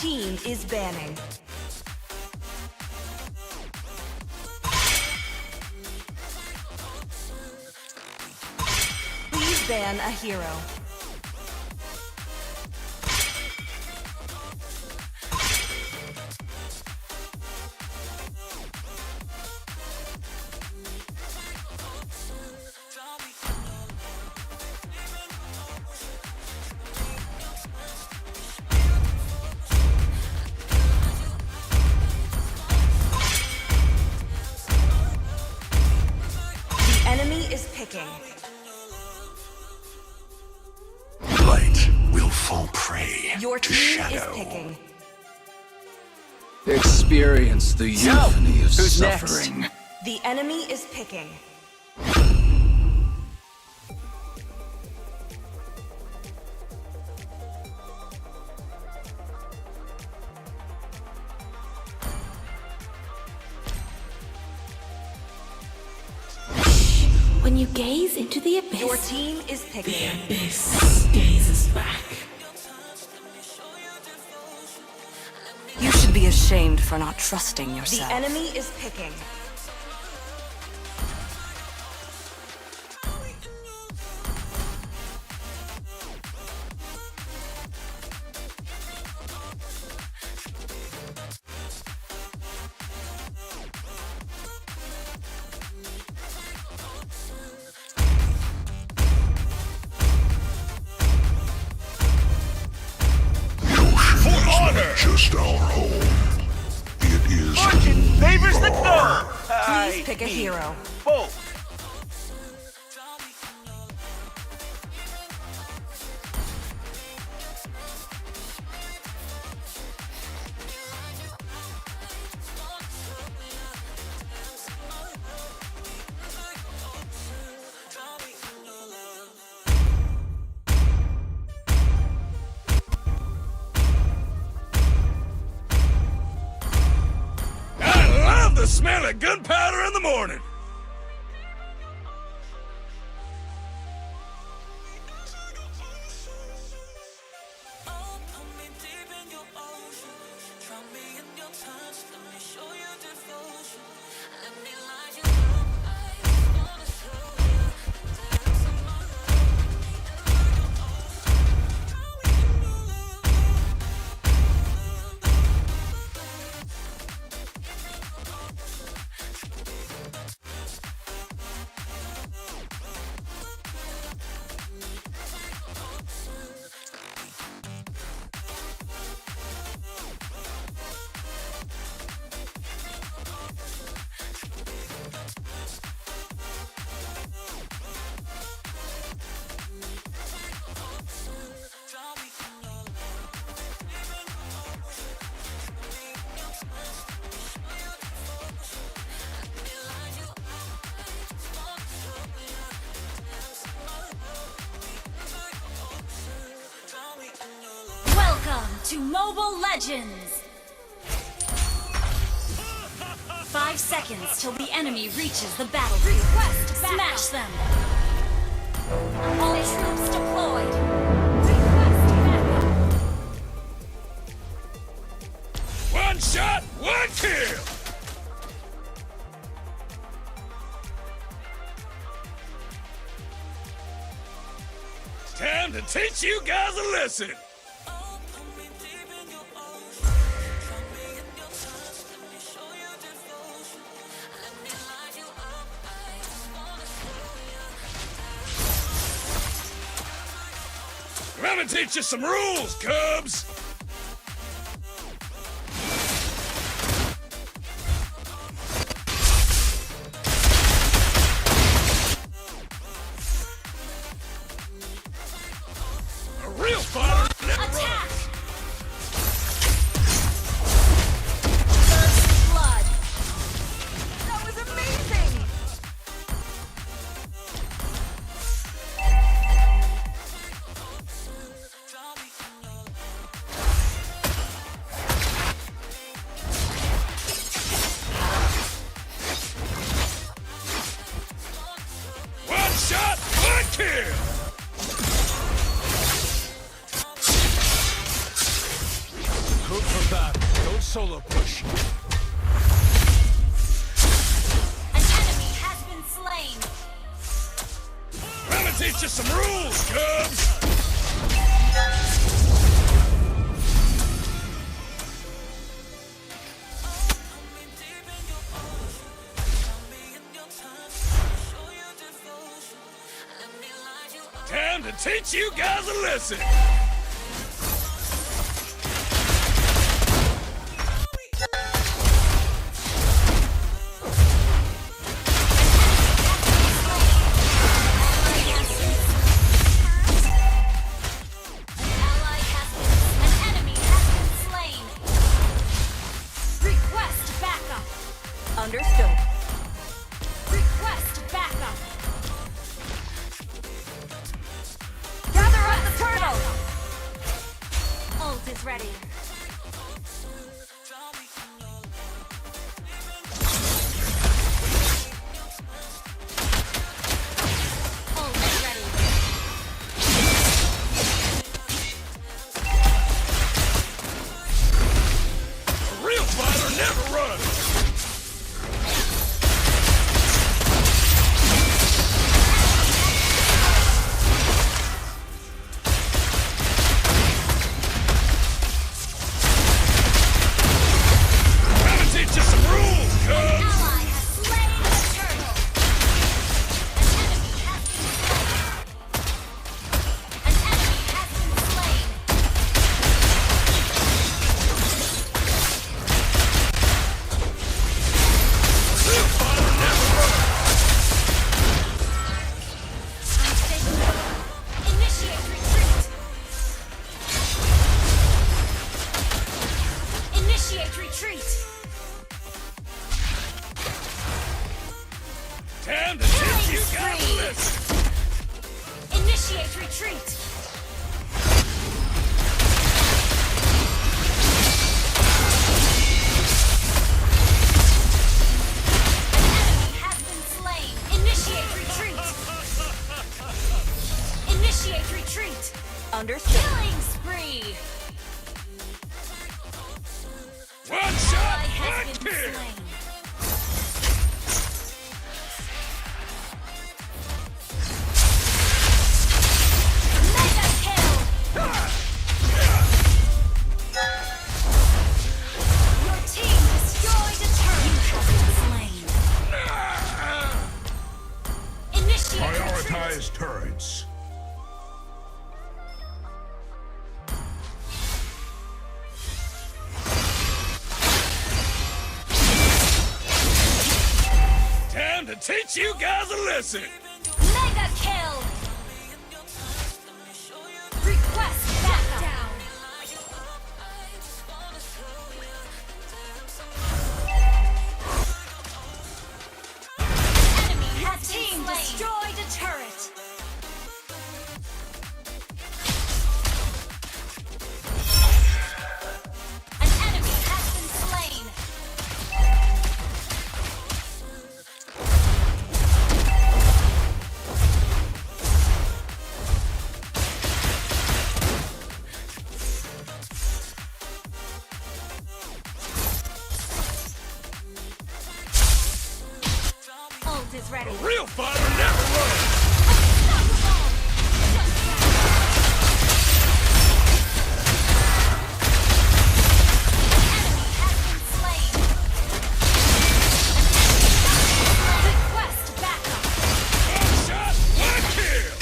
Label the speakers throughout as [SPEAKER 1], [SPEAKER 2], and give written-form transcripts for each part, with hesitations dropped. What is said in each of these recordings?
[SPEAKER 1] team is banning. Please ban a hero. Enemy is picking.
[SPEAKER 2] Light will fall prey
[SPEAKER 1] Your
[SPEAKER 2] to
[SPEAKER 1] team
[SPEAKER 2] shadow.
[SPEAKER 1] is picking.
[SPEAKER 3] Experience the euphony of
[SPEAKER 4] who's next?
[SPEAKER 3] suffering.
[SPEAKER 1] The enemy is picking.
[SPEAKER 5] When you gaze into the abyss,
[SPEAKER 1] Your team is
[SPEAKER 5] the
[SPEAKER 1] picking.
[SPEAKER 5] abyss gazes back.
[SPEAKER 6] You should be ashamed for not trusting
[SPEAKER 1] The
[SPEAKER 6] yourself.
[SPEAKER 1] enemy is picking.
[SPEAKER 2] For honor! Just our home. It is
[SPEAKER 4] Fortune favors the
[SPEAKER 2] war.
[SPEAKER 4] gold.
[SPEAKER 1] Please pick a hero.
[SPEAKER 4] Both.
[SPEAKER 2] I love the smell of gunpowder in the morning.
[SPEAKER 7] Welcome to Mobile Legends! 5 seconds till the enemy reaches the battlefield. Request Smash them! All troops deployed! Request backup!
[SPEAKER 2] One shot, one kill. Time to teach you guys a lesson. I'm gonna teach you some rules, Cubs. A real fighter never runs.
[SPEAKER 7] Attack! First blood!
[SPEAKER 1] That was amazing!
[SPEAKER 2] solo push.
[SPEAKER 7] An enemy has been slain.
[SPEAKER 2] Gonna teach you some rules, Cubs! Time to teach you guys a lesson!
[SPEAKER 6] Understood.
[SPEAKER 7] Request backup.
[SPEAKER 6] Gather up the turtle!
[SPEAKER 7] Ult is ready. Ult is ready.
[SPEAKER 2] A real fighter never runs! Time to teach you guys a lesson!
[SPEAKER 7] Initiate retreat. An enemy has been slain. Initiate retreat. Initiate retreat.
[SPEAKER 6] Understood.
[SPEAKER 7] Killing spree.
[SPEAKER 2] One shot,
[SPEAKER 7] Ally has
[SPEAKER 2] one
[SPEAKER 7] been
[SPEAKER 2] kill!
[SPEAKER 7] slain. Mega kill. Your team destroyed a turret. You have been slain. Initiate retreat.
[SPEAKER 2] Prioritize turrets. Time to teach you guys a lesson!
[SPEAKER 7] Mega kill. Request backup. Enemy has team destroyed a turret. An enemy has been slain. Ult is ready.
[SPEAKER 2] A real fighter never runs! One shot, one kill!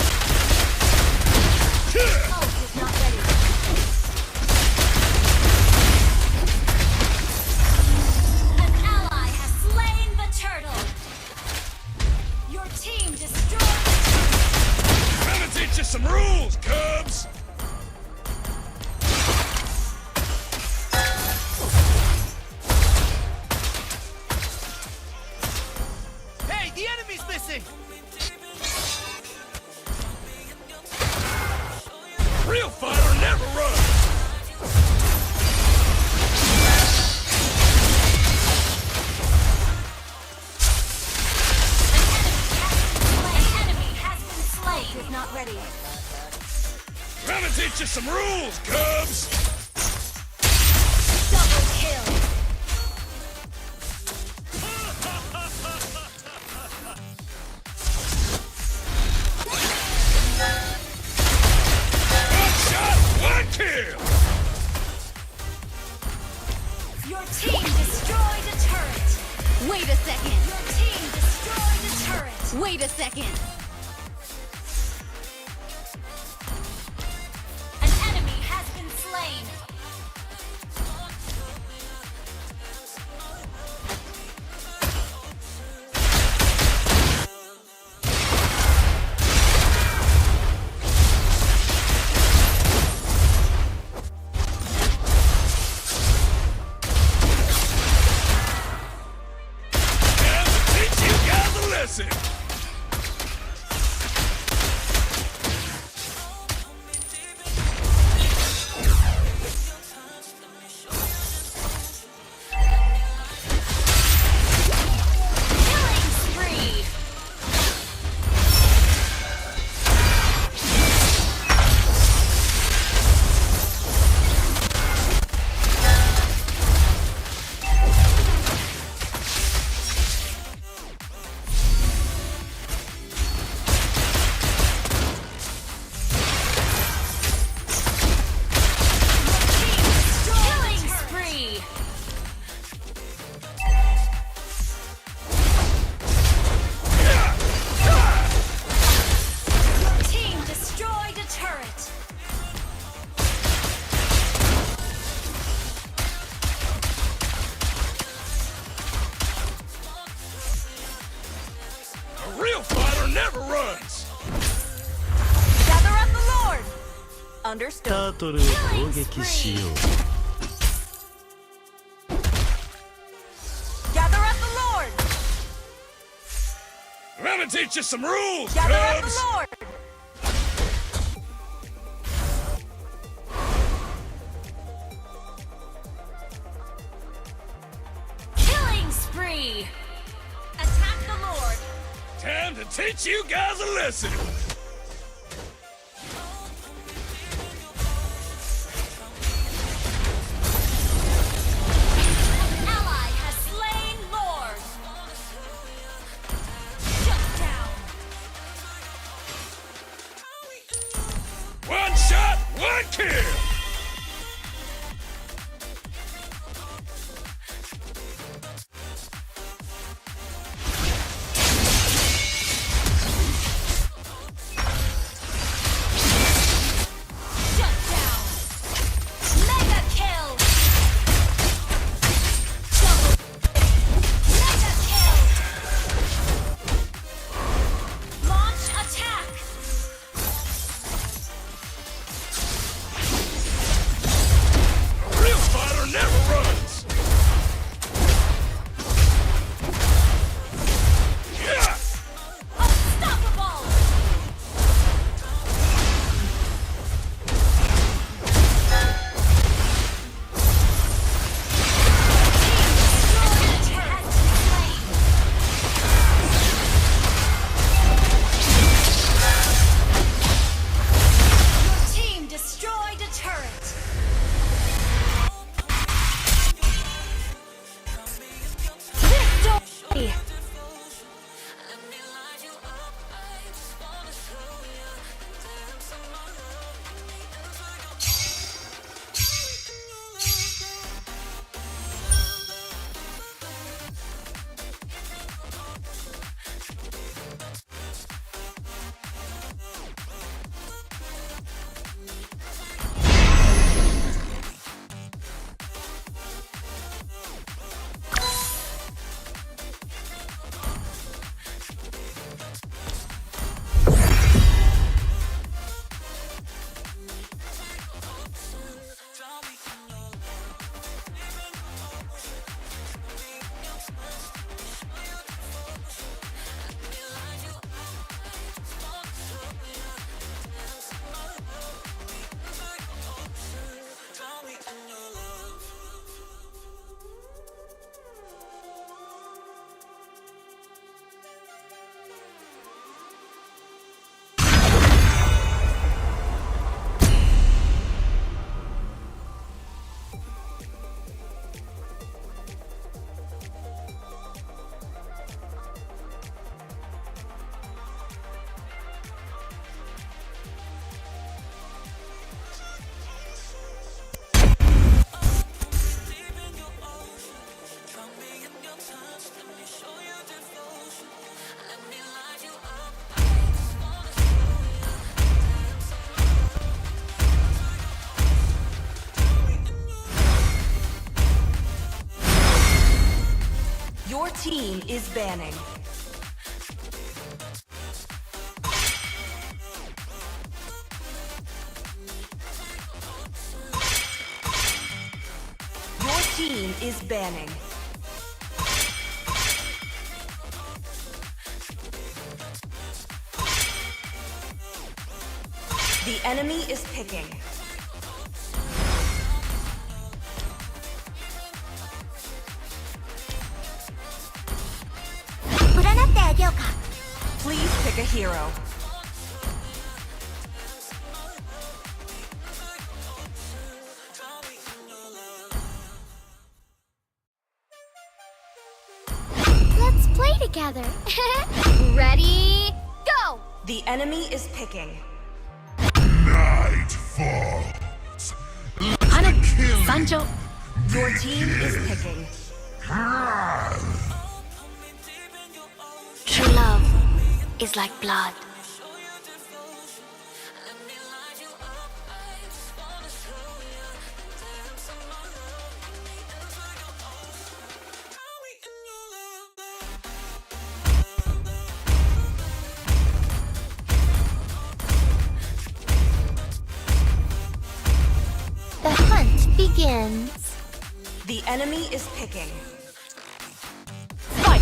[SPEAKER 2] Gonna teach you some rules, Cubs!
[SPEAKER 4] Hey, the enemy's missing!
[SPEAKER 2] Real fighter never runs!
[SPEAKER 6] Is not ready.
[SPEAKER 2] Gonna teach you some rules, Cubs!
[SPEAKER 7] Double kill. Wait a second. An enemy has been slain.
[SPEAKER 2] Teach you guys a lesson.
[SPEAKER 7] Killing spree. Killing spree. Your team destroyed a turret.
[SPEAKER 2] A real fighter never runs.
[SPEAKER 1] Gather up the Lord. Understood.
[SPEAKER 8] タートルを攻撃しよう。
[SPEAKER 1] Gather up the Lord.
[SPEAKER 2] Let me teach you some rules,
[SPEAKER 1] Gather up the
[SPEAKER 2] cubs.
[SPEAKER 1] Lord.
[SPEAKER 7] Killing spree. Attack the Lord.
[SPEAKER 2] Time to teach you guys a lesson.
[SPEAKER 7] An ally has slain Lord. Shut down.
[SPEAKER 2] One shot, one kill.
[SPEAKER 7] Shut down. Mega kill. Double. Mega kill. Launch attack.
[SPEAKER 6] team is banning. Your team is banning. The enemy is picking. Please pick a hero.
[SPEAKER 9] Let's play together. Ready, go!
[SPEAKER 6] The enemy is picking.
[SPEAKER 2] Night falls.
[SPEAKER 5] Sancho.
[SPEAKER 6] Your team is picking.
[SPEAKER 9] True love is like blood. The hunt begins.
[SPEAKER 6] The enemy is picking.
[SPEAKER 10] Fight!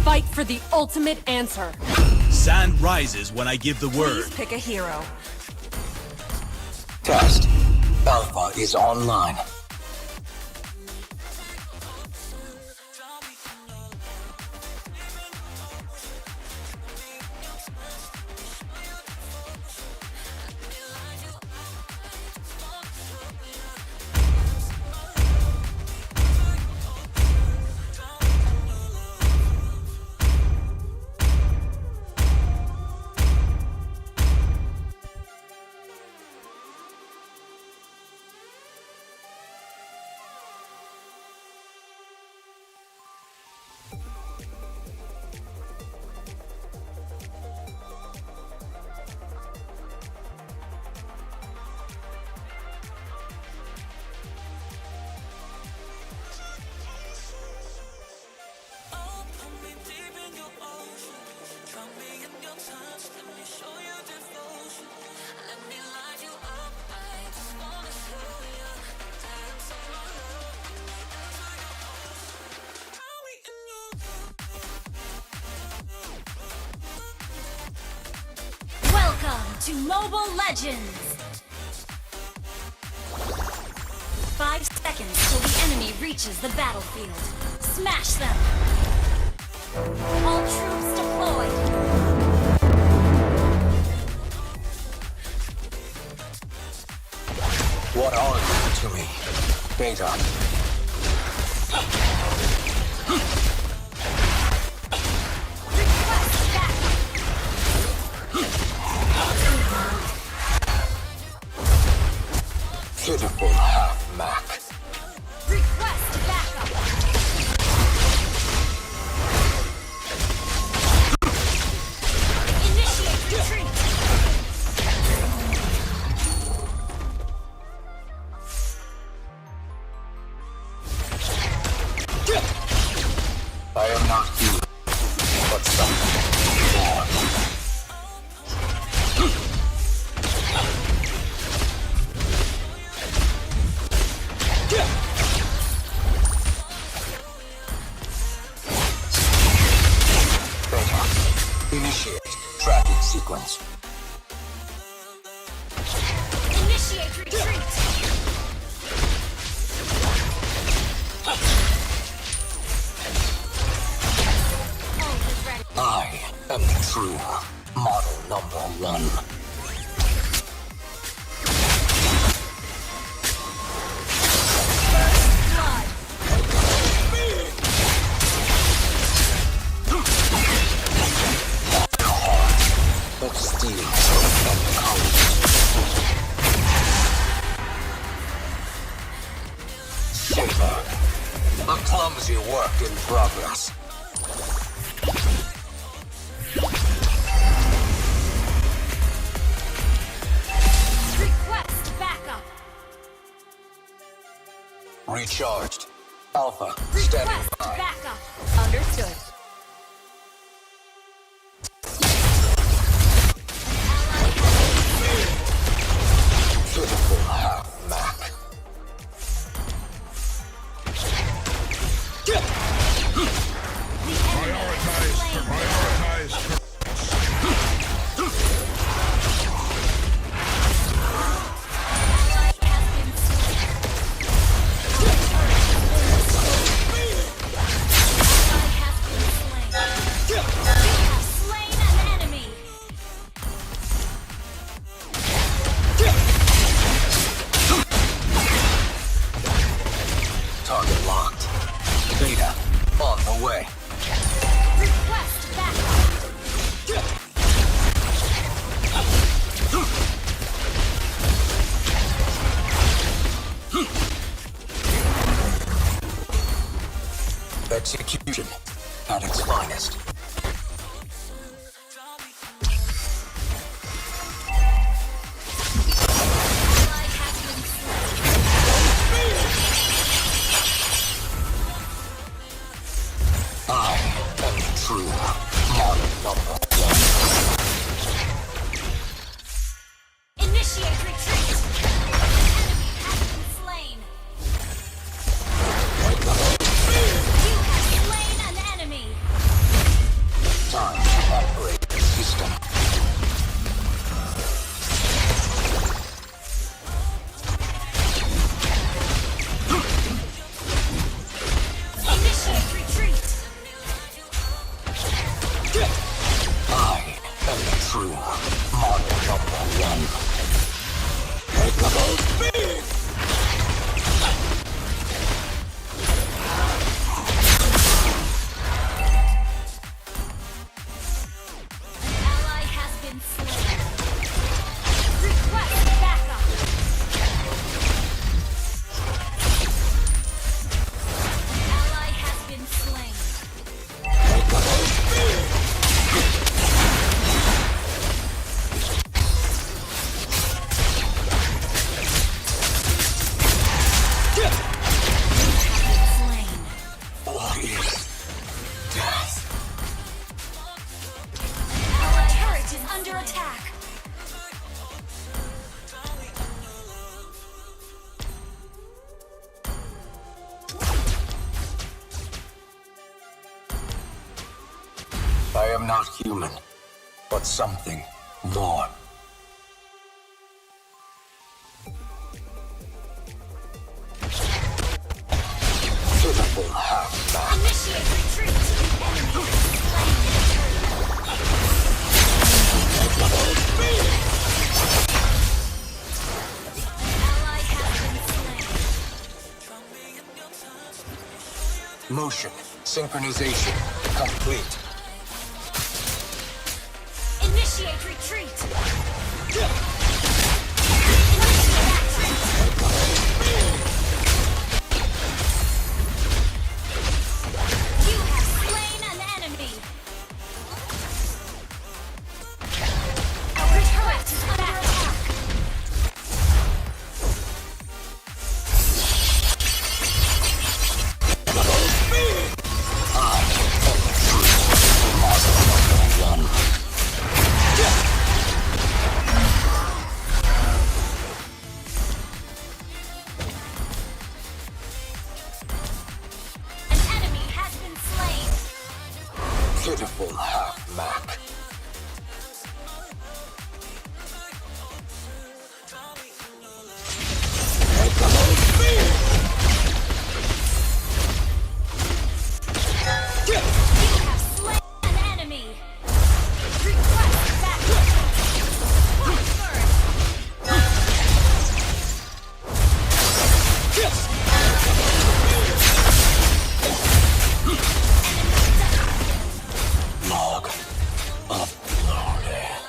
[SPEAKER 10] Fight for the ultimate answer.
[SPEAKER 4] Sand rises when I give the word.
[SPEAKER 6] Please pick a hero.
[SPEAKER 3] Test. Alpha is online.
[SPEAKER 7] Welcome to Mobile Legends! 5 seconds till the enemy reaches the battlefield. Smash them! All troops deployed!
[SPEAKER 3] What are you to me? Beta.
[SPEAKER 7] Request backup!
[SPEAKER 3] Pitiful half-Mac.
[SPEAKER 7] Request backup! Initiate retreat!
[SPEAKER 3] I am not you, but something more. Beta, initiate tracking sequence.
[SPEAKER 7] Initiate retreat! Ult is ready.
[SPEAKER 3] I am the true model #1.
[SPEAKER 7] Blood!
[SPEAKER 3] Of steel and courage. Shaper, a clumsy work in progress.
[SPEAKER 7] Request backup!
[SPEAKER 3] Recharged. Alpha, standing
[SPEAKER 7] Request
[SPEAKER 3] by.
[SPEAKER 7] backup!
[SPEAKER 1] Understood.
[SPEAKER 3] Pitiful half-Mac.
[SPEAKER 2] Prioritize.
[SPEAKER 3] Target locked. Beta, on the way.
[SPEAKER 7] Request backup.
[SPEAKER 3] Execution at its finest. I am the true model number one.
[SPEAKER 7] Initiate retreat. Enemy has been slain. You have slain an enemy.
[SPEAKER 3] Time to upgrade the system.
[SPEAKER 7] Initiate retreat.
[SPEAKER 3] I am the true model number one. Incredible speed!
[SPEAKER 7] An ally has been slain. Request backup. An ally has been slain.
[SPEAKER 3] Incredible speed!
[SPEAKER 7] Slain.
[SPEAKER 3] What is death?
[SPEAKER 7] Our turret is under attack.
[SPEAKER 3] I am not human, but something more. Pitiful half-man.
[SPEAKER 7] Initiate retreat. Enemy ally has been slain.
[SPEAKER 3] Motion, synchronization, complete.
[SPEAKER 7] Initiate retreat. You have slain an enemy. Our turret is under attack. An enemy has been slain.
[SPEAKER 3] Pitiful half-Mac.
[SPEAKER 7] You have slain an enemy. Request backup.
[SPEAKER 3] Log uploaded.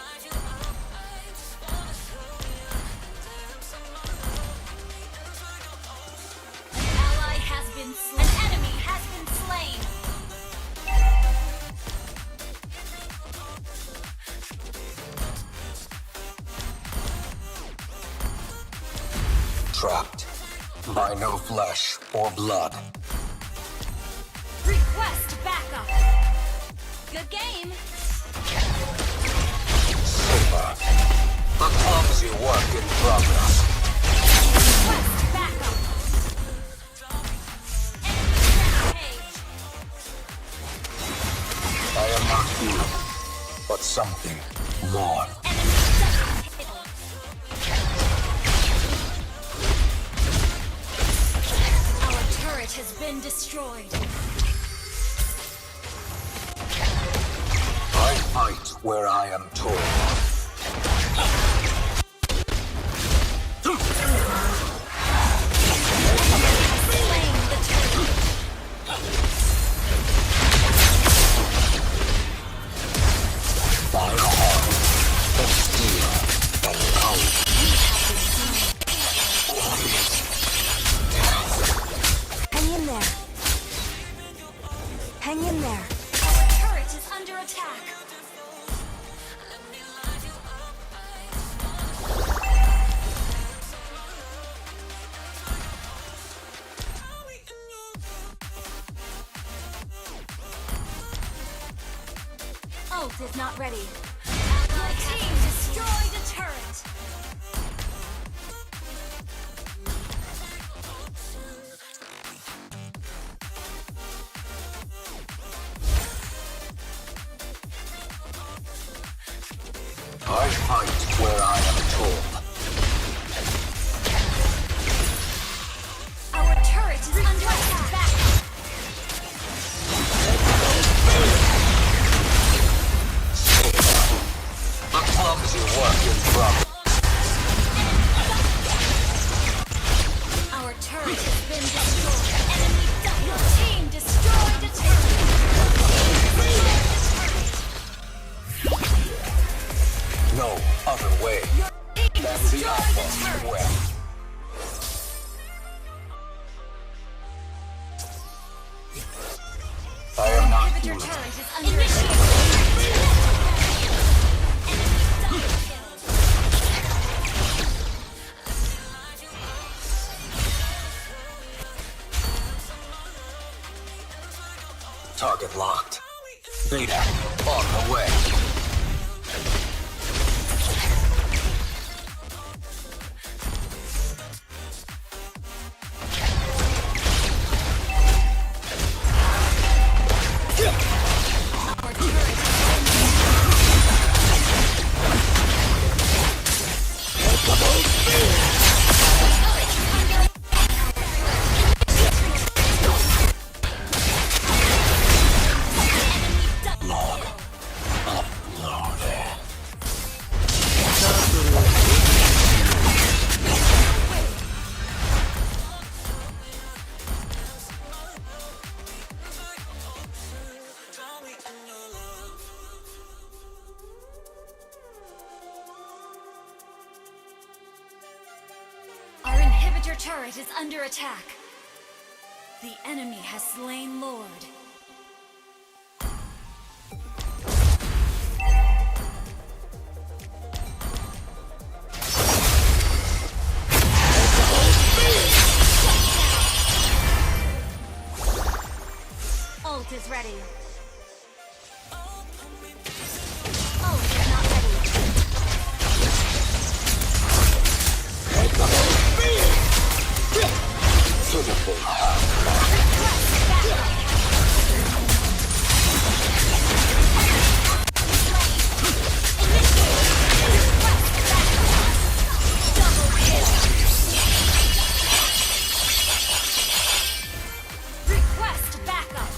[SPEAKER 7] Ally has been slain. An enemy has been slain.
[SPEAKER 3] Trapped by no flesh or blood.
[SPEAKER 7] Request backup. Good game.
[SPEAKER 3] Saber. A clumsy work in progress.
[SPEAKER 7] Request backup. Enemy rampage.
[SPEAKER 3] I am not you, but something more.
[SPEAKER 7] Enemy double kill. Our turret has been destroyed.
[SPEAKER 3] I fight where I am told.
[SPEAKER 7] Slain the turret.
[SPEAKER 3] By heart, of steel and power.
[SPEAKER 6] Hang in there. Hang in there.
[SPEAKER 7] Our turret is under attack. Ult is not ready. Your team destroyed a turret.
[SPEAKER 3] I fight where I am told.
[SPEAKER 7] Our turret is under attack.
[SPEAKER 3] A clumsy work in progress.
[SPEAKER 7] Our turret has been destroyed. Enemy double team destroyed a turret.
[SPEAKER 3] No other way
[SPEAKER 7] Team
[SPEAKER 3] than the
[SPEAKER 7] destroyed a
[SPEAKER 3] Alpha
[SPEAKER 7] turret.
[SPEAKER 3] way. I am not
[SPEAKER 7] Inhibitor
[SPEAKER 3] human.
[SPEAKER 7] turret is under attack. Enemy double kill.
[SPEAKER 3] Target locked. Beta on the way.
[SPEAKER 7] Our turret
[SPEAKER 3] Log uploaded.
[SPEAKER 7] Our inhibitor turret is under attack. The enemy has slain Lord. Ult is ready. Ult is not ready.
[SPEAKER 3] Pitiful.
[SPEAKER 7] Request backup.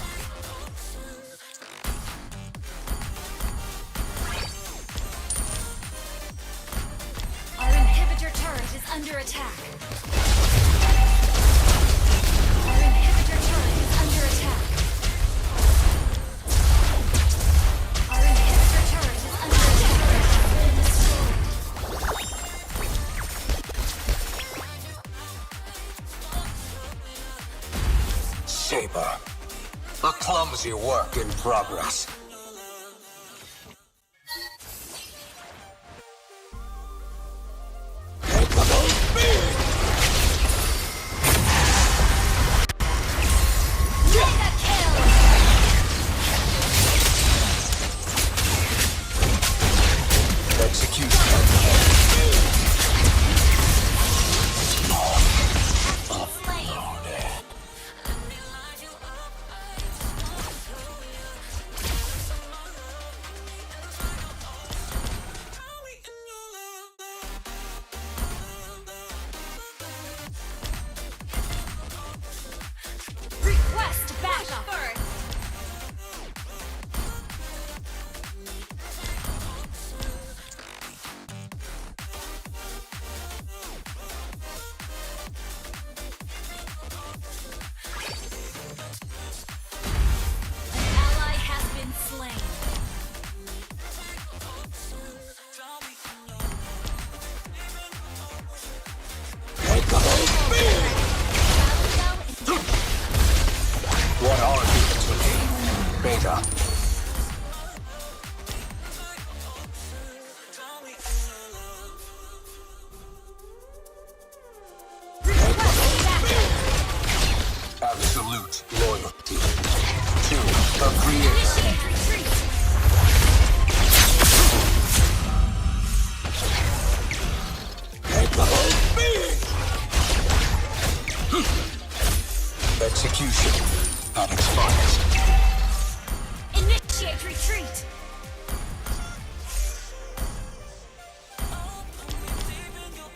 [SPEAKER 7] Our inhibitor turret is under attack. Our inhibitor turret is under attack. Our inhibitor turret is under attack.
[SPEAKER 3] Saber. A clumsy work in progress.
[SPEAKER 7] Mega kill!
[SPEAKER 3] The creator.
[SPEAKER 7] Initiate retreat.
[SPEAKER 3] Execution at its finest.
[SPEAKER 7] Initiate retreat.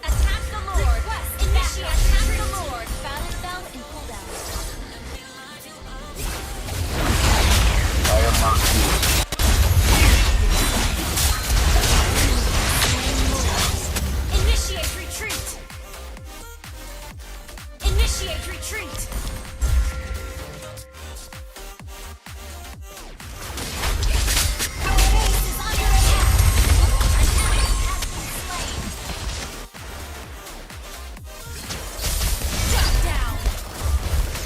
[SPEAKER 7] Attack the Lord. Initiate attack the Lord. Balance down and cool down.
[SPEAKER 3] I am not here.
[SPEAKER 7] Initiate retreat. Initiate retreat. Our base is under attack. An enemy has been slain. Shut down.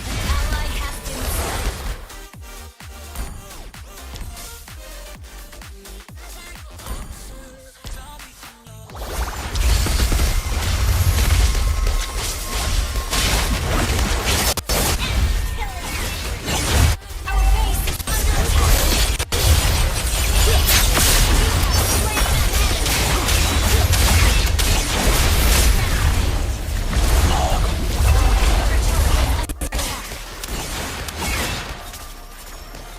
[SPEAKER 7] An ally has been slain. Our base is under attack.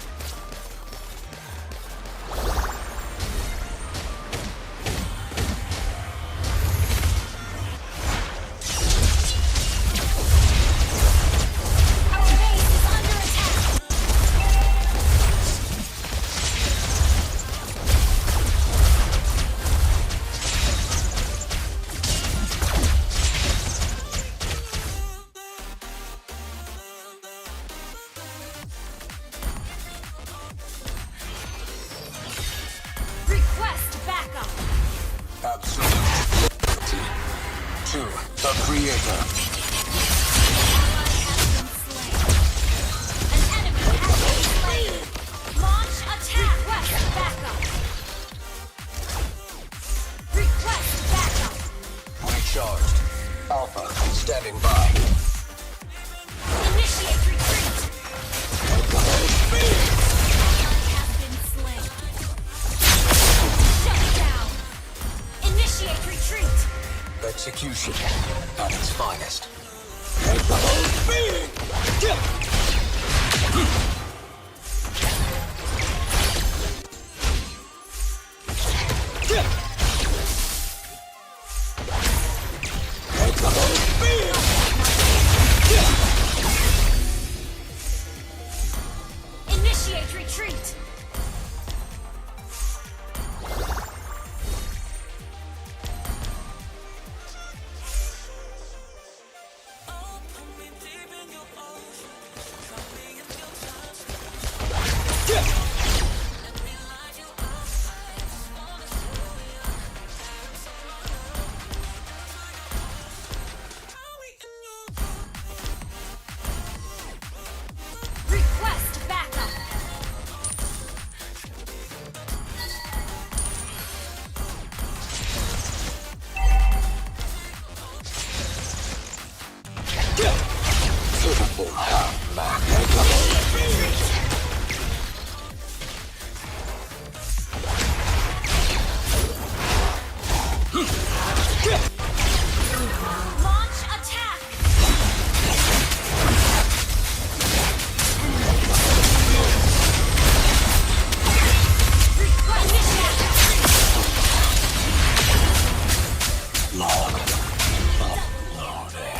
[SPEAKER 7] You have slain an enemy. Our base is under attack. Request backup.
[SPEAKER 3] Absolute loyalty to the creator.
[SPEAKER 7] An enemy has been slain. Launch attack. Request backup. Request backup.
[SPEAKER 3] Recharged. Alpha standing by.
[SPEAKER 7] Initiate retreat. Has been slain. Shut down. Initiate retreat.
[SPEAKER 3] Execution at its finest.
[SPEAKER 7] Initiate retreat. Request backup.
[SPEAKER 3] Pitiful half-man.
[SPEAKER 7] Launch attack. Request initiate retreat.
[SPEAKER 3] Log uploaded.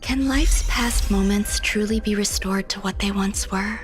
[SPEAKER 5] Can life's past moments truly be restored to what they once were?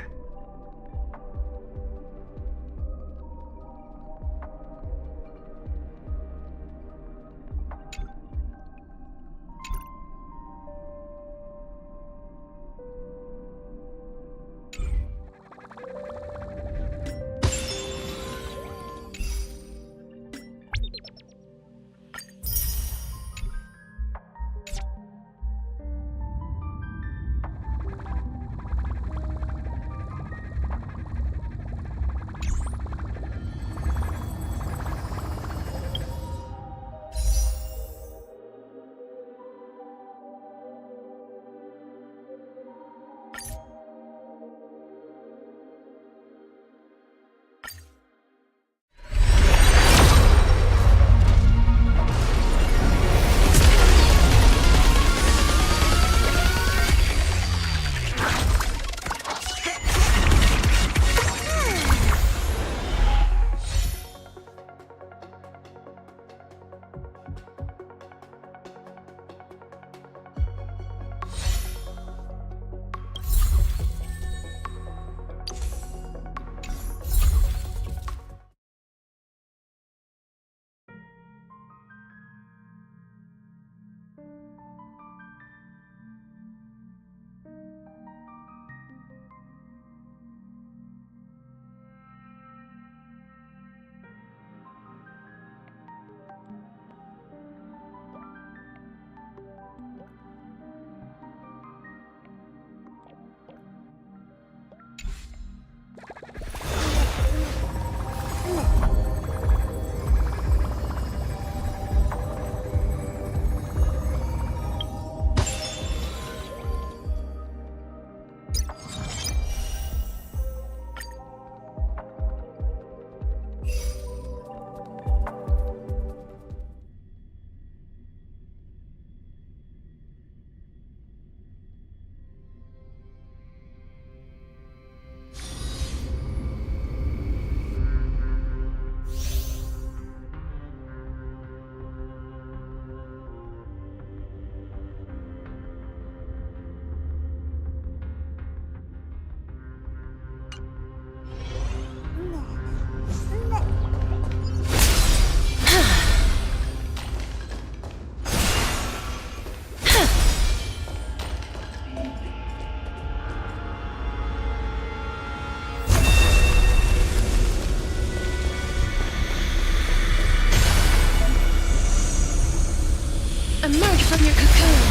[SPEAKER 9] Emerge from your cocoon.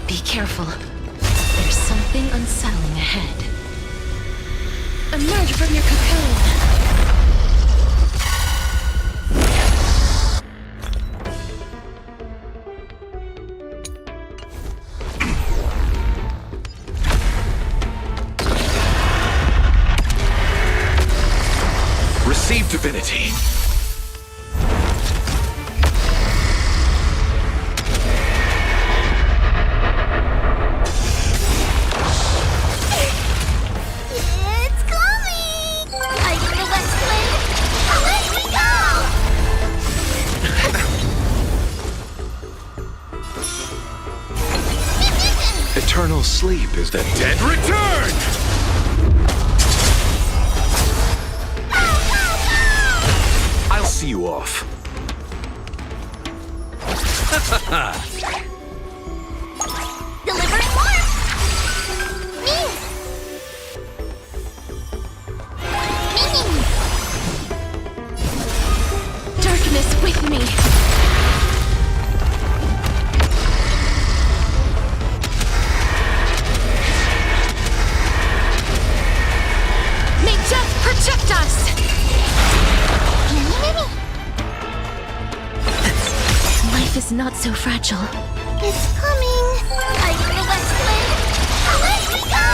[SPEAKER 5] Be careful. There's something unsettling ahead.
[SPEAKER 9] Emerge from your cocoon.
[SPEAKER 2] Receive divinity.
[SPEAKER 9] It's coming! I need the Let's Play! Let me go!
[SPEAKER 2] Eternal sleep is the dead return! I'll see you off.
[SPEAKER 9] Delivering warmth! Me!
[SPEAKER 5] Darkness with me. May death protect us! Life is not so fragile.
[SPEAKER 9] It's coming! I'm the West Wind! Away we go!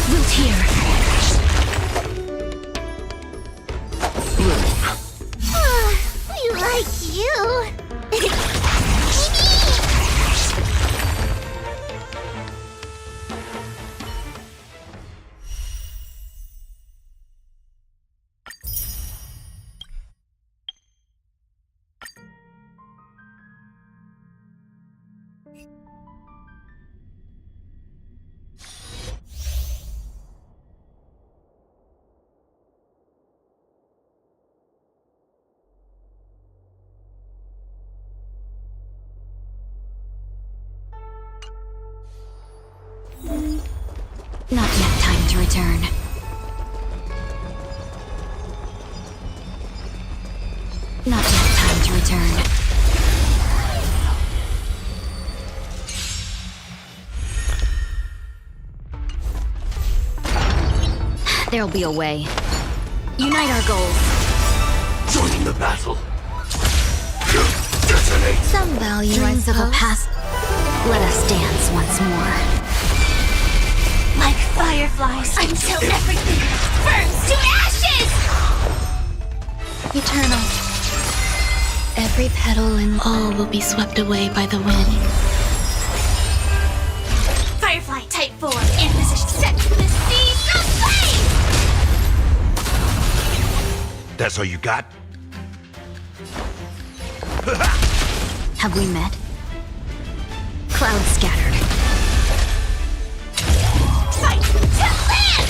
[SPEAKER 5] Wilt here.
[SPEAKER 9] We like you!
[SPEAKER 5] Not yet time to return. Not yet time to return. There'll be a way. Unite our goals.
[SPEAKER 3] Joining the battle. Detonate.
[SPEAKER 5] Some value, dreams of a past. Let us dance once more.
[SPEAKER 9] Like fireflies until everything burns to ashes!
[SPEAKER 5] Eternal. Every petal and all will be swept away by the wind.
[SPEAKER 9] Firefly Type 4 in position set to the seas of flame!
[SPEAKER 2] That's all you got?
[SPEAKER 5] Have we met? Clouds scattered.
[SPEAKER 9] Fight to land!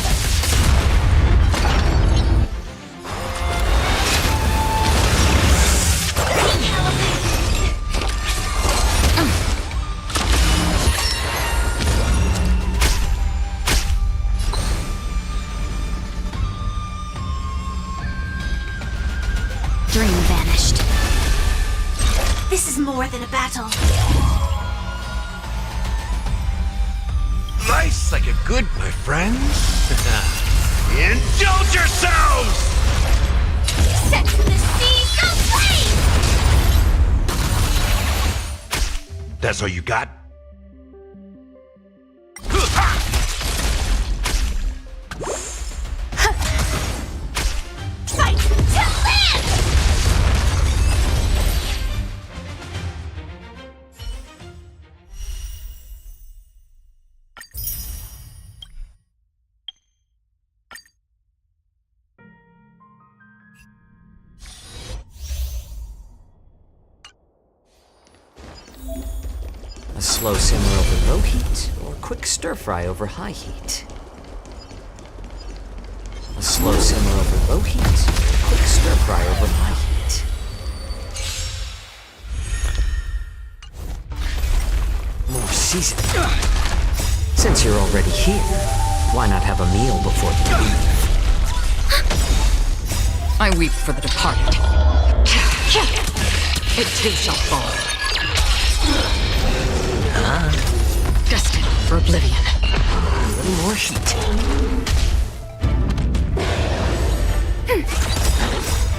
[SPEAKER 5] Dream vanished.
[SPEAKER 9] This is more than a battle.
[SPEAKER 2] Life's like a good, my friends. Indulge yourselves!
[SPEAKER 9] Set to the seas of flame!
[SPEAKER 2] That's all you got?
[SPEAKER 9] Fight to land!
[SPEAKER 3] A slow simmer over low heat, or quick stir fry over high heat? A slow simmer over low heat, or quick stir fry over high heat? More seasoning. Since you're already here, why not have a meal before you leave?
[SPEAKER 6] I weep for the departed. It too shall fall. Destined for oblivion.
[SPEAKER 3] A little more heat.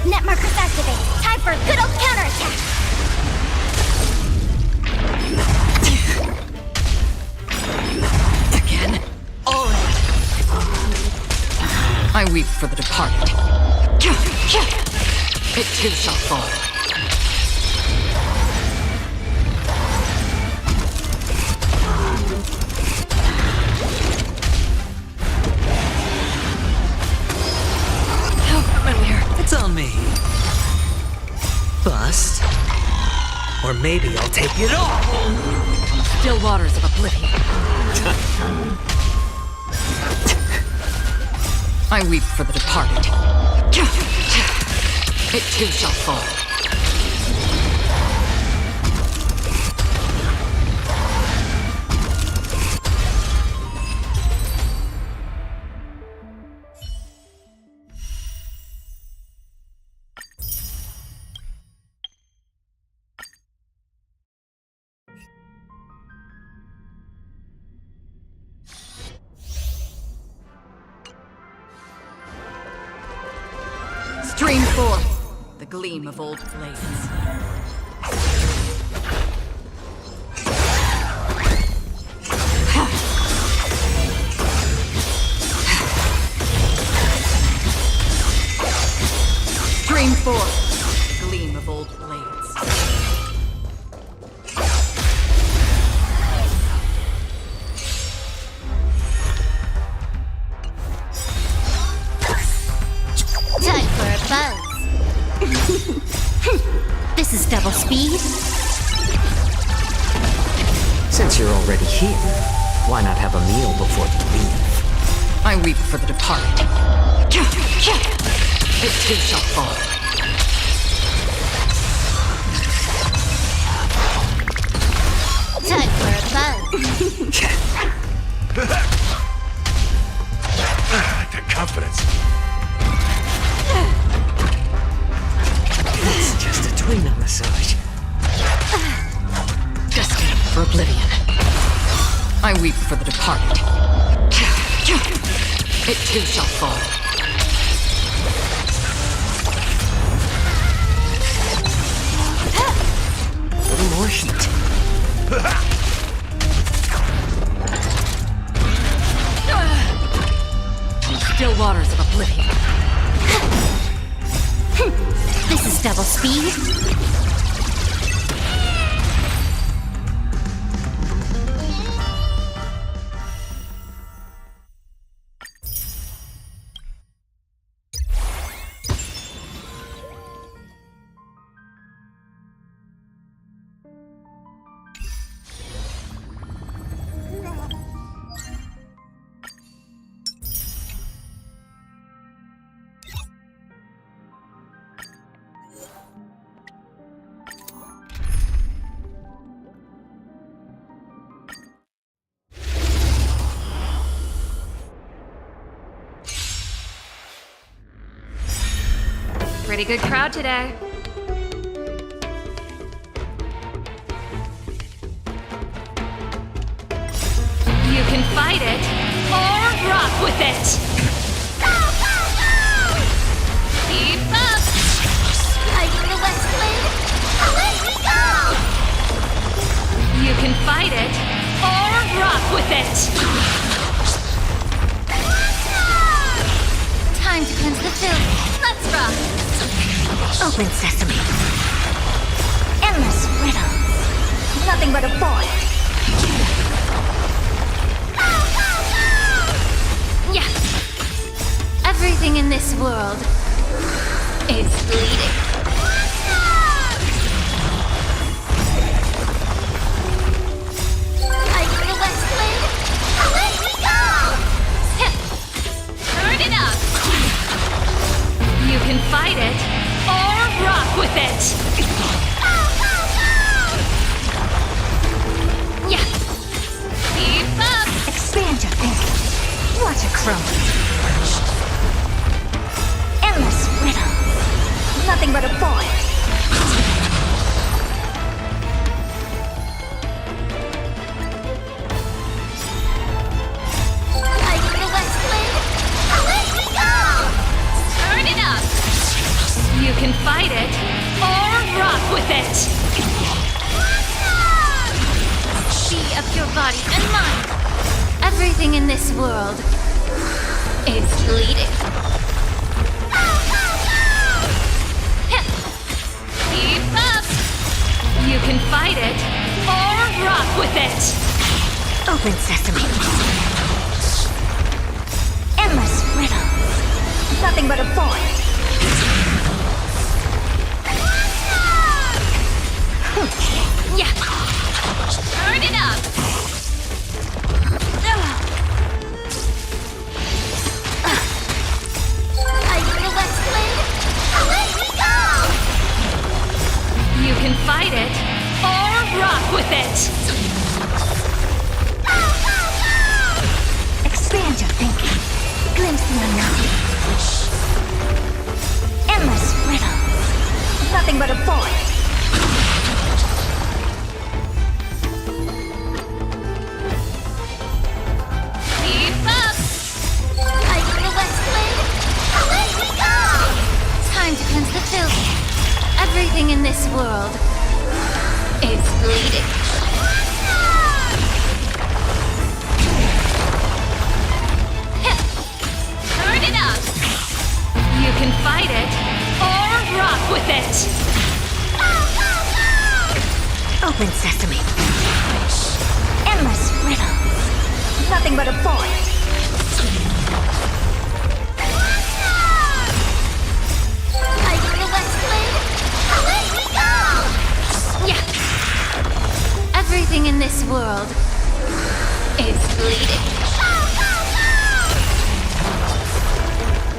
[SPEAKER 9] Net markers activated. Time for a good old counterattack.
[SPEAKER 6] Again? All right. I weep for the departed. It too shall fall.
[SPEAKER 3] It's on me. Bust. Or maybe I'll take it all.
[SPEAKER 6] Still waters of oblivion. I weep for the departed. It too shall fall. Stream forth the gleam of old blades. Stream forth the gleam of old blades.
[SPEAKER 9] Time for a buzz. This is double speed.
[SPEAKER 3] Since you're already here, why not have a meal before you leave?
[SPEAKER 6] I weep for the departed. It too shall fall.
[SPEAKER 9] Time for a buzz.
[SPEAKER 2] The confidence.
[SPEAKER 3] It's just a tweener massage.
[SPEAKER 6] Destined for oblivion. I weep for the departed. It too shall fall.
[SPEAKER 3] A little more heat.
[SPEAKER 6] Still waters of oblivion.
[SPEAKER 9] This is double speed.
[SPEAKER 7] Pretty good crowd today. You can fight it or rock with it.
[SPEAKER 9] Go, go, go!
[SPEAKER 7] Keep up.
[SPEAKER 9] Lighting the west wind. Away we go!
[SPEAKER 7] You can fight it or rock with it.
[SPEAKER 9] Time to cleanse the filth. Let's rock. Open sesame. Endless riddles. Nothing but a void. Go, go, go!
[SPEAKER 7] Yeah.
[SPEAKER 9] Everything in this world is bleeding. Lighting the west wind. Away we go!
[SPEAKER 7] Turn it up. You can fight it or rock with it.
[SPEAKER 9] Go, go, go!
[SPEAKER 7] Yeah. Keep up.
[SPEAKER 9] Expand your thinking. Watch it crumble. Endless riddles. Nothing but a void. Lighting the west wind. Away we go!
[SPEAKER 7] Turn it up. You can fight it or rock with it.
[SPEAKER 9] Be of your body and mind. Everything in this world is bleeding.
[SPEAKER 7] Keep up. You can fight it or rock with it.
[SPEAKER 9] Open sesame. Endless riddles. Nothing but a void.
[SPEAKER 7] Yeah. Turn it up.
[SPEAKER 9] it!
[SPEAKER 5] Expand your thinking. Glimpse the unknown. Endless riddles. Nothing but a void.
[SPEAKER 9] Keep up! Light the west wind! Away we go! Time to cleanse the filth. Everything in this world is bleeding. Turn it up! You can fight it, or rock with it!
[SPEAKER 5] Open sesame. Endless riddles. Nothing but a void.
[SPEAKER 9] Light the west wind! Away we go! Yeah! Everything in this world is bleeding.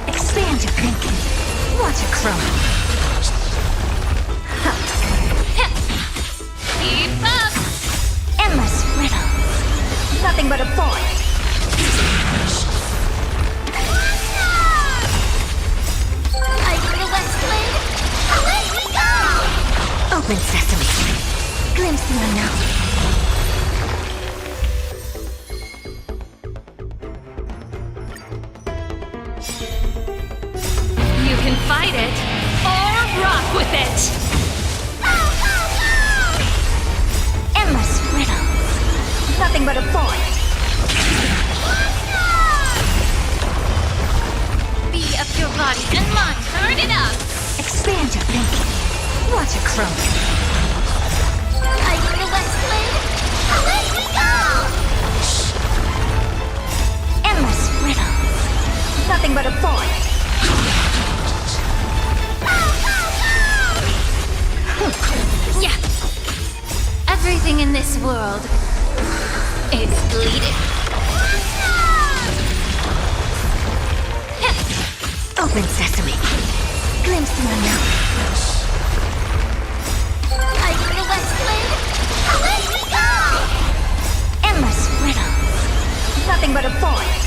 [SPEAKER 5] Expand your thinking. Watch it crumble.
[SPEAKER 9] Keep up!
[SPEAKER 5] Endless riddles. Nothing but a void.
[SPEAKER 9] Light the west wind! Away we go!
[SPEAKER 5] Open sesame. Glimpse the unknown.
[SPEAKER 9] You can fight it, or rock with it!
[SPEAKER 5] Endless riddles. Nothing but a void.
[SPEAKER 9] Be of your body and mind, turn it up!
[SPEAKER 5] Expand your thinking. Watch it crumble.
[SPEAKER 9] Light the west wind! Away we go!
[SPEAKER 5] Endless riddles. Nothing but a void.
[SPEAKER 9] Yeah! Everything in this world is bleeding.
[SPEAKER 5] Open sesame. Glimpse the unknown.
[SPEAKER 9] Light the west wind! Away we go!
[SPEAKER 5] Endless riddles. Nothing but a void.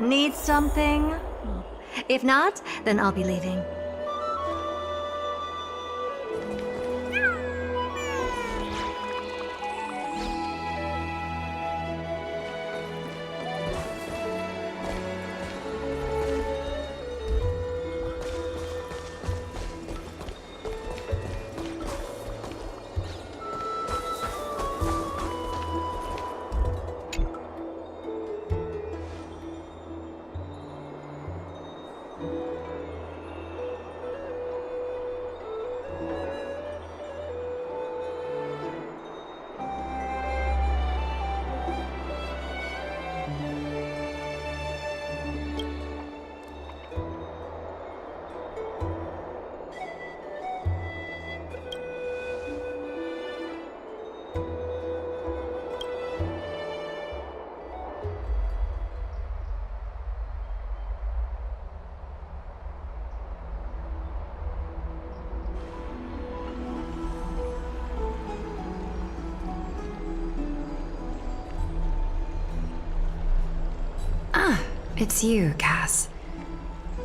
[SPEAKER 6] Need something? If not, then I'll be leaving.
[SPEAKER 11] It's you, Cass.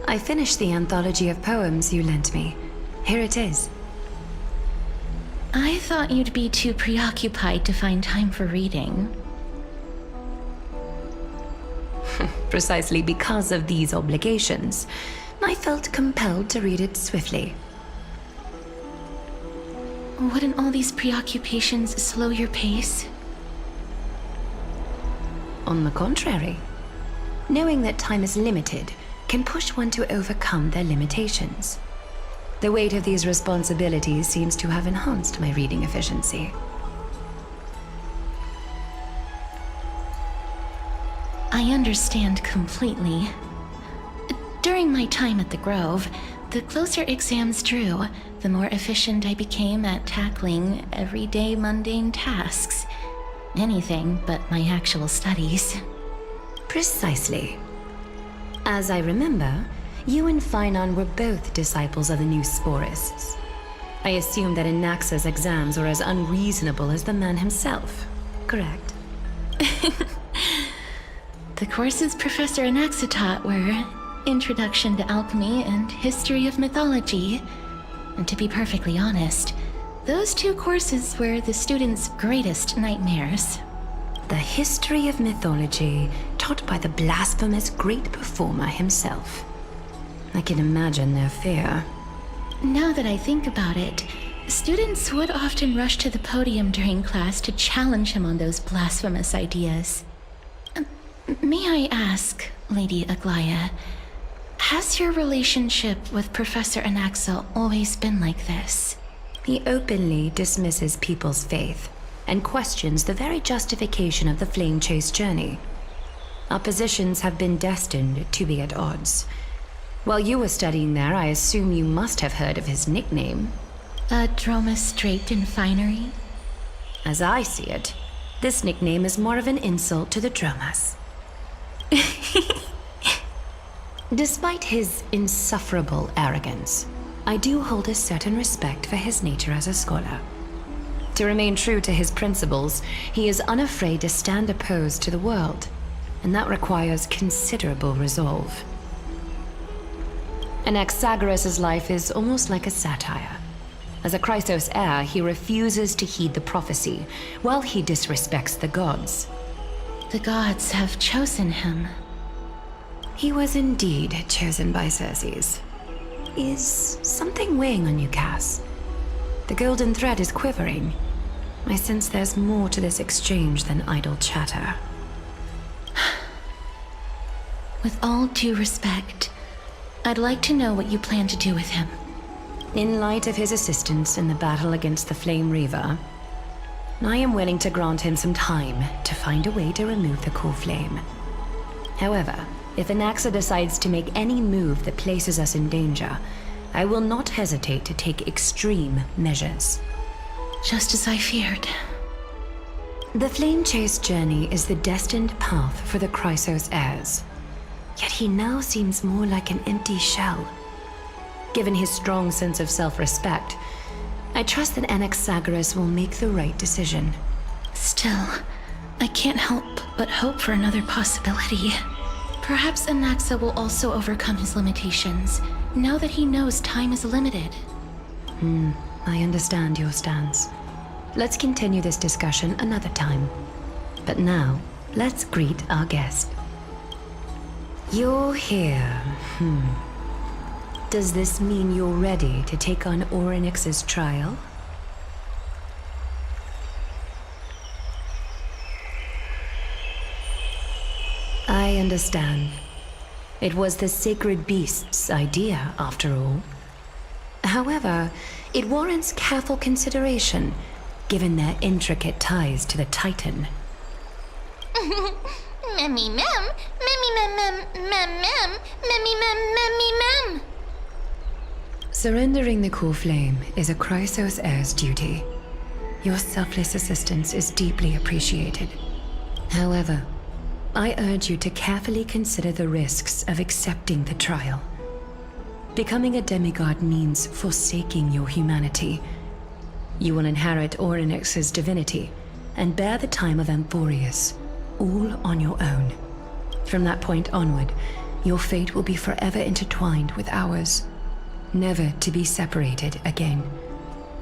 [SPEAKER 11] I finished the anthology of poems you lent me. Here it is.
[SPEAKER 5] I thought you'd be too preoccupied to find time for reading.
[SPEAKER 11] Precisely because of these obligations, I felt compelled to read it swiftly.
[SPEAKER 5] Wouldn't all these preoccupations slow your pace?
[SPEAKER 11] On the contrary, knowing that time is limited can push one to overcome their limitations. The weight of these responsibilities seems to have enhanced my reading efficiency.
[SPEAKER 5] I understand completely. During my time at the Grove, the closer exams drew, the more efficient I became at tackling everyday mundane tasks. Anything but my actual studies.
[SPEAKER 11] Precisely. As I remember, you and Finon were both disciples of the new Sporists. I assume that Anaxa's exams were as unreasonable as the man himself, correct?
[SPEAKER 5] The courses Professor Anaxa taught were Introduction to Alchemy and History of Mythology. And to be perfectly honest, those two courses were the students' greatest nightmares.
[SPEAKER 11] The History of Mythology, taught by the blasphemous great performer himself. I can imagine their fear.
[SPEAKER 5] Now that I think about it, students would often rush to the podium during class to challenge him on those blasphemous ideas. May I ask, Lady Aglaya, has your relationship with Professor Anaxa always been like this?
[SPEAKER 11] He openly dismisses people's faith and questions the very justification of the Flame Chase journey. Our positions have been destined to be at odds. While you were studying there, I assume you must have heard of his nickname.
[SPEAKER 5] A Dromus draped in finery?
[SPEAKER 11] As I see it, this nickname is more of an insult to the Dromas. Despite his insufferable arrogance, I do hold a certain respect for his nature as a scholar. To remain true to his principles, he is unafraid to stand opposed to the world, and that requires considerable resolve. Anaxagoras' life is almost like a satire. As a Chrysos heir, he refuses to heed the prophecy, while he disrespects the gods.
[SPEAKER 5] The gods have chosen him.
[SPEAKER 11] He was indeed chosen by Circes. Is something weighing on you, Cass? The golden thread is quivering. I sense there's more to this exchange than idle chatter.
[SPEAKER 5] With all due respect, I'd like to know what you plan to do with him.
[SPEAKER 11] In light of his assistance in the battle against the Flame Reaver, I am willing to grant him some time to find a way to remove the core flame. However, if Anaxa decides to make any move that places us in danger, I will not hesitate to take extreme measures.
[SPEAKER 5] Just as I feared.
[SPEAKER 11] The Flame Chase journey is the destined path for the Chrysos heirs. Yet he now seems more like an empty shell. Given his strong sense of self-respect, I trust that Anaxagoras will make the right decision.
[SPEAKER 5] Still, I can't help but hope for another possibility. Perhaps Anaxa will also overcome his limitations, now that he knows time is limited.
[SPEAKER 11] I understand your stance. Let's continue this discussion another time. But now, let's greet our guest. You're here. Does this mean you're ready to take on Orinx's trial? I understand. It was the sacred beast's idea, after all. However, it warrants careful consideration, given their intricate ties to the Titan.
[SPEAKER 9] Memmy mem, memmy mem mem mem mem, memmy mem memmy mem.
[SPEAKER 11] Surrendering the core flame is a Chrysos heir's duty. Your selfless assistance is deeply appreciated. However, I urge you to carefully consider the risks of accepting the trial. Becoming a demigod means forsaking your humanity. You will inherit Orinx's divinity and bear the time of Amphorius, all on your own. From that point onward, your fate will be forever intertwined with ours, never to be separated again,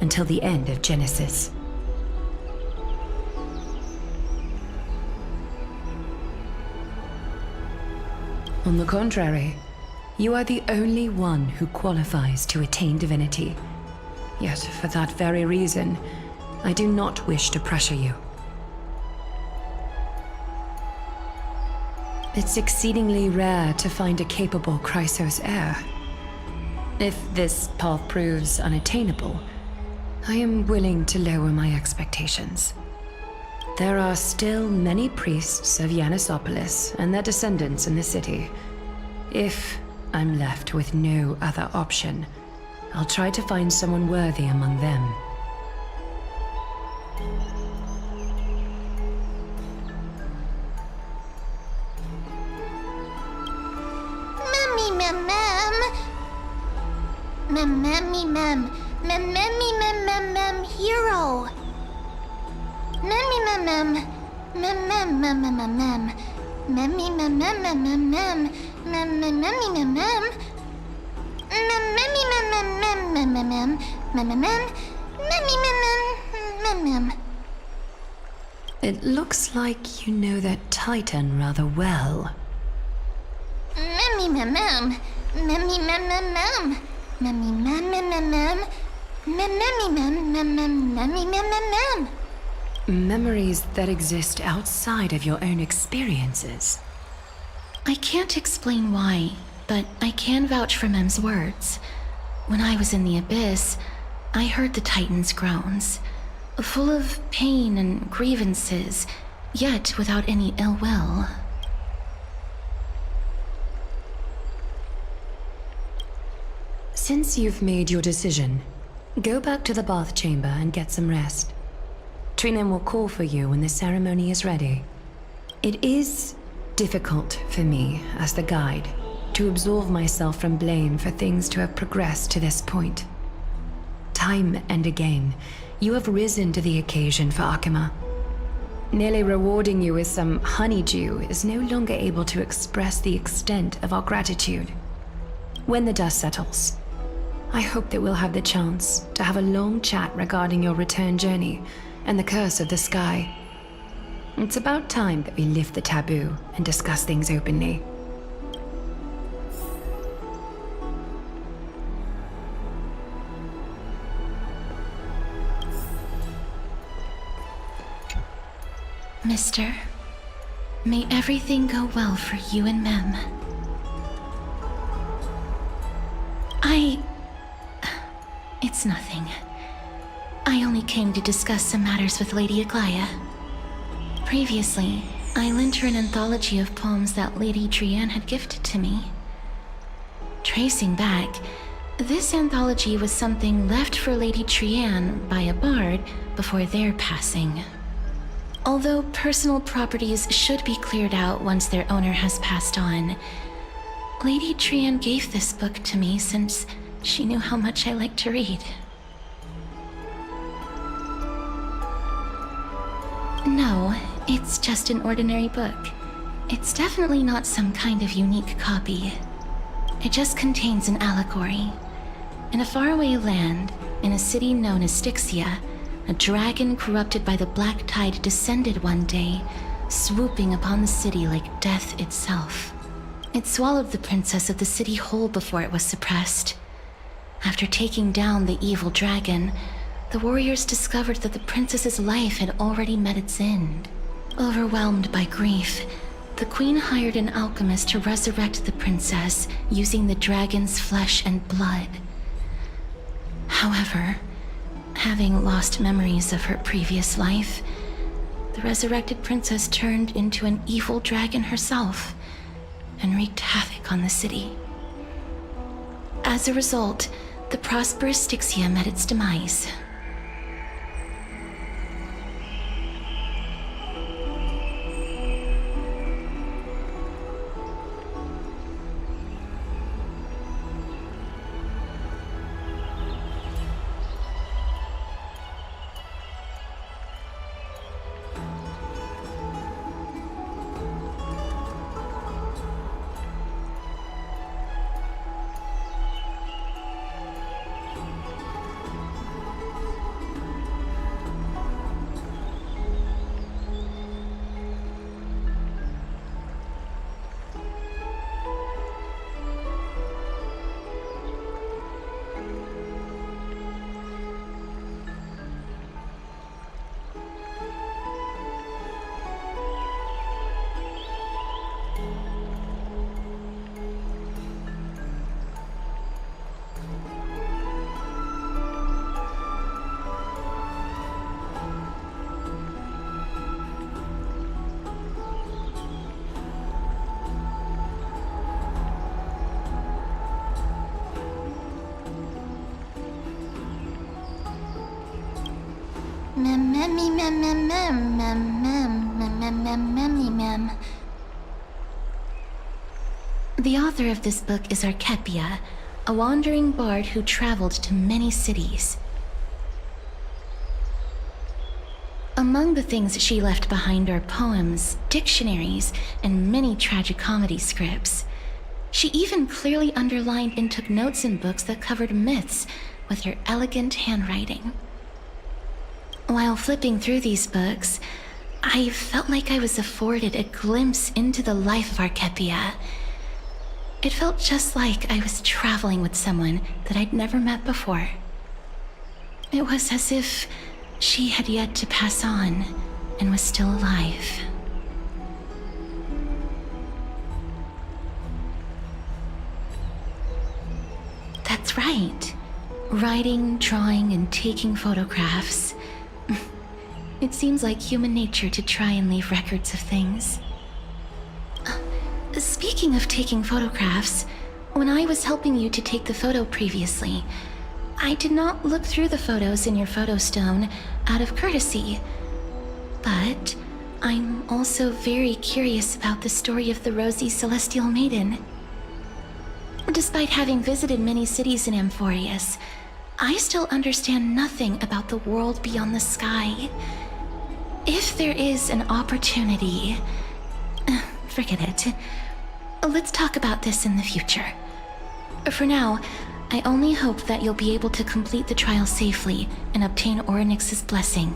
[SPEAKER 11] until the end of Genesis. On the contrary, you are the only one who qualifies to attain divinity. Yet, for that very reason, I do not wish to pressure you. It's exceedingly rare to find a capable Chrysos heir. If this path proves unattainable, I am willing to lower my expectations. There are still many priests of Yanissopolis and their descendants in the city. If I'm left with no other option, I'll try to find someone worthy among them.
[SPEAKER 9] Hero.
[SPEAKER 11] It looks like you know that Titan rather well. Memories that exist outside of your own experiences.
[SPEAKER 5] I can't explain why, but I can vouch for Mem's words. When I was in the abyss, I heard the Titan's groans, full of pain and grievances, yet without any ill will.
[SPEAKER 11] Since you've made your decision, go back to the bath chamber and get some rest. Trinem will call for you when the ceremony is ready. It is difficult for me, as the guide, to absolve myself from blame for things to have progressed to this point. Time and again, you have risen to the occasion for Akima. Nearly rewarding you with some honeydew is no longer able to express the extent of our gratitude. When the dust settles, I hope that we'll have the chance to have a long chat regarding your return journey and the curse of the sky. It's about time that we lift the taboo and discuss things openly.
[SPEAKER 5] Mister, may everything go well for you and Mem. It's nothing. I only came to discuss some matters with Lady Aglaya. Previously, I lent her an anthology of poems that Lady Trianne had gifted to me. Tracing back, this anthology was something left for Lady Trianne by a bard before their passing. Although personal properties should be cleared out once their owner has passed on, Lady Trianne gave this book to me since she knew how much I like to read. No, it's just an ordinary book. It's definitely not some kind of unique copy. It just contains an allegory. In a faraway land, in a city known as Stixia, a dragon corrupted by the black tide descended one day, swooping upon the city like death itself. It swallowed the princess of the city whole before it was suppressed. After taking down the evil dragon, the warriors discovered that the princess's life had already met its end. Overwhelmed by grief, the queen hired an alchemist to resurrect the princess using the dragon's flesh and blood. However, having lost memories of her previous life, the resurrected princess turned into an evil dragon herself and wreaked havoc on the city. As a result, the prosperous Stixia met its demise. The author of this book is Archepia, a wandering bard who traveled to many cities. Among the things she left behind are poems, dictionaries, and many tragicomedy scripts. She even clearly underlined and took notes in books that covered myths with her elegant handwriting. While flipping through these books, I felt like I was afforded a glimpse into the life of Archepia. It felt just like I was traveling with someone that I'd never met before. It was as if she had yet to pass on and was still alive. That's right. Writing, drawing, and taking photographs. It seems like human nature to try and leave records of things. Speaking of taking photographs, when I was helping you to take the photo previously, I did not look through the photos in your photo stone out of courtesy. But I'm also very curious about the story of the Rosy Celestial Maiden. Despite having visited many cities in Amphorius, I still understand nothing about the world beyond the sky. If there is an opportunity... forget it. Let's talk about this in the future. For now, I only hope that you'll be able to complete the trial safely and obtain Orinx's blessing.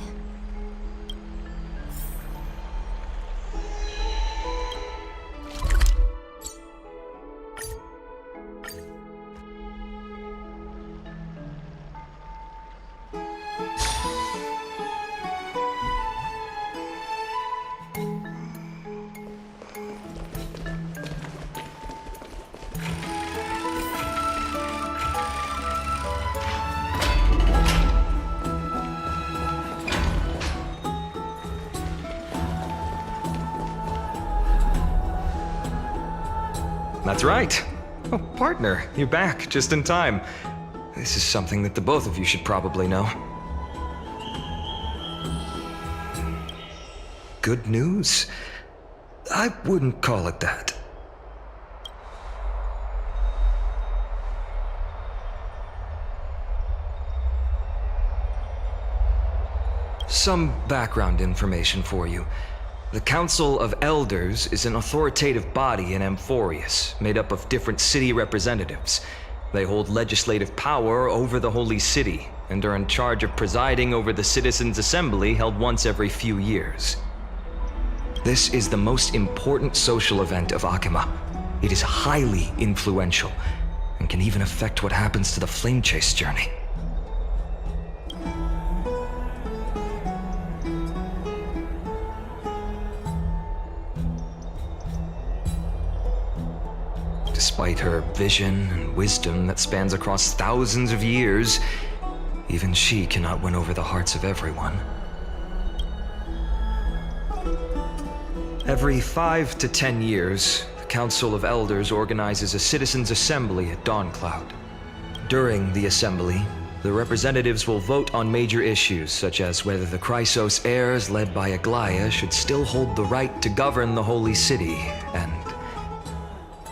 [SPEAKER 3] That's right. Oh, partner, you're back just in time. This is something that the both of you should probably know. Good news? I wouldn't call it that. Some background information for you. The Council of Elders is an authoritative body in Amphorius, made up of different city representatives. They hold legislative power over the Holy City, and are in charge of presiding over the Citizens' Assembly held once every few years. This is the most important social event of Akima. It is highly influential, and can even affect what happens to the Flame Chase journey. Despite her vision and wisdom that spans across thousands of years, even she cannot win over the hearts of everyone. Every 5 to 10 years, the Council of Elders organizes a citizens' assembly at Dawncloud. During the assembly, the representatives will vote on major issues, such as whether the Chrysos heirs led by Aglaia should still hold the right to govern the Holy City, and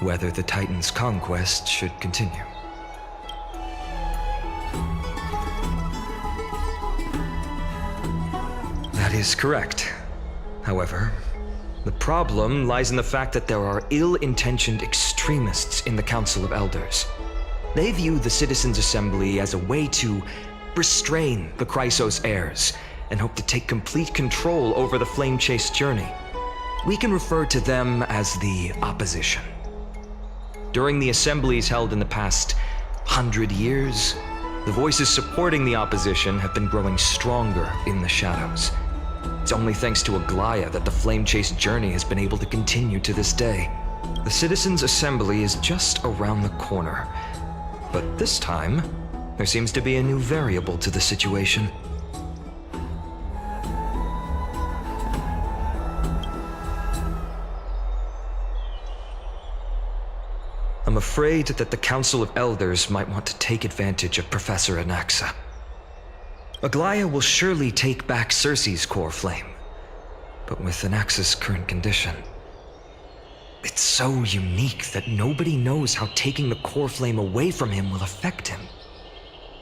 [SPEAKER 3] whether the Titan's conquest should continue. That is correct. However, the problem lies in the fact that there are ill-intentioned extremists in the Council of Elders. They view the Citizens' Assembly as a way to restrain the Chrysos heirs and hope to take complete control over the Flame Chase journey. We can refer to them as the opposition. During the assemblies held in the past 100 years, the voices supporting the opposition have been growing stronger in the shadows. It's only thanks to Aglaia that the Flame Chase journey has been able to continue to this day. The Citizens' Assembly is just around the corner, but this time, there seems to be a new variable to the situation. I'm afraid that the Council of Elders might want to take advantage of Professor Anaxa. Aglaya will surely take back Circe's core flame. But with Anax's current condition, it's so unique that nobody knows how taking the core flame away from him will affect him.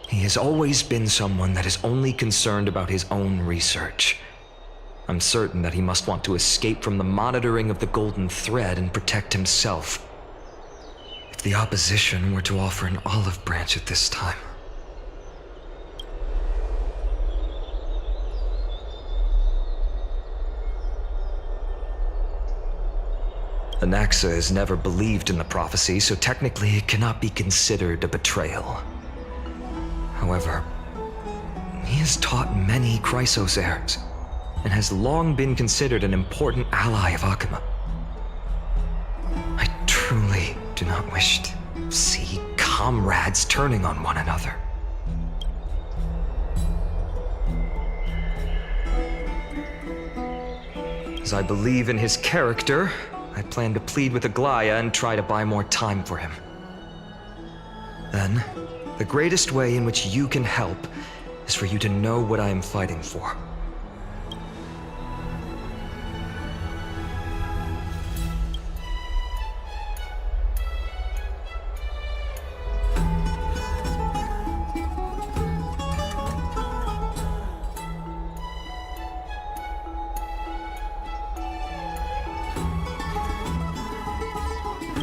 [SPEAKER 3] He has always been someone that is only concerned about his own research. I'm certain that he must want to escape from the monitoring of the Golden Thread and protect himself. If the opposition were to offer an olive branch at this time... Anaxa has never believed in the prophecy, so technically it cannot be considered a betrayal. However, he has taught many Chrysos heirs, and has long been considered an important ally of Akuma. I truly do not wish to see comrades turning on one another. As I believe in his character, I plan to plead with Aglaya and try to buy more time for him. Then, the greatest way in which you can help is for you to know what I am fighting for.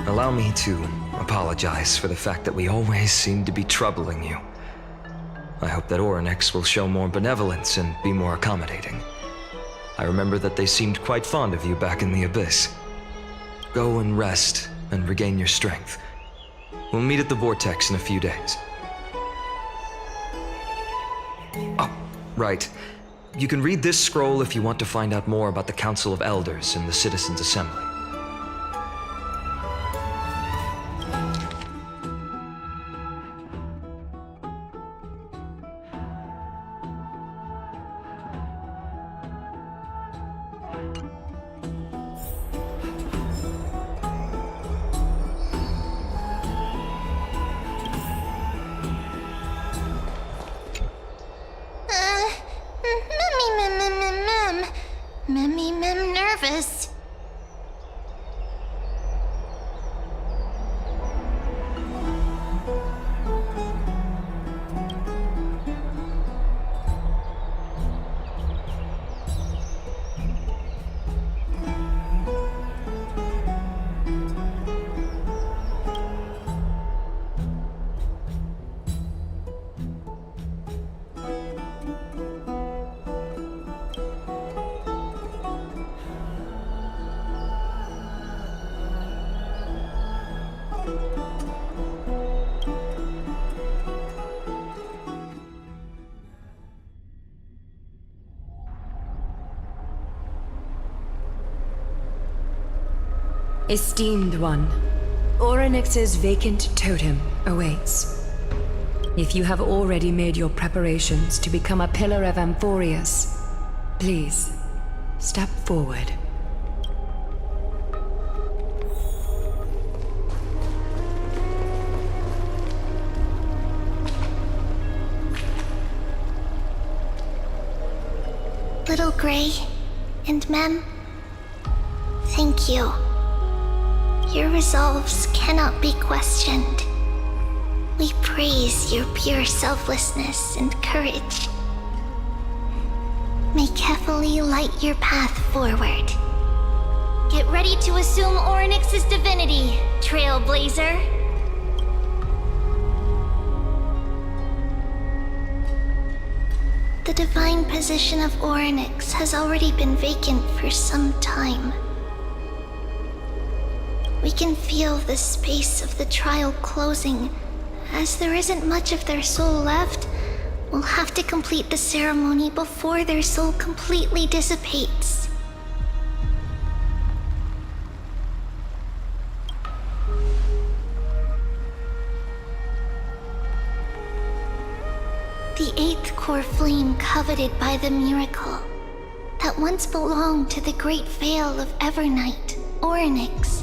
[SPEAKER 3] Allow me to apologize for the fact that we always seem to be troubling you. I hope that Orinx will show more benevolence and be more accommodating. I remember that they seemed quite fond of you back in the Abyss. Go and rest and regain your strength. We'll meet at the Vortex in a few days. Oh, right. You can read this scroll if you want to find out more about the Council of Elders and the Citizens' Assembly.
[SPEAKER 9] Nervous.
[SPEAKER 11] Esteemed one, Orinx's vacant totem awaits. If you have already made your preparations to become a pillar of Amphorius, please, step forward.
[SPEAKER 9] Little Gray and Mem, thank you. Your resolves cannot be questioned. We praise your pure selflessness and courage. May Kefali light your path forward. Get ready to assume Orinx's divinity, Trailblazer. The divine position of Orinx has already been vacant for some time. We can feel the space of the trial closing. As there isn't much of their soul left, we'll have to complete the ceremony before their soul completely dissipates. The 8th core flame coveted by the miracle that once belonged to the great Veil of Evernight, Orinx.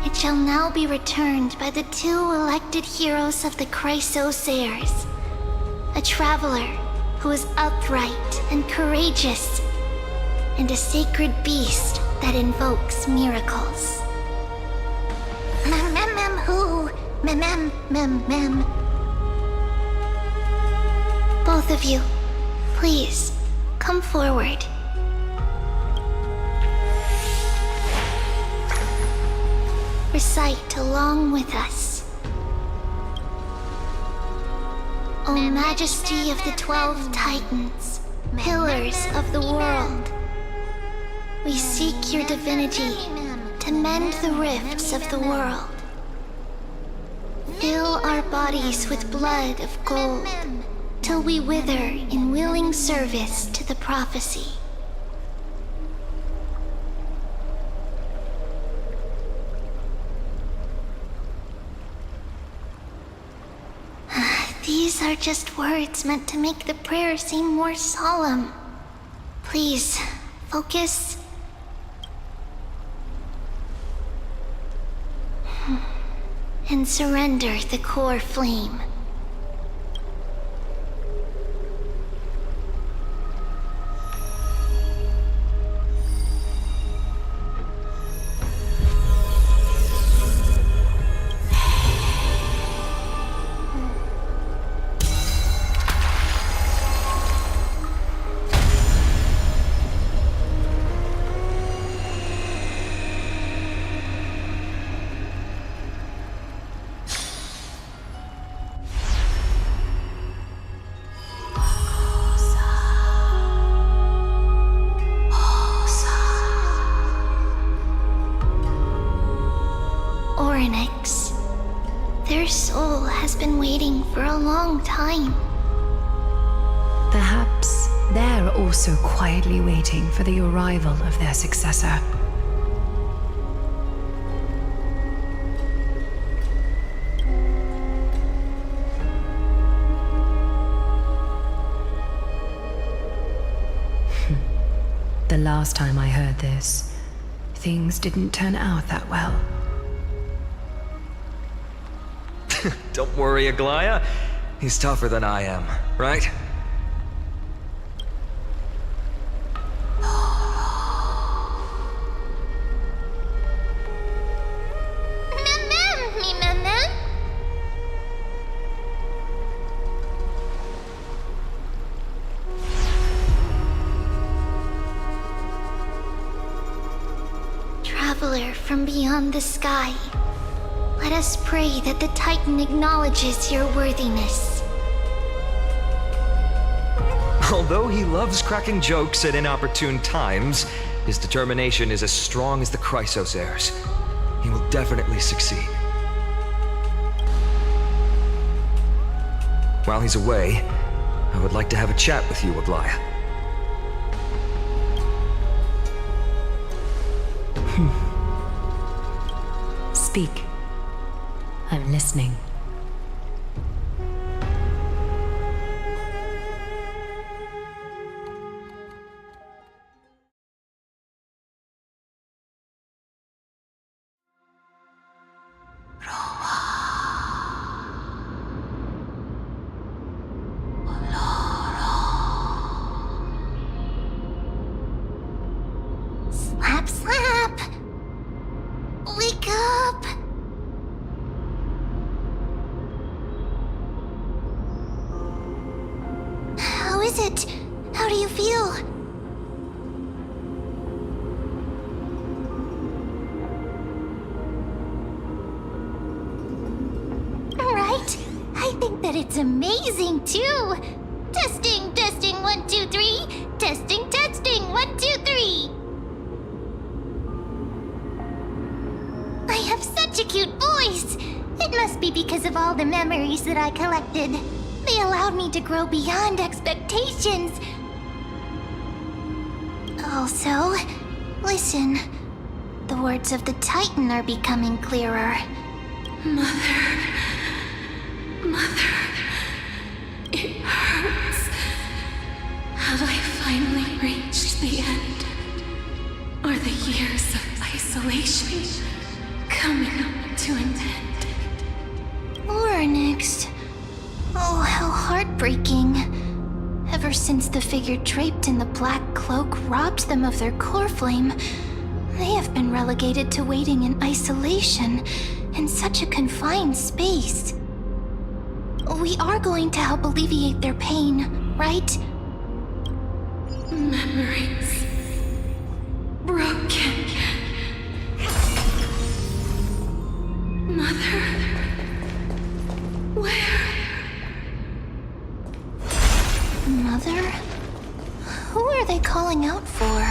[SPEAKER 9] It shall now be returned by the 2 elected heroes of the Chrysos heirs, A traveler who is upright and courageous, and a sacred beast that invokes miracles. Who? Both of you, please, come forward. Recite along with us. O Majesty of the 12 Titans, pillars of the world, we seek your divinity to mend the rifts of the world. Fill our bodies with blood of gold, till we wither in willing service to the prophecy. These are just words meant to make the prayer seem more solemn. Please, focus. And surrender the core flame. Orinx. Their soul has been waiting for a long time.
[SPEAKER 11] Perhaps they're also quietly waiting for the arrival of their successor. The last time I heard this, things didn't turn out that well.
[SPEAKER 3] Don't worry, Aglaya. He's tougher than I am, right?
[SPEAKER 9] Traveler from beyond the sky, let us pray that the Titan acknowledges your worthiness.
[SPEAKER 3] Although he loves cracking jokes at inopportune times, his determination is as strong as the Chrysos heirs. He will definitely succeed. While he's away, I would like to have a chat with you, Aglaya.
[SPEAKER 11] Speak. I'm listening.
[SPEAKER 9] Slap, slap! Wake up! How is it? How do you feel? Right? I think that it's amazing too! Testing, testing, 1, 2, 3! Testing, testing, 1, 2, 3! I have such a cute voice! It must be because of all the memories that I collected. They allowed me to grow beyond expectations. Also, listen. The words of the Titan are becoming clearer.
[SPEAKER 5] Mother, it hurts. Have I finally reached the end? Are the years of isolation coming to an end?
[SPEAKER 9] Orinx. Oh, how heartbreaking. Ever since the figure draped in the black cloak robbed them of their core flame, they have been relegated to waiting in isolation in such a confined space. We are going to help alleviate their pain, right? Memories broken. Mother, where? Mother? Who are they calling out for?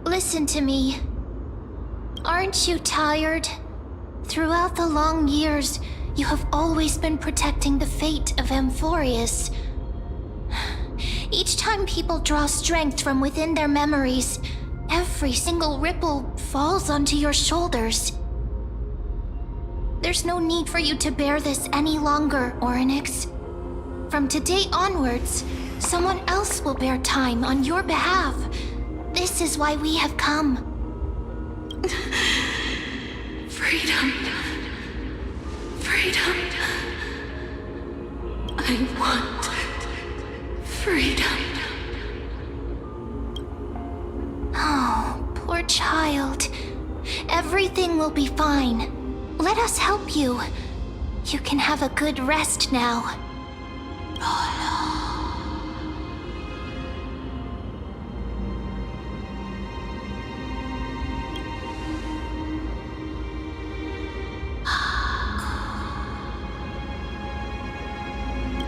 [SPEAKER 9] Listen to me. Aren't you tired? Throughout the long years, you have always been protecting the fate of Amphorius. Each time people draw strength from within their memories, every single ripple falls onto your shoulders. There's no need for you to bear this any longer, Orinx. From today onwards, someone else will bear time on your behalf. This is why we have come. Freedom. Freedom. I want freedom. Oh, poor child. Everything will be fine. Let us help you. You can have a good rest now.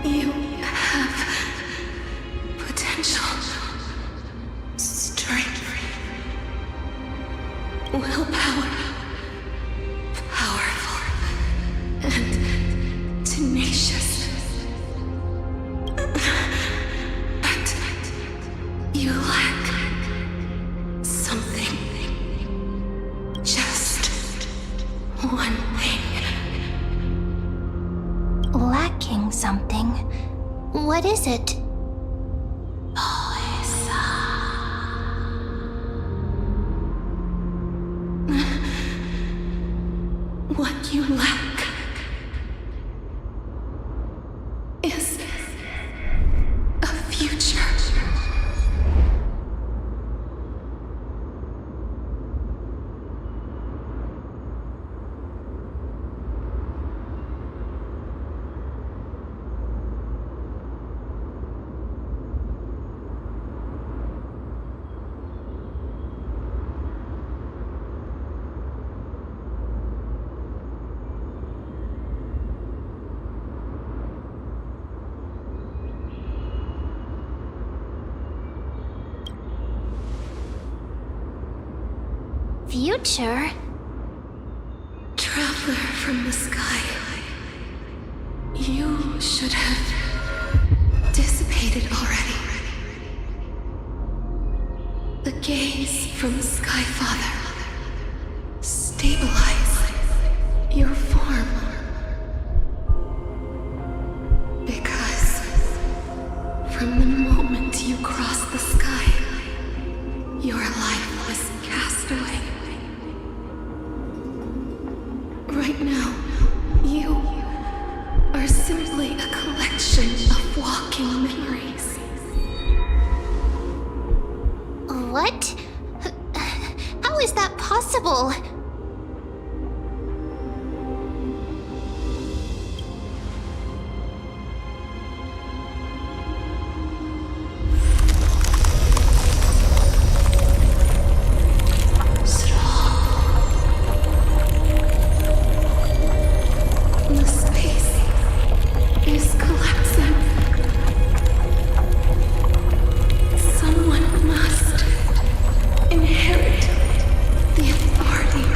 [SPEAKER 9] You have potential, strength, willpower, powerful, and tenacious. But you lack something. Just one thing. Lacking something? What is it? Future?
[SPEAKER 5] Traveler from the sky. You should have dissipated already. The gaze from Skyfather. Stabilize your form. Because from the moment you crossed the sky, your life was cast away. Right now, you are simply a collection of walking memories.
[SPEAKER 9] What? How is that possible?
[SPEAKER 5] The space is collapsing. Someone must inherit the authority.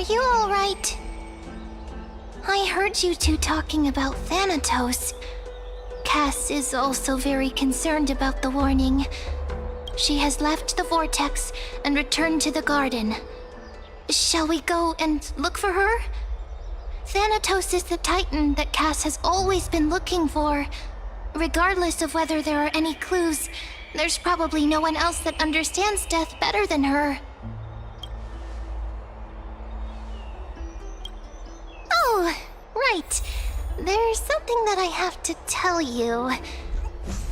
[SPEAKER 9] you alright? I heard you two talking about Thanatos. Cass is also very concerned about the warning. She has left the vortex and returned to the garden. Shall we go and look for her? Thanatos is the Titan that Cass has always been looking for. Regardless of whether there are any clues, there's probably no one else that understands death better than her. Oh, right. There's something that I have to tell you.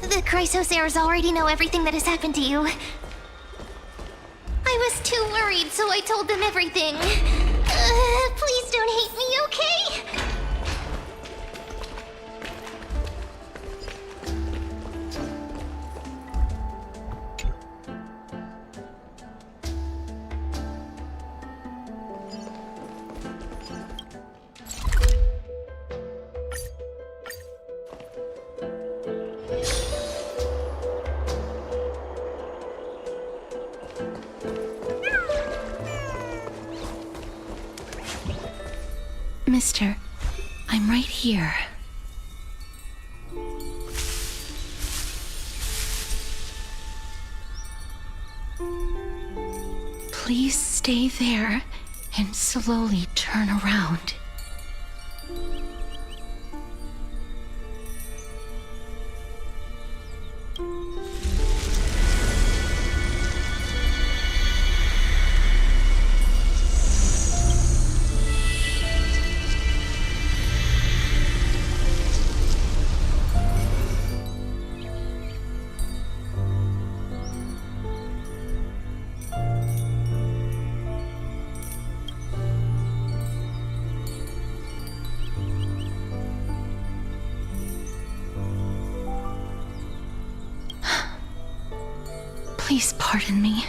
[SPEAKER 9] The Chrysos heirs already know everything that has happened to you. I was too worried, so I told them everything. Please don't hate me, okay?
[SPEAKER 5] Mister, I'm right here. Please stay there and slowly turn around. Please pardon me.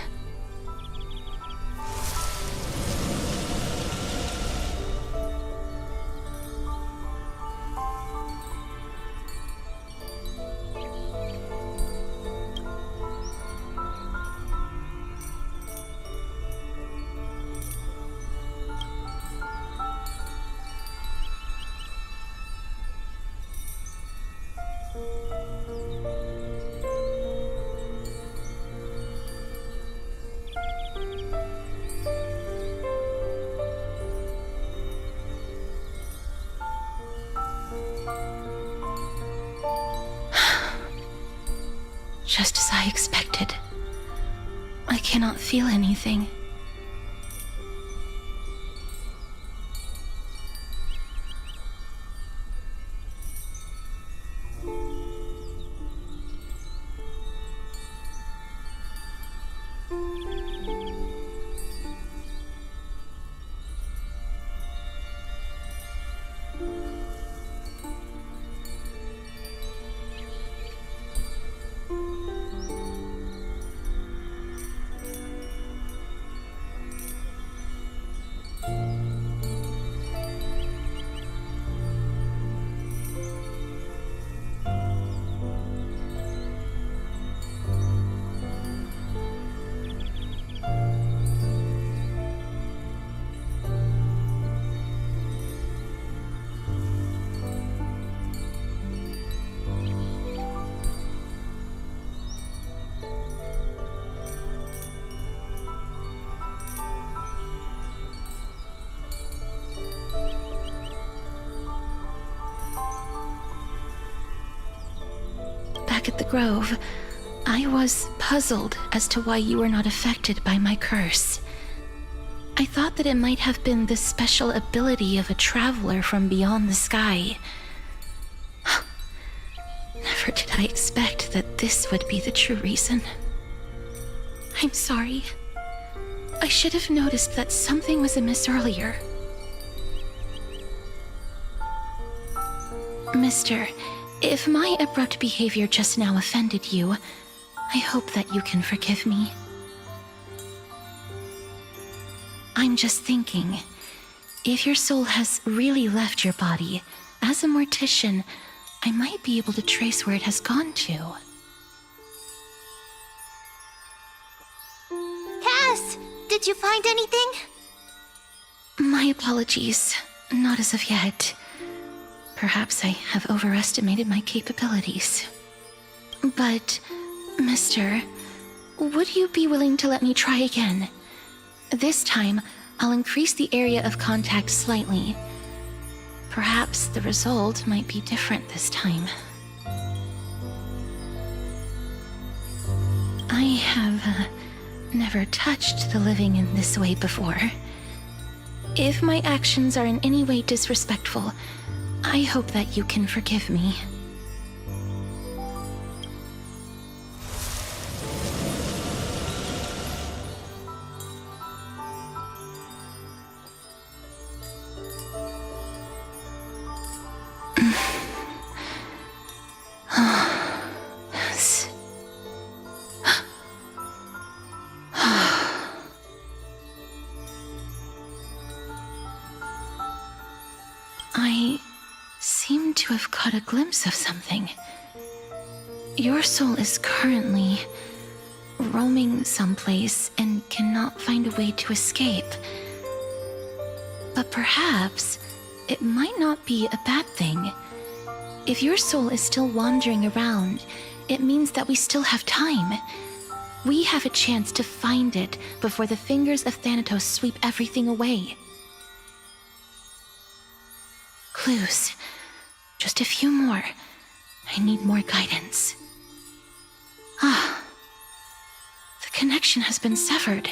[SPEAKER 5] Just as I expected. I cannot feel anything. Back at the Grove, I was puzzled as to why you were not affected by my curse. I thought that it might have been the special ability of a traveler from beyond the sky. Never did I expect that this would be the true reason. I'm sorry. I should have noticed that something was amiss earlier. Mister, if my abrupt behavior just now offended you, I hope that you can forgive me. I'm just thinking, if your soul has really left your body, as a mortician, I might be able to trace where it has gone to.
[SPEAKER 9] Cass, did you find anything?
[SPEAKER 5] My apologies. Not as of yet. Perhaps I have overestimated my capabilities. But, Mister, would you be willing to let me try again? This time, I'll increase the area of contact slightly. Perhaps the result might be different this time. I have never touched the living in this way before. If my actions are in any way disrespectful, I hope that you can forgive me. I seem to have caught a glimpse of something. Your soul is currently roaming someplace and cannot find a way to escape. But perhaps it might not be a bad thing. If your soul is still wandering around, it means that we still have time. We have a chance to find it before the fingers of Thanatos sweep everything away. Clues. Just a few more. I need more guidance. The connection has been severed.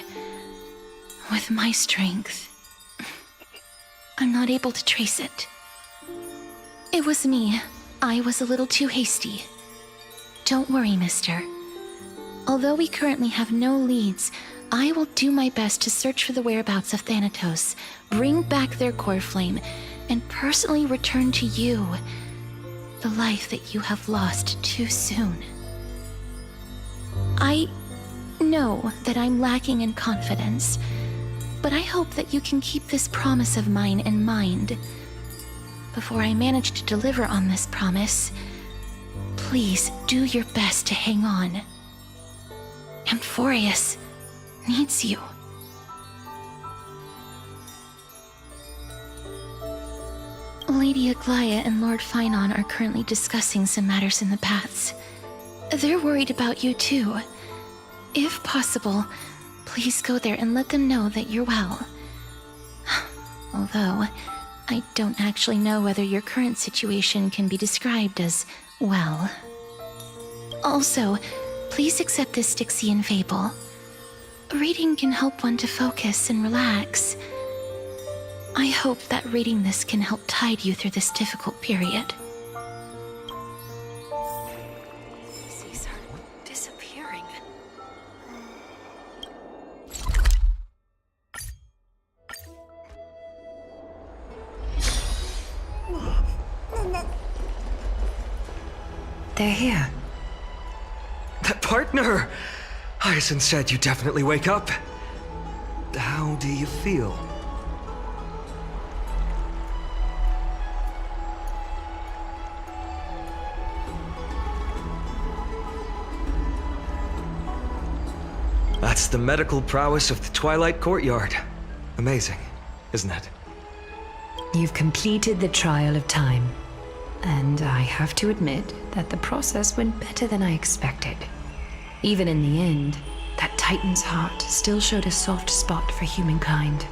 [SPEAKER 5] With my strength, I'm not able to trace it. It was me. I was a little too hasty. Don't worry, mister. Although we currently have no leads, I will do my best to search for the whereabouts of Thanatos, bring back their core flame, and personally return to you the life that you have lost too soon. I know that I'm lacking in confidence, but I hope that you can keep this promise of mine in mind. Before I manage to deliver on this promise, please do your best to hang on. Amphorius needs you. Lady Aglaia and Lord Finon are currently discussing some matters in the paths. They're worried about you too. If possible, please go there and let them know that you're well. Although, I don't actually know whether your current situation can be described as well. Also, please accept this Stixian fable. Reading can help one to focus and relax. I hope that reading this can help tide you through this difficult period.
[SPEAKER 6] These are disappearing.
[SPEAKER 11] They're here.
[SPEAKER 3] That partner! Hyacinth said you definitely wake up. How do you feel? That's the medical prowess of the Twilight Courtyard. Amazing, isn't it?
[SPEAKER 11] You've completed the trial of time. And I have to admit that the process went better than I expected. Even in the end, that Titan's heart still showed a soft spot for humankind.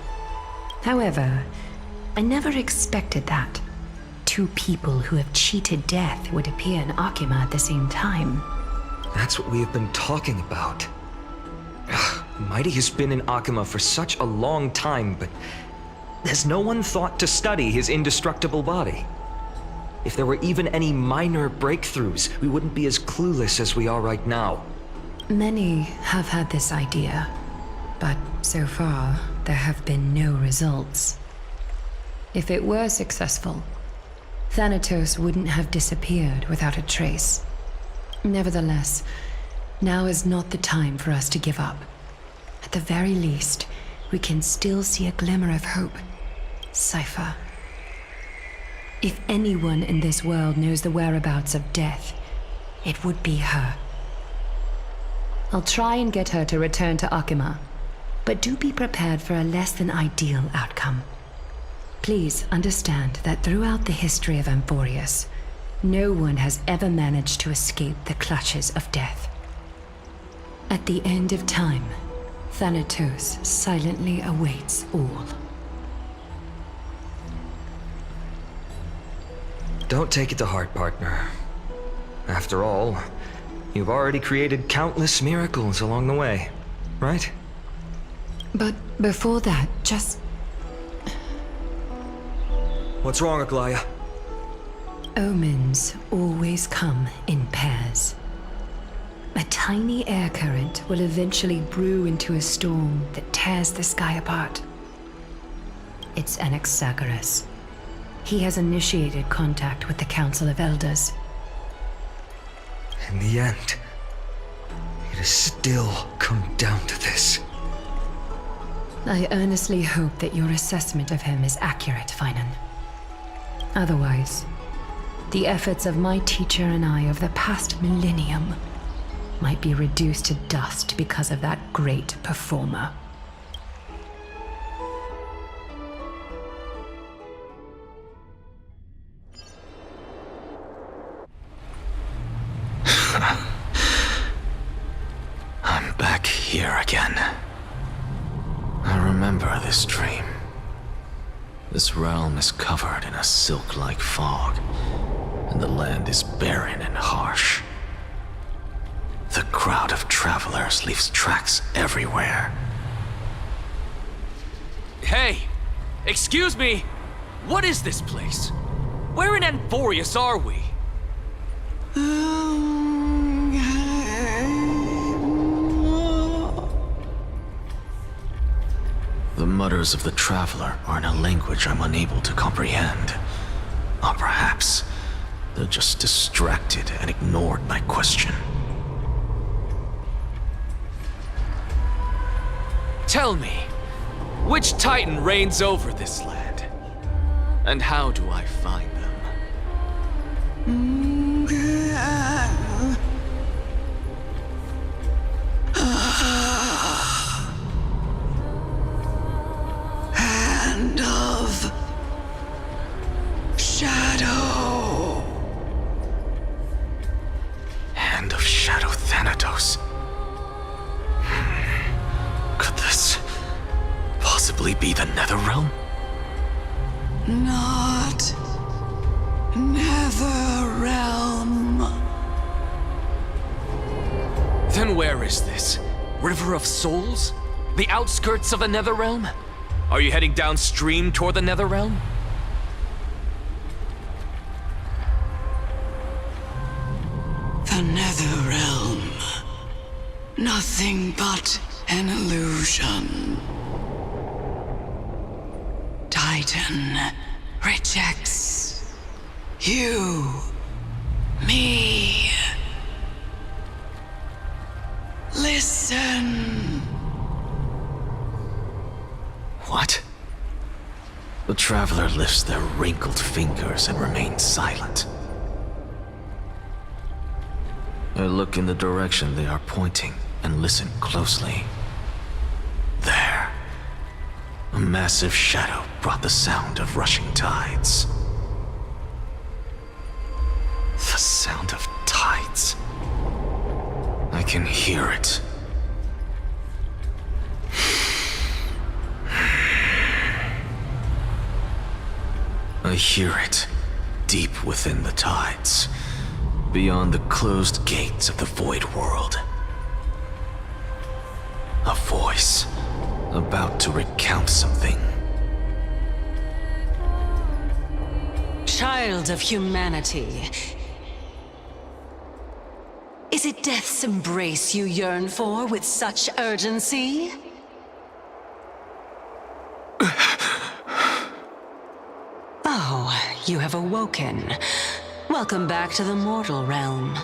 [SPEAKER 11] However, I never expected that two people who have cheated death would appear in Akima at the same time.
[SPEAKER 3] That's what we have been talking about. Mighty has been in Akima for such a long time, but has no one thought to study his indestructible body? If there were even any minor breakthroughs, we wouldn't be as clueless as we are right now.
[SPEAKER 11] Many have had this idea, but so far, there have been no results. If it were successful, Thanatos wouldn't have disappeared without a trace. Nevertheless, now is not the time for us to give up. At the very least, we can still see a glimmer of hope. Cypher. If anyone in this world knows the whereabouts of death, it would be her. I'll try and get her to return to Akima, but do be prepared for a less than ideal outcome. Please understand that throughout the history of Amphorius, no one has ever managed to escape the clutches of death. At the end of time, Thanatos silently awaits all.
[SPEAKER 3] Don't take it to heart, partner. After all, you've already created countless miracles along the way, right?
[SPEAKER 11] But before that, just...
[SPEAKER 3] What's wrong, Aglaya?
[SPEAKER 11] Omens always come in pairs. A tiny air current will eventually brew into a storm that tears the sky apart. It's Anaxagoras. He has initiated contact with the Council of Elders.
[SPEAKER 3] In the end, it has still come down to this.
[SPEAKER 11] I earnestly hope that your assessment of him is accurate, Finan. Otherwise, the efforts of my teacher and I of the past millennium might be reduced to dust because of that great performer.
[SPEAKER 8] I'm back here again. I remember this dream. This realm is covered in a silk-like fog, and the land is barren and harsh. The crowd of travelers leaves tracks everywhere.
[SPEAKER 12] Hey! Excuse me! What is this place? Where in Amphorius are we?
[SPEAKER 8] The mutters of the traveler are in a language I'm unable to comprehend. Or perhaps they're just distracted and ignored my question.
[SPEAKER 12] Tell me, which Titan reigns over this land? And how do I find them?
[SPEAKER 2] Hand of Shadow.
[SPEAKER 8] Hand of Shadow Thanatos. Could this possibly be the Netherrealm?
[SPEAKER 2] Not Netherrealm.
[SPEAKER 12] Then where is this? River of Souls? The outskirts of the Netherrealm? Are you heading downstream toward the Netherrealm?
[SPEAKER 2] The Netherrealm. Nothing but an illusion. Titan rejects you, me. Listen.
[SPEAKER 8] What? The traveler lifts their wrinkled fingers and remains silent. I look in the direction they are pointing and listen closely. There. A massive shadow brought the sound of rushing tides. The sound of tides. I can hear it. I hear it, deep within the tides, beyond the closed gates of the void world. A voice, about to recount something.
[SPEAKER 6] Child of humanity. Is it death's embrace you yearn for with such urgency? Oh, you have awoken. Welcome back to the mortal realm.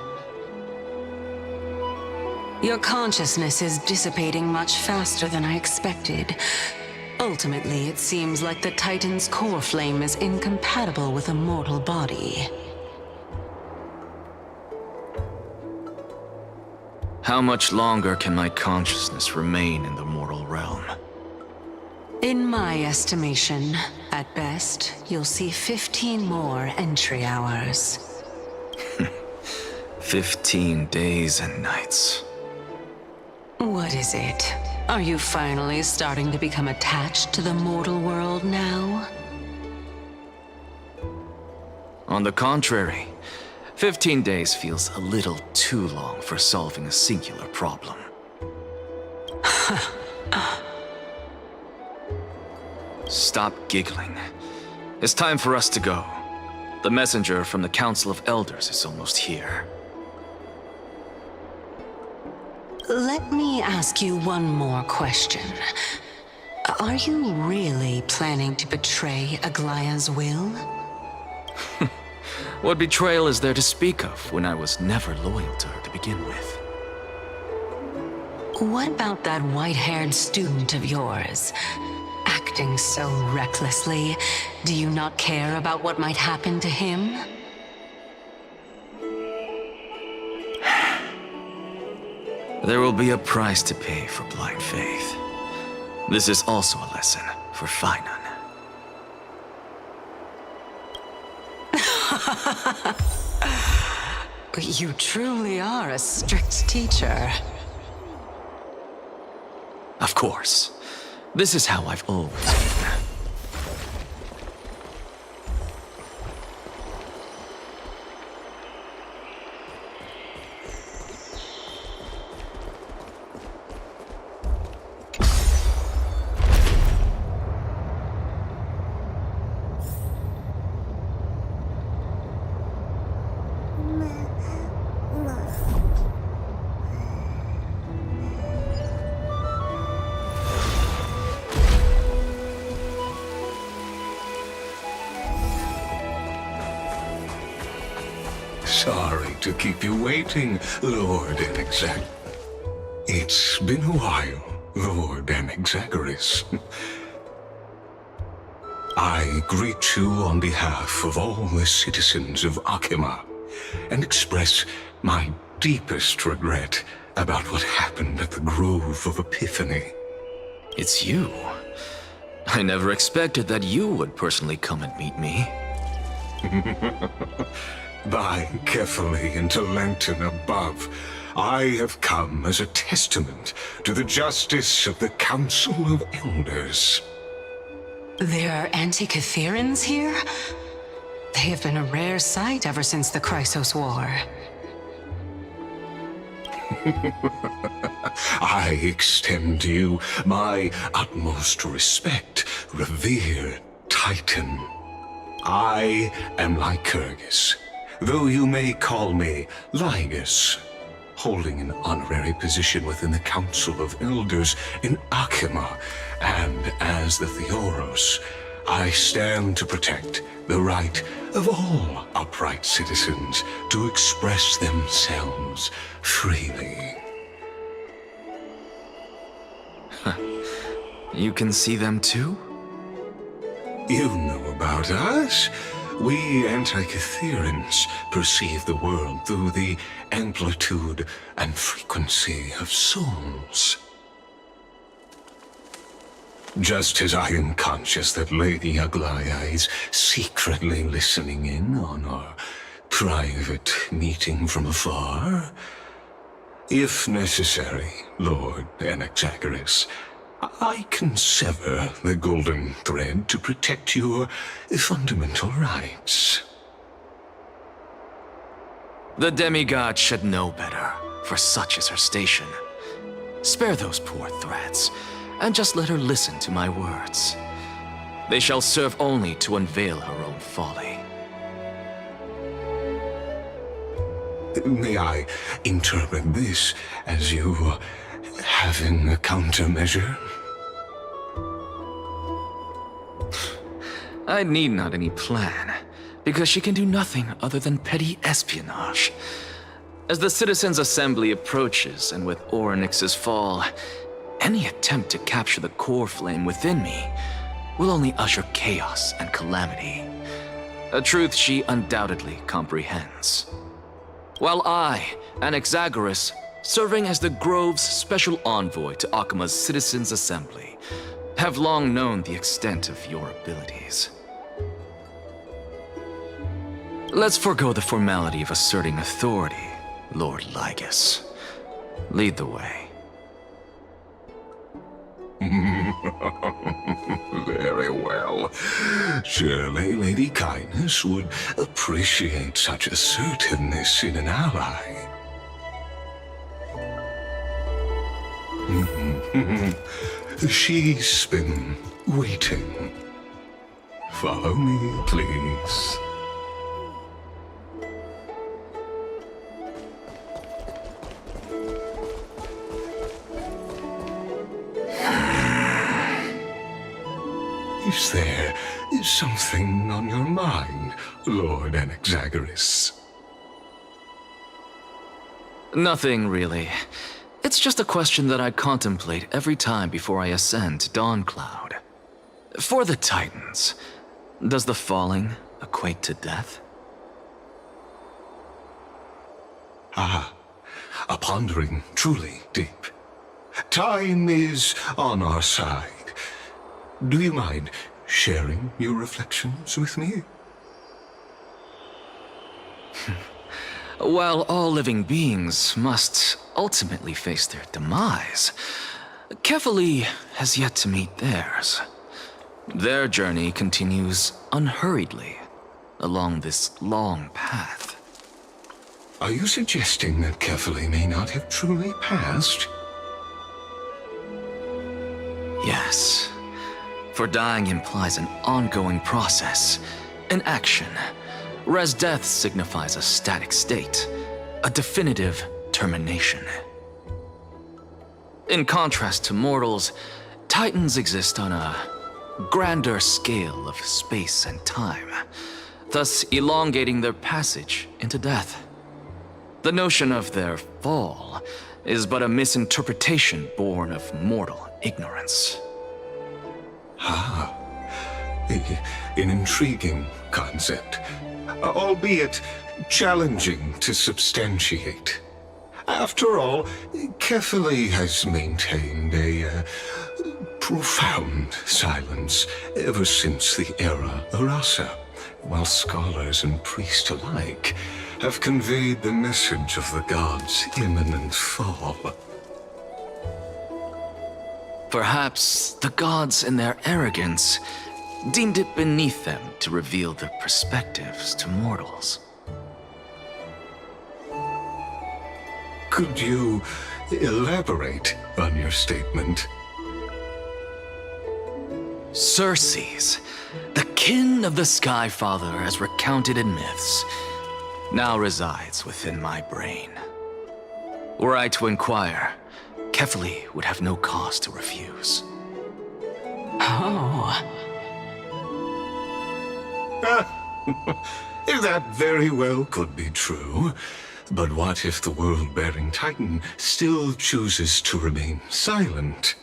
[SPEAKER 6] Your consciousness is dissipating much faster than I expected. Ultimately, it seems like the Titan's core flame is incompatible with a mortal body.
[SPEAKER 8] How much longer can my consciousness remain in the mortal realm?
[SPEAKER 6] In my estimation, At best, you'll see 15 more entry hours.
[SPEAKER 8] 15 days and nights.
[SPEAKER 6] What is it? Are you finally starting to become attached to the mortal world now?
[SPEAKER 8] On the contrary, 15 days feels a little too long for solving a singular problem. Stop giggling. It's time for us to go. The messenger from the Council of Elders is almost here.
[SPEAKER 6] Let me ask you one more question. Are you really planning to betray Aglaya's will?
[SPEAKER 8] What betrayal is there to speak of when I was never loyal to her to begin with?
[SPEAKER 6] What about that white-haired student of yours? Acting so recklessly, do you not care about what might happen to him?
[SPEAKER 8] There will be a price to pay for blind faith. This is also a lesson for Finan.
[SPEAKER 6] You truly are a strict teacher.
[SPEAKER 8] Of course. This is how I've always been.
[SPEAKER 2] Sorry to keep you waiting, Lord Enexag. It's been a while, Lord Enexagaris. I greet you on behalf of all the citizens of Akima and express my deepest regret about what happened at the Grove of Epiphany.
[SPEAKER 8] It's you. I never expected that you would personally come and meet me.
[SPEAKER 2] By carefully into Lantern above, I have come as a testament to the justice of the Council of Elders.
[SPEAKER 6] There are anti-Catherians here? They have been a rare sight ever since the Chrysos War.
[SPEAKER 2] I extend to you my utmost respect, revered Titan. I am Lycurgus, though you may call me Lygus, holding an honorary position within the Council of Elders in Akima, and as the Theoros, I stand to protect the right of all upright citizens to express themselves freely.
[SPEAKER 8] You can see them too?
[SPEAKER 2] You know about us. We anti-Catherians perceive the world through the amplitude and frequency of souls. Just as I am conscious that Lady Aglaya is secretly listening in on our private meeting from afar, if necessary, Lord Enexagaris, I can sever the golden thread to protect your fundamental rights.
[SPEAKER 8] The demigod should know better, for such is her station. Spare those poor threats, and just let her listen to my words. They shall serve only to unveil her own folly.
[SPEAKER 2] May I interpret this as you having a countermeasure?
[SPEAKER 8] I need not any plan, because she can do nothing other than petty espionage. As the Citizens' Assembly approaches, and with Orinx's fall, any attempt to capture the core flame within me will only usher chaos and calamity. A truth she undoubtedly comprehends. While I, Enexagaris, serving as the Grove's special envoy to Akima's Citizens' Assembly, have long known the extent of your abilities. Let's forego the formality of asserting authority, Lord Lygus. Lead the way.
[SPEAKER 2] Very well. Surely Lady Kindness would appreciate such assertiveness in an ally. She's been waiting. Follow me, please. Is there something on your mind, Lord Anaxagoras?
[SPEAKER 8] Nothing, really. It's just a question that I contemplate every time before I ascend to Dawncloud. For the Titans, does the falling equate to death?
[SPEAKER 2] Ah, a pondering truly deep. Time is on our side. Do you mind sharing your reflections with me?
[SPEAKER 8] While all living beings must ultimately face their demise, Kefali has yet to meet theirs. Their journey continues unhurriedly along this long path.
[SPEAKER 2] Are you suggesting that Kefali may not have truly passed?
[SPEAKER 8] Yes. For dying implies an ongoing process, an action, whereas death signifies a static state, a definitive termination. In contrast to mortals, Titans exist on a grander scale of space and time, thus elongating their passage into death. The notion of their fall is but a misinterpretation born of mortal ignorance.
[SPEAKER 2] Ah, an intriguing concept, albeit challenging to substantiate. After all, Kefali has maintained a profound silence ever since the era Arasa, while scholars and priests alike have conveyed the message of the gods' imminent fall.
[SPEAKER 8] Perhaps the gods in their arrogance deemed it beneath them to reveal their perspectives to mortals.
[SPEAKER 2] Could you elaborate on your statement?
[SPEAKER 8] Circes, the kin of the Sky Father as recounted in myths, now resides within my brain. Were I to inquire, Kefali would have no cause to refuse.
[SPEAKER 6] Oh.
[SPEAKER 2] That very well could be true. But what if the world-bearing Titan still chooses to remain silent?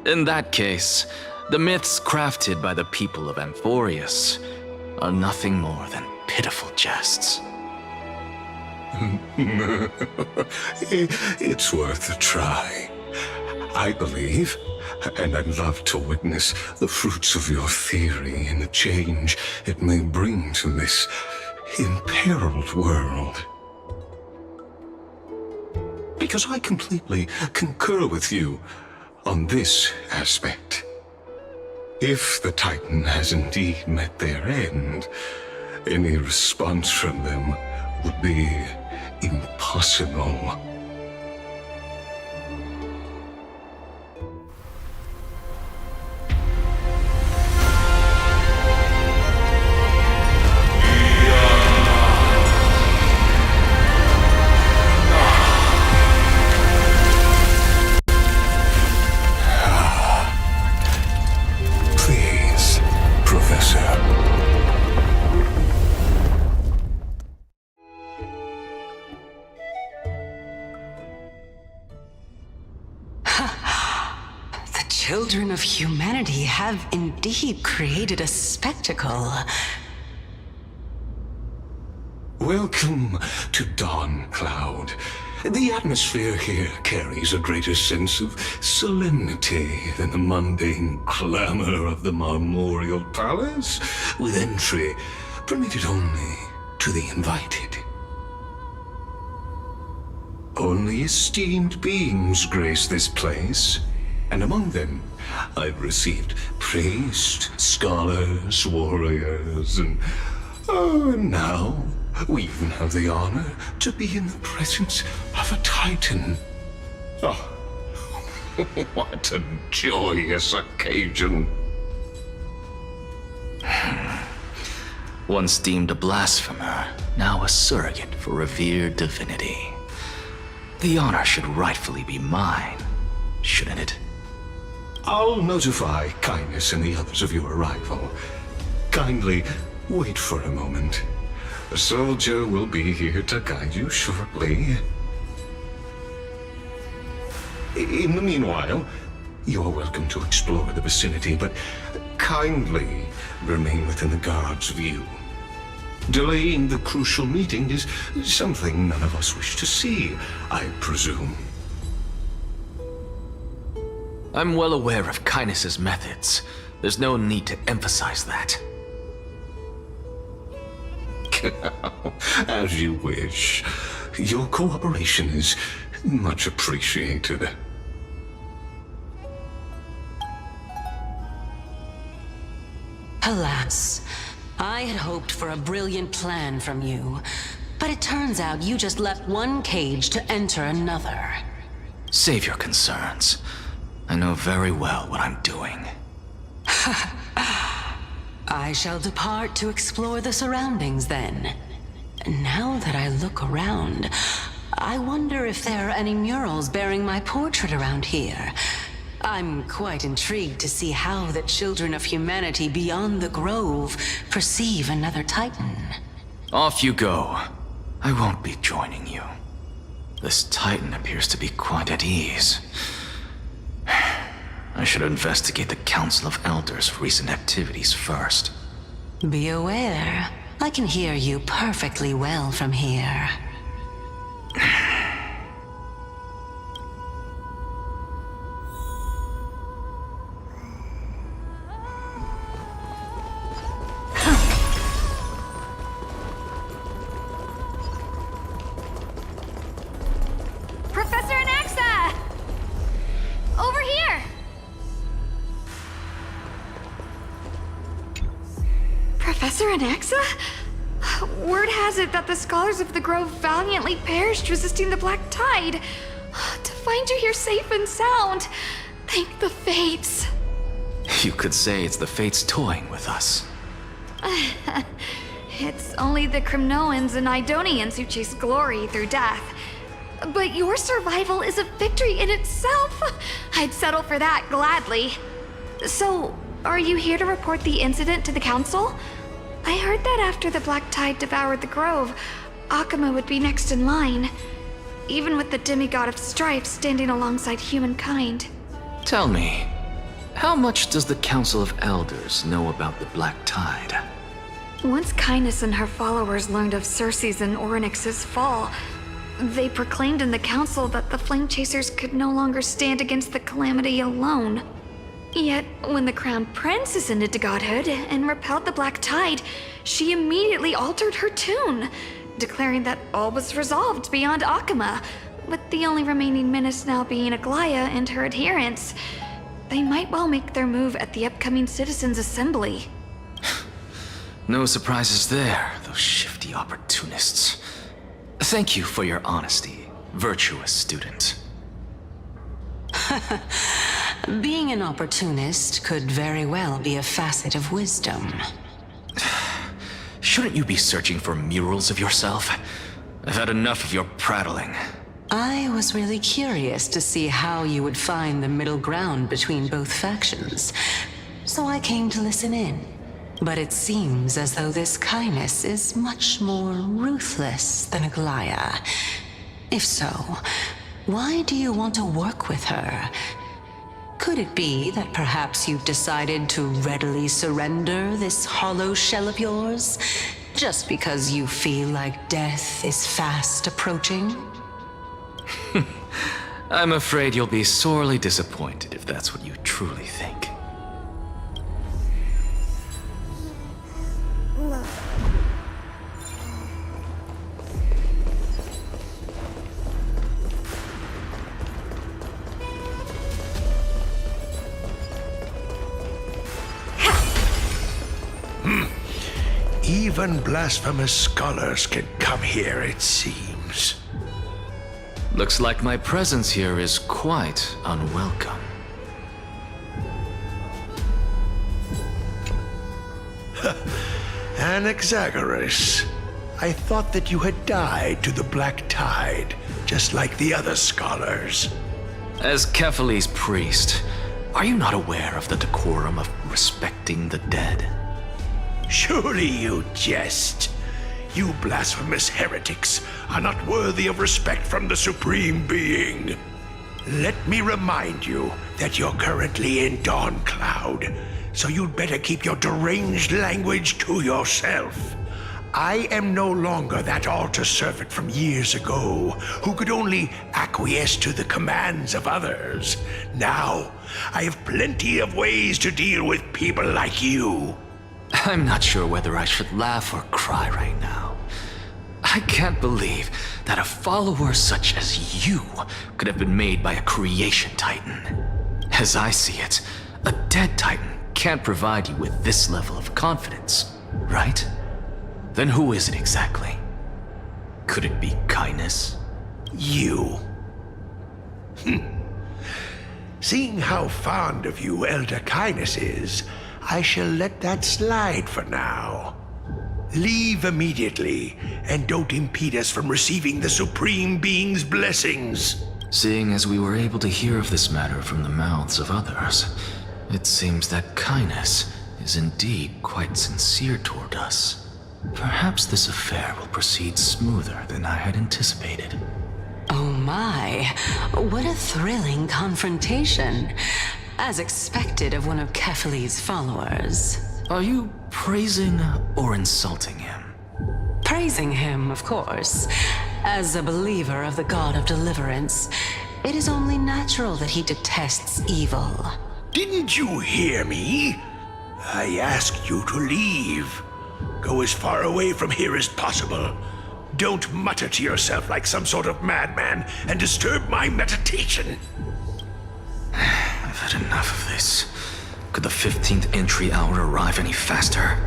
[SPEAKER 8] In that case, the myths crafted by the people of Amphorius are nothing more than pitiful jests.
[SPEAKER 2] It's worth a try. I believe, and I'd love to witness the fruits of your theory and the change it may bring to this imperiled world. Because I completely concur with you on this aspect. If the Titan has indeed met their end, any response from them would be impossible. Please, Professor.
[SPEAKER 6] Children of humanity have indeed created a spectacle.
[SPEAKER 2] Welcome to Dawncloud. The atmosphere here carries a greater sense of solemnity than the mundane clamor of the Marmorial Palace, with entry permitted only to the invited. Only esteemed beings grace this place, and among them I've received priests, scholars, warriors, and now we even have the honor to be in the presence of a Titan. Oh, what a joyous occasion.
[SPEAKER 8] Once deemed a blasphemer, now a surrogate for revered divinity. The honor should rightfully be mine, shouldn't it?
[SPEAKER 2] I'll notify Kindness and the others of your arrival. Kindly wait for a moment. A soldier will be here to guide you shortly. In the meanwhile, you're welcome to explore the vicinity, but kindly remain within the guard's view. Delaying the crucial meeting is something none of us wish to see, I presume.
[SPEAKER 8] I'm well aware of Kindness's methods. There's no need to emphasize that.
[SPEAKER 2] As you wish. Your cooperation is much appreciated.
[SPEAKER 6] Alas, I had hoped for a brilliant plan from you, but it turns out you just left one cage to enter another.
[SPEAKER 8] Save your concerns. I know very well what I'm doing.
[SPEAKER 6] I shall depart to explore the surroundings then. Now that I look around, I wonder if there are any murals bearing my portrait around here. I'm quite intrigued to see how the children of humanity beyond the grove perceive another Titan.
[SPEAKER 8] Off you go. I won't be joining you. This Titan appears to be quite at ease. I should investigate the Council of Elders' recent activities first.
[SPEAKER 6] Be aware, I can hear you perfectly well from here.
[SPEAKER 9] Professor Anaxa! Over here! Professor Anaxa? Word has it that the scholars of the Grove valiantly perished resisting the Black Tide. To find you here safe and sound, thank the Fates.
[SPEAKER 8] You could say it's the Fates toying with us.
[SPEAKER 9] It's only the Kremnoans and Idonians who chase glory through death. But your survival is a victory in itself. I'd settle for that gladly. So, are you here to report the incident to the Council? I heard that after the Black Tide devoured the Grove, Akuma would be next in line, even with the demigod of strife standing alongside humankind.
[SPEAKER 8] Tell me, how much does the Council of Elders know about the Black Tide?
[SPEAKER 9] Once Kindness and her followers learned of Circe's and Orinx's fall, they proclaimed in the Council that the Flame Chasers could no longer stand against the calamity alone. Yet, when the Crown Prince ascended to godhood and repelled the Black Tide, she immediately altered her tune, declaring that all was resolved beyond Akuma, with the only remaining menace now being Aglaya and her adherents. They might well make their move at the upcoming Citizens' Assembly.
[SPEAKER 8] No surprises there, those shifty opportunists. Thank you for your honesty, virtuous student.
[SPEAKER 6] Being an opportunist could very well be a facet of wisdom.
[SPEAKER 8] Shouldn't you be searching for murals of yourself? I've had enough of your prattling.
[SPEAKER 6] I was really curious to see how you would find the middle ground between both factions, so I came to listen in. But it seems as though this Kindness is much more ruthless than Aglaya. If so, why do you want to work with her? Could it be that perhaps you've decided to readily surrender this hollow shell of yours, just because you feel like death is fast approaching?
[SPEAKER 8] I'm afraid you'll be sorely disappointed if that's what you truly think.
[SPEAKER 13] Even blasphemous scholars can come here, it seems.
[SPEAKER 8] Looks like my presence here is quite unwelcome.
[SPEAKER 13] Anaxagoras, I thought that you had died to the Black Tide, just like the other scholars.
[SPEAKER 8] As Kephale's priest, are you not aware of the decorum of respecting the dead?
[SPEAKER 13] Surely you jest. You blasphemous heretics are not worthy of respect from the Supreme Being. Let me remind you that you're currently in Dawncloud, so you'd better keep your deranged language to yourself. I am no longer that altar servant from years ago who could only acquiesce to the commands of others. Now, I have plenty of ways to deal with people like you.
[SPEAKER 8] I'm not sure whether I should laugh or cry right now. I can't believe that a follower such as you could have been made by a creation titan. As I see it, a dead titan can't provide you with this level of confidence, right? Then who is it exactly? Could it be kindness?
[SPEAKER 13] You. Seeing how fond of you Elder Kindness is, I shall let that slide for now. Leave immediately, and don't impede us from receiving the Supreme Being's blessings.
[SPEAKER 8] Seeing as we were able to hear of this matter from the mouths of others, it seems that kindness is indeed quite sincere toward us. Perhaps this affair will proceed smoother than I had anticipated.
[SPEAKER 6] Oh my, what a thrilling confrontation. As expected of one of Kephale's followers.
[SPEAKER 8] Are you praising or insulting him?
[SPEAKER 6] Praising him, of course. As a believer of the God of Deliverance, it is only natural that he detests evil.
[SPEAKER 13] Didn't you hear me? I asked you to leave. Go as far away from here as possible. Don't mutter to yourself like some sort of madman and disturb my meditation.
[SPEAKER 8] I've had enough of this. Could the 15th entry hour arrive any faster?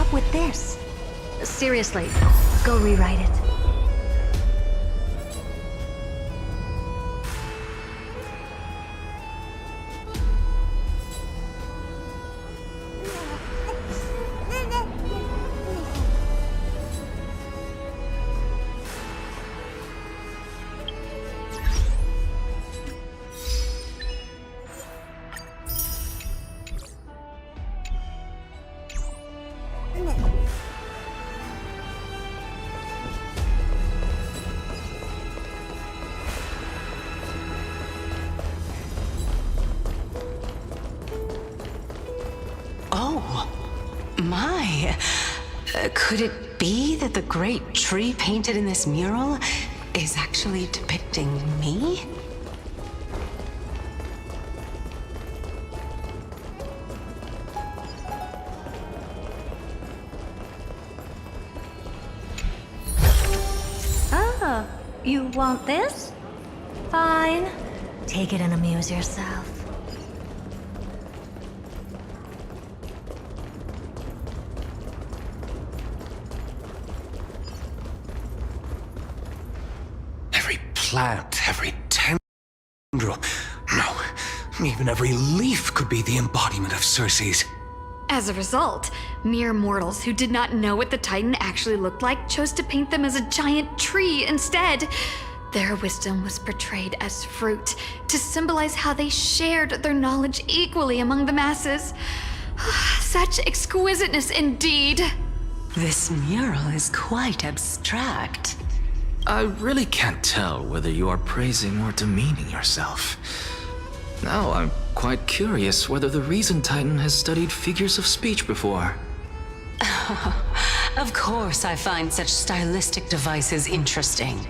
[SPEAKER 14] up with this? Seriously, go rewrite it.
[SPEAKER 6] Oh, my. Could it be that the great tree painted in this mural is actually depicting me?
[SPEAKER 14] Oh, you want this? Fine. Take it and amuse yourself.
[SPEAKER 2] Every plant, every tendril, no, even every leaf could be the embodiment of Circe's.
[SPEAKER 15] As a result, mere mortals who did not know what the Titan actually looked like chose to paint them as a giant tree instead. Their wisdom was portrayed as fruit, to symbolize how they shared their knowledge equally among the masses. Such exquisiteness indeed.
[SPEAKER 6] This mural is quite abstract.
[SPEAKER 8] I really can't tell whether you are praising or demeaning yourself. Now I'm quite curious whether the Reason Titan has studied figures of speech before.
[SPEAKER 6] Of course I find such stylistic devices interesting.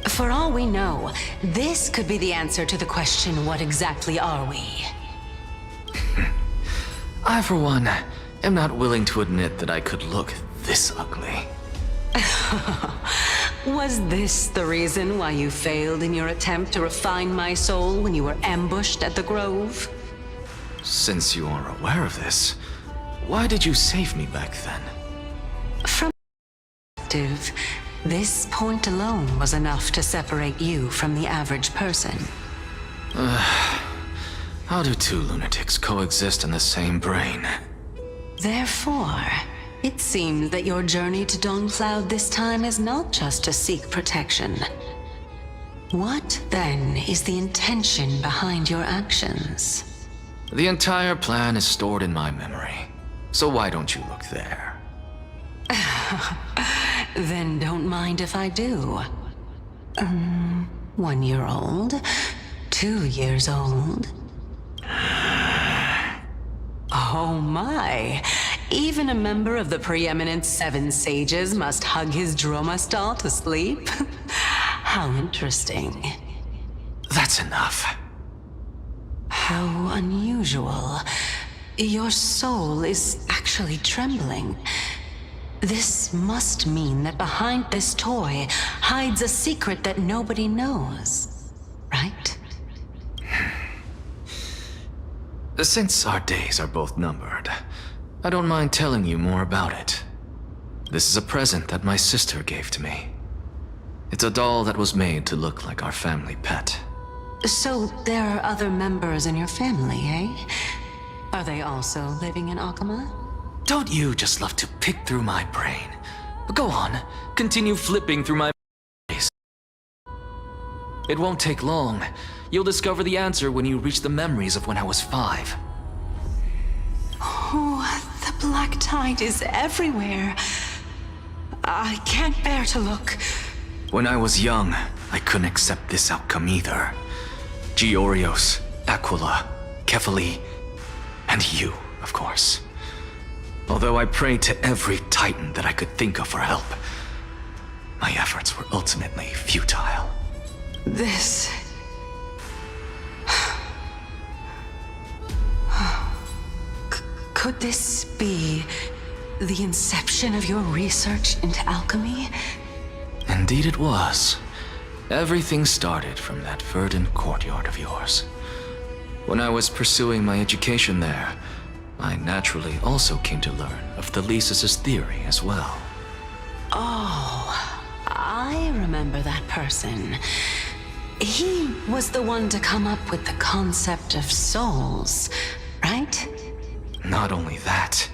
[SPEAKER 6] For all we know, this could be the answer to the question, what exactly are we?
[SPEAKER 8] I, for one, am not willing to admit that I could look this ugly.
[SPEAKER 6] Was this the reason why you failed in your attempt to refine my soul when you were ambushed at the Grove?
[SPEAKER 8] Since you are aware of this, why did you save me back then?
[SPEAKER 6] From perspective, this point alone was enough to separate you from the average person.
[SPEAKER 8] How do two lunatics coexist in the same brain?
[SPEAKER 6] Therefore, it seems that your journey to Dawncloud this time is not just to seek protection. What, then, is the intention behind your actions?
[SPEAKER 8] The entire plan is stored in my memory, so why don't you look there?
[SPEAKER 6] Then don't mind if I do. 1 year old? 2 years old? Oh my! Even a member of the preeminent Seven Sages must hug his droma stall to sleep? How interesting.
[SPEAKER 8] That's enough.
[SPEAKER 6] How unusual. Your soul is actually trembling. This must mean that behind this toy hides a secret that nobody knows, right?
[SPEAKER 8] Since our days are both numbered, I don't mind telling you more about it. This is a present that my sister gave to me. It's a doll that was made to look like our family pet.
[SPEAKER 6] So there are other members in your family, eh? Are they also living in Akama?
[SPEAKER 8] Don't you just love to pick through my brain? Go on, continue flipping through my memories. It won't take long. You'll discover the answer when you reach the memories of when I was 5.
[SPEAKER 6] Oh, the black tide is everywhere. I can't bear to look.
[SPEAKER 8] When I was young, I couldn't accept this outcome either. Georios, Aquila, Kefali, and you, of course. Although I prayed to every Titan that I could think of for help, my efforts were ultimately futile.
[SPEAKER 6] This... Could this be the inception of your research into alchemy?
[SPEAKER 8] Indeed it was. Everything started from that verdant courtyard of yours. When I was pursuing my education there, I naturally also came to learn of Thelesis' theory as well.
[SPEAKER 6] Oh, I remember that person. He was the one to come up with the concept of souls, right?
[SPEAKER 8] Not only that,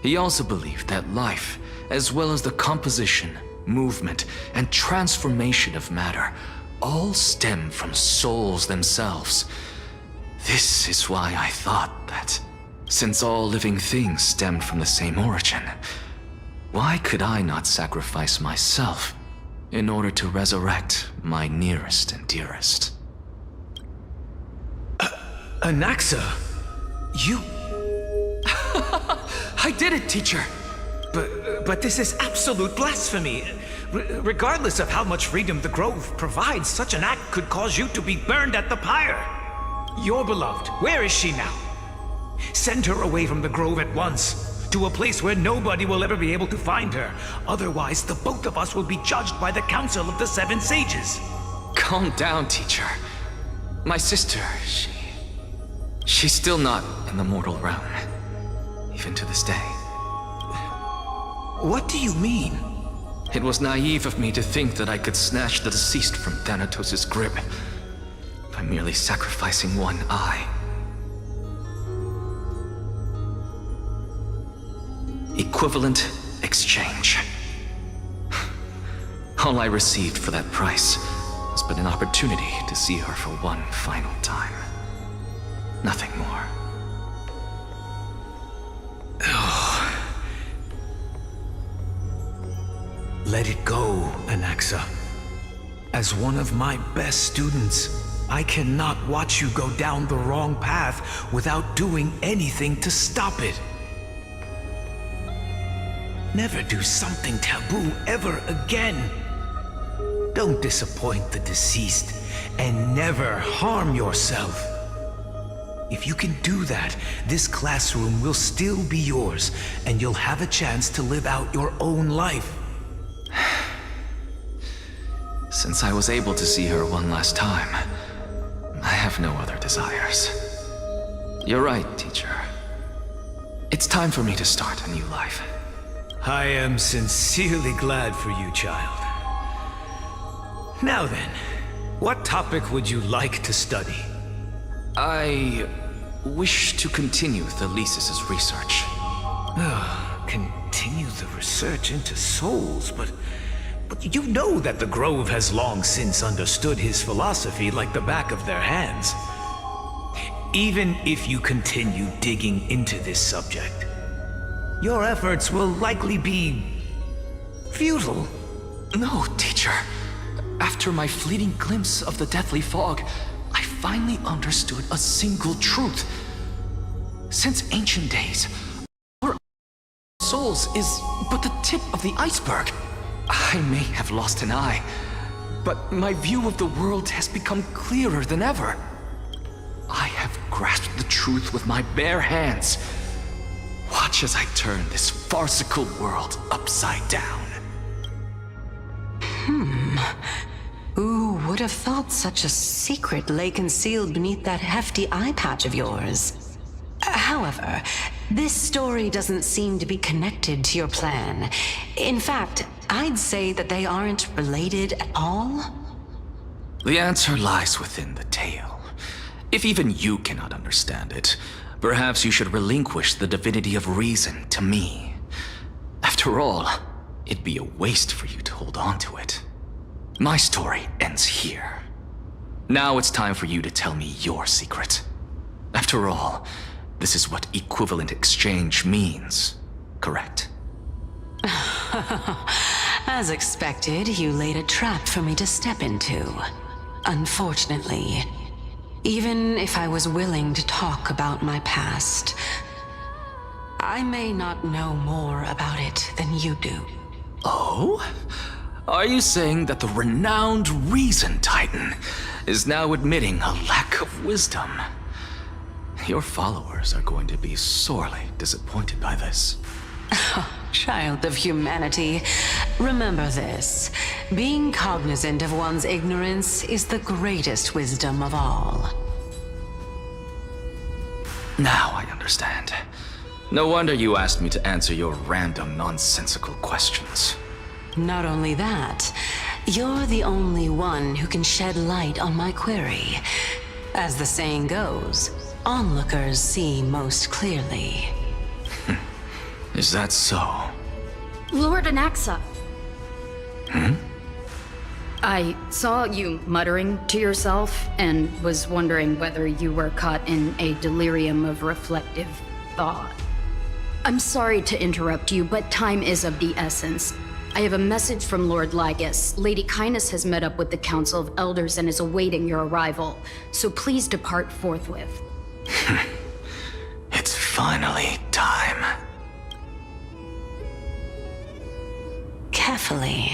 [SPEAKER 8] he also believed that life, as well as the composition, movement, and transformation of matter, all stem from souls themselves. This is why I thought that, since all living things stemmed from the same origin, why could I not sacrifice myself in order to resurrect my nearest and dearest?
[SPEAKER 3] Anaxa, you... I did it, teacher! But this is absolute blasphemy. Regardless of how much freedom the Grove provides, such an act could cause you to be burned at the pyre. Your beloved, where is she now? Send her away from the Grove at once, to a place where nobody will ever be able to find her. Otherwise, the both of us will be judged by the Council of the Seven Sages.
[SPEAKER 8] Calm down, teacher. My sister, she's still not in the mortal realm, even to this day.
[SPEAKER 3] What do you mean?
[SPEAKER 8] It was naive of me to think that I could snatch the deceased from Thanatos' grip by merely sacrificing one eye. Equivalent exchange. All I received for that price was but an opportunity to see her for one final time. Nothing more.
[SPEAKER 3] Let it go, Anaxa. As one of my best students, I cannot watch you go down the wrong path without doing anything to stop it. Never do something taboo ever again. Don't disappoint the deceased, and never harm yourself. If you can do that, this classroom will still be yours, and you'll have a chance to live out your own life.
[SPEAKER 8] Since I was able to see her one last time, I have no other desires. You're right, teacher. It's time for me to start a new life.
[SPEAKER 3] I am sincerely glad for you, child. Now then, what topic would you like to study?
[SPEAKER 8] I wish to continue Thelesis' research.
[SPEAKER 3] Continue the research into souls, but you know that the Grove has long since understood his philosophy like the back of their hands. Even if you continue digging into this subject, your efforts will likely be futile.
[SPEAKER 8] No, teacher. After my fleeting glimpse of the deathly fog, I finally understood a single truth. Since ancient days, our souls is but the tip of the iceberg. I may have lost an eye, but my view of the world has become clearer than ever. I have grasped the truth with my bare hands. Watch as I turn this farcical world upside down.
[SPEAKER 6] Who would have thought such a secret lay concealed beneath that hefty eye patch of yours? However, this story doesn't seem to be connected to your plan. In fact, I'd say that they aren't related at all.
[SPEAKER 8] The answer lies within the tale. If even you cannot understand it, perhaps you should relinquish the divinity of reason to me. After all, it'd be a waste for you to hold on to it. My story ends here. Now it's time for you to tell me your secret. After all, this is what equivalent exchange means, correct?
[SPEAKER 6] As expected, you laid a trap for me to step into. Unfortunately, even if I was willing to talk about my past, I may not know more about it than you do.
[SPEAKER 8] Oh? Are you saying that the renowned Reason Titan is now admitting a lack of wisdom? Your followers are going to be sorely disappointed by this.
[SPEAKER 6] Child of humanity, remember this. Being cognizant of one's ignorance is the greatest wisdom of all.
[SPEAKER 8] Now I understand. No wonder you asked me to answer your random, nonsensical questions.
[SPEAKER 6] Not only that, you're the only one who can shed light on my query. As the saying goes, onlookers see most clearly.
[SPEAKER 8] Is that so?
[SPEAKER 16] Lord Anaxa.
[SPEAKER 8] Hmm?
[SPEAKER 16] I saw you muttering to yourself and was wondering whether you were caught in a delirium of reflective thought. I'm sorry to interrupt you, but time is of the essence. I have a message from Lord Lygus. Lady Kindness has met up with the Council of Elders and is awaiting your arrival, so please depart forthwith.
[SPEAKER 8] It's finally time.
[SPEAKER 6] Carefully.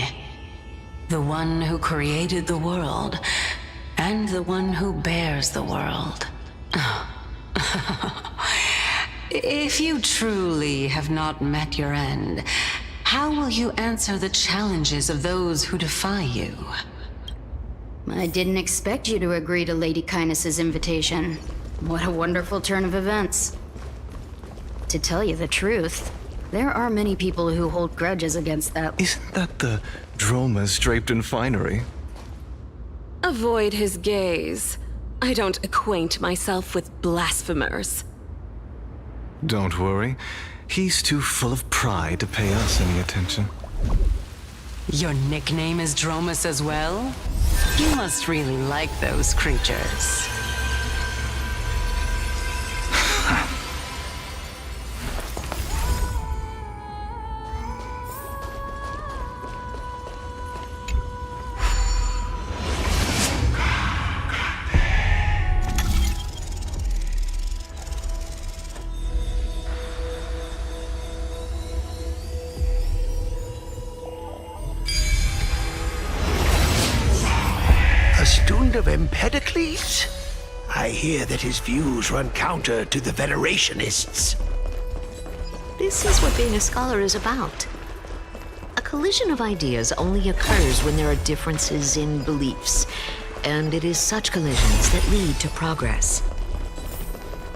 [SPEAKER 6] The one who created the world, and the one who bears the world. If you truly have not met your end, how will you answer the challenges of those who defy you?
[SPEAKER 16] I didn't expect you to agree to Lady Kindness's invitation. What a wonderful turn of events. To tell you the truth, there are many people who hold grudges against that.
[SPEAKER 17] Isn't that the dromas draped in finery?
[SPEAKER 10] Avoid his gaze. I don't acquaint myself with blasphemers.
[SPEAKER 17] Don't worry. He's too full of pride to pay us any attention.
[SPEAKER 6] Your nickname is Dromus as well? You must really like those creatures.
[SPEAKER 13] Of Empedocles? I hear that his views run counter to the Venerationists.
[SPEAKER 18] This is what being a scholar is about. A collision of ideas only occurs when there are differences in beliefs, and it is such collisions that lead to progress.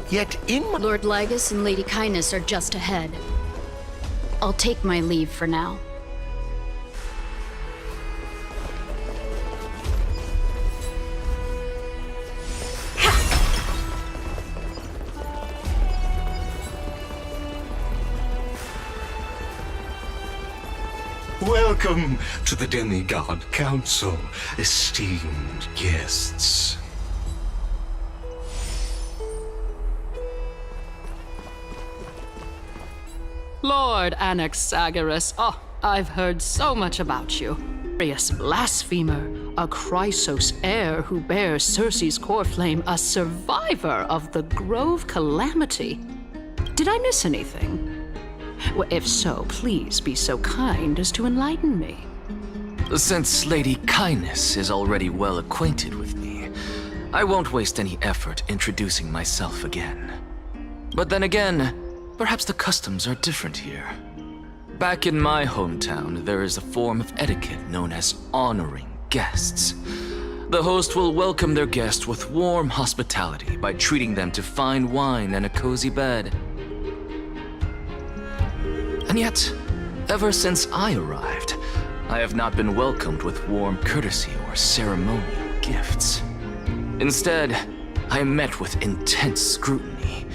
[SPEAKER 13] Yet in
[SPEAKER 16] Lord Lygus and Lady Kindness are just ahead. I'll take my leave for now.
[SPEAKER 2] Welcome to the Demigod Council, esteemed guests.
[SPEAKER 19] Lord Anaxagoras, I've heard so much about you. Glorious blasphemer, a Chrysos heir who bears Circe's core flame, a survivor of the Grove Calamity. Did I miss anything? Well, if so, please be so kind as to enlighten me.
[SPEAKER 8] Since Lady Kindness is already well acquainted with me, I won't waste any effort introducing myself again. But then again, perhaps the customs are different here. Back in my hometown, there is a form of etiquette known as honoring guests. The host will welcome their guest with warm hospitality by treating them to fine wine and a cozy bed. And yet, ever since I arrived, I have not been welcomed with warm courtesy or ceremonial gifts. Instead, I am met with intense scrutiny.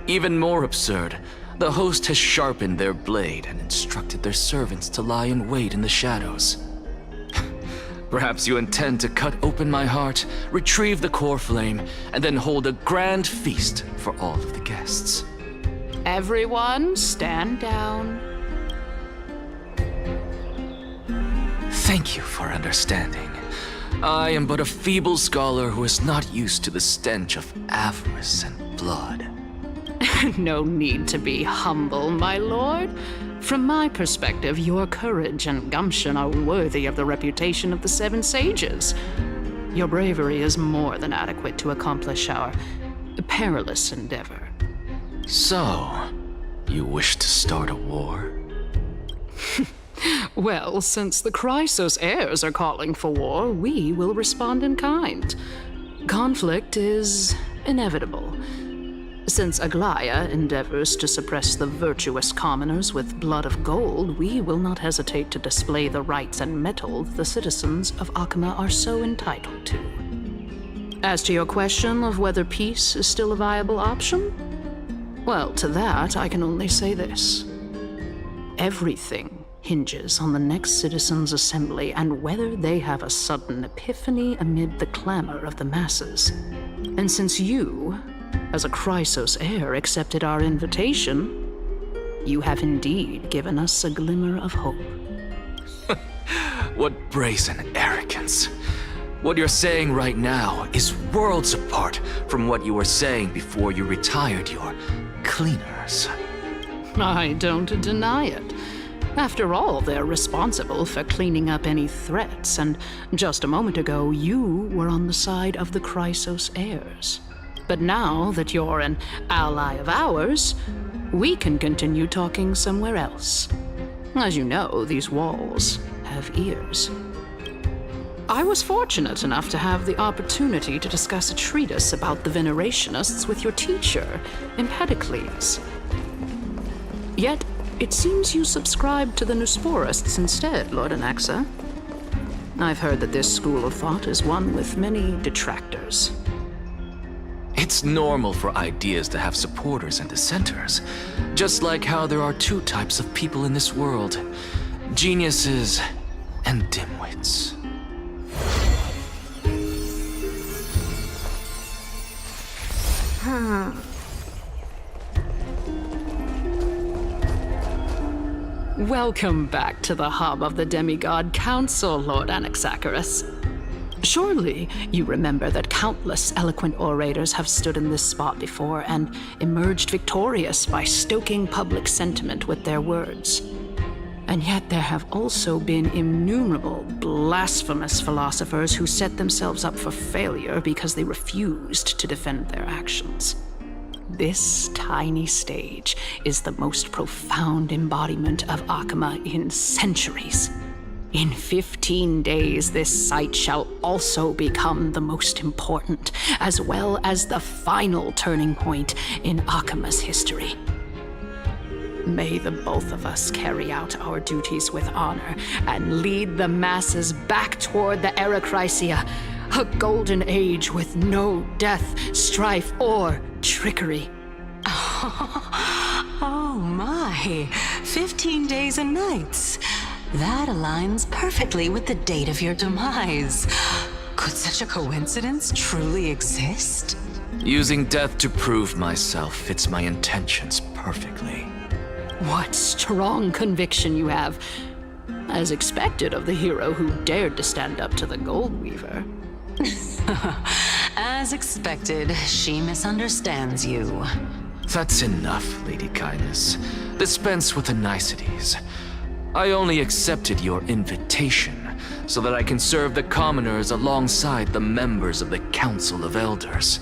[SPEAKER 8] Even more absurd, the host has sharpened their blade and instructed their servants to lie in wait in the shadows. Perhaps you intend to cut open my heart, retrieve the core flame, and then hold a grand feast for all of the guests.
[SPEAKER 19] Everyone, stand down.
[SPEAKER 8] Thank you for understanding. I am but a feeble scholar who is not used to the stench of avarice and blood.
[SPEAKER 19] No need to be humble, my lord. From my perspective, your courage and gumption are worthy of the reputation of the Seven Sages. Your bravery is more than adequate to accomplish our perilous endeavor.
[SPEAKER 8] So, you wish to start a war?
[SPEAKER 19] Well, since the Chrysos heirs are calling for war, we will respond in kind. Conflict is inevitable. Since Aglaya endeavors to suppress the virtuous commoners with blood of gold, we will not hesitate to display the rights and metal the citizens of Akama are so entitled to. As to your question of whether peace is still a viable option, well, to that I can only say this. Everything hinges on the next citizens' assembly and whether they have a sudden epiphany amid the clamor of the masses. And since you, as a Chrysos heir, accepted our invitation, you have indeed given us a glimmer of hope.
[SPEAKER 12] What brazen arrogance. What you're saying right now is worlds apart from what you were saying before you retired your cleaners.
[SPEAKER 19] I don't deny it. After all, they're responsible for cleaning up any threats, and just a moment ago, you were on the side of the Chrysos heirs. But now that you're an ally of ours, we can continue talking somewhere else. As you know, these walls have ears. I was fortunate enough to have the opportunity to discuss a treatise about the Venerationists with your teacher, Empedocles. Yet, it seems you subscribe to the Nusporists instead, Lord Anaxa. I've heard that this school of thought is one with many detractors.
[SPEAKER 12] It's normal for ideas to have supporters and dissenters, just like how there are two types of people in this world, geniuses and dimwits.
[SPEAKER 19] Welcome back to the hub of the Demigod Council, Lord Anaxagoras. Surely you remember that countless eloquent orators have stood in this spot before and emerged victorious by stoking public sentiment with their words. And yet there have also been innumerable blasphemous philosophers who set themselves up for failure because they refused to defend their actions. This tiny stage is the most profound embodiment of Akama in centuries. In 15 days, this site shall also become the most important, as well as the final turning point in Akama's history. May the both of us carry out our duties with honor and lead the masses back toward the Erechrysia, a golden age with no death, strife, or trickery.
[SPEAKER 6] Oh my, 15 days and nights. That aligns perfectly with the date of your demise. Could such a coincidence truly exist?
[SPEAKER 12] Using death to prove myself fits my intentions perfectly.
[SPEAKER 19] What strong conviction you have, as expected of the hero who dared to stand up to the Gold Weaver.
[SPEAKER 6] As expected, she misunderstands you.
[SPEAKER 12] That's enough, Lady Kindness. Dispense with the niceties. I only accepted your invitation so that I can serve the commoners alongside the members of the Council of Elders.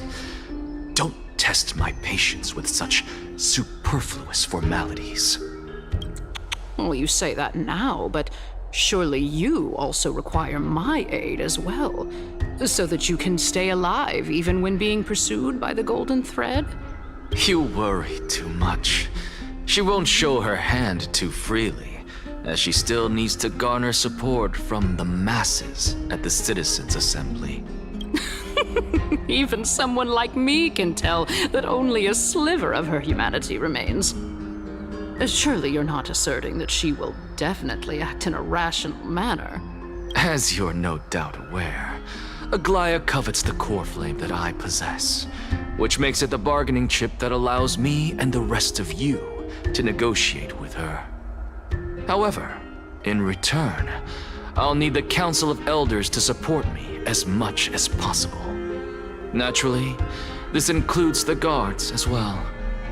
[SPEAKER 12] Don't test my patience with such superfluous formalities.
[SPEAKER 19] Well, you say that now, but surely you also require my aid as well, so that you can stay alive even when being pursued by the Golden Thread?
[SPEAKER 12] You worry too much. She won't show her hand too freely, as she still needs to garner support from the masses at the Citizens' Assembly.
[SPEAKER 19] Even someone like me can tell that only a sliver of her humanity remains. Surely you're not asserting that she will definitely act in a rational manner.
[SPEAKER 12] As you're no doubt aware, Aglaya covets the core flame that I possess, which makes it the bargaining chip that allows me and the rest of you to negotiate with her. However, in return, I'll need the Council of Elders to support me as much as possible. Naturally, this includes the guards as well.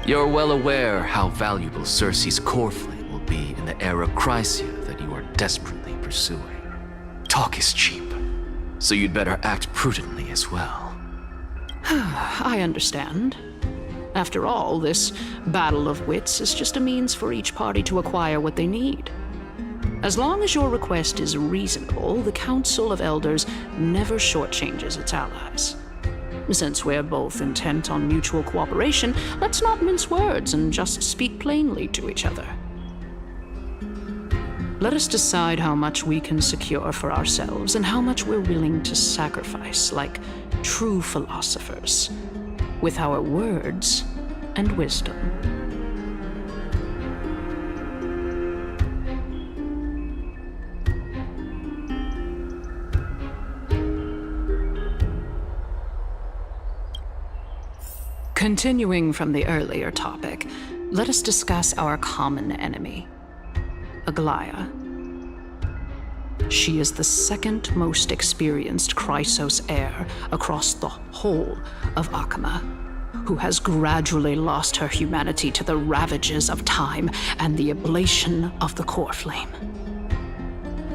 [SPEAKER 12] You're well aware how valuable Cersei's core flame will be in the Erechrysia that you are desperately pursuing. Talk is cheap, so you'd better act prudently as well.
[SPEAKER 19] I understand. After all, this battle of wits is just a means for each party to acquire what they need. As long as your request is reasonable, the Council of Elders never shortchanges its allies. Since we're both intent on mutual cooperation, let's not mince words and just speak plainly to each other. Let us decide how much we can secure for ourselves and how much we're willing to sacrifice, like true philosophers, with our words and wisdom. Continuing from the earlier topic, let us discuss our common enemy, Aglaia. She is the second most experienced Chrysos heir across the whole of Akama, who has gradually lost her humanity to the ravages of time and the ablation of the core flame.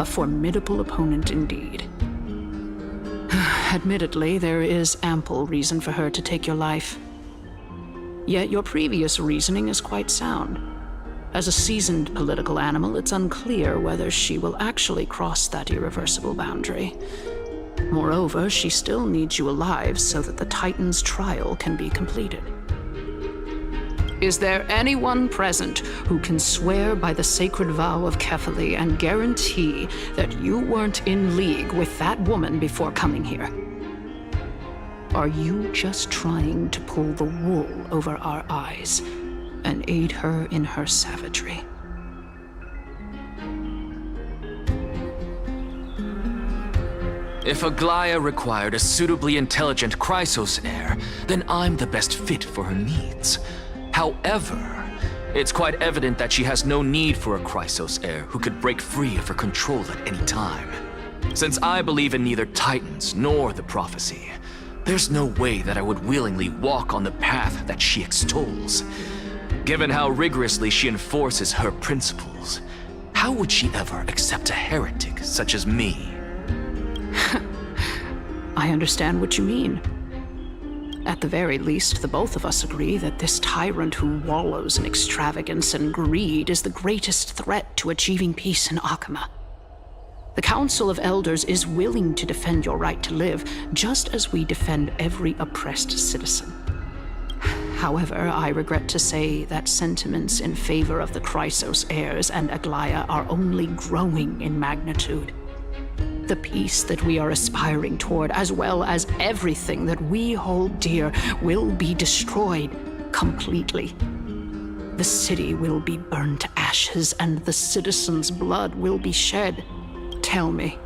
[SPEAKER 19] A formidable opponent indeed. Admittedly, there is ample reason for her to take your life. Yet your previous reasoning is quite sound. As a seasoned political animal, it's unclear whether she will actually cross that irreversible boundary. Moreover, she still needs you alive so that the Titan's trial can be completed. Is there anyone present who can swear by the sacred vow of Kefali and guarantee that you weren't in league with that woman before coming here? Are you just trying to pull the wool over our eyes and aid her in her savagery?
[SPEAKER 12] If Aglaia required a suitably intelligent Chrysos heir, then I'm the best fit for her needs. However, it's quite evident that she has no need for a Chrysos heir who could break free of her control at any time. Since I believe in neither Titans nor the prophecy, there's no way that I would willingly walk on the path that she extols. Given how rigorously she enforces her principles, how would she ever accept a heretic such as me?
[SPEAKER 19] I understand what you mean. At the very least, the both of us agree that this tyrant who wallows in extravagance and greed is the greatest threat to achieving peace in Akama. The Council of Elders is willing to defend your right to live, just as we defend every oppressed citizen. However, I regret to say that sentiments in favor of the Chrysos heirs and Aglaia are only growing in magnitude. The peace that we are aspiring toward, as well as everything that we hold dear, will be destroyed completely. The city will be burned to ashes, and the citizens' blood will be shed. Tell me,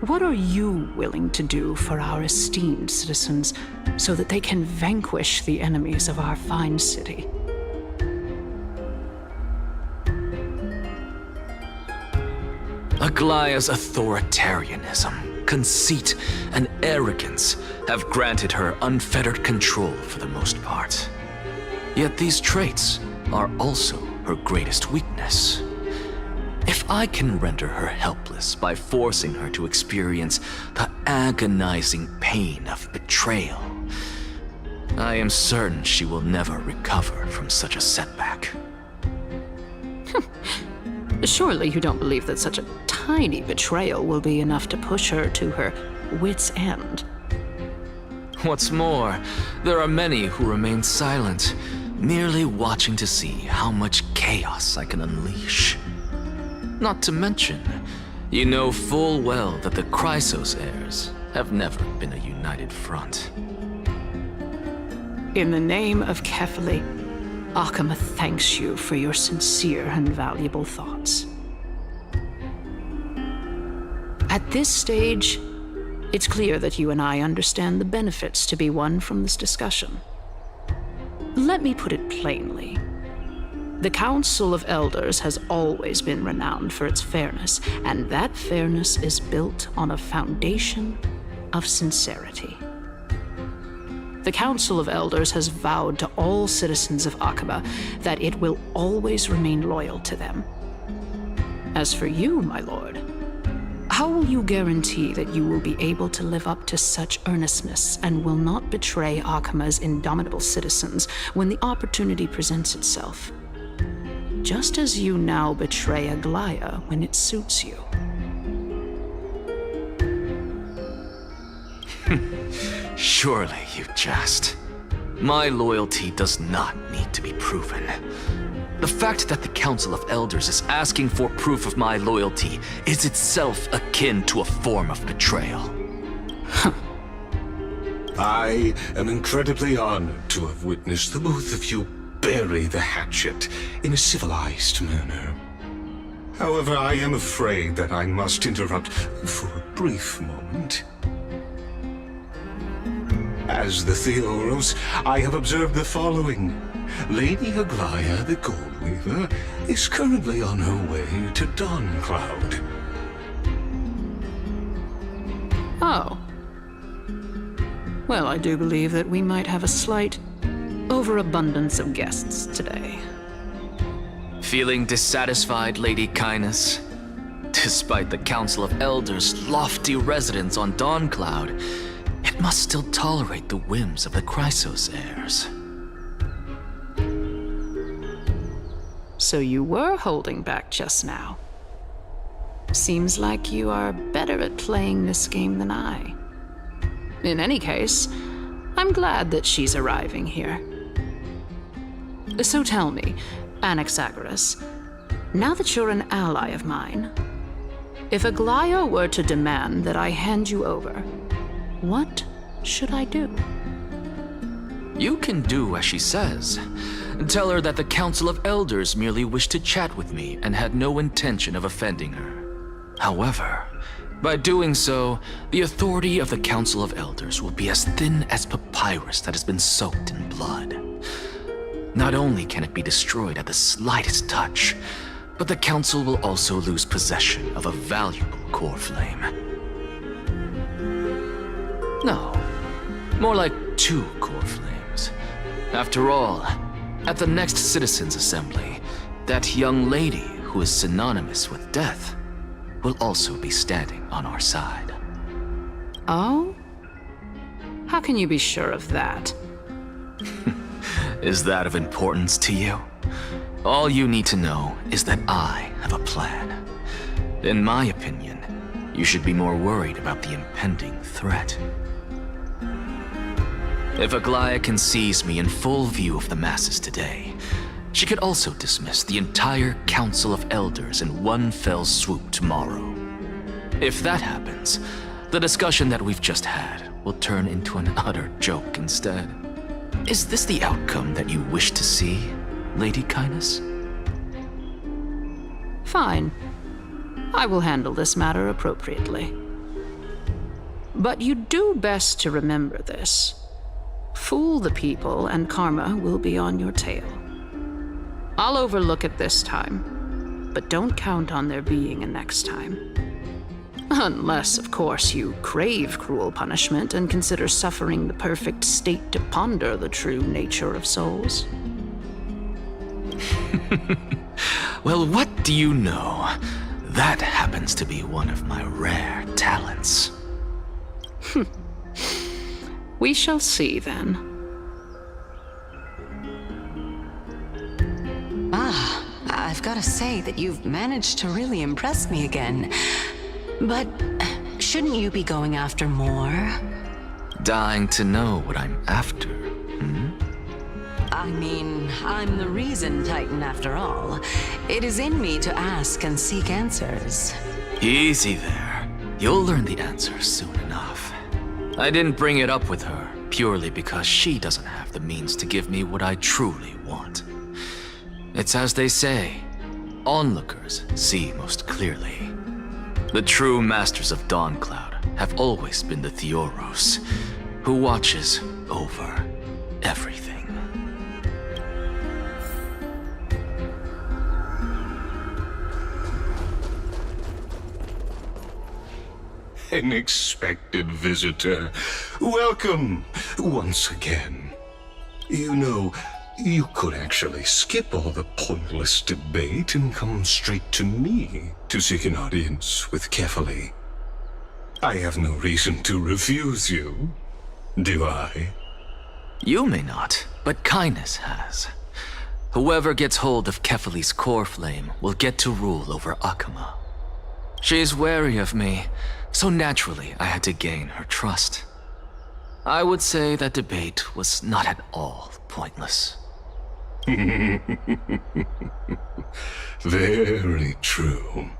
[SPEAKER 19] what are you willing to do for our esteemed citizens so that they can vanquish the enemies of our fine city?
[SPEAKER 12] Aglaia's authoritarianism, conceit, and arrogance have granted her unfettered control for the most part. Yet these traits are also her greatest weakness. If I can render her helpless by forcing her to experience the agonizing pain of betrayal, I am certain she will never recover from such a setback.
[SPEAKER 19] Surely you don't believe that such a tiny betrayal will be enough to push her to her wit's end.
[SPEAKER 12] What's more, there are many who remain silent, merely watching to see how much chaos I can unleash. Not to mention, you know full well that the Chrysos heirs have never been a united front.
[SPEAKER 19] In the name of Kefali, Akama thanks you for your sincere and valuable thoughts. At this stage, it's clear that you and I understand the benefits to be won from this discussion. Let me put it plainly. The Council of Elders has always been renowned for its fairness, and that fairness is built on a foundation of sincerity. The Council of Elders has vowed to all citizens of Akama that it will always remain loyal to them. As for you, my lord, how will you guarantee that you will be able to live up to such earnestness and will not betray Akama's indomitable citizens when the opportunity presents itself? Just as you now betray Aglaia when it suits you.
[SPEAKER 12] Surely you jest. My loyalty does not need to be proven. The fact that the Council of Elders is asking for proof of my loyalty is itself akin to a form of betrayal.
[SPEAKER 2] I am incredibly honored to have witnessed the both of you bury the hatchet in a civilized manner. However, I am afraid that I must interrupt for a brief moment. As the Theoros, I have observed the following. Lady Aglaya the Goldweaver is currently on her way to Dawncloud.
[SPEAKER 19] Oh. Well, I do believe that we might have a slight overabundance of guests today.
[SPEAKER 12] Feeling dissatisfied, Lady Kindness? Despite the Council of Elders' lofty residence on Dawncloud, it must still tolerate the whims of the Chrysos heirs.
[SPEAKER 19] So you were holding back just now. Seems like you are better at playing this game than I. In any case, I'm glad that she's arriving here. So tell me, Anaxagoras, now that you're an ally of mine, if Aglaya were to demand that I hand you over, what should I do?
[SPEAKER 12] You can do as she says. Tell her that the Council of Elders merely wished to chat with me and had no intention of offending her. However, by doing so, the authority of the Council of Elders will be as thin as papyrus that has been soaked in blood. Not only can it be destroyed at the slightest touch, but the Council will also lose possession of a valuable core flame. No, more like 2 core flames. After all, at the next Citizens' Assembly, that young lady who is synonymous with death will also be standing on our side.
[SPEAKER 19] Oh? How can you be sure of that?
[SPEAKER 12] Is that of importance to you? All you need to know is that I have a plan. In my opinion, you should be more worried about the impending threat. If Aglaya can seize me in full view of the masses today, she could also dismiss the entire Council of Elders in one fell swoop tomorrow. If that happens, the discussion that we've just had will turn into an utter joke instead. Is this the outcome that you wish to see, Lady Kindness?
[SPEAKER 19] Fine. I will handle this matter appropriately. But you do best to remember this. Fool the people and karma will be on your tail. I'll overlook it this time, but don't count on there being a next time. Unless, of course, you crave cruel punishment and consider suffering the perfect state to ponder the true nature of souls.
[SPEAKER 12] Well, what do you know? That happens to be one of my rare talents.
[SPEAKER 19] We shall see, then.
[SPEAKER 6] I've got to say that you've managed to really impress me again. But shouldn't you be going after more?
[SPEAKER 12] Dying to know what I'm after,
[SPEAKER 6] I mean, I'm the reason Titan after all. It is in me to ask and seek answers.
[SPEAKER 12] Easy there. You'll learn the answers soon enough. I didn't bring it up with her purely because she doesn't have the means to give me what I truly want. It's as they say, onlookers see most clearly. The true masters of Dawncloud have always been the Theoros, who watches over everything.
[SPEAKER 2] Unexpected visitor. Welcome once again. You know, you could actually skip all the pointless debate and come straight to me to seek an audience with Kefali. I have no reason to refuse you, do I?
[SPEAKER 12] You may not, but Kindness has. Whoever gets hold of Kefali's core flame will get to rule over Akama. She's wary of me, so naturally I had to gain her trust. I would say that debate was not at all pointless.
[SPEAKER 2] Very true.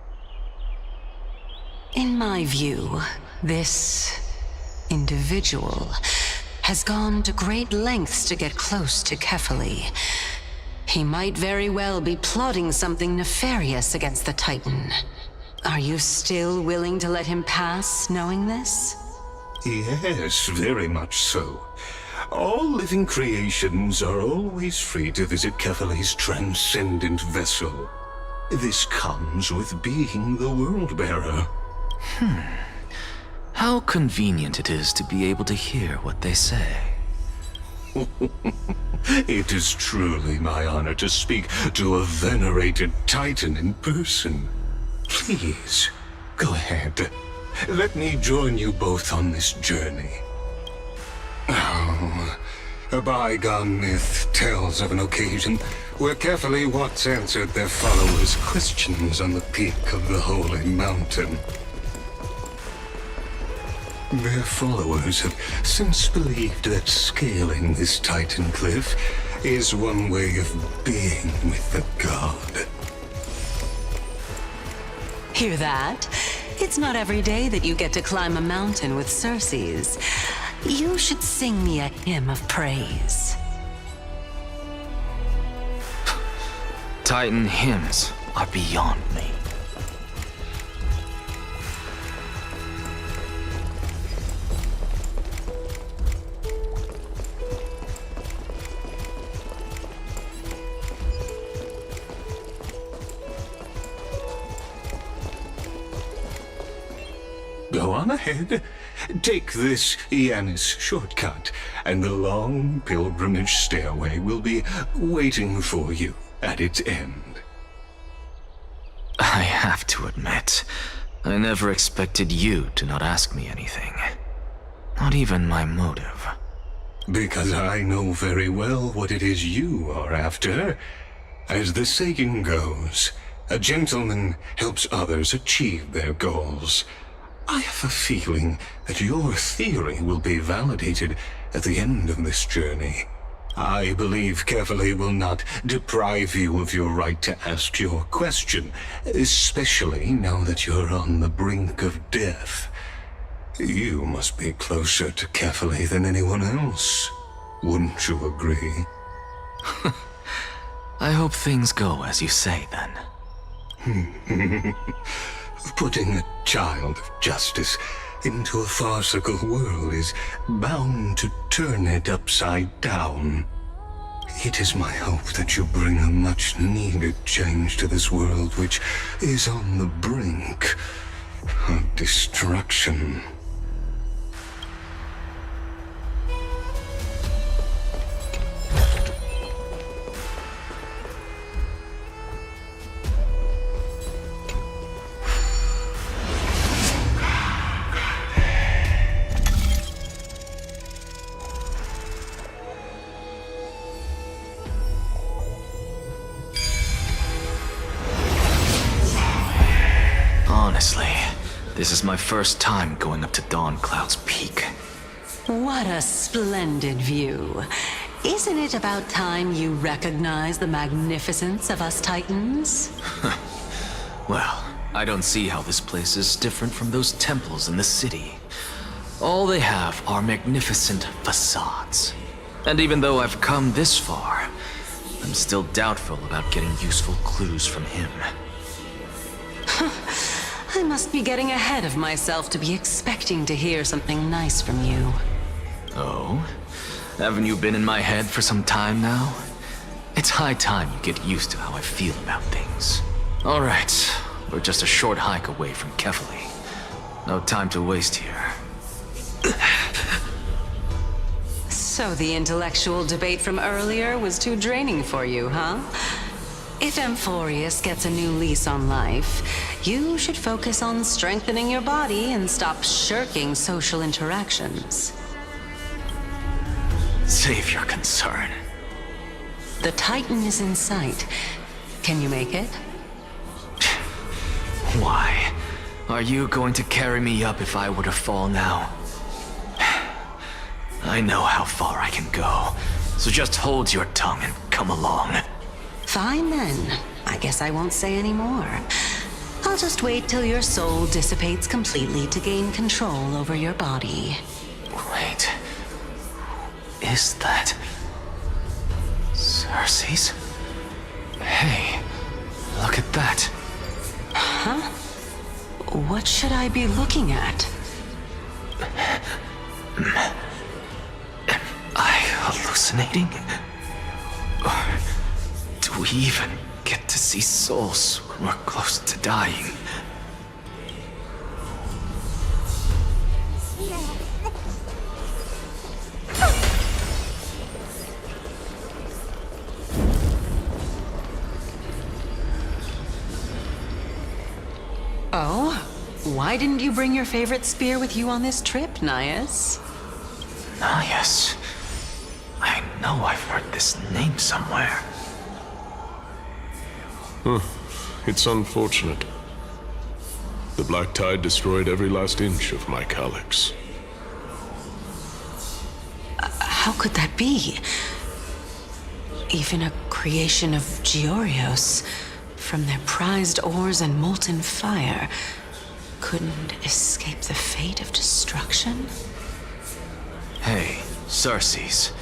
[SPEAKER 6] In my view, this individual has gone to great lengths to get close to Kefali. He might very well be plotting something nefarious against the Titan. Are you still willing to let him pass, knowing this?
[SPEAKER 2] Yes, very much so. All living creations are always free to visit Kefali's transcendent vessel. This comes with being the World-Bearer.
[SPEAKER 12] How convenient it is to be able to hear what they say.
[SPEAKER 2] It is truly my honor to speak to a venerated Titan in person. Please, go ahead. Let me join you both on this journey. Oh, a bygone myth tells of an occasion where Kefali once answered their followers' questions on the peak of the Holy Mountain. Their followers have since believed that scaling this Titan cliff is one way of being with the god.
[SPEAKER 6] Hear that? It's not every day that you get to climb a mountain with Circes. You should sing me a hymn of praise.
[SPEAKER 12] Titan hymns are beyond me.
[SPEAKER 2] Go on ahead. Take this Yanis shortcut, and the long pilgrimage stairway will be waiting for you at its end.
[SPEAKER 12] I have to admit, I never expected you to not ask me anything. Not even my motive.
[SPEAKER 2] Because I know very well what it is you are after. As the saying goes, a gentleman helps others achieve their goals. I have a feeling that your theory will be validated at the end of this journey. I believe Kefali will not deprive you of your right to ask your question, especially now that you're on the brink of death. You must be closer to Kefali than anyone else. Wouldn't you agree?
[SPEAKER 12] I hope things go as you say, then.
[SPEAKER 2] Putting a child of justice into a farcical world is bound to turn it upside down. It is my hope that you bring a much-needed change to this world which is on the brink of destruction.
[SPEAKER 12] Honestly, this is my first time going up to Dawncloud's peak.
[SPEAKER 6] What a splendid view. Isn't it about time you recognize the magnificence of us Titans?
[SPEAKER 12] Well, I don't see how this place is different from those temples in the city. All they have are magnificent facades. And even though I've come this far, I'm still doubtful about getting useful clues from him.
[SPEAKER 6] I must be getting ahead of myself to be expecting to hear something nice from you.
[SPEAKER 12] Oh? Haven't you been in my head for some time now? It's high time you get used to how I feel about things. Alright, we're just a short hike away from Kefali. No time to waste here.
[SPEAKER 6] So the intellectual debate from earlier was too draining for you, huh? If Amphorius gets a new lease on life, you should focus on strengthening your body and stop shirking social interactions.
[SPEAKER 12] Save your concern.
[SPEAKER 6] The Titan is in sight. Can you make it?
[SPEAKER 12] Why? Are you going to carry me up if I were to fall now? I know how far I can go, so just hold your tongue and come along.
[SPEAKER 6] Fine then. I guess I won't say any more. I'll just wait till your soul dissipates completely to gain control over your body.
[SPEAKER 12] Wait. Is that... Cersei's? Hey, look at that.
[SPEAKER 6] Huh? What should I be looking at?
[SPEAKER 12] Am I hallucinating? Or do we even get to see souls when we're close to dying?
[SPEAKER 6] Oh? Why didn't you bring your favorite spear with you on this trip, Nias?
[SPEAKER 12] Nias? I know I've heard this name somewhere.
[SPEAKER 20] It's unfortunate. The Black Tide destroyed every last inch of my calyx.
[SPEAKER 6] How could that be? Even a creation of Georios, from their prized ores and molten fire, couldn't escape the fate of destruction?
[SPEAKER 12] Hey, Cersei's.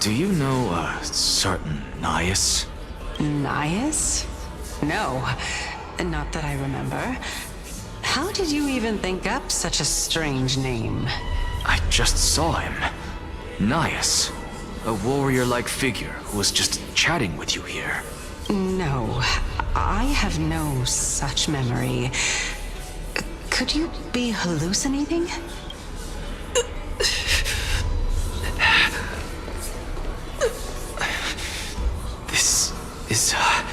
[SPEAKER 12] Do you know a certain Nias?
[SPEAKER 6] Nias? No, not that I remember. How did you even think up such a strange name?
[SPEAKER 12] I just saw him. Nias. A warrior-like figure who was just chatting with you here.
[SPEAKER 6] No, I have no such memory. Could you be hallucinating?
[SPEAKER 12] This is a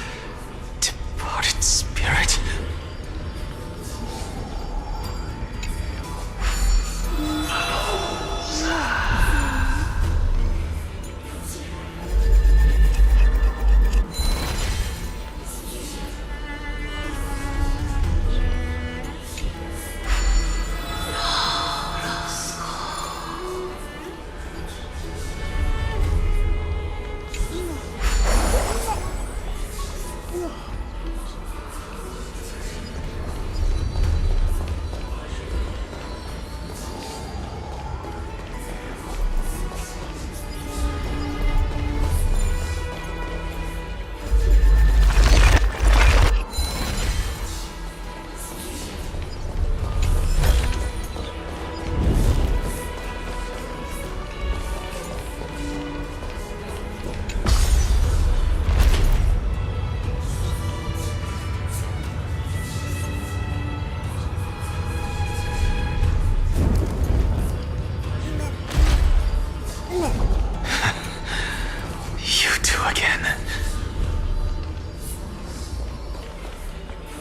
[SPEAKER 12] departed spirit.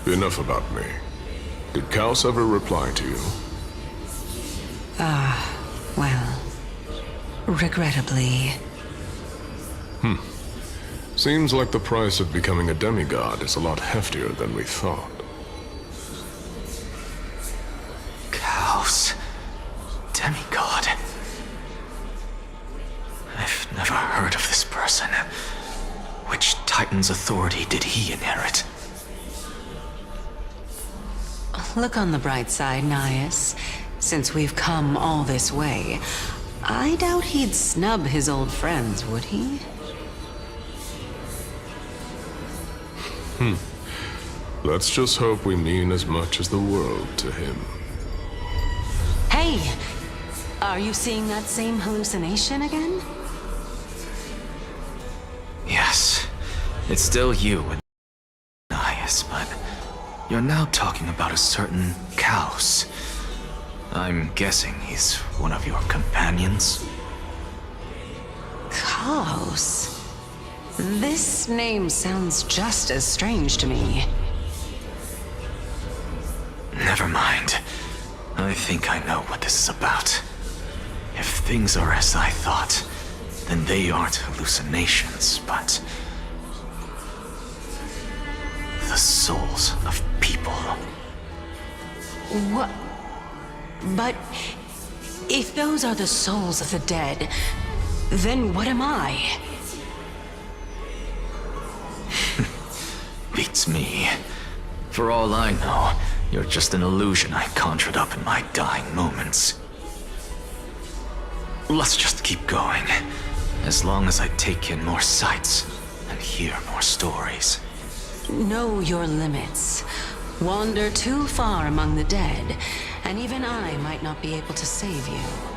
[SPEAKER 20] Enough about me. Did Kaos ever reply to you?
[SPEAKER 6] Well, regrettably.
[SPEAKER 20] Seems like the price of becoming a demigod is a lot heftier than we thought.
[SPEAKER 12] Kaos. Demigod. I've never heard of this person. Which Titan's authority did he inherit?
[SPEAKER 6] Look on the bright side, Nias. Since we've come all this way, I doubt he'd snub his old friends, would he?
[SPEAKER 20] Let's just hope we mean as much as the world to him.
[SPEAKER 6] Hey! Are you seeing that same hallucination again?
[SPEAKER 12] Yes. It's still you and Nias, but you're now talking about a certain Kaos. I'm guessing he's one of your companions?
[SPEAKER 6] Kaos? This name sounds just as strange to me.
[SPEAKER 12] Never mind. I think I know what this is about. If things are as I thought, then they aren't hallucinations, but the souls of people.
[SPEAKER 6] What? But If those are the souls of the dead, then what am I?
[SPEAKER 8] Beats me. For all I know, you're just an illusion I conjured up in my dying moments. Let's just keep going. As long as I take in more sights and hear more stories.
[SPEAKER 6] Know your limits. Wander too far among the dead, and even I might not be able to save you.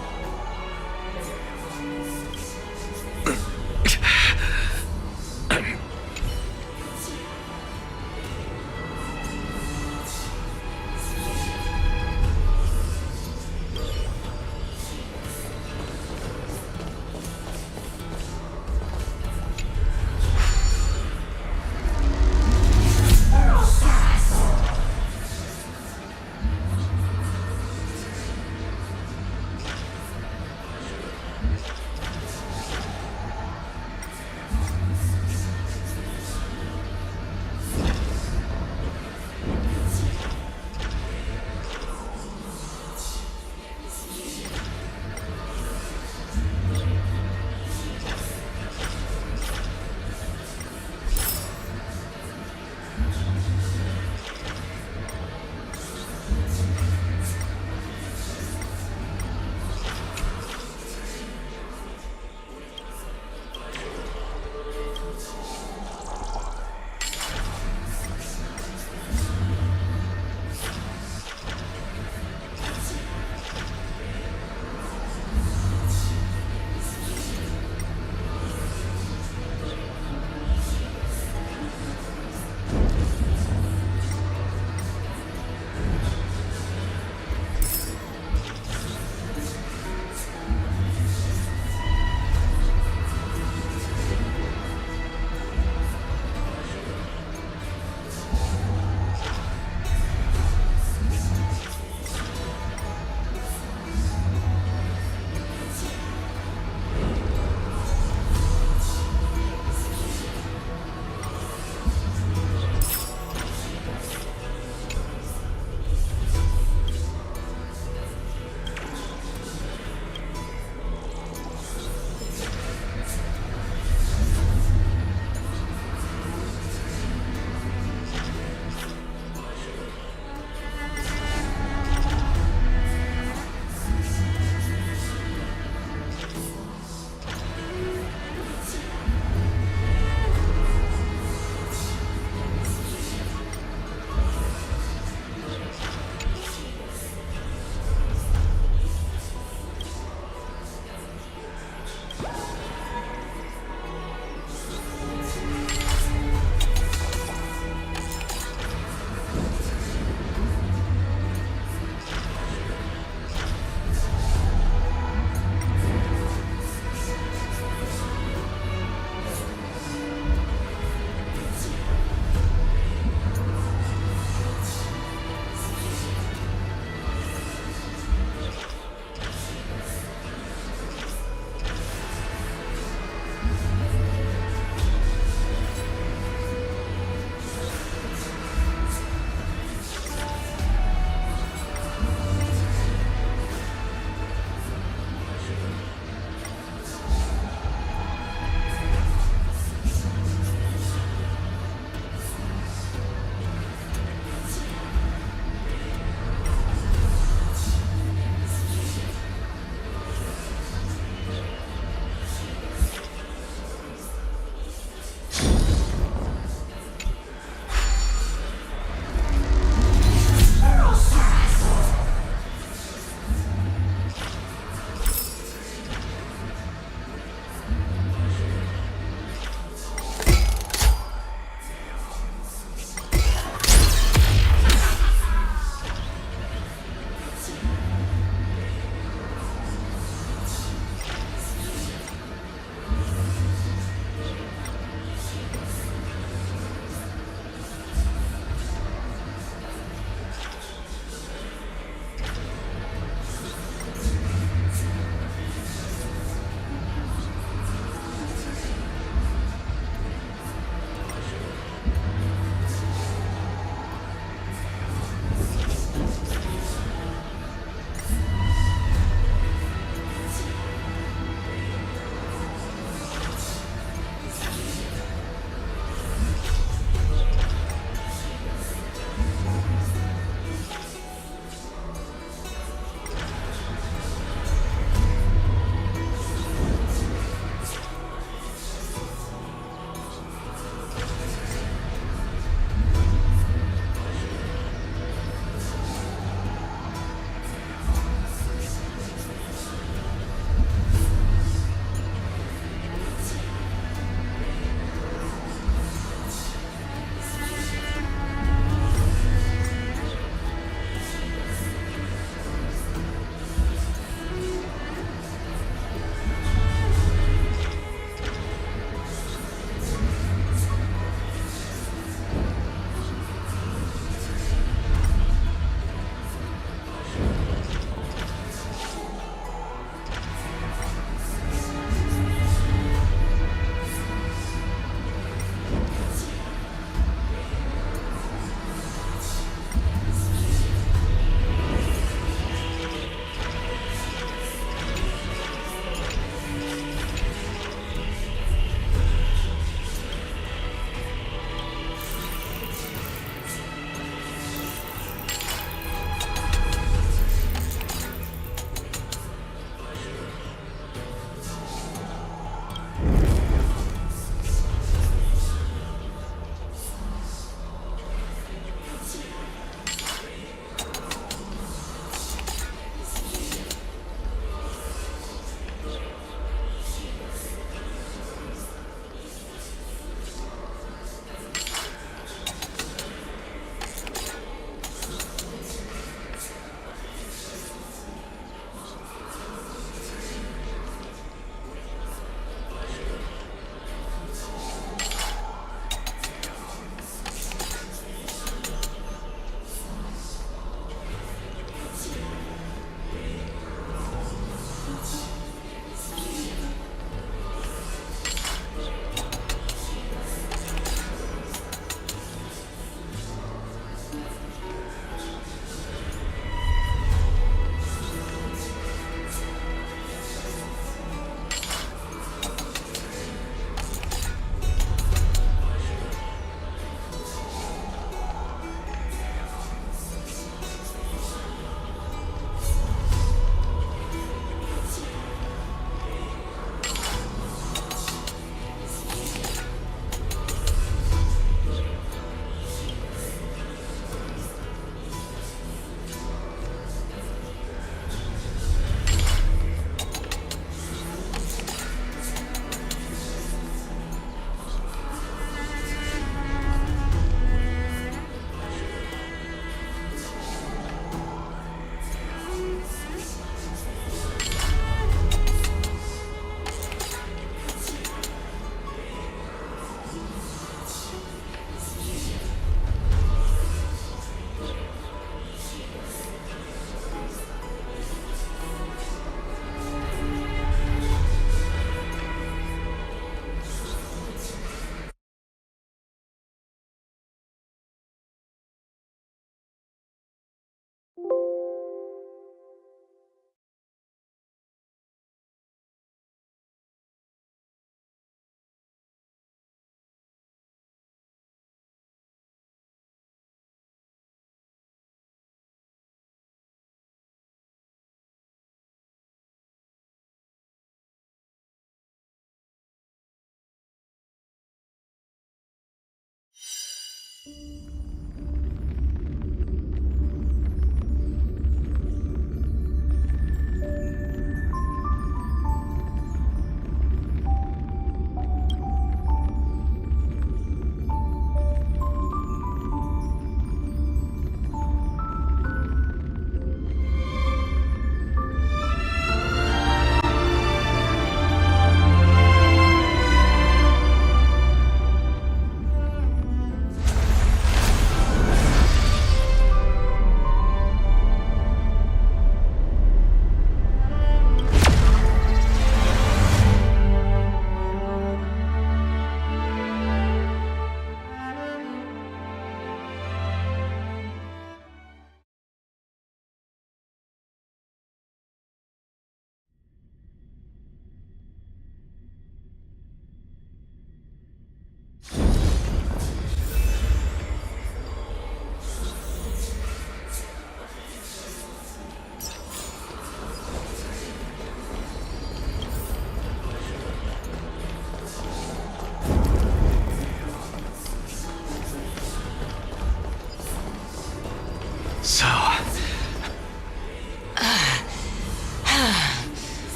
[SPEAKER 12] So...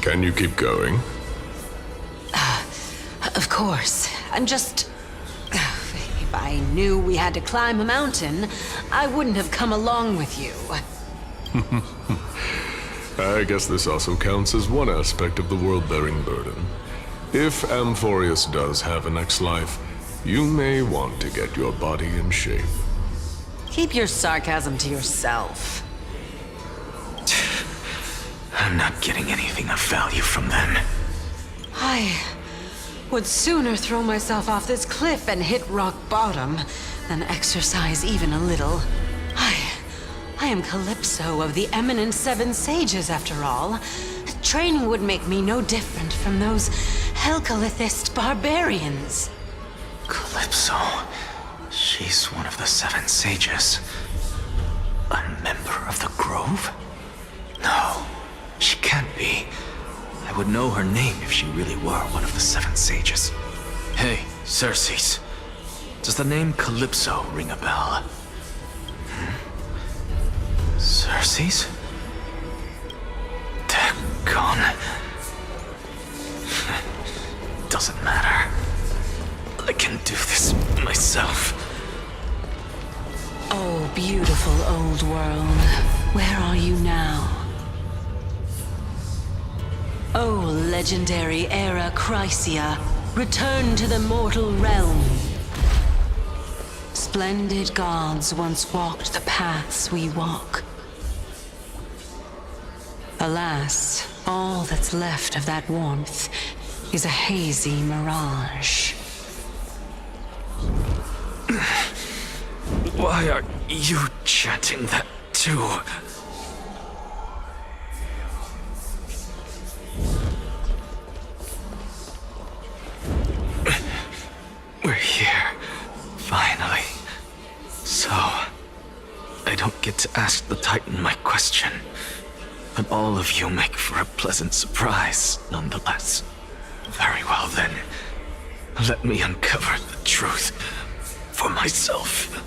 [SPEAKER 20] Can you keep going?
[SPEAKER 6] Of course. I'm just... If I knew we had to climb a mountain, I wouldn't have come along with you.
[SPEAKER 20] I guess this also counts as one aspect of the world-bearing burden. If Amphorius does have a next life, you may want to get your body in shape.
[SPEAKER 6] Keep your sarcasm to yourself.
[SPEAKER 12] I'm not getting anything of value from them.
[SPEAKER 6] I would sooner throw myself off this cliff and hit rock bottom than exercise even a little. I am Calypso of the eminent Seven Sages, after all. Training would make me no different from those Helcalithist barbarians.
[SPEAKER 12] Calypso? She's one of the Seven Sages. A member of the Grove? No, she can't be. I would know her name if she really were one of the Seven Sages. Hey, Circes. Does the name Calypso ring a bell? Circes? Daggone. Doesn't matter. I can do this myself.
[SPEAKER 6] Oh, beautiful old world. Where are you now? Oh, legendary era Chrysia, return to the mortal realm. Splendid gods once walked the paths we walk. Alas, all that's left of that warmth is a hazy mirage.
[SPEAKER 12] Why are you chanting that too? We're here, finally. So, I don't get to ask the Titan my question, but all of you make for a pleasant surprise, nonetheless. Very well then, let me uncover the truth for myself.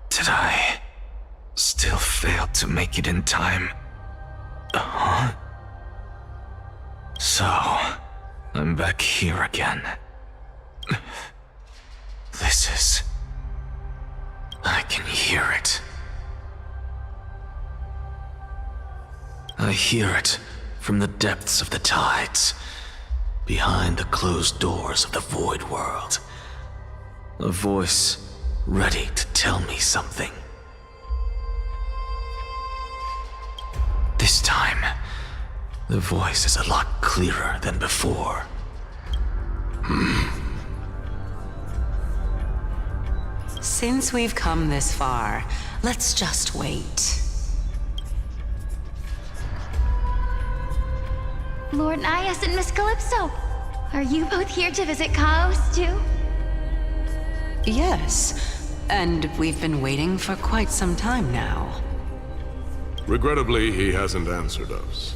[SPEAKER 12] Did I still fail to make it in time? Huh? So, I'm back here again. This is... I can hear it. I hear it from the depths of the tides, behind the closed doors of the void world. A voice ready to tell me something. This time, the voice is a lot clearer than before.
[SPEAKER 6] Since we've come this far, let's just wait.
[SPEAKER 9] Lord Nias and Miss Calypso, are you both here to visit Chaos too?
[SPEAKER 6] Yes, and we've been waiting for quite some time now.
[SPEAKER 20] Regrettably, he hasn't answered us.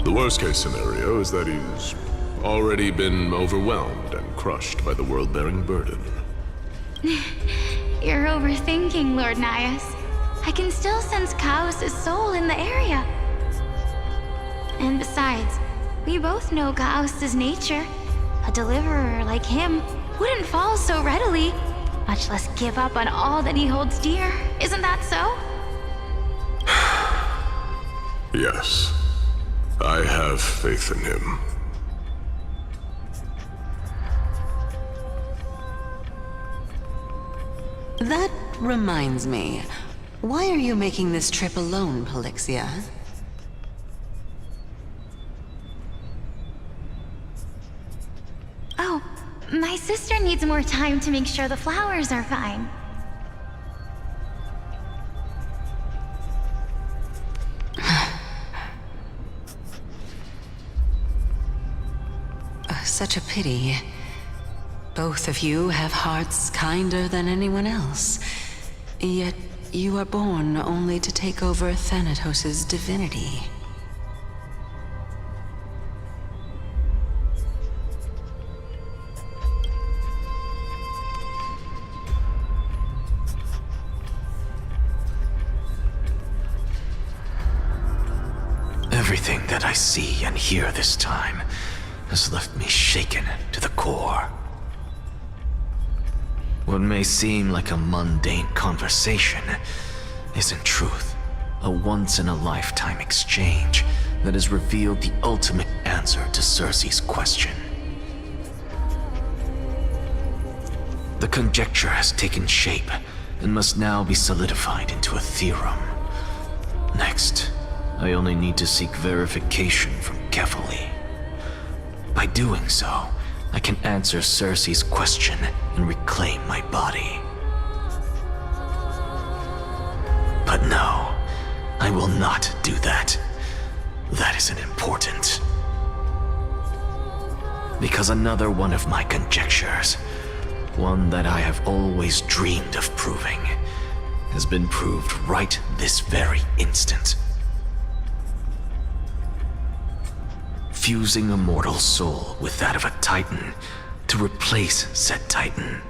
[SPEAKER 20] The worst-case scenario is that he's already been overwhelmed and crushed by the world-bearing burden.
[SPEAKER 9] You're overthinking, Lord Nias. I can still sense Chaos' soul in the area. And besides, we both know Chaos' nature. A deliverer like him wouldn't fall so readily, much less give up on all that he holds dear. Isn't that so?
[SPEAKER 20] Yes. I have faith in him.
[SPEAKER 6] That reminds me. Why are you making this trip alone, Polixia?
[SPEAKER 9] Oh, my sister needs more time to make sure the flowers are fine.
[SPEAKER 6] Such a pity. Both of you have hearts kinder than anyone else. Yet you are born only to take over Thanatos' divinity.
[SPEAKER 8] Everything that I see and hear this time has left me shaken to the core. What may seem like a mundane conversation is in truth a once-in-a-lifetime exchange that has revealed the ultimate answer to Circe's question. The conjecture has taken shape and must now be solidified into a theorem. Next, I only need to seek verification from Kefali. By doing so, I can answer Circe's question and reclaim my body. But no, I will not do that. That isn't important. Because another one of my conjectures, one that I have always dreamed of proving, has been proved right this very instant. Fusing a mortal soul with that of a Titan to replace said Titan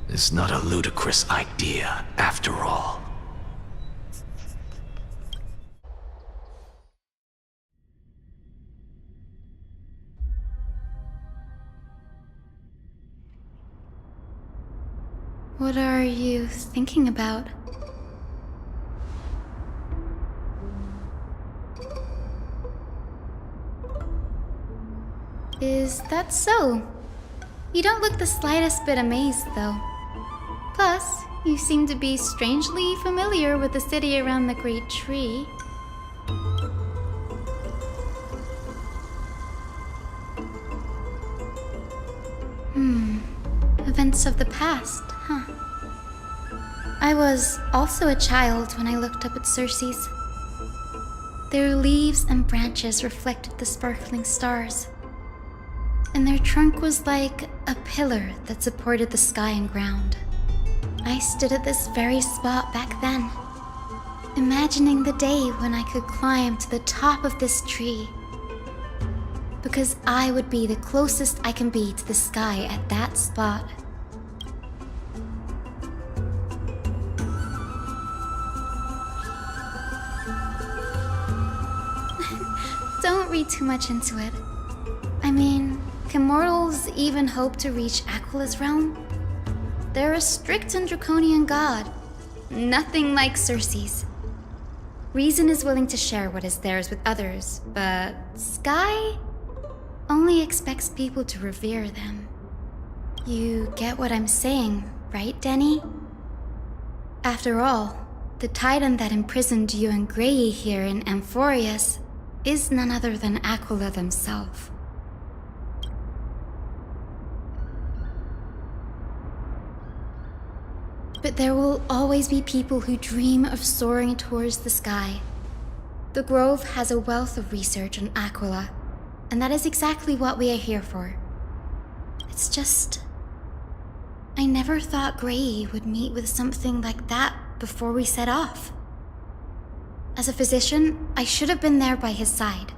[SPEAKER 8] is not a ludicrous idea after all.
[SPEAKER 5] What are you thinking about? Is that so? You don't look the slightest bit amazed, though. Plus, you seem to be strangely familiar with the city around the Great Tree. Events of the past, huh? I was also a child when I looked up at Circe's. Their leaves and branches reflected the sparkling stars, and their trunk was like a pillar that supported the sky and ground. I stood at this very spot back then, imagining the day when I could climb to the top of this tree, because I would be the closest I can be to the sky at that spot. Don't read too much into it. I mean, can mortals even hope to reach Aquila's realm? They're a strict and draconian god, nothing like Circe's. Reason is willing to share what is theirs with others, but Sky only expects people to revere them. You get what I'm saying, right, Denny? After all, the Titan that imprisoned you and Grey here in Amphorius is none other than Aquila themselves. But there will always be people who dream of soaring towards the sky. The Grove has a wealth of research on Aquila, and that is exactly what we are here for. It's just, I never thought Grey would meet with something like that before we set off. As a physician, I should have been there by his side.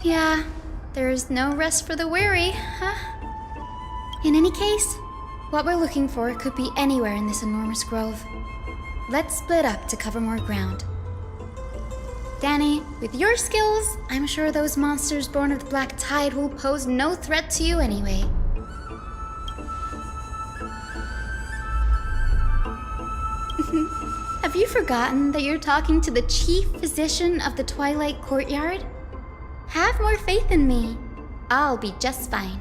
[SPEAKER 5] Yeah, there is no rest for the weary, huh? In any case, what we're looking for could be anywhere in this enormous grove. Let's split up to cover more ground. Danny, with your skills, I'm sure those monsters born of the Black Tide will pose no threat to you anyway. Have you forgotten that you're talking to the chief physician of the Twilight Courtyard? Have more faith in me. I'll be just fine.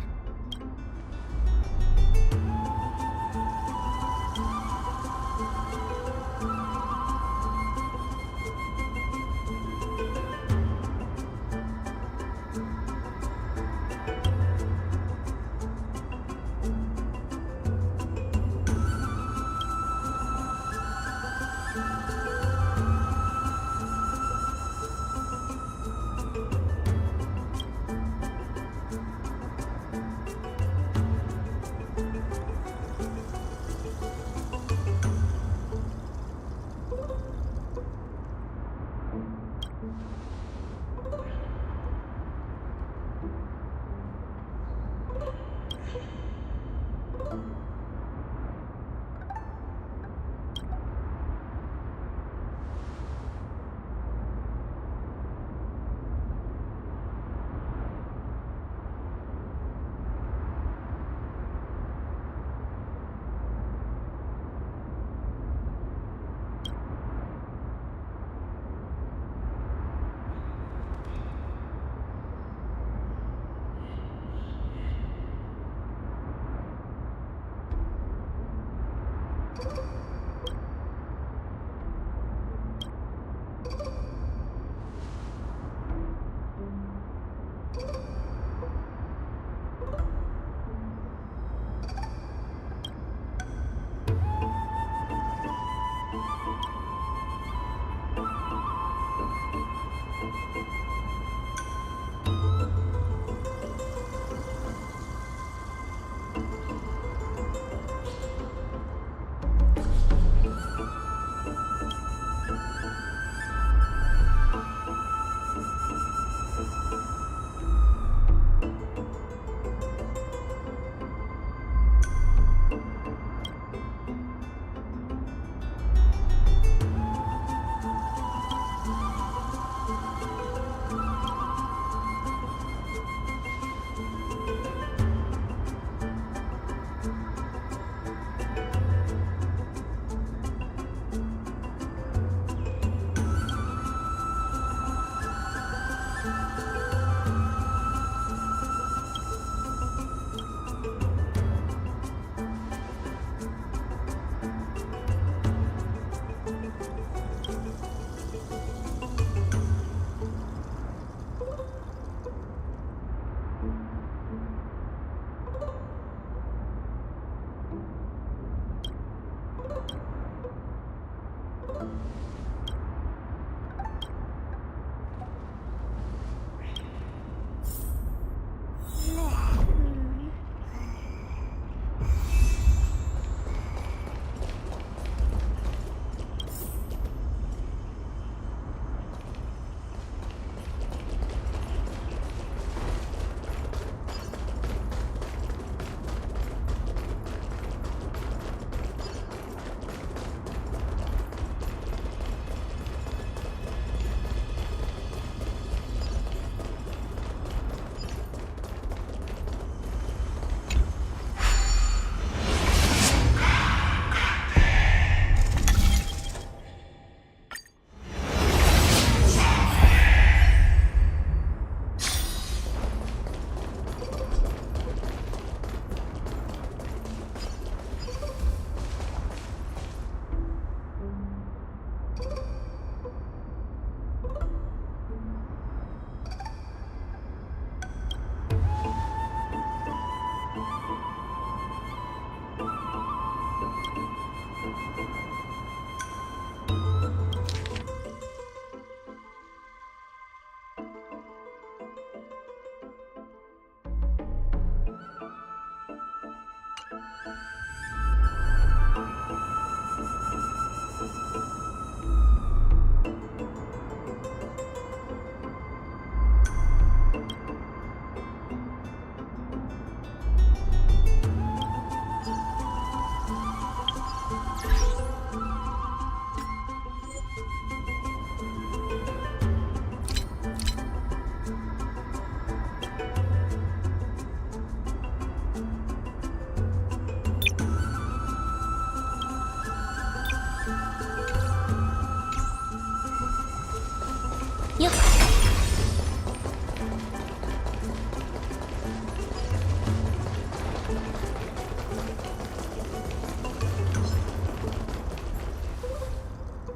[SPEAKER 9] よっ。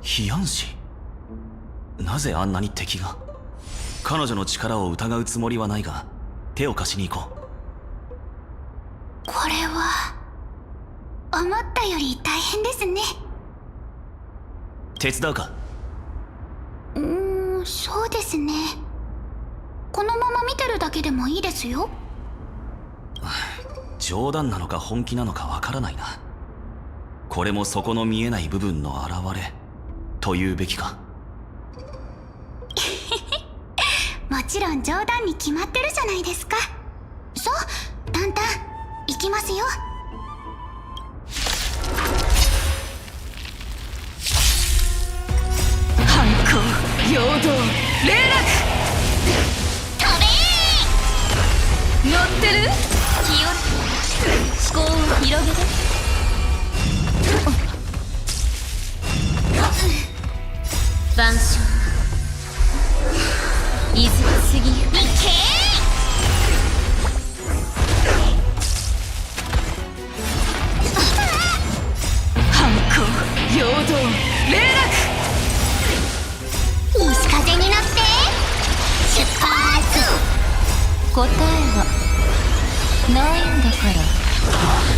[SPEAKER 8] 非安士？なぜあんなに敵が？彼女の力を疑うつもりはないが、手を貸しに行こう。
[SPEAKER 9] これは思ったより大変ですね。
[SPEAKER 8] 手伝うか？
[SPEAKER 9] そうですね。このまま見てるだけでもいいですよ。
[SPEAKER 8] 冗談なのか本気なのかわからないな。これも底の見えない部分の表れというべきか。
[SPEAKER 9] もちろん冗談に決まってるじゃないですか。さあ、タンタン行きますよ。
[SPEAKER 10] 反抗陽動霊落。
[SPEAKER 9] 飛べー。
[SPEAKER 10] 乗ってる？
[SPEAKER 9] 気を思考を広げて。万象いずすぎる。いけ
[SPEAKER 10] 反抗陽動霊落。
[SPEAKER 9] 西風に乗って出発。答えはないんだから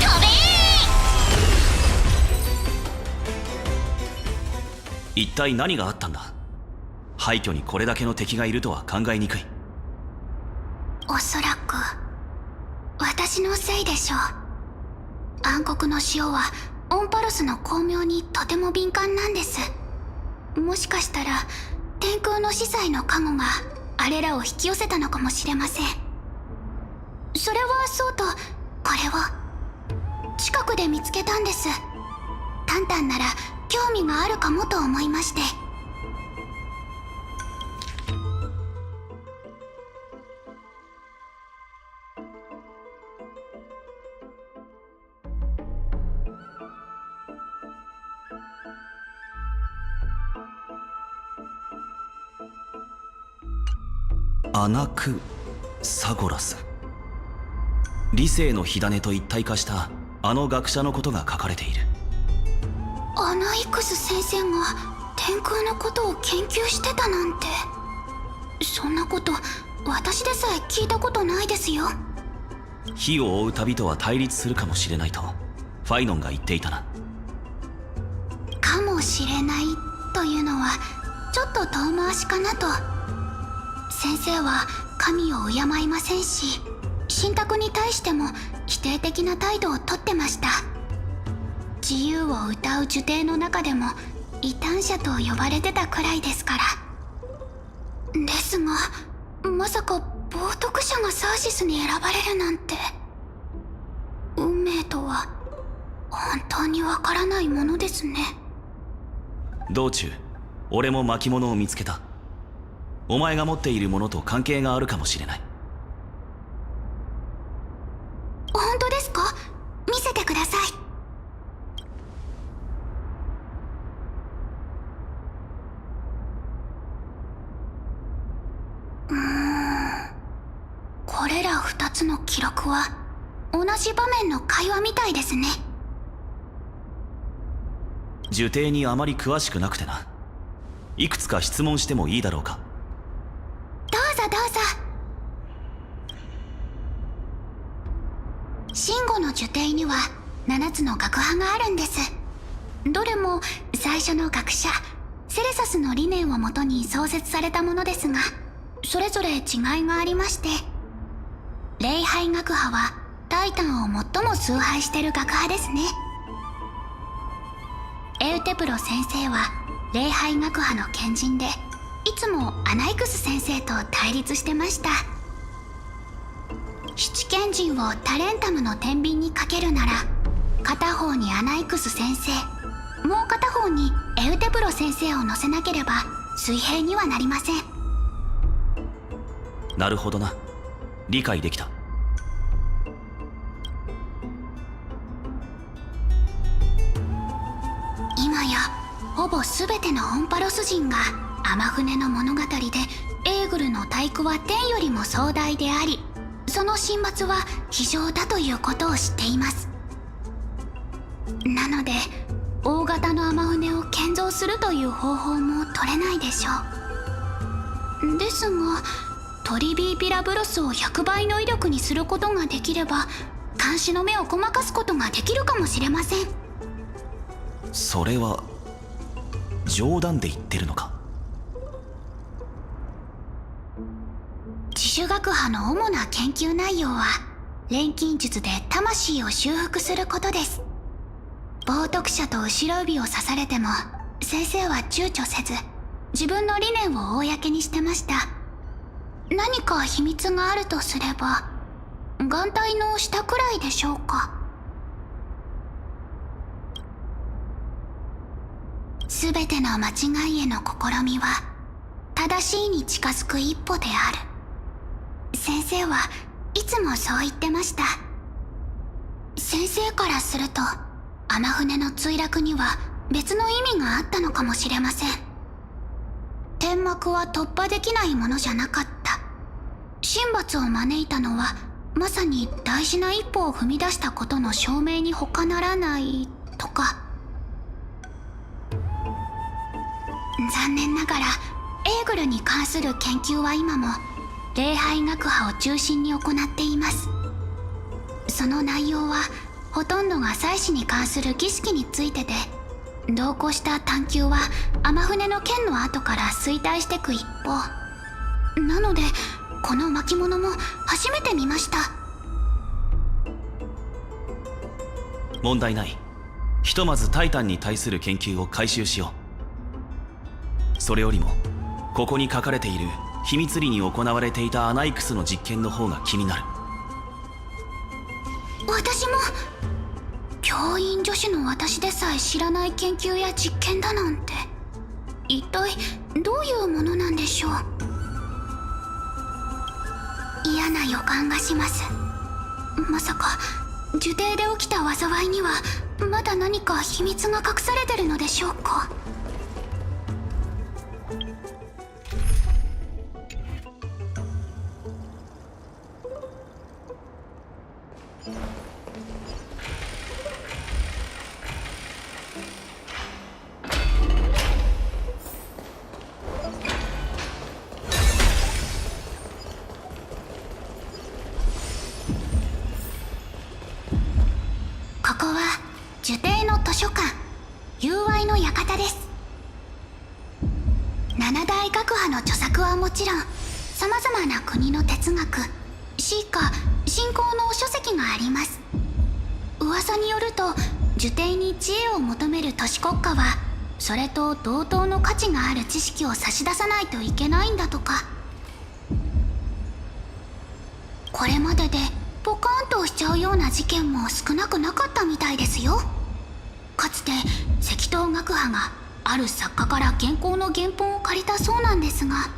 [SPEAKER 9] 飛べ
[SPEAKER 8] 一体何があったんだ？廃墟にこれだけの敵がいるとは考えにくい。
[SPEAKER 9] おそらく私のせいでしょう。暗黒の塩はオンパルスの光明にとても敏感なんです。もしかしたら天空の司祭の加護があれらを引き寄せたのかもしれません。それはそうと、これを近くで見つけたんです。タンタンなら興味があるかもと思いまして。
[SPEAKER 8] アナク・サゴラス。理性の火種と一体化したあの学者のことが書かれている。
[SPEAKER 9] アナイクス先生が天空のことを研究してたなんて。そんなこと私でさえ聞いたことないですよ。
[SPEAKER 8] 火を追う旅とは対立するかもしれないとファイノンが言っていたな。
[SPEAKER 9] かもしれないっ
[SPEAKER 5] というのはちょっと遠回しかなと。先生は神を敬いませんし、信託に対しても否定的な態度をとってました。自由を謳う呪帝の中でも異端者と呼ばれてたくらいですから。ですが、まさか冒涜者がサーシスに選ばれるなんて。運命とは本当にわからないものですね。
[SPEAKER 4] 道中、俺も巻物を見つけた。お前が持っているものと関係があるかもしれない。
[SPEAKER 5] 本当ですか？見せてください。これら2つの記録は同じ場面の会話みたいですね。
[SPEAKER 4] 呪帝にあまり詳しくなくてな。いくつか質問してもいいだろうか。
[SPEAKER 5] どうぞどうぞ。真語の呪帝には7つの学派があるんです。どれも最初の学者セレサスの理念をもとに創設されたものですが、それぞれ違いがありまして、礼拝学派はタイタンを最も崇拝している学派ですね。エウテプロ先生は礼拝学派の賢人で、いつもアナイクス先生と対立してました。七賢人をタレンタムの天秤にかけるなら、片方にアナイクス先生、もう片方にエウテプロ先生を乗せなければ水平にはなりません。
[SPEAKER 4] なるほどな。理解できた。
[SPEAKER 5] 今やほぼ全てのオンパロス人が天船の物語でエーグルの体躯は天よりも壮大であり、その神罰は非常だということを知っています。なので大型の天船を建造するという方法も取れないでしょう。ですがトリビーピラブロスを100倍の威力にすることができれば、監視の目をごまかすことができるかもしれません。
[SPEAKER 4] それは冗談で言ってるのか？
[SPEAKER 5] 自主学派の主な研究内容は錬金術で魂を修復することです。冒涜者と後ろ指を刺されても先生は躊躇せず自分の理念を公にしてました。何か秘密があるとすれば眼帯の下くらいでしょうか。すべての間違いへの試みは正しいに近づく一歩である。先生はいつもそう言ってました。先生からすると天船の墜落には別の意味があったのかもしれません。天幕は突破できないものじゃなかった。神罰を招いたのはまさに大事な一歩を踏み出したことの証明に他ならないとか。残念ながらエーグルに関する研究は今も礼拝学派を中心に行っています。その内容はほとんどが祭祀に関する儀式についてで、同行した探求は天船の剣の後から衰退していく一方なので、この巻物も初めて見ました。
[SPEAKER 4] 問題ない。ひとまずタイタンに対する研究を開始しよう。それよりもここに書かれている秘密裏に行われていたアナイクスの実験の方が気になる。
[SPEAKER 5] 私も教員助手の私でさえ知らない研究や実験だなんて、一体どういうものなんでしょう。嫌な予感がします。まさか呪帝で起きた災いにはまだ何か秘密が隠されてるのでしょうか。ここは呪帝の図書館、友愛の館です。
[SPEAKER 21] 大学派の著作はもちろん、様々な国の哲学、詩歌、信仰の書籍があります。噂によると、受帝に知恵を求める都市国家は、それと同等の価値がある知識を差し出さないといけないんだとか。これまででポカーンとしちゃうような事件も少なくなかったみたいですよ。かつて赤頭学派がある作家から原稿の原本を借りたそうなんですが、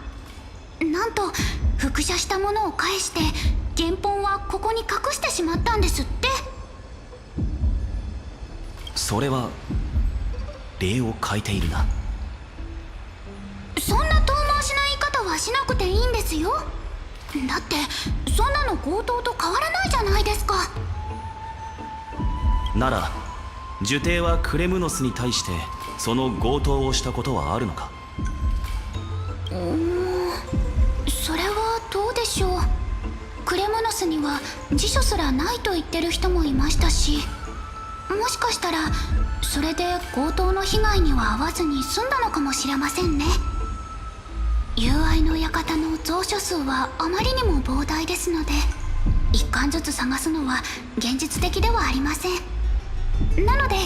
[SPEAKER 21] なんと複写したものを返して原本はここに隠してしまったんですって。
[SPEAKER 4] それは礼を変えているな。
[SPEAKER 21] そんな遠回しな言い方はしなくていいんですよ。だってそんなの強盗と変わらないじゃないですか。
[SPEAKER 4] なら受帝はクレムノスに対してその強盗をしたことはあるのか。
[SPEAKER 21] それはどうでしょう。クレムノスには辞書すらないと言ってる人もいましたし、もしかしたらそれで強盗の被害には遭わずに済んだのかもしれませんね。友愛の館の蔵書数はあまりにも膨大ですので、一巻ずつ探すのは現実的ではありません。なので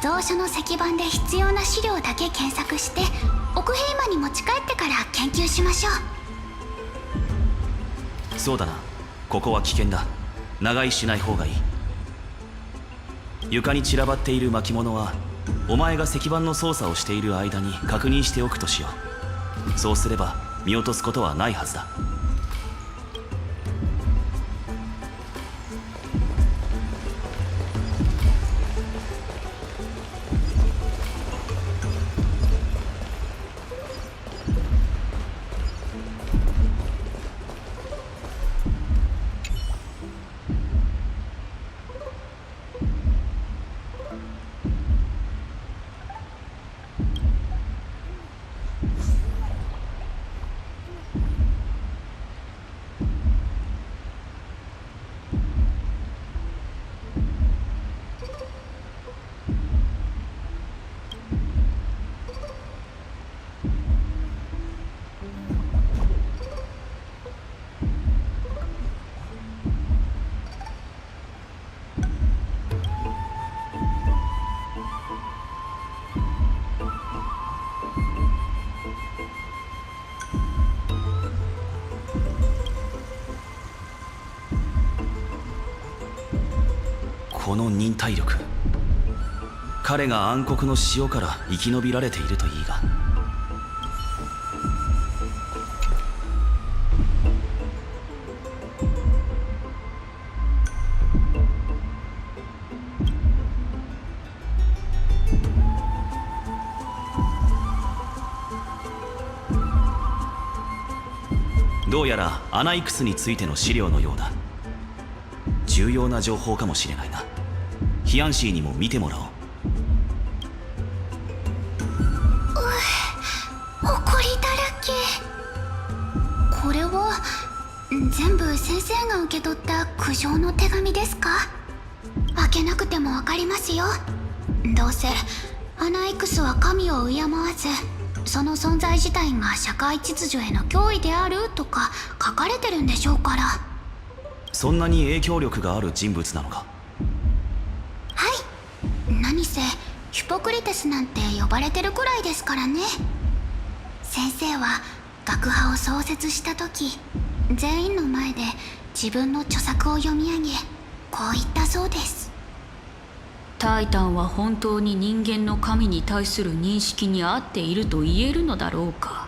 [SPEAKER 21] 蔵書の石板で必要な資料だけ検索して奥平間に持ち帰ってから研究しましょ
[SPEAKER 4] う。そうだな、ここは危険だ。長居しない方がいい。床に散らばっている巻物はお前が石板の操作をしている間に確認しておくとしよう。そうすれば見落とすことはないはずだ。この忍耐力、彼が暗黒の塩から生き延びられているといいが。どうやらアナイクスについての資料のようだ。重要な情報かもしれないな。ヒアンシーにも見てもらおう。
[SPEAKER 21] 怒りだらけ。これは全部先生が受け取った苦情の手紙ですか？開けなくてもわかりますよ。どうせアナイクスは神を敬わず、その存在自体が社会秩序への脅威であるとか書かれてるんでしょうから。
[SPEAKER 4] そんなに影響力がある人物なのか？
[SPEAKER 21] はい、何せヒポクリテスなんて呼ばれてるくらいですからね。先生は学派を創設した時、全員の前で自分の著作を読み上げ、こう言ったそうです。
[SPEAKER 22] タイタンは本当に人間の神に対する認識に合っていると言えるのだろうか。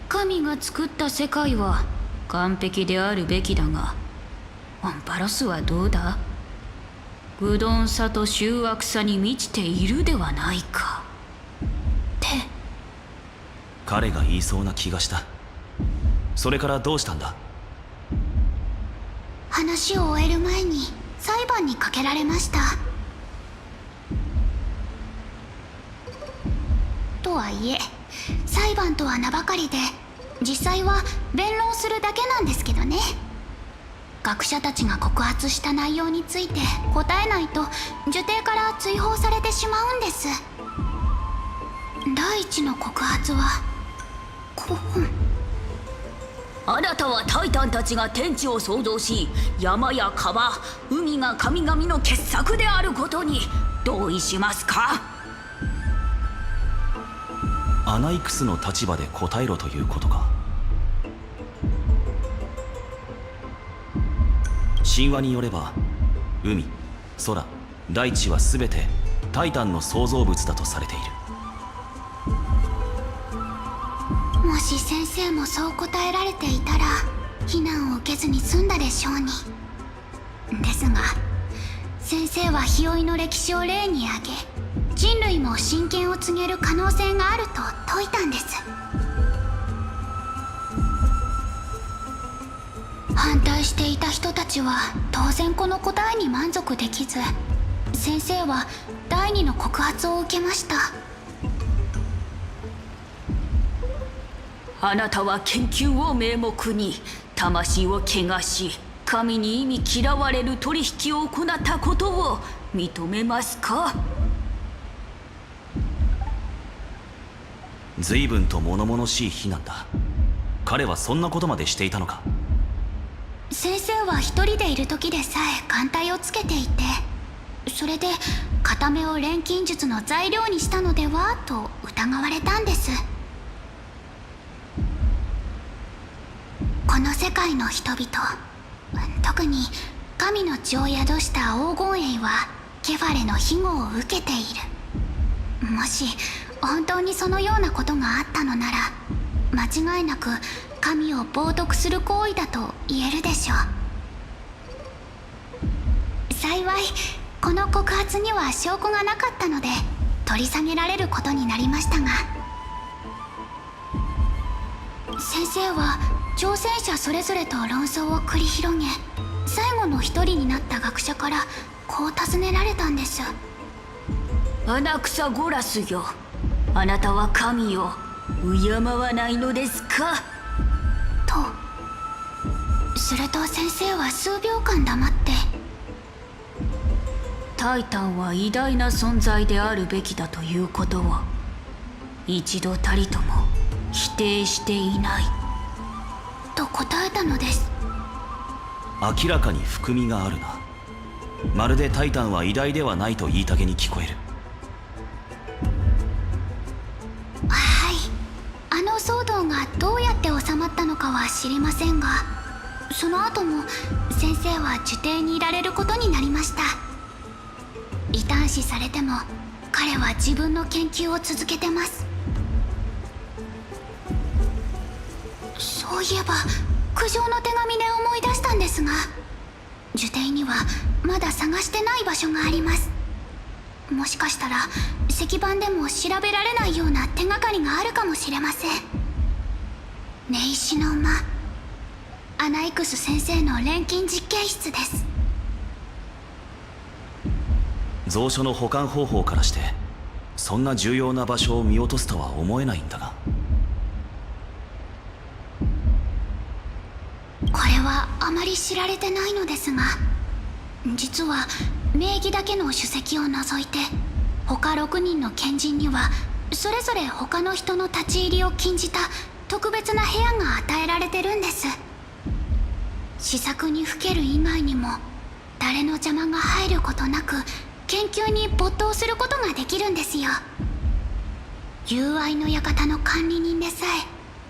[SPEAKER 22] 神が作った世界は完璧であるべきだが、オンパロスはどうだ？愚鈍さと醜悪さに満ちているではないか。
[SPEAKER 21] って
[SPEAKER 4] 彼が言いそうな気がした。それからどうしたんだ？
[SPEAKER 21] 話を終える前に裁判にかけられました。とはいえ裁判とは名ばかりで、実際は弁論するだけなんですけどね。学者たちが告発した内容について答えないと受帝から追放されてしまうんです。第一の告発は
[SPEAKER 22] あなたはタイタンたちが天地を創造し、山や川、海が神々の傑作であることに同意しますか？
[SPEAKER 4] アナイクスの立場で答えろということか。神話によれば海、空、大地は全てタイタンの創造物だとされている。
[SPEAKER 21] もし先生もそう答えられていたら非難を受けずに済んだでしょうに。ですが先生は日和の歴史を例に挙げ、人類も神権を告げる可能性があると説いたんです。反対していた人たちは当然この答えに満足できず、先生は第二の告発を受けました。
[SPEAKER 22] あなたは研究を名目に魂を汚し、神に意味嫌われる取引を行ったことを認めますか？
[SPEAKER 4] 随分と物々しい非難だ。彼はそんなことまでしていたのか？
[SPEAKER 21] 先生は一人でいる時でさえ眼帯をつけていて、それで片目を錬金術の材料にしたのではと疑われたんです。この世界の人々、特に神の血を宿した黄金衛はケファレの庇護を受けている。もし本当にそのようなことがあったのなら、間違いなく神を冒涜する行為だと言えるでしょう。幸いこの告発には証拠がなかったので取り下げられることになりましたが、先生は挑戦者それぞれと論争を繰り広げ、最後の一人になった学者からこう尋ねられたんです。
[SPEAKER 22] アナクサゴラスよ、あなたは神を敬わないのですか？
[SPEAKER 21] と。すると先生は数秒間黙って、
[SPEAKER 22] タイタンは偉大な存在であるべきだということを一度たりとも否定していない
[SPEAKER 21] と答えたのです。
[SPEAKER 4] 明らかに含みがあるな。まるでタイタンは偉大ではないと言いたげに聞こえる。
[SPEAKER 21] はい、あの騒動がどうやって収まったのかは知りませんが、その後も先生は受刑にいられることになりました。異端視されても彼は自分の研究を続けてます。そういえば苦情の手紙で思い出したんですが、受刑にはまだ探してない場所があります。もしかしたら石板でも調べられないような手がかりがあるかもしれません。根石の間、アナイクス先生の錬金実験室です。
[SPEAKER 4] 蔵書の保管方法からしてそんな重要な場所を見落とすとは思えないんだが。
[SPEAKER 21] これはあまり知られてないのですが、実は名義だけの首席を除いて他6人の賢人にはそれぞれ他の人の立ち入りを禁じた特別な部屋が与えられてるんです。試作にふける以外にも誰の邪魔が入ることなく研究に没頭することができるんですよ。友愛の館の管理人でさえ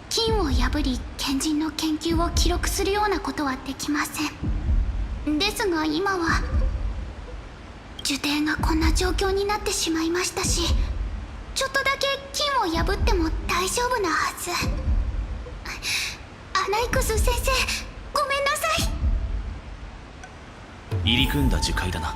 [SPEAKER 21] 金を破り賢人の研究を記録するようなことはできません。ですが今は受刑がこんな状況になってしまいましたし、ちょっとだけ金を破っても大丈夫なはず。アナイクス先生、ごめんなさい。
[SPEAKER 4] 入り組んだ樹海だな。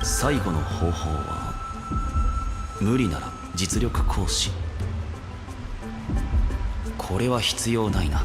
[SPEAKER 4] 最後の方法は無理なら実力行使。これは必要ないな。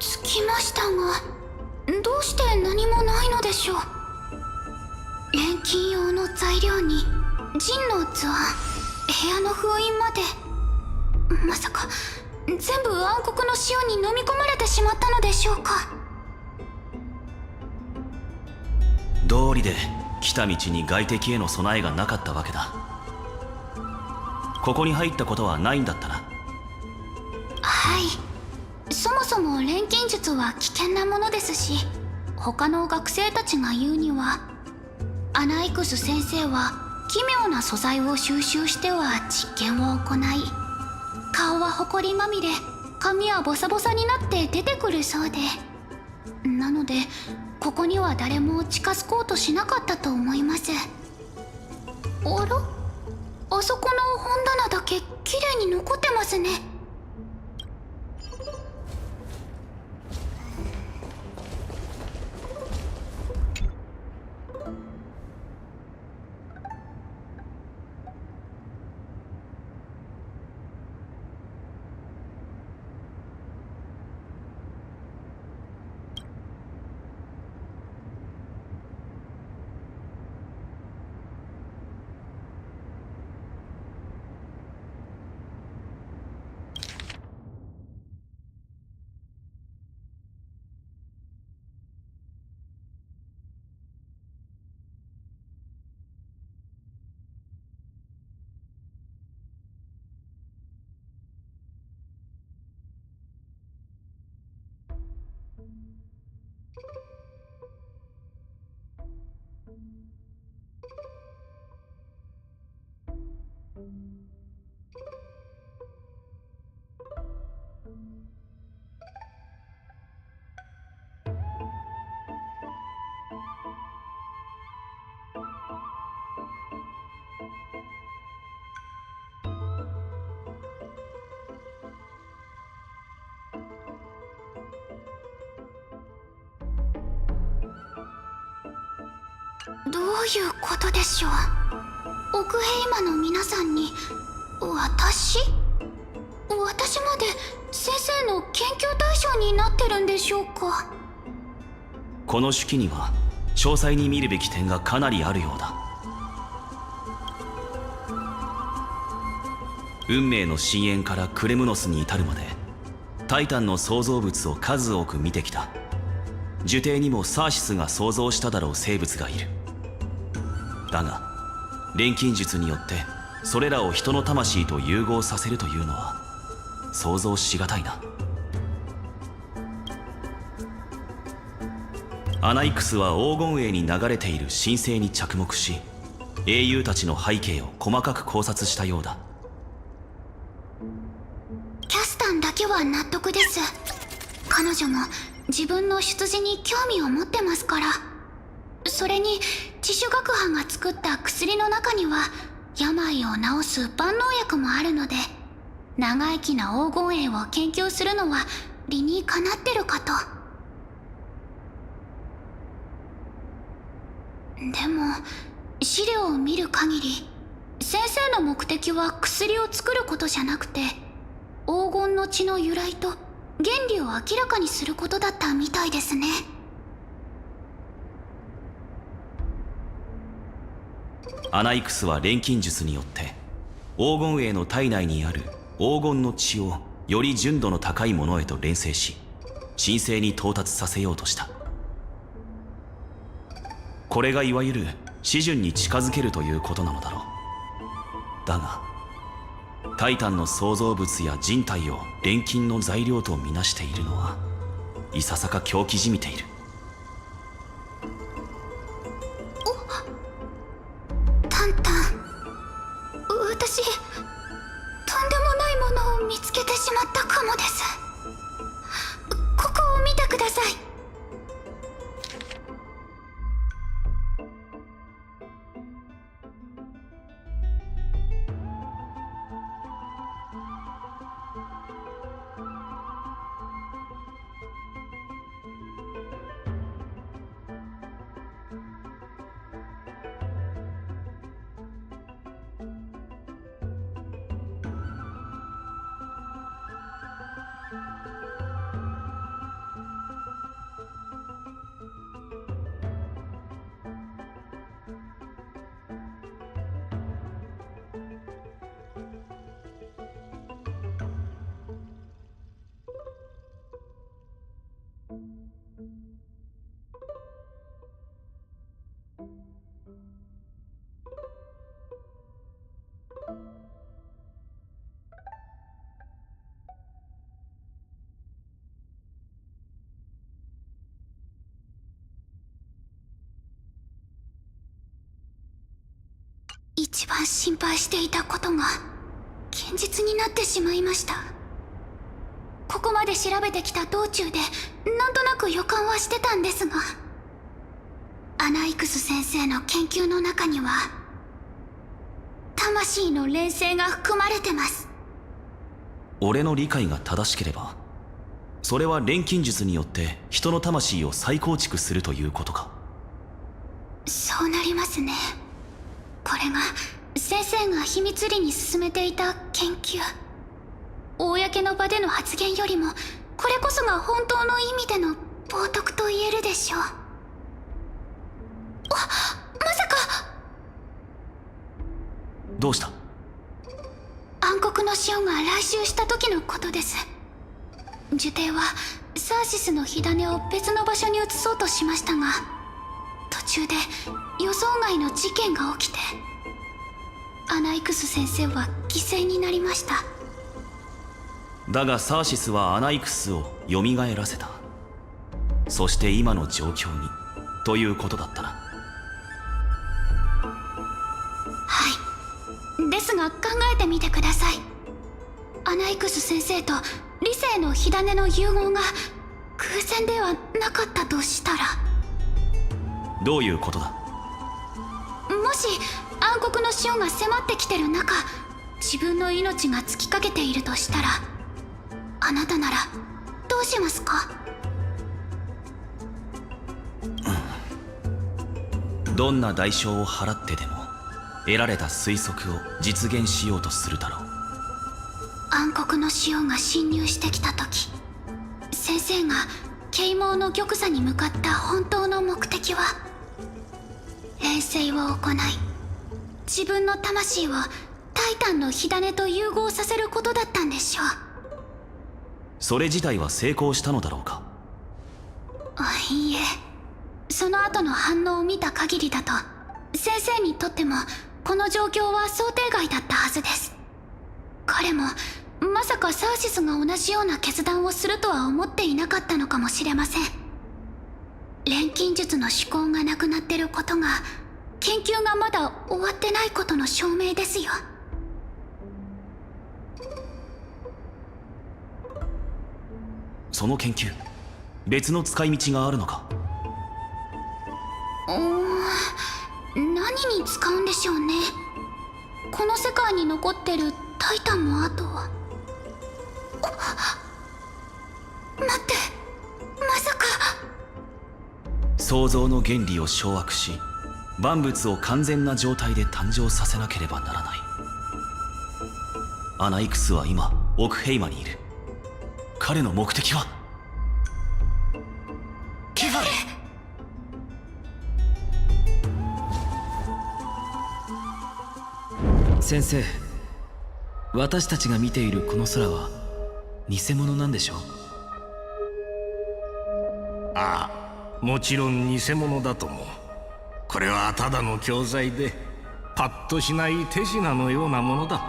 [SPEAKER 21] 着きましたが、どうして何もないのでしょう。錬金用の材料に陣の図案、部屋の封印まで、まさか全部暗黒の潮に飲み込まれてしまったのでしょうか。
[SPEAKER 4] 道理で来た道に外敵への備えがなかったわけだ。ここに入ったことはないんだったな。
[SPEAKER 21] はい、そもそも錬金術は危険なものですし、他の学生たちが言うには、アナイクス先生は奇妙な素材を収集しては実験を行い、顔は埃まみれ、髪はボサボサになって出てくるそうで、なのでここには誰も近づこうとしなかったと思います。あら、あそこの本棚だけ綺麗に残ってますね。どういうことでしょう。奥平魔の皆さんに私まで先生の研究対象になってるんでしょうか。
[SPEAKER 4] この手記には詳細に見るべき点がかなりあるようだ。運命の深淵からクレムノスに至るまでタイタンの創造物を数多く見てきた。樹底にもサーシスが創造しただろう生物がいる。だが錬金術によってそれらを人の魂と融合させるというのは想像しがたいな。アナイクスは黄金栄に流れている神聖に着目し、英雄たちの背景を細かく考察したようだ。
[SPEAKER 21] キャスタンだけは納得です。彼女も自分の出自に興味を持ってますから。それに地種学派が作った薬の中には病を治す万能薬もあるので、長生きな黄金栄を研究するのは理にかなってるかと。でも資料を見る限り、先生の目的は薬を作ることじゃなくて、黄金の血の由来と原理を明らかにすることだったみたいですね。
[SPEAKER 4] アナイクスは錬金術によって黄金衛の体内にある黄金の血をより純度の高いものへと錬成し、神聖に到達させようとした。これがいわゆる至純に近づけるということなのだろう。だがタイタンの創造物や人体を錬金の材料とみなしているのはいささか狂気じみている。
[SPEAKER 21] タンタン、私とんでもないものを見つけてしまったかもです。ここを見てください。一番心配していたことが現実になってしまいました。ここまで調べてきた道中でなんとなく予感はしてたんですが、アナイクス先生の研究の中には魂の錬成が含まれてます。
[SPEAKER 4] 俺の理解が正しければ、それは錬金術によって人の魂を再構築するということか。
[SPEAKER 21] そうなりますね。これが先生が秘密裏に進めていた研究。公の場での発言よりもこれこそが本当の意味での冒涜と言えるでしょう。まさか。
[SPEAKER 4] どうした？
[SPEAKER 21] 暗黒の潮が来襲した時のことです。呪帝はサーシスの火種を別の場所に移そうとしましたが、途中で予想外の事件が起きてアナイクス先生は犠牲になりました。
[SPEAKER 4] だがサーシスはアナイクスを蘇らせた。そして今の状況にということだったな。
[SPEAKER 21] はい。ですが考えてみてください。アナイクス先生と理性の火種の融合が偶然ではなかったとしたら。
[SPEAKER 4] どういうことだ？
[SPEAKER 21] もし暗黒の潮が迫ってきてる中、自分の命が尽きかけているとしたら、あなたならどうしますか？
[SPEAKER 4] どんな代償を払ってでも得られた推測を実現しようとするだろう。
[SPEAKER 21] 暗黒の潮が侵入してきた時、先生が啓蒙の玉座に向かった本当の目的は、錬成を行い自分の魂をタイタンの火種と融合させることだったんでしょう。
[SPEAKER 4] それ自体は成功したのだろうか？
[SPEAKER 21] いいえ、その後の反応を見た限りだと先生にとってもこの状況は想定外だったはずです。彼もまさかサーシスが同じような決断をするとは思っていなかったのかもしれません。錬金術の思考がなくなってることが研究がまだ終わってないことの証明ですよ。
[SPEAKER 4] その研究、別の使い道があるのか？
[SPEAKER 21] 何に使うんでしょうね。この世界に残ってるタイタンもあとは。待って、まさか。
[SPEAKER 4] 創造の原理を掌握し、万物を完全な状態で誕生させなければならない。アナイクスは今オクヘイマにいる。彼の目的は？先生、私たちが見ているこの空は偽物なんでしょう？
[SPEAKER 1] ああ、もちろん偽物だとも。これはただの教材でパッとしない手品のようなものだ。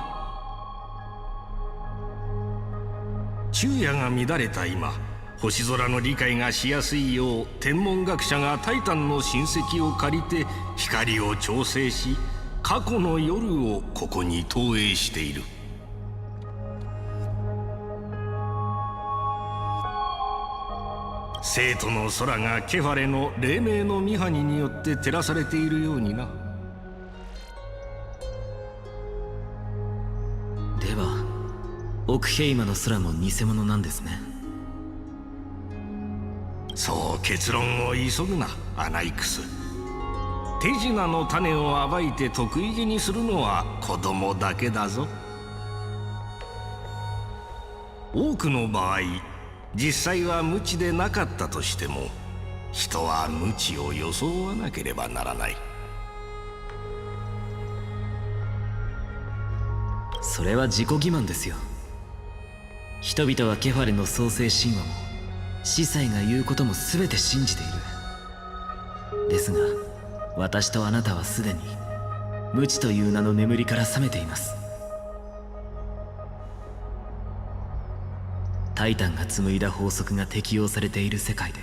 [SPEAKER 1] 昼夜が乱れた今、星空の理解がしやすいよう天文学者がタイタンの親戚を借りて光を調整し、過去の夜をここに投影している。生徒の空がケファレの黎明のミハニによって照らされているようにな。
[SPEAKER 4] ではオクヘイマの空も偽物なんですね。
[SPEAKER 1] そう結論を急ぐな、アナイクス。手品の種を暴いて得意げにするのは子供だけだぞ。多くの場合、実際は無知でなかったとしても、人は無知を装わなければならない。
[SPEAKER 4] それは自己欺瞞ですよ。人々はケファレの創世神話も司祭が言うことも全て信じている。ですが私とあなたはすでに無知という名の眠りから覚めています。タイタンが紡いだ法則が適用されている世界で、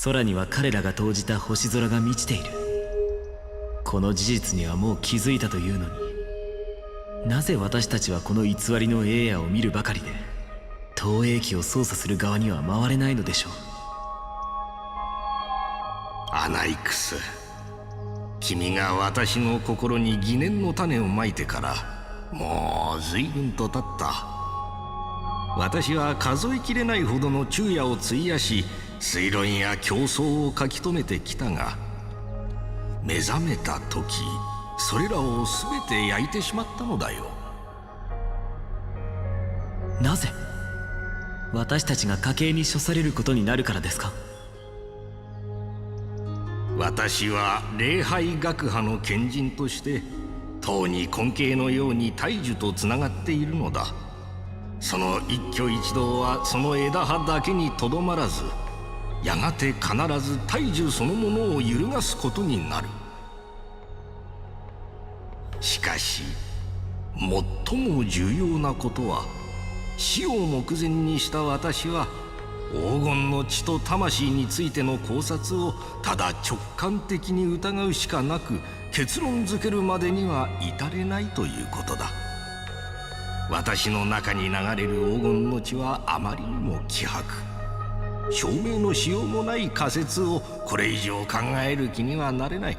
[SPEAKER 4] 空には彼らが投じた星空が満ちている。この事実にはもう気づいたというのに、なぜ私たちはこの偽りのエアを見るばかりで投影機を操作する側には回れないのでしょう？
[SPEAKER 1] アナイクス、君が私の心に疑念の種をまいてからもう随分と経った。私は数えきれないほどの昼夜を費やし、推論や競争を書き留めてきたが、目覚めた時それらを全て焼いてしまったのだよ。
[SPEAKER 4] なぜ私たちが家計に処されることになるからですか？
[SPEAKER 1] 私は礼拝学派の賢人として唐に根茎のように大樹とつながっているのだ。その一挙一動はその枝葉だけにとどまらず、やがて必ず大樹そのものを揺るがすことになる。しかし最も重要なことは、死を目前にした私は黄金の血と魂についての考察をただ直感的に疑うしかなく、結論づけるまでには至れないということだ。私の中に流れる黄金の血はあまりにも希薄、証明のしようもない仮説をこれ以上考える気にはなれない。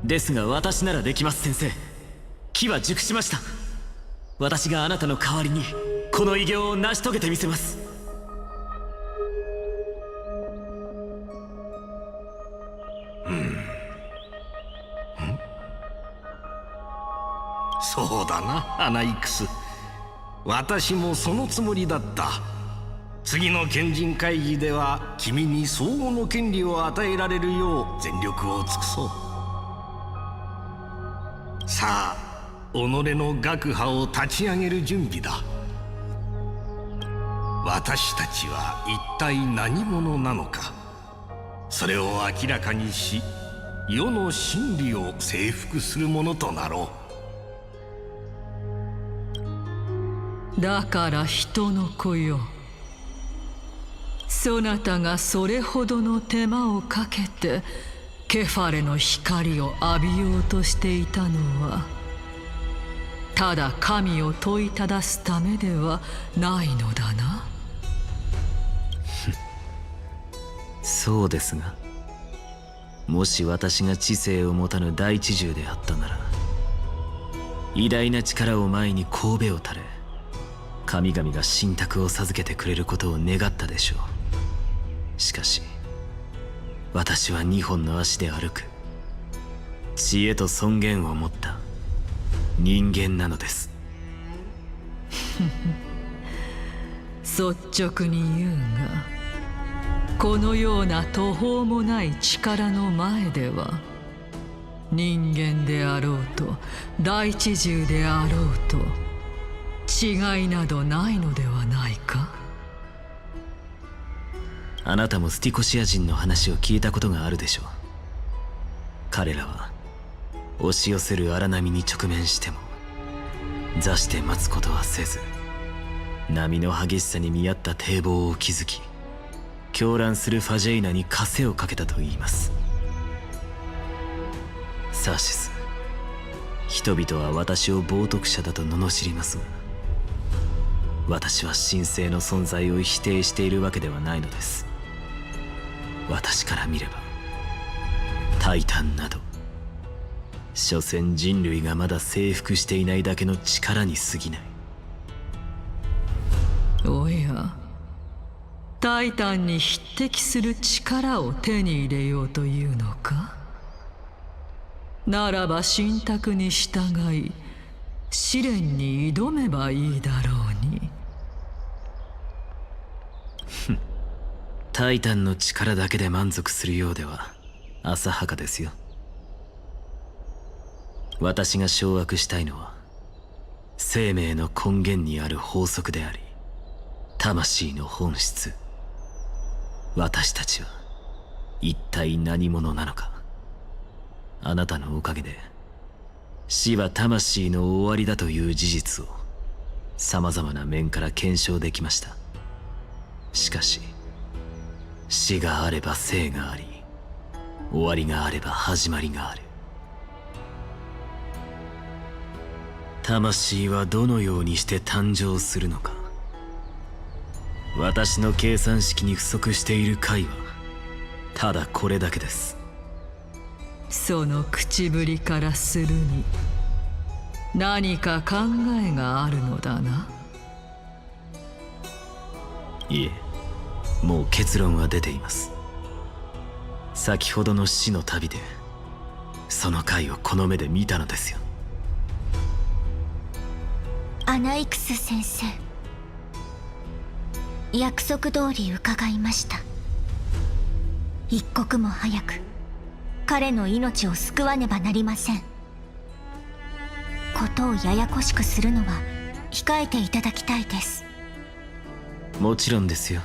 [SPEAKER 4] ですが私ならできます。先生、機は熟しました。私があなたの代わりにこの偉業を成し遂げてみせます。
[SPEAKER 1] そうだな、アナイクス。私もそのつもりだった。次の賢人会議では君に相応の権利を与えられるよう全力を尽くそう。さあ、己の学派を立ち上げる準備だ。私たちは一体何者なのか、それを明らかにし、世の真理を征服するものとなろう。
[SPEAKER 10] だから人の子よ、そなたがそれほどの手間をかけてケファレの光を浴びようとしていたのは、ただ神を問いただすためではないのだな。
[SPEAKER 4] そうですが、もし私が知性を持たぬ大知獣であったなら、偉大な力を前に頭を垂れ、神々が信託を授けてくれることを願ったでしょう。しかし私は2本の足で歩く知恵と尊厳を持った人間なのです。
[SPEAKER 10] 率直に言うが、このような途方もない力の前では人間であろうと大地獣であろうと違いなどないのではないか。
[SPEAKER 4] あなたもスティコシア人の話を聞いたことがあるでしょう。彼らは押し寄せる荒波に直面しても座して待つことはせず、波の激しさに見合った堤防を築き、狂乱するファジェイナに枷をかけたといいます。サーシス、人々は私を冒涜者だと罵りますが、私は神聖の存在を否定しているわけではないのです。私から見ればタイタンなど所詮人類がまだ征服していないだけの力に過ぎない。
[SPEAKER 10] おや、タイタンに匹敵する力を手に入れようというのか。ならば信託に従い試練に挑めばいいだろうに。
[SPEAKER 4] タイタンの力だけで満足するようでは浅はかですよ。私が掌握したいのは生命の根源にある法則であり、魂の本質。私たちは一体何者なのか。あなたのおかげで死は魂の終わりだという事実を様々な面から検証できました。しかし死があれば生があり、終わりがあれば始まりがある。魂はどのようにして誕生するのか。私の計算式に不足している解はただこれだけです。
[SPEAKER 10] その口ぶりからするに何か考えがあるのだな。
[SPEAKER 4] いえ、もう結論は出ています。先ほどの死の旅でその回をこの目で見たのですよ。
[SPEAKER 21] アナイクス先生、約束通り伺いました。一刻も早く彼の命を救わねばなりません。ことをややこしくするのは控えていただきたいです。
[SPEAKER 4] もちろんですよ。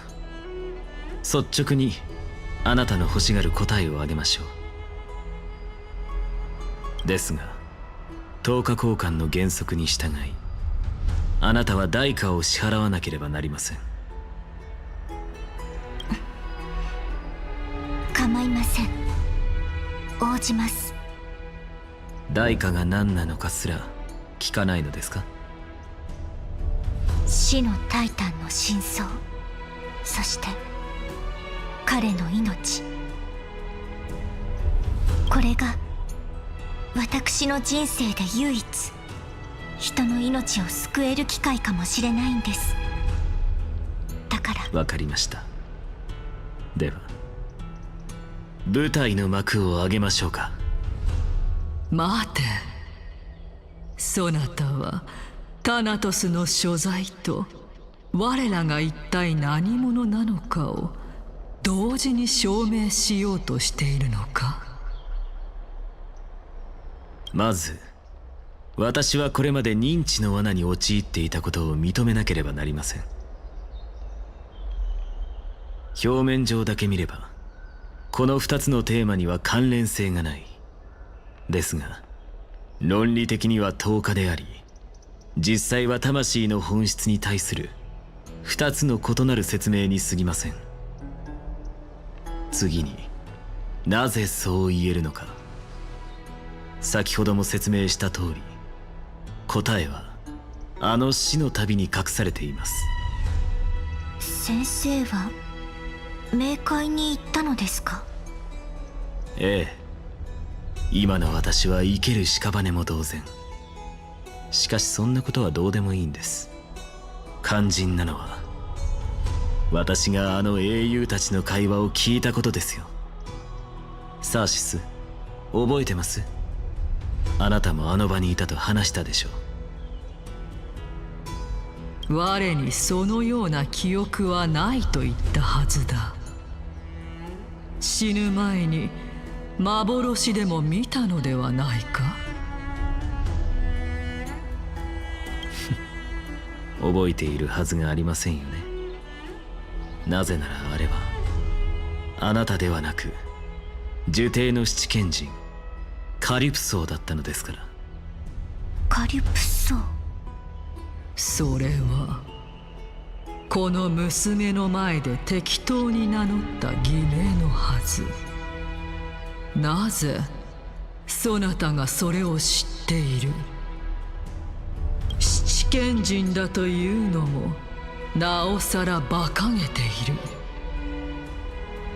[SPEAKER 4] 率直にあなたの欲しがる答えをあげましょう。ですが10日交換の原則に従い、あなたは代価を支払わなければなりません。
[SPEAKER 21] 構いません。応じます。
[SPEAKER 4] 代価が何なのかすら聞かないのですか。
[SPEAKER 21] 死のタイタンの真相、そして彼の命。これが私の人生で唯一人の命を救える機会かもしれないんです。だから
[SPEAKER 4] わかりました。では舞台の幕を上げましょうか。
[SPEAKER 10] 待て、そなたはタナトスの所在と我らが一体何者なのかを同時に証明しようとしているのか。
[SPEAKER 4] まず私はこれまで認知の罠に陥っていたことを認めなければなりません。表面上だけ見ればこの2つのテーマには関連性がない。ですが論理的には10日であり、実際は魂の本質に対する2つの異なる説明に過ぎません。次になぜそう言えるのか。先ほども説明した通り、答えはあの死の旅に隠されています。
[SPEAKER 21] 先生は冥界に行ったのですか。
[SPEAKER 4] ええ、今の私は生ける屍も同然。しかしそんなことはどうでもいいんです。肝心なのは私があの英雄たちの会話を聞いたことですよ。サーシス、覚えてます？あなたもあの場にいたと話したでしょ
[SPEAKER 10] う。我にそのような記憶はないと言ったはずだ。死ぬ前に幻でも見たのではないか。
[SPEAKER 7] 覚えているはずがありませんよね。なぜならあれはあなたではなく呪帝の七賢人カリプソーだったのですから。
[SPEAKER 21] カリプソー。
[SPEAKER 10] それはこの娘の前で適当に名乗った偽名のはず。なぜそなたがそれを知っている？七賢人だというのもなおさら馬鹿げている。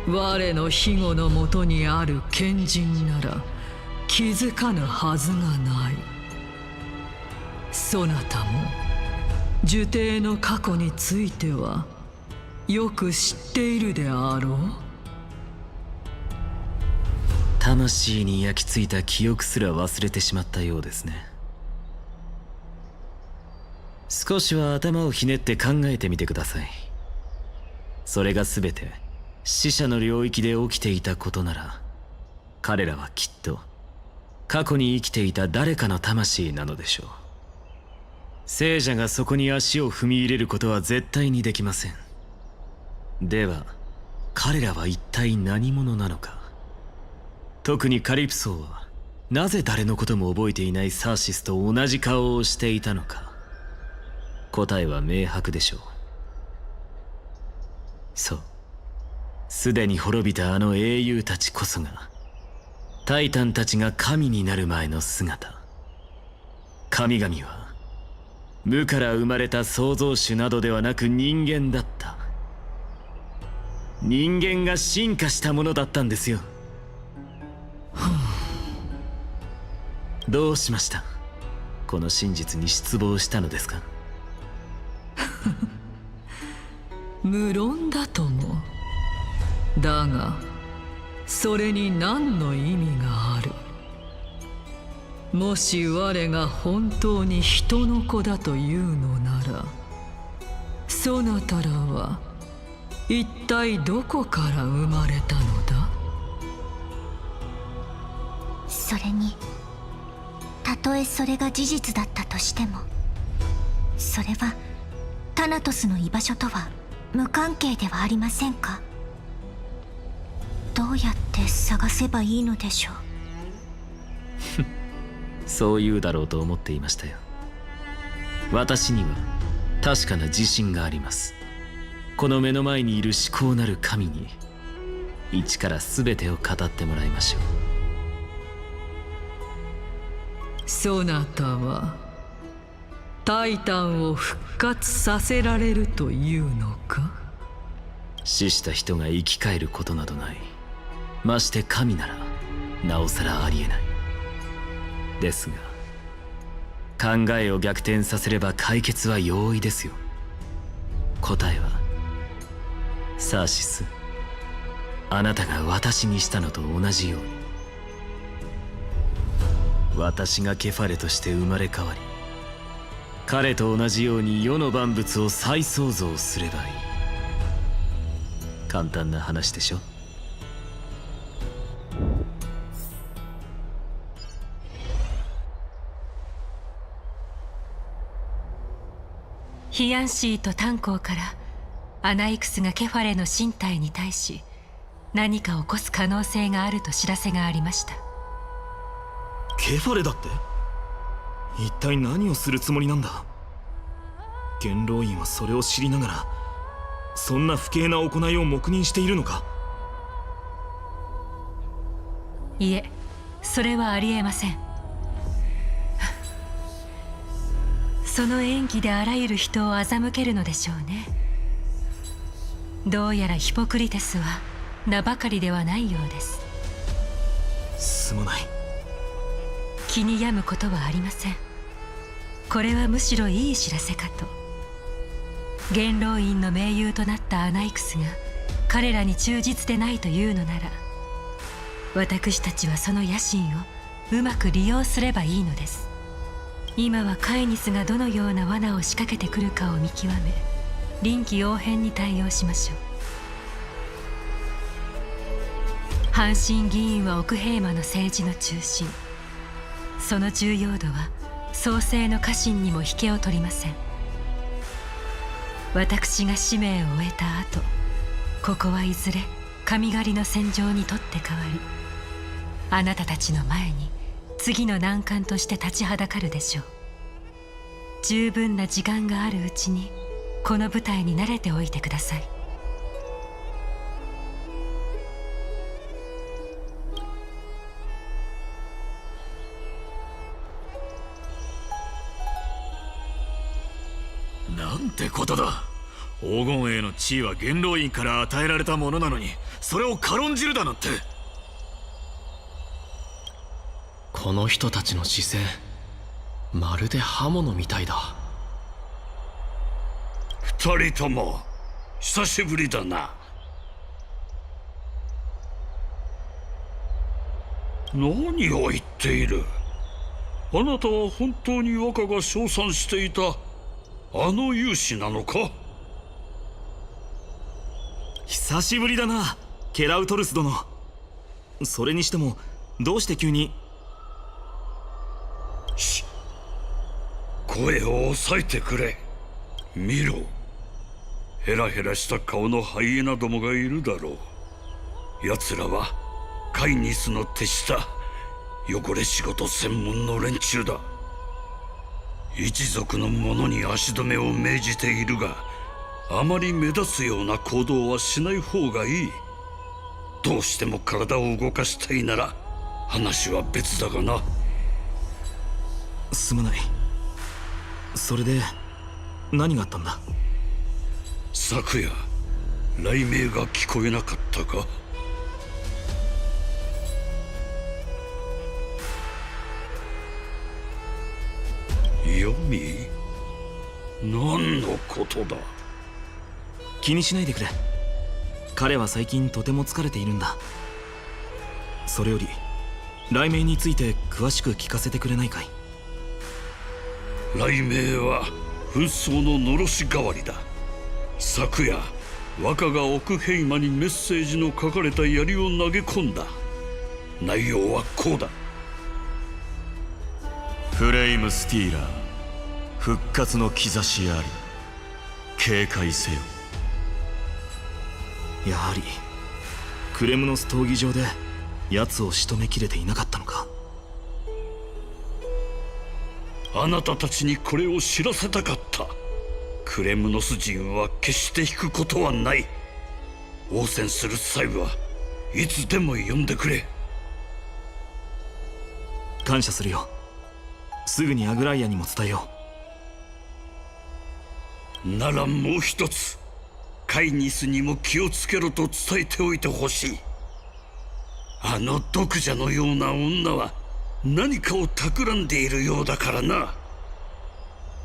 [SPEAKER 10] 我の庇護のもとにある賢人なら気づかぬはずがない。そなたも呪帝の過去についてはよく知っているであろう。
[SPEAKER 7] 魂に焼き付いた記憶すら忘れてしまったようですね。少しは頭をひねって考えてみてください。それが全て死者の領域で起きていたことなら、彼らはきっと過去に生きていた誰かの魂なのでしょう。聖者がそこに足を踏み入れることは絶対にできません。では彼らは一体何者なのか。特にカリプソーはなぜ誰のことも覚えていないサーシスと同じ顔をしていたのか。答えは明白でしょう。そう、すでに滅びたあの英雄たちこそがタイタンたちが神になる前の姿。神々は無から生まれた創造主などではなく人間だった。人間が進化したものだったんですよ。どうしました？この真実に失望したのですか？
[SPEAKER 10] 無論だとも。だがそれに何の意味がある？もし我が本当に人の子だというのなら、そなたらは一体どこから生まれたのだ？
[SPEAKER 21] それに、たとえそれが事実だったとしても、それはタナトスの居場所とは無関係ではありませんか？どうやって探せばいいのでしょう。
[SPEAKER 7] そう言うだろうと思っていましたよ。私には確かな自信があります。この目の前にいる至高なる神に一から全てを語ってもらいましょう。
[SPEAKER 10] そなたはタイタンを復活させられるというのか？
[SPEAKER 7] 死した人が生き返ることなどない。まして神ならなおさらありえない。ですが考えを逆転させれば解決は容易ですよ。答えはサーシス、あなたが私にしたのと同じように、私がケファレとして生まれ変わり、彼と同じように世の万物を再創造すればいい。簡単な話でしょ。
[SPEAKER 11] ヒアンシーと炭鉱からアナイクスがケファレの身体に対し何か起こす可能性があると知らせがありました。
[SPEAKER 23] ケファレだって？一体何をするつもりなんだ？元老院はそれを知りながらそんな不敬な行いを黙認しているのか？
[SPEAKER 11] いえ、それはありえません。その演技であらゆる人を欺けるのでしょうね。どうやらヒポクリテスは名ばかりではないようです。
[SPEAKER 23] すまない。
[SPEAKER 11] 気に病むことはありません。これはむしろいい知らせかと。元老院の盟友となったアナイクスが彼らに忠実でないというのなら、私たちはその野心をうまく利用すればいいのです。今はカイニスがどのような罠を仕掛けてくるかを見極め、臨機応変に対応しましょう。阪神議員は奥平間の政治の中心。その重要度は創世の家臣にも引けを取りません。私が使命を終えた後、ここはいずれ神狩りの戦場にとって変わり、あなたたちの前に次の難関として立ちはだかるでしょう。十分な時間があるうちにこの舞台に慣れておいてください。
[SPEAKER 23] なんてことだ。黄金への地位は元老院から与えられたものなのに、それを軽んじるだなんて。
[SPEAKER 12] この人たちの視線、まるで刃物みたいだ。
[SPEAKER 1] 二人とも久しぶりだな。何を言っている。あなたは本当に若が称賛していたあの勇士なのか。
[SPEAKER 23] 久しぶりだな、ケラウトルス殿。それにしてもどうして急に。
[SPEAKER 1] 声を抑えてくれ。見ろ、ヘラヘラした顔のハイエナどもがいるだろう。奴らはカイニスの手下、汚れ仕事専門の連中だ。一族の者に足止めを命じているが、あまり目立つような行動はしない方がいい。どうしても体を動かしたいなら話は別だがな。
[SPEAKER 23] すまない。それで何があったんだ。
[SPEAKER 1] 昨夜雷鳴が聞こえなかったか。ヨミ、何のことだ。
[SPEAKER 23] 気にしないでくれ。彼は最近とても疲れているんだ。それより雷鳴について詳しく聞かせてくれないかい。
[SPEAKER 1] 雷鳴は紛争ののろし代わりだ。昨夜若が奥平間にメッセージの書かれた槍を投げ込んだ。内容はこうだ。
[SPEAKER 3] フレイムスティーラー、復活の兆しあり、警戒せよ。
[SPEAKER 23] やはりクレムノス闘技場で奴を仕留めきれていなかったのか。
[SPEAKER 1] あなたたちにこれを知らせたかった。クレムノス人は決して引くことはない。応戦する際はいつでも呼んでくれ。
[SPEAKER 23] 感謝するよ。すぐにアグライアにも伝えよ
[SPEAKER 1] う。ならもう一つ、カイニスにも気をつけろと伝えておいてほしい。あの毒蛇のような女は何かを企んでいるようだからな。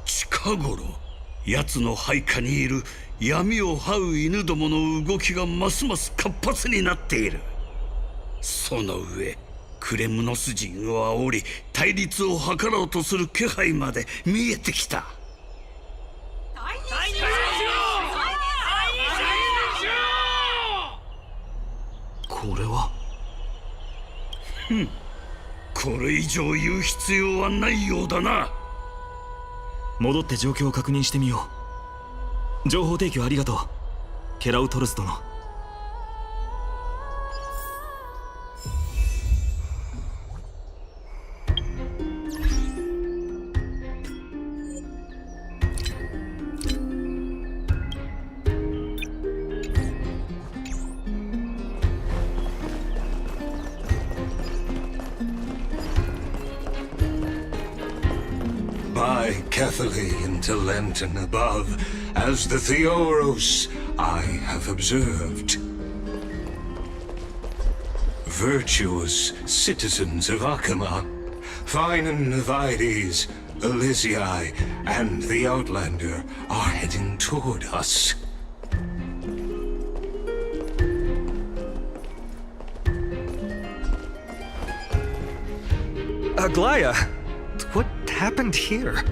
[SPEAKER 1] 近頃奴の配下にいる闇を這う犬どもの動きがますます活発になっている。その上クレムノス人を煽り対立を図ろうとする気配まで見えてきた。
[SPEAKER 23] これは。
[SPEAKER 1] これ以上言う必要はないようだな。
[SPEAKER 23] 戻って状況を確認してみよう。情報提供ありがとう、ケラウトルス殿。
[SPEAKER 2] By Catherly into Lenten above, as the Theoros I have observed. Virtuous citizens of Akama, Finan Vides, Elysiae, and the Outlander are heading toward us.
[SPEAKER 17] Aglaya! What happened here?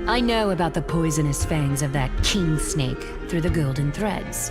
[SPEAKER 14] I know about the poisonous fangs of that king snake through the golden threads.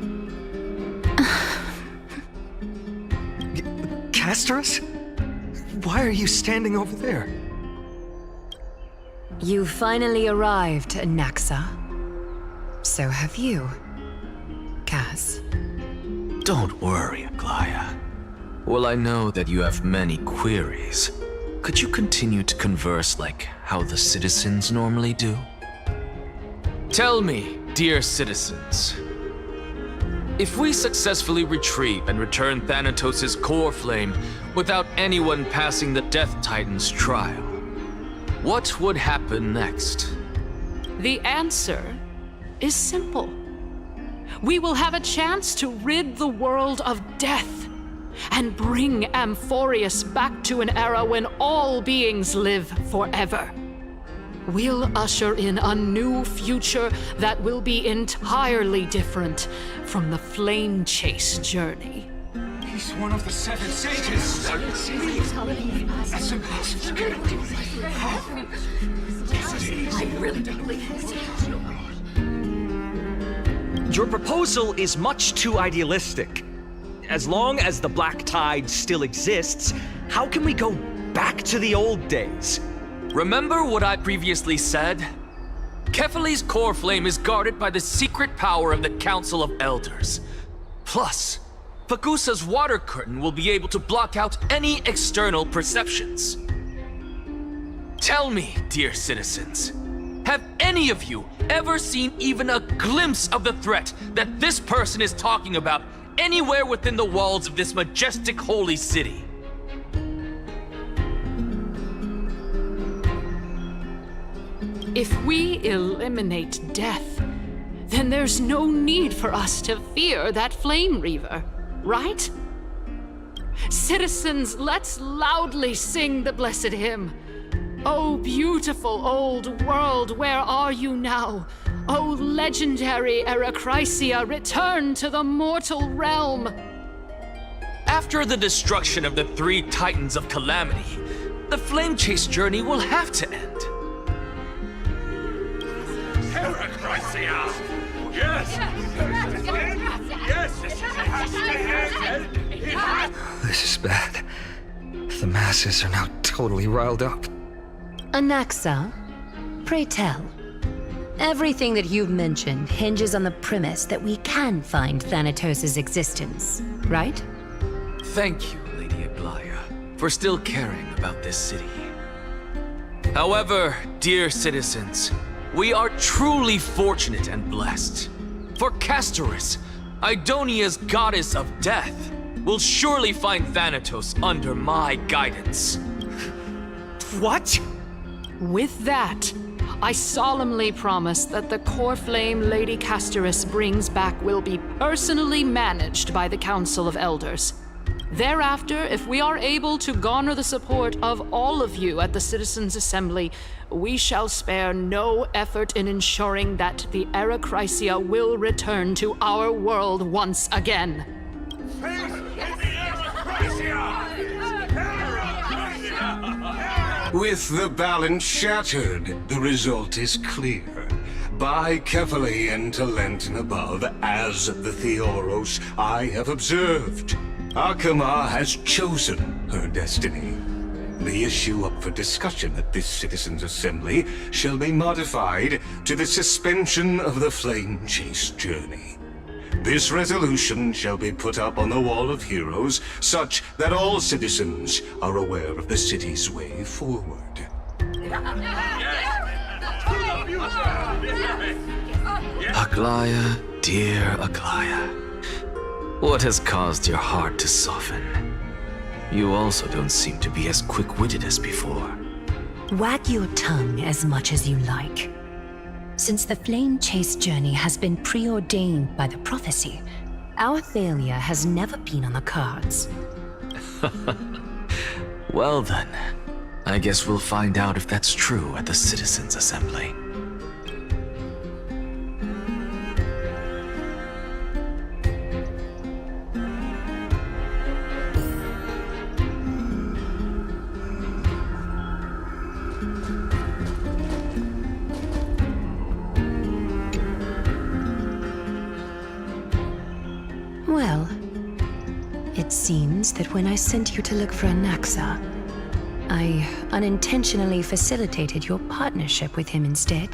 [SPEAKER 15] Castorus? Why are you standing over there?
[SPEAKER 14] You finally arrived, Naxa. So have you, Kaz.
[SPEAKER 12] Don't worry, Aglaya. Well, I know that you have many queries. Could you continue to converse like how the citizens normally do? Tell me, dear citizens, if we successfully retrieve and return Thanatos' core flame without anyone passing the Death Titan's trial, what would happen next?
[SPEAKER 19] The answer is simple. We will have a chance to rid the world of death and bring Amphorius back to an era when all beings live forever. We'll usher in a new future that will be entirely different from the Flame Chase journey.
[SPEAKER 2] He's one of the 7 sages. That's impossible.
[SPEAKER 15] Your proposal is much too idealistic. As long as the Black Tide still exists, how can we go back to the old days?
[SPEAKER 12] Remember what I previously said? Kefali's core flame is guarded by the secret power of the Council of Elders. Plus, Fagusa's water curtain will be able to block out any external perceptions. Tell me, dear citizens, have any of you ever seen even a glimpse of the threat that this person is talking about anywhere within the walls of this majestic holy city?
[SPEAKER 19] If we eliminate death, then there's no need for us to fear that Flame Reaver, right? Citizens, let's loudly sing the blessed hymn. Oh, beautiful old world, where are you now? Oh, legendary Erechrysia, return to the mortal realm.
[SPEAKER 12] After the destruction of the 3 Titans of Calamity, the Flame Chase journey will have to end.
[SPEAKER 2] Erechrysia! Yes!
[SPEAKER 6] This is bad. The masses are now totally riled up.
[SPEAKER 14] Anaxa, pray tell. Everything that you've mentioned hinges on the premise that we can find Thanatos' existence, right?
[SPEAKER 12] Thank you, Lady Aglaya, for still caring about this city. However, dear citizens, we are truly fortunate and blessed. For Castorus, Idonia's goddess of death, will surely find Thanatos under my guidance.
[SPEAKER 15] What?
[SPEAKER 19] With that, I solemnly promise that the core flame Lady Castorus brings back will be personally managed by the Council of Elders. Thereafter, if we are able to garner the support of all of you at the Citizens' Assembly, we shall spare no effort in ensuring that the Erechrysia will return to our world once again.
[SPEAKER 2] With the balance shattered, the result is clear. By Kefali and Talent and above, as the Theoros I have observed, Akama has chosen her destiny. The issue up for discussion at this Citizens' Assembly shall be modified to the suspension of the Flame Chase journey. This resolution shall be put up on the Wall of Heroes, such that all citizens are aware of the city's way forward.
[SPEAKER 12] Aglaya, dear Aglaya, what has caused your heart to soften? You also don't seem to be as quick-witted as before.
[SPEAKER 14] Wag your tongue as much as you like. Since the Flame Chase journey has been preordained by the prophecy, our failure has never been on the cards.
[SPEAKER 12] Well then, I guess we'll find out if that's true at the Citizens' Assembly.
[SPEAKER 14] Well, it's seems that when I sent you to look for Anaxa, I unintentionally facilitated your partnership with him instead.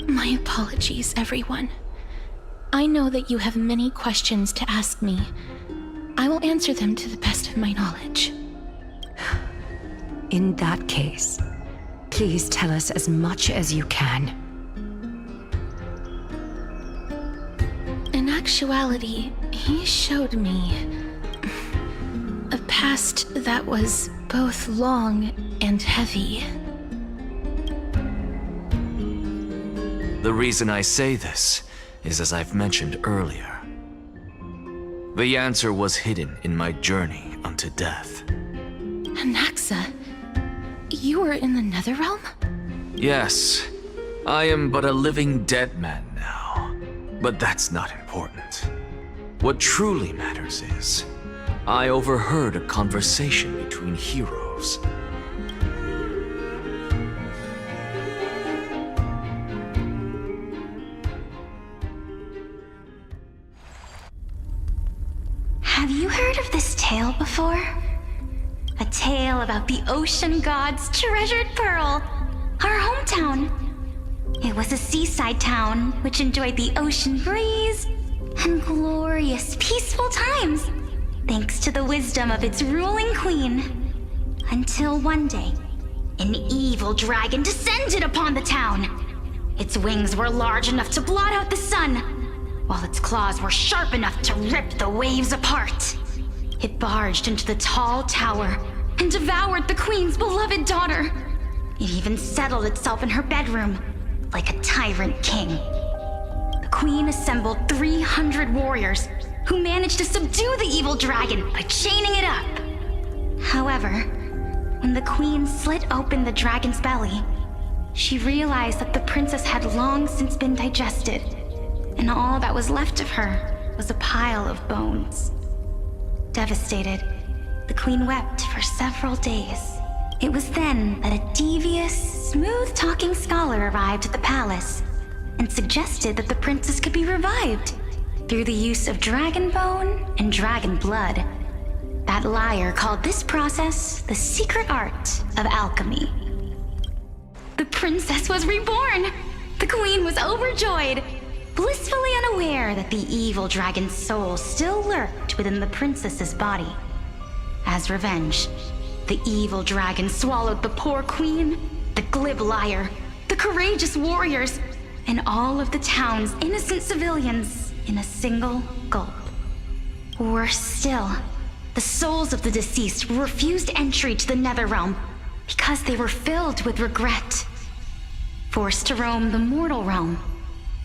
[SPEAKER 5] My apologies, everyone. I know that you have many questions to ask me. I will answer them to the best of my knowledge.
[SPEAKER 14] In that case, please tell us as much as you can.
[SPEAKER 5] In actuality, he showed me a past that was both long and heavy.
[SPEAKER 12] The reason I say this is as I've mentioned earlier. The answer was hidden in my journey unto death.
[SPEAKER 5] Anaxa, you were in the Netherrealm?
[SPEAKER 12] Yes, I am but a living dead man now. But that's not important. What truly matters is, I overheard a conversation between heroes.
[SPEAKER 21] Have you heard of this tale before? A tale about the ocean god's treasured pearl, our hometown. It was a seaside town which enjoyed the ocean breeze and glorious, peaceful times, thanks to the wisdom of its ruling queen. Until one day, an evil dragon descended upon the town. Its wings were large enough to blot out the sun, while its claws were sharp enough to rip the waves apart. It barged into the tall tower and devoured the queen's beloved daughter. It even settled itself in her bedroom, like a tyrant king. The queen assembled 300 warriors who managed to subdue the evil dragon by chaining it up. However, when the queen slit open the dragon's belly, she realized that the princess had long since been digested, and all that was left of her was a pile of bones. Devastated, the queen wept for several days. It was then that a devious, smooth-talking scholar arrived at the palace and suggested that the princess could be revived through the use of dragon bone and dragon blood. That liar called this process the secret art of alchemy. The princess was reborn! The queen was overjoyed, blissfully unaware that the evil dragon's soul still lurked within the princess's body. As revenge, the evil dragon swallowed the poor queen, the glib liar, the courageous warriors, and all of the town's innocent civilians in a single gulp. Worse still, the souls of the deceased refused entry to the Netherrealm because they were filled with regret. Forced to roam the mortal realm,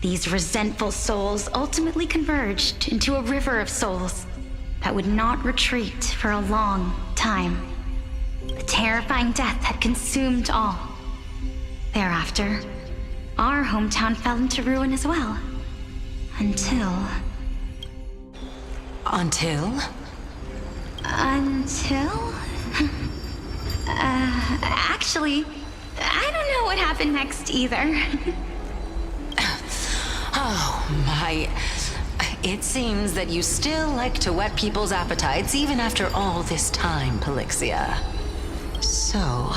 [SPEAKER 21] these resentful souls ultimately converged into a river of souls that would not retreat for a long time. The terrifying death had consumed all. Thereafter, our hometown fell into ruin as well. Until... Actually, I don't know what happened next either.
[SPEAKER 14] Oh, my... It seems that you still like to whet people's appetites even after all this time, Pelixia. So,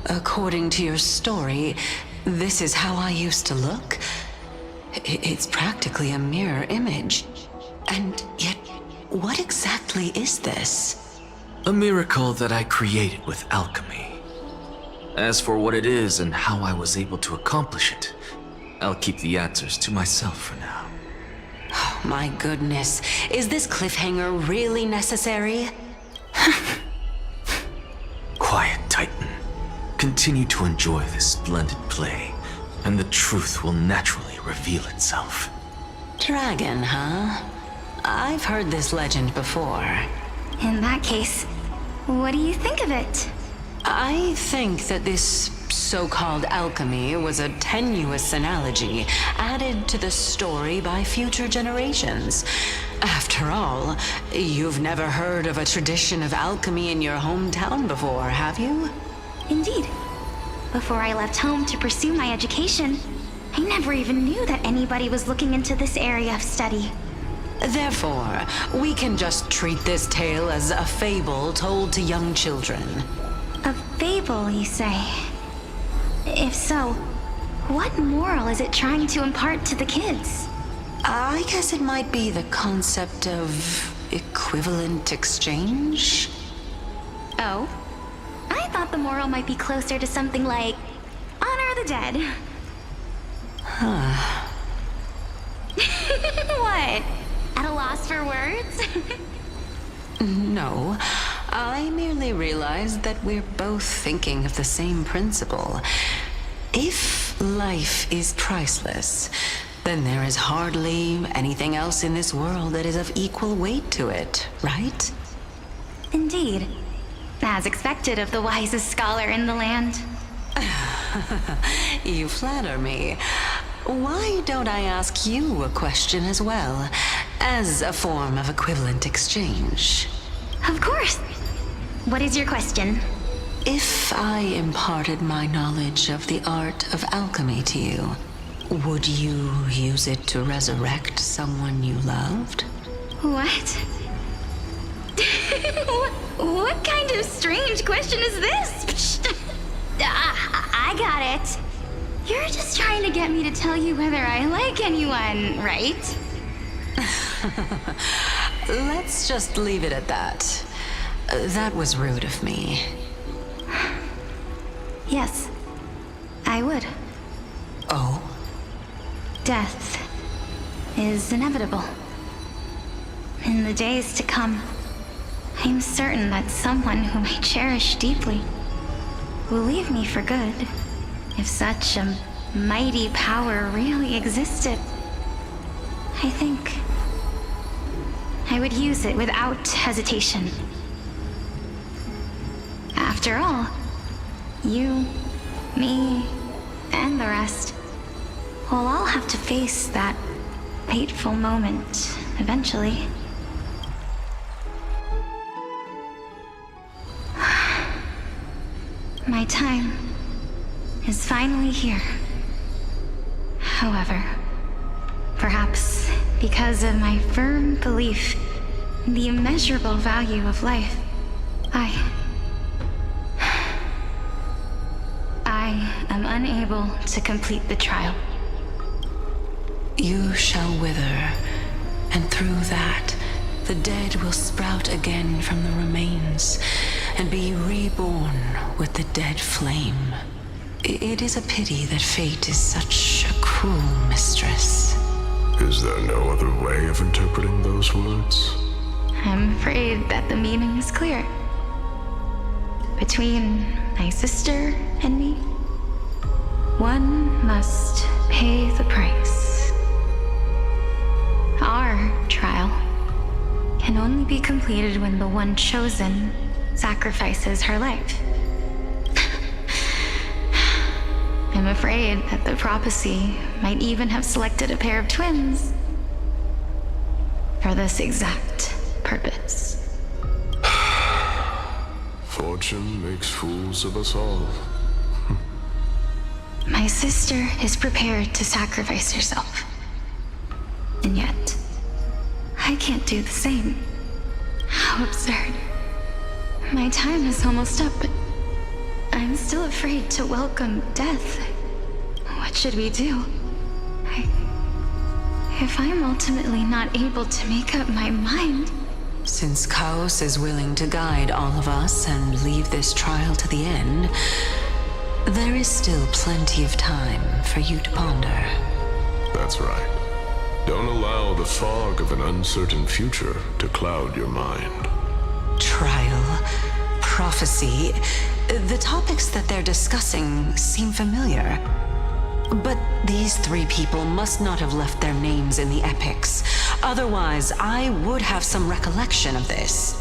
[SPEAKER 14] according to your story, this is how I used to look? It's practically a mirror image. And yet, what exactly is this?
[SPEAKER 12] A miracle that I created with alchemy. As for what it is and how I was able to accomplish it, I'll keep the answers to myself for now.
[SPEAKER 14] Oh, my goodness. Is this cliffhanger really necessary?
[SPEAKER 12] Quiet, Titan. Continue to enjoy this splendid play, and the truth will naturally reveal itself.
[SPEAKER 14] Dragon, huh? I've heard this legend before.
[SPEAKER 21] In that case, what do you think of it?
[SPEAKER 14] I think that this so-called alchemy was a tenuous analogy added to the story by future generations. After all, you've never heard of a tradition of alchemy in your hometown before, have you?
[SPEAKER 21] Indeed. Before I left home to pursue my education, I never even knew that anybody was looking into this area of study.
[SPEAKER 14] Therefore, we can just treat this tale as a fable told to young children.
[SPEAKER 21] A fable, you say? If so, what moral is it trying to impart to the kids?
[SPEAKER 14] I guess it might be the concept of equivalent exchange?
[SPEAKER 21] Oh? I thought the moral might be closer to something like honor the dead.
[SPEAKER 14] Huh.
[SPEAKER 21] What? At a loss for words?
[SPEAKER 14] No, I merely realized that we're both thinking of the same principle. If life is priceless, then there is hardly anything else in this world that is of equal weight to it, right?
[SPEAKER 21] Indeed. As expected of the wisest scholar in the land.
[SPEAKER 14] You flatter me. Why don't I ask you a question as well, as a form of equivalent exchange?
[SPEAKER 21] Of course. What is your question?
[SPEAKER 14] If I imparted my knowledge of the art of alchemy to you, would you use it to resurrect someone you loved?
[SPEAKER 21] What? What kind of strange question is this? I got it. You're just trying to get me to tell you whether I like anyone, right?
[SPEAKER 14] Let's just leave it at that. That was rude of me.
[SPEAKER 21] Yes, I would.
[SPEAKER 14] Oh?
[SPEAKER 21] Death is inevitable. In the days to come, I'm certain that someone whom I cherish deeply will leave me for good. If such a mighty power really existed, I think I would use it without hesitation. After all, you, me, and the rest will all have to face that fateful moment eventually. My time is finally here. However, perhaps because of my firm belief in the immeasurable value of life, I am unable to complete the trial.
[SPEAKER 14] You shall wither, and through that, the dead will sprout again from the remains, and be reborn with the dead flame. It is a pity that fate is such a cruel mistress.
[SPEAKER 2] Is there no other way of interpreting those words?
[SPEAKER 21] I'm afraid that the meaning is clear. Between my sister and me, one must pay the price. Our trial can only be completed when the one chosen sacrifices her life. I'm afraid that the prophecy might even have selected a pair of twins for this exact purpose.
[SPEAKER 2] Fortune makes fools of us all.
[SPEAKER 21] My sister is prepared to sacrifice herself. And yet, I can't do the same. How absurd. My time is almost up, but I'm still afraid to welcome death. What should we do? If I'm ultimately not able to make up my mind...
[SPEAKER 14] Since Chaos is willing to guide all of us and leave this trial to the end, there is still plenty of time for you to ponder.
[SPEAKER 2] That's right. Don't allow the fog of an uncertain future to cloud your mind.
[SPEAKER 14] Trial, prophecy, the topics that they're discussing seem familiar. But these three people must not have left their names in the epics. Otherwise, I would have some recollection of this.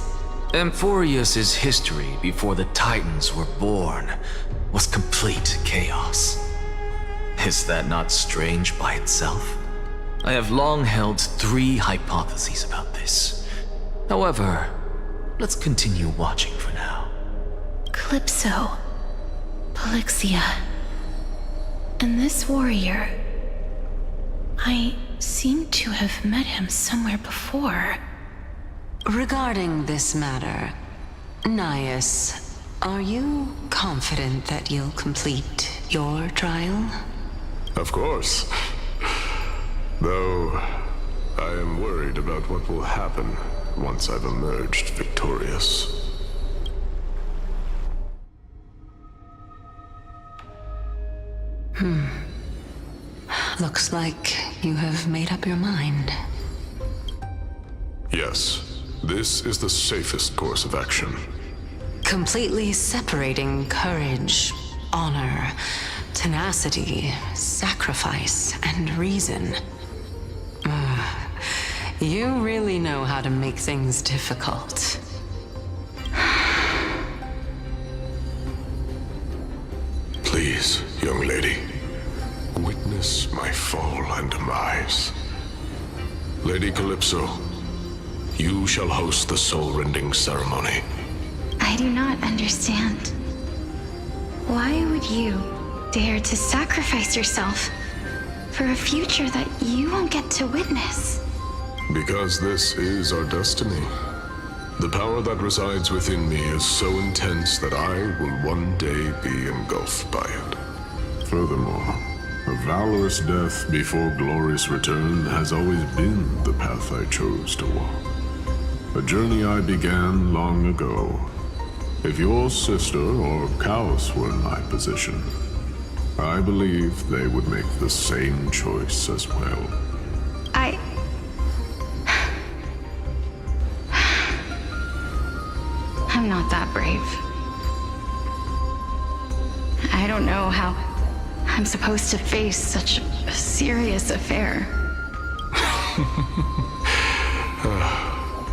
[SPEAKER 12] Amphorius's history before the Titans were born was complete chaos. Is that not strange by itself? I have long held three hypotheses about this. However, let's continue watching for now.
[SPEAKER 5] Calypso, Polixia, and this warrior, I seem to have met him somewhere before.
[SPEAKER 14] Regarding this matter, Nias, are you confident that you'll complete your trial?
[SPEAKER 8] Of course. Though, I am worried about what will happen once I've emerged victorious.
[SPEAKER 14] Looks like you have made up your mind.
[SPEAKER 8] Yes, this is the safest course of action.
[SPEAKER 14] Completely separating courage, honor, tenacity, sacrifice, and reason. You really know how to make things difficult.
[SPEAKER 8] Please, young lady, witness my fall and demise. Lady Calypso, you shall host the soul-rending ceremony.
[SPEAKER 21] I do not understand. Why would you dare to sacrifice yourself for a future that you won't get to witness?
[SPEAKER 8] Because this is our destiny. The power that resides within me is so intense that I will one day be engulfed by it. Furthermore, a valorous death before glorious return has always been the path I chose to walk. A journey I began long ago. If your sister or Chaos were in my position, I believe they would make the same choice as well.
[SPEAKER 21] I'm not that brave. I don't know how I'm supposed to face such a serious affair.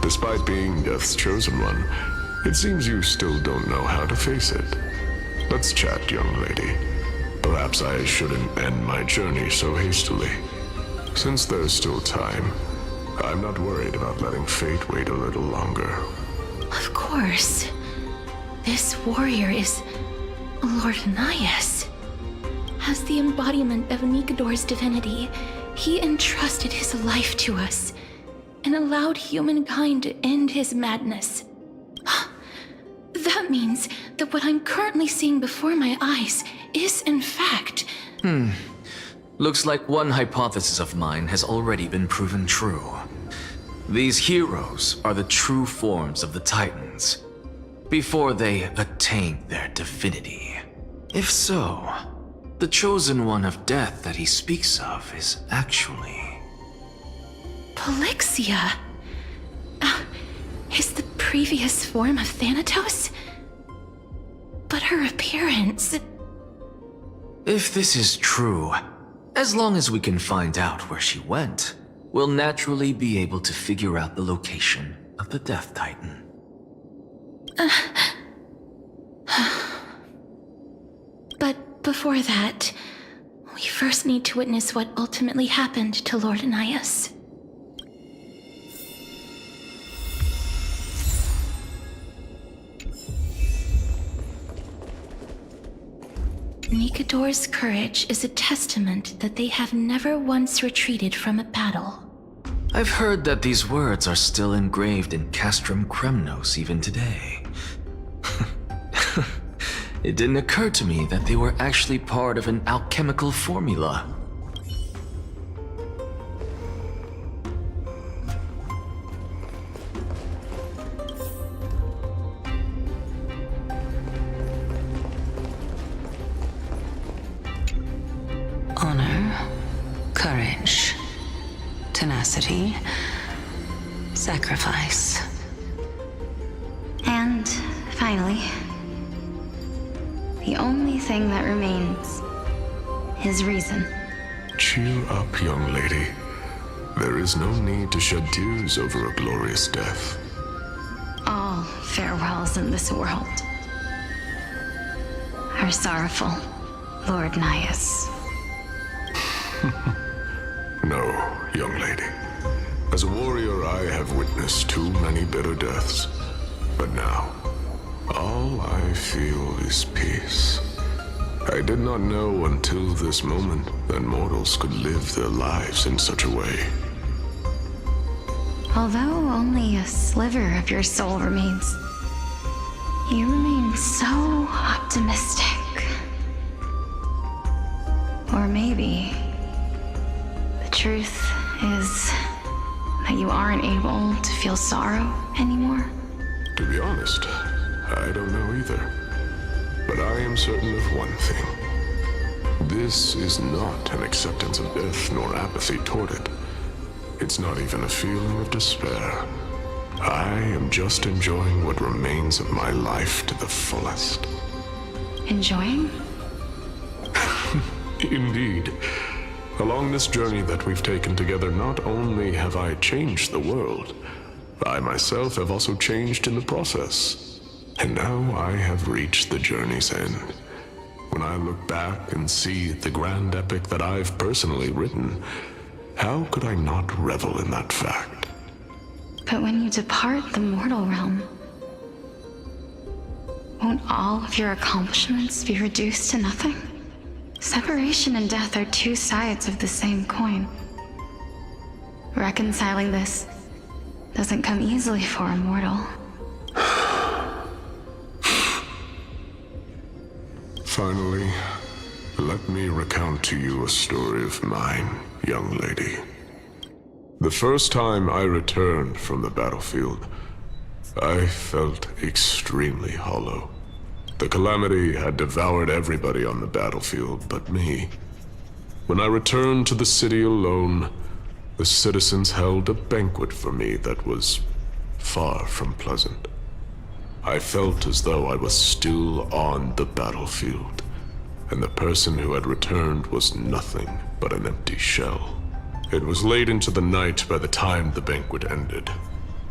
[SPEAKER 8] Despite being Death's chosen one, it seems you still don't know how to face it. Let's chat, young lady. Perhaps I shouldn't end my journey so hastily. Since there's still time, I'm not worried about letting fate wait a little longer.
[SPEAKER 5] Of course. This warrior is Lord Nias. As the embodiment of Nikador's divinity, he entrusted his life to us and allowed humankind to end his madness. That means that what I'm currently seeing before my eyes is, in fact...
[SPEAKER 12] Looks like one hypothesis of mine has already been proven true. These heroes are the true forms of the Titans, before they attain their divinity. If so, the chosen one of death that he speaks of is actually...
[SPEAKER 5] Polixia? Is the previous form of Thanatos? But her appearance...
[SPEAKER 12] If this is true, as long as we can find out where she went, we'll naturally be able to figure out the location of the Death Titan.
[SPEAKER 5] But before that, we first need to witness what ultimately happened to Lord Nias. Nikador's courage is a testament that they have never once retreated from a battle.
[SPEAKER 12] I've heard that these words are still engraved in Castrum Kremnos even today. It didn't occur to me that they were actually part of an alchemical formula.
[SPEAKER 14] Honor, courage, tenacity, sacrifice.
[SPEAKER 21] And finally, the only thing that remains is reason.
[SPEAKER 8] Cheer up, young lady. There is no need to shed tears over a glorious death.
[SPEAKER 21] All farewells in this world are sorrowful, Lord Nias.
[SPEAKER 8] No, young lady. As a warrior, I have witnessed too many bitter deaths. But now, all I feel is peace. I did not know until this moment that mortals could live their lives in such a way.
[SPEAKER 21] Although only a sliver of your soul remains, you remain so optimistic. Or maybe the truth is that you aren't able to feel sorrow anymore.
[SPEAKER 8] To be honest, I don't know either. But I am certain of one thing. This is not an acceptance of death nor apathy toward it. It's not even a feeling of despair. I am just enjoying what remains of my life to the fullest.
[SPEAKER 21] Enjoying?
[SPEAKER 8] Indeed. Along this journey that we've taken together, not only have I changed the world, I myself have also changed in the process. And now I have reached the journey's end. When I look back and see the grand epic that I've personally written, how could I not revel in that fact?
[SPEAKER 21] But when you depart the mortal realm, won't all of your accomplishments be reduced to nothing? Separation and death are two sides of the same coin. Reconciling this doesn't come easily for a mortal.
[SPEAKER 8] Finally, let me recount to you a story of mine, young lady. The first time I returned from the battlefield, I felt extremely hollow. The calamity had devoured everybody on the battlefield but me. When I returned to the city alone, the citizens held a banquet for me that was far from pleasant. I felt as though I was still on the battlefield, and the person who had returned was nothing but an empty shell. It was late into the night by the time the banquet ended.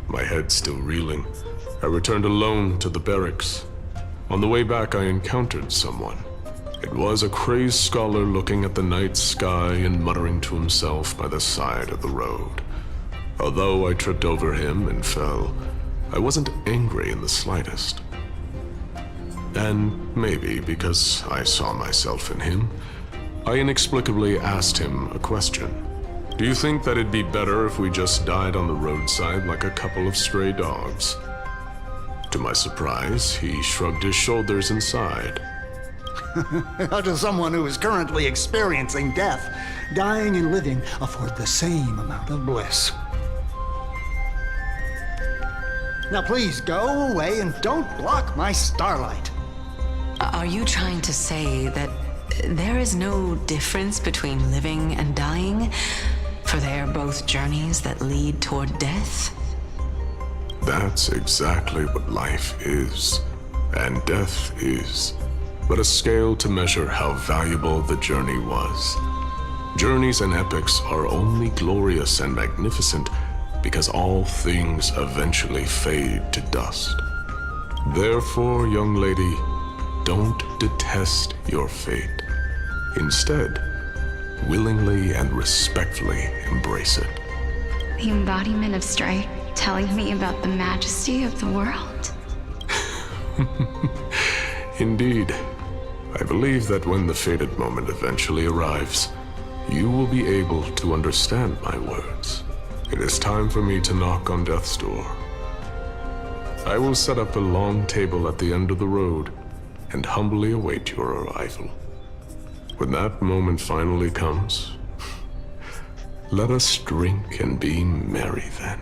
[SPEAKER 8] My head still reeling, I returned alone to the barracks. On the way back, I encountered someone. It was a crazed scholar looking at the night sky and muttering to himself by the side of the road. Although I tripped over him and fell, I wasn't angry in the slightest. And maybe because I saw myself in him, I inexplicably asked him a question. Do you think that it'd be better if we just died on the roadside like a couple of stray dogs? To my surprise, he shrugged his shoulders and sighed.
[SPEAKER 13] To someone who is currently experiencing death, dying and living afford the same amount of bliss. Now please go away and don't block my starlight.
[SPEAKER 14] Are you trying to say that there is no difference between living and dying? For they are both journeys that lead toward death?
[SPEAKER 8] That's exactly what life is, and death is, but a scale to measure how valuable the journey was. Journeys and epics are only glorious and magnificent because all things eventually fade to dust. Therefore, young lady, don't detest your fate. Instead, willingly and respectfully embrace it.
[SPEAKER 21] The embodiment of strife telling me about the majesty of the world.
[SPEAKER 8] Indeed. I believe that when the fated moment eventually arrives, you will be able to understand my words. It is time for me to knock on death's door. I will set up a long table at the end of the road and humbly await your arrival. When that moment finally comes, let us drink and be merry then.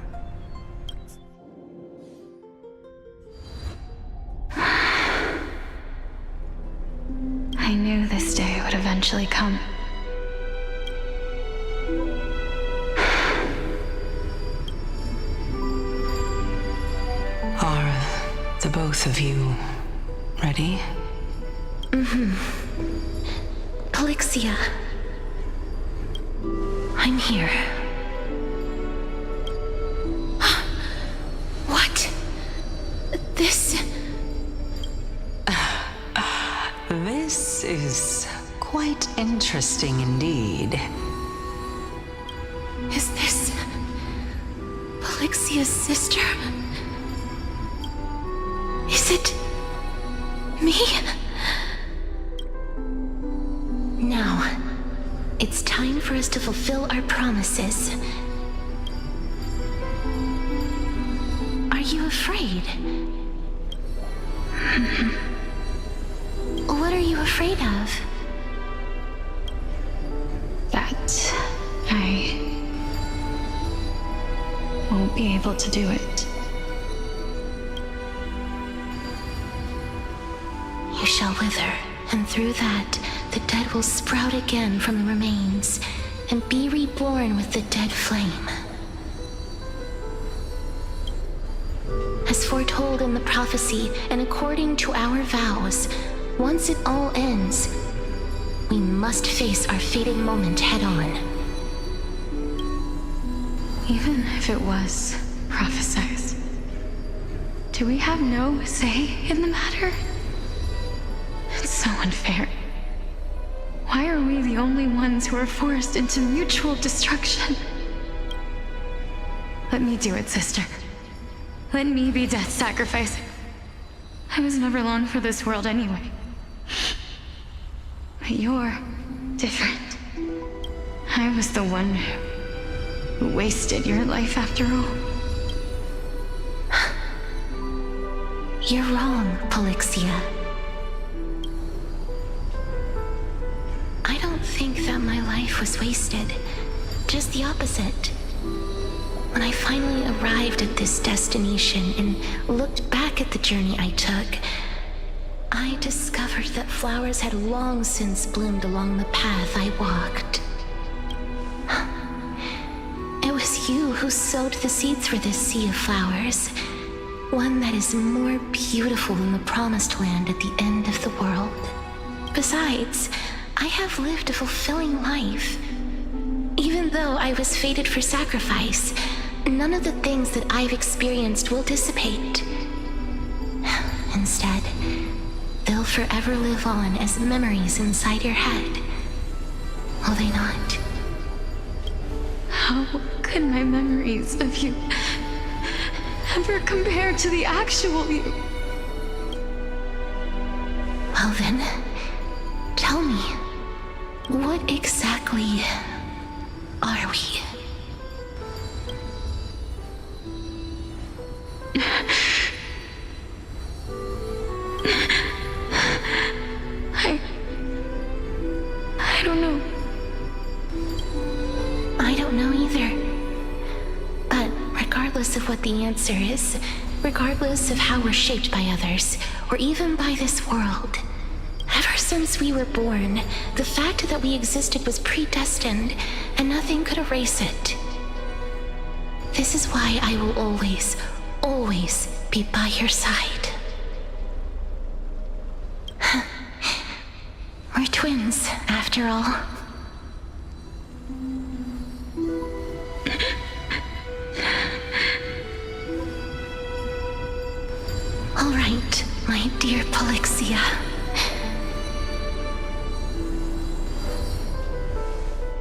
[SPEAKER 21] I knew this day would eventually come.
[SPEAKER 14] Are the both of you ready?
[SPEAKER 21] Mm-hmm. Stixia. I'm here. What? This...
[SPEAKER 14] This is quite interesting indeed.
[SPEAKER 21] Is this... Stixia sister? Is it... me?
[SPEAKER 5] time for us to fulfill our promises. Are you afraid? What are you afraid of?
[SPEAKER 4] That I won't be able to do it.
[SPEAKER 5] You shall wither, and through that, the dead will sprout again from the remains, and be reborn with the dead flame. As foretold in the prophecy, and according to our vows, once it all ends, we must face our fated moment head-on.
[SPEAKER 4] Even if it was prophesized, do we have no say in the matter? It's so unfair. Why are we the only ones who are forced into mutual destruction? Let me do it, sister. Let me be death's sacrifice. I was never long for this world anyway. But you're different. I was the one who wasted your life after all.
[SPEAKER 5] You're wrong, Polixia. I don't think that my life was wasted. Just the opposite. When I finally arrived at this destination and looked back at the journey I took, I discovered that flowers had long since bloomed along the path I walked. It was you who sowed the seeds for this sea of flowers, one that is more beautiful than the promised land at the end of the world. Besides, I have lived a fulfilling life. Even though I was fated for sacrifice, none of the things that I've experienced will dissipate. Instead, they'll forever live on as memories inside your head. Will they not?
[SPEAKER 4] How could my memories of you ever compare to the actual you?
[SPEAKER 5] Well then, tell me, what exactly are we?
[SPEAKER 4] I don't know.
[SPEAKER 5] I don't know either. But regardless of what the answer is, regardless of how we're shaped by others, or even by this world, ever since we were born, the fact that we existed was predestined, and nothing could erase it. This is why I will always, always be by your side. We're twins, after all. All right, my dear Polixia.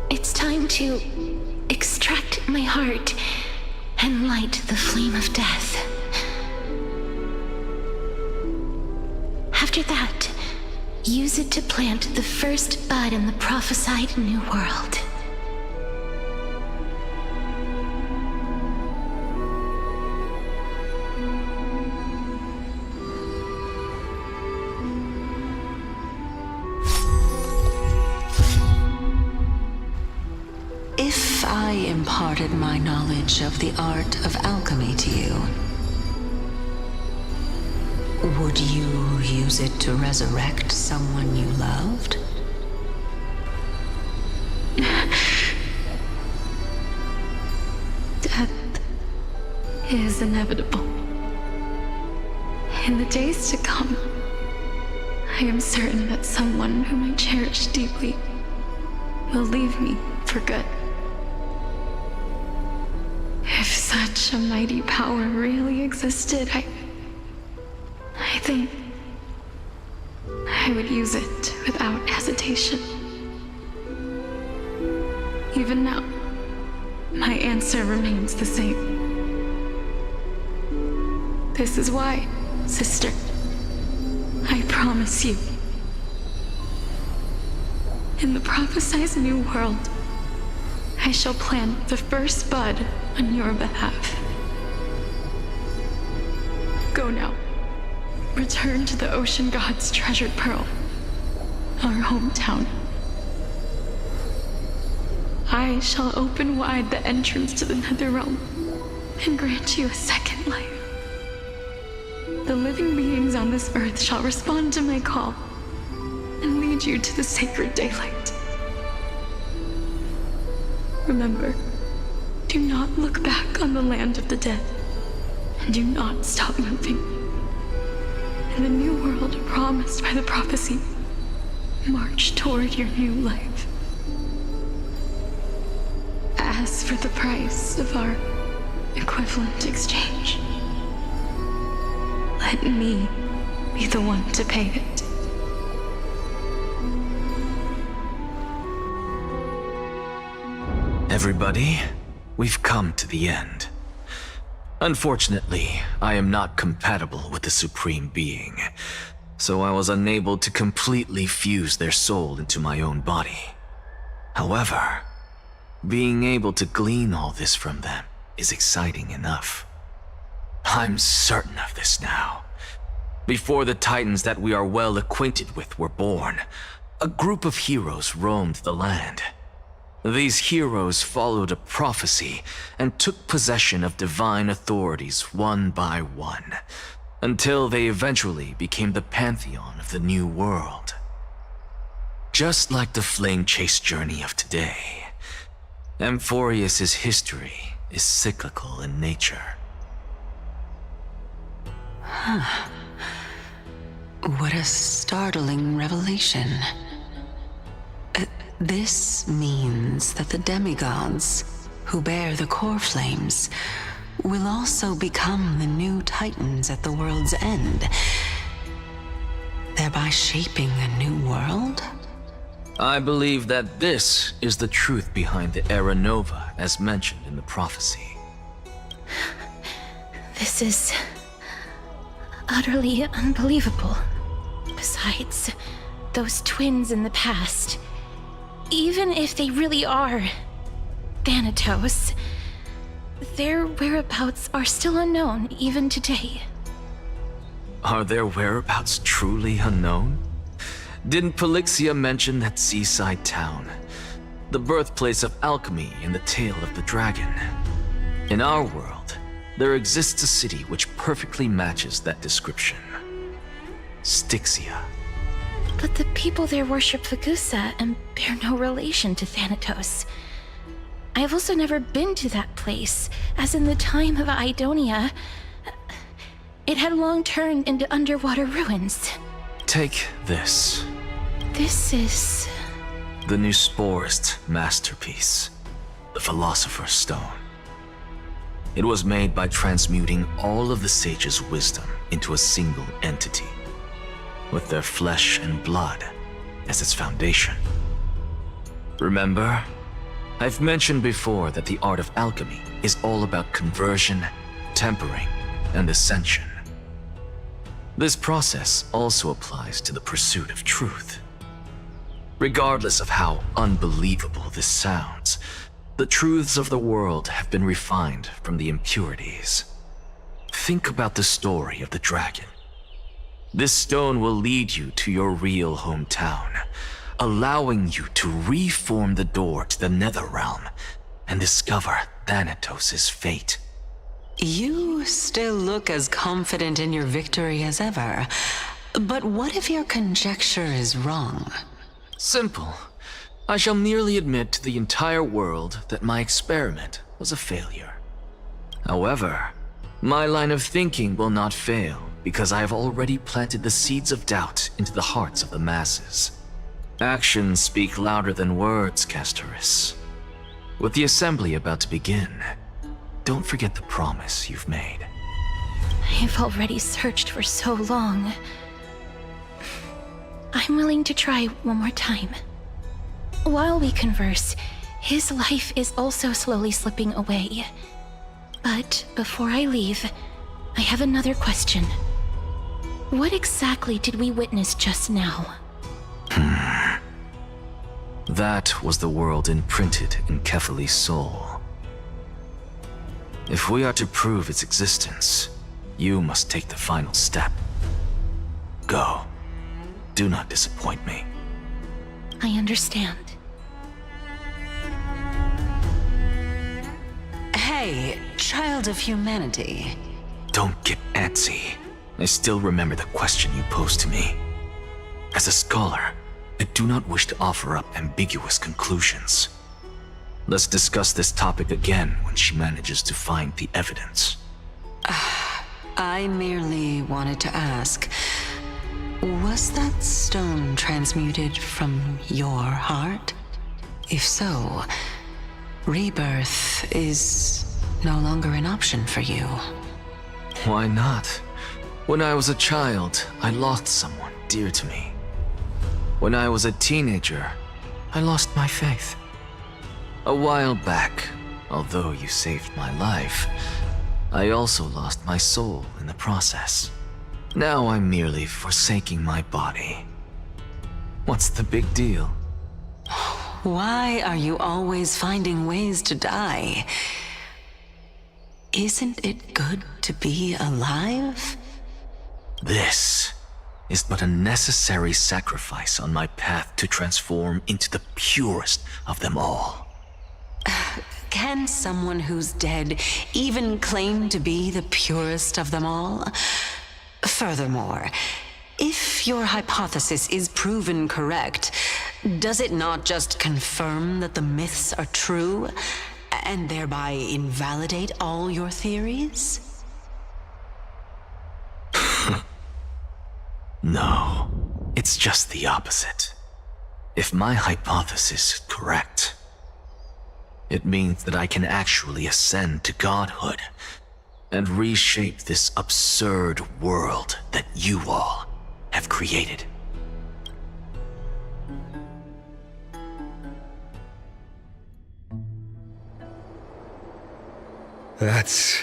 [SPEAKER 5] It's time to extract my heart and light the flame of death. After that, use it to plant the first bud in the prophesied new world.
[SPEAKER 14] If I imparted my knowledge of the art of alchemy to you, would you use it to resurrect someone you loved?
[SPEAKER 4] Death is inevitable. In the days to come, I am certain that someone whom I cherish deeply will leave me for good. If such a mighty power really existed, I think I would use it without hesitation. Even now, my answer remains the same. This is why, sister, I promise you, in the prophesied new world, I shall plant the first bud on your behalf. Go now. Return to the ocean god's treasured pearl, our hometown. I shall open wide the entrance to the Netherrealm and grant you a second life. The living beings on this earth shall respond to my call and lead you to the sacred daylight. Remember, do not look back on the land of the dead, and do not stop moving. In the new world promised by the prophecy, march toward your new life. As for the price of our equivalent exchange, let me be the one to pay it.
[SPEAKER 12] Everybody, we've come to the end. Unfortunately, I am not compatible with the Supreme Being, so I was unable to completely fuse their soul into my own body. However, being able to glean all this from them is exciting enough. I'm certain of this now. Before the Titans that we are well acquainted with were born, a group of heroes roamed the land. These heroes followed a prophecy and took possession of divine authorities one by one, until they eventually became the pantheon of the new world. Just like the flame chase journey of today, Amphorius's history is cyclical in nature.
[SPEAKER 10] Huh. What a startling revelation. This means that the demigods, who bear the core flames, will also become the new Titans at the world's end, thereby shaping a new world?
[SPEAKER 12] I believe that this is the truth behind the Era Nova as mentioned in the prophecy.
[SPEAKER 5] This is utterly unbelievable. Besides, those twins in the past, even if they really are Thanatos, their whereabouts are still unknown even today.
[SPEAKER 12] Are their whereabouts truly unknown? Didn't Polixia mention that seaside town, the birthplace of alchemy and the tale of the dragon? In our world, there exists a city which perfectly matches that description. Stixia.
[SPEAKER 5] But the people there worship Fagusa and bear no relation to Thanatos. I have also never been to that place, as in the time of Idonia, it had long turned into underwater ruins.
[SPEAKER 12] Take this.
[SPEAKER 5] This is...
[SPEAKER 12] the Nusporist masterpiece, the Philosopher's Stone. It was made by transmuting all of the sages' wisdom into a single entity, with their flesh and blood as its foundation. Remember, I've mentioned before that the art of alchemy is all about conversion, tempering, and ascension. This process also applies to the pursuit of truth. Regardless of how unbelievable this sounds, the truths of the world have been refined from the impurities. Think about the story of the dragon. This stone will lead you to your real hometown, allowing you to reform the door to the Netherrealm and discover Thanatos' fate.
[SPEAKER 10] You still look as confident in your victory as ever. But what if your conjecture is wrong?
[SPEAKER 12] Simple. I shall merely admit to the entire world that my experiment was a failure. However, my line of thinking will not fail because I have already planted the seeds of doubt into the hearts of the masses. Actions speak louder than words, Castoris. With the assembly about to begin, don't forget the promise you've made.
[SPEAKER 5] I've already searched for so long. I'm willing to try one more time. While we converse, his life is also slowly slipping away. But before I leave, I have another question. What exactly did we witness just now?
[SPEAKER 12] That was the world imprinted in Kefali's soul. If we are to prove its existence, you must take the final step. Go. Do not disappoint me.
[SPEAKER 5] I understand.
[SPEAKER 10] Hey, child of humanity.
[SPEAKER 12] Don't get antsy. I still remember the question you posed to me. As a scholar, I do not wish to offer up ambiguous conclusions. Let's discuss this topic again when she manages to find the evidence.
[SPEAKER 10] I merely wanted to ask, was that stone transmuted from your heart? If so, rebirth is no longer an option for you.
[SPEAKER 12] Why not? When I was a child, I lost someone dear to me. When I was a teenager, I lost my faith. A while back, although you saved my life, I also lost my soul in the process. Now I'm merely forsaking my body. What's the big deal?
[SPEAKER 10] Why are you always finding ways to die? Isn't it good to be alive?
[SPEAKER 12] This is but a necessary sacrifice on my path to transform into the purest of them all.
[SPEAKER 10] Can someone who's dead even claim to be the purest of them all? Furthermore, if your hypothesis is proven correct, does it not just confirm that the myths are true, and thereby invalidate all your theories?
[SPEAKER 12] No, it's just the opposite. If my hypothesis is correct, it means that I can actually ascend to godhood and reshape this absurd world that you all have created.
[SPEAKER 6] That's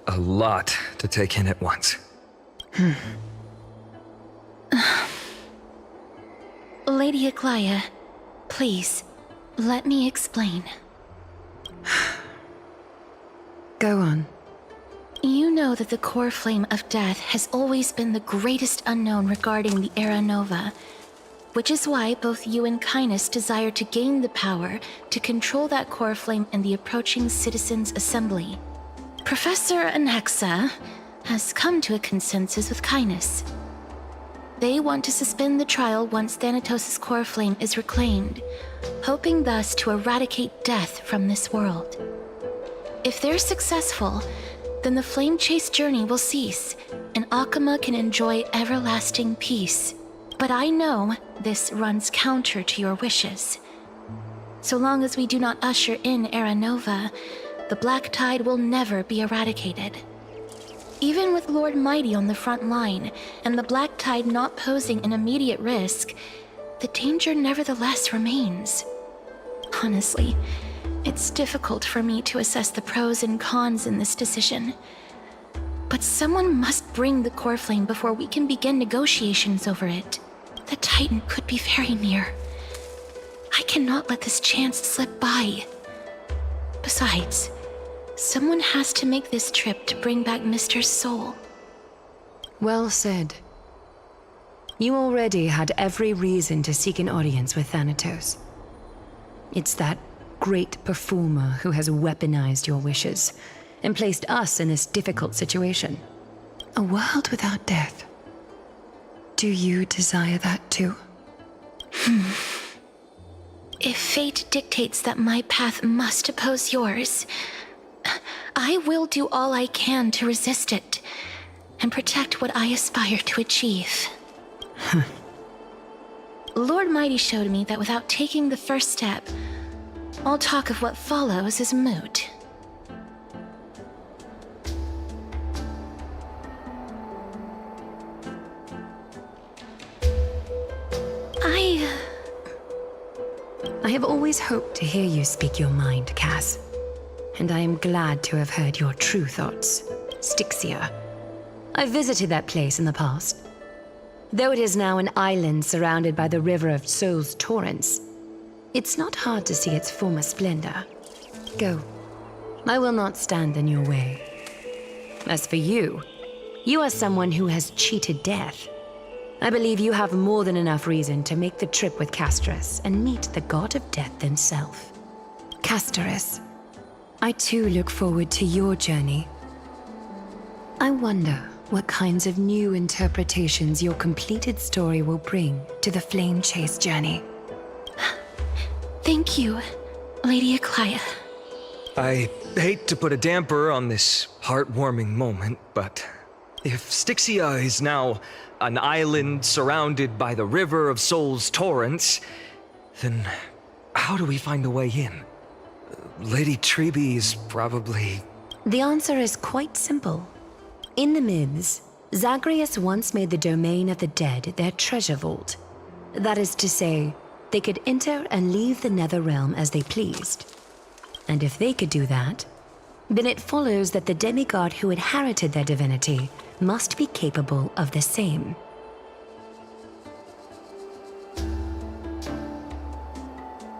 [SPEAKER 6] a lot to take in at once.
[SPEAKER 5] Lady Aglaia, please, let me explain.
[SPEAKER 14] Go on.
[SPEAKER 5] You know that the core flame of death has always been the greatest unknown regarding the Era Nova, which is why both you and Kindness desire to gain the power to control that core flame in the approaching Citizens' Assembly. Professor Anaxa has come to a consensus with Kindness. They want to suspend the trial once Thanatos' core flame is reclaimed, hoping thus to eradicate death from this world. If they're successful, then the flame chase journey will cease, and Akama can enjoy everlasting peace. But I know this runs counter to your wishes. So long as we do not usher in Era Nova, the Black Tide will never be eradicated. Even with Lord Mighty on the front line, and the Black Tide not posing an immediate risk, the danger nevertheless remains. Honestly, it's difficult for me to assess the pros and cons in this decision. But someone must bring the core flame before we can begin negotiations over it. The Titan could be very near. I cannot let this chance slip by. Besides, someone has to make this trip to bring back Mr.'s soul.
[SPEAKER 14] Well said. You already had every reason to seek an audience with Thanatos. It's that great performer who has weaponized your wishes and placed us in this difficult situation. A world without death. Do you desire that too?
[SPEAKER 5] If fate dictates that my path must oppose yours, I will do all I can to resist it and protect what I aspire to achieve. Lord Mighty showed me that without taking the first step, all talk of what follows is moot.
[SPEAKER 14] I have always hoped to hear you speak your mind, Cass. And I am glad to have heard your true thoughts. Stixia. I visited that place in the past. Though it is now an island surrounded by the river of Souls torrents, it's not hard to see its former splendor. Go. I will not stand in your way. As for you, you are someone who has cheated death. I believe you have more than enough reason to make the trip with Casterus and meet the god of death himself. Casterus, I too look forward to your journey. I wonder what kinds of new interpretations your completed story will bring to the Flame Chase journey.
[SPEAKER 5] Thank you, Lady Aglaia.
[SPEAKER 6] I hate to put a damper on this heartwarming moment, but if Stixia is now an island surrounded by the river of Souls torrents, then how do we find a way in? Lady Treby is probably...
[SPEAKER 14] The answer is quite simple. In the myths, Zagreus once made the domain of the dead their treasure vault. That is to say, they could enter and leave the nether realm as they pleased. And if they could do that, then it follows that the demigod who inherited their divinity must be capable of the same.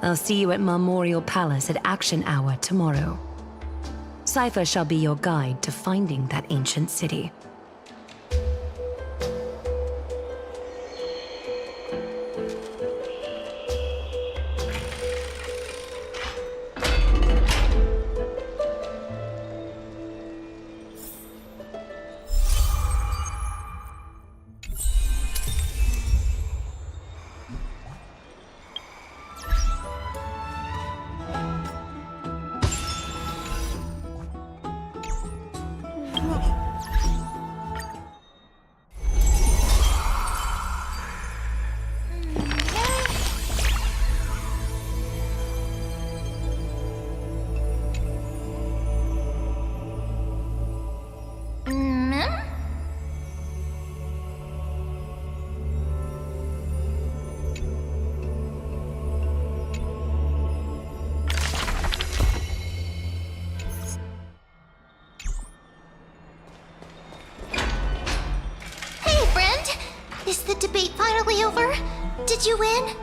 [SPEAKER 14] I'll see you at Memorial Palace at Action Hour tomorrow. Cypher shall be your guide to finding that ancient city.
[SPEAKER 21] Is the debate finally over? Did you win?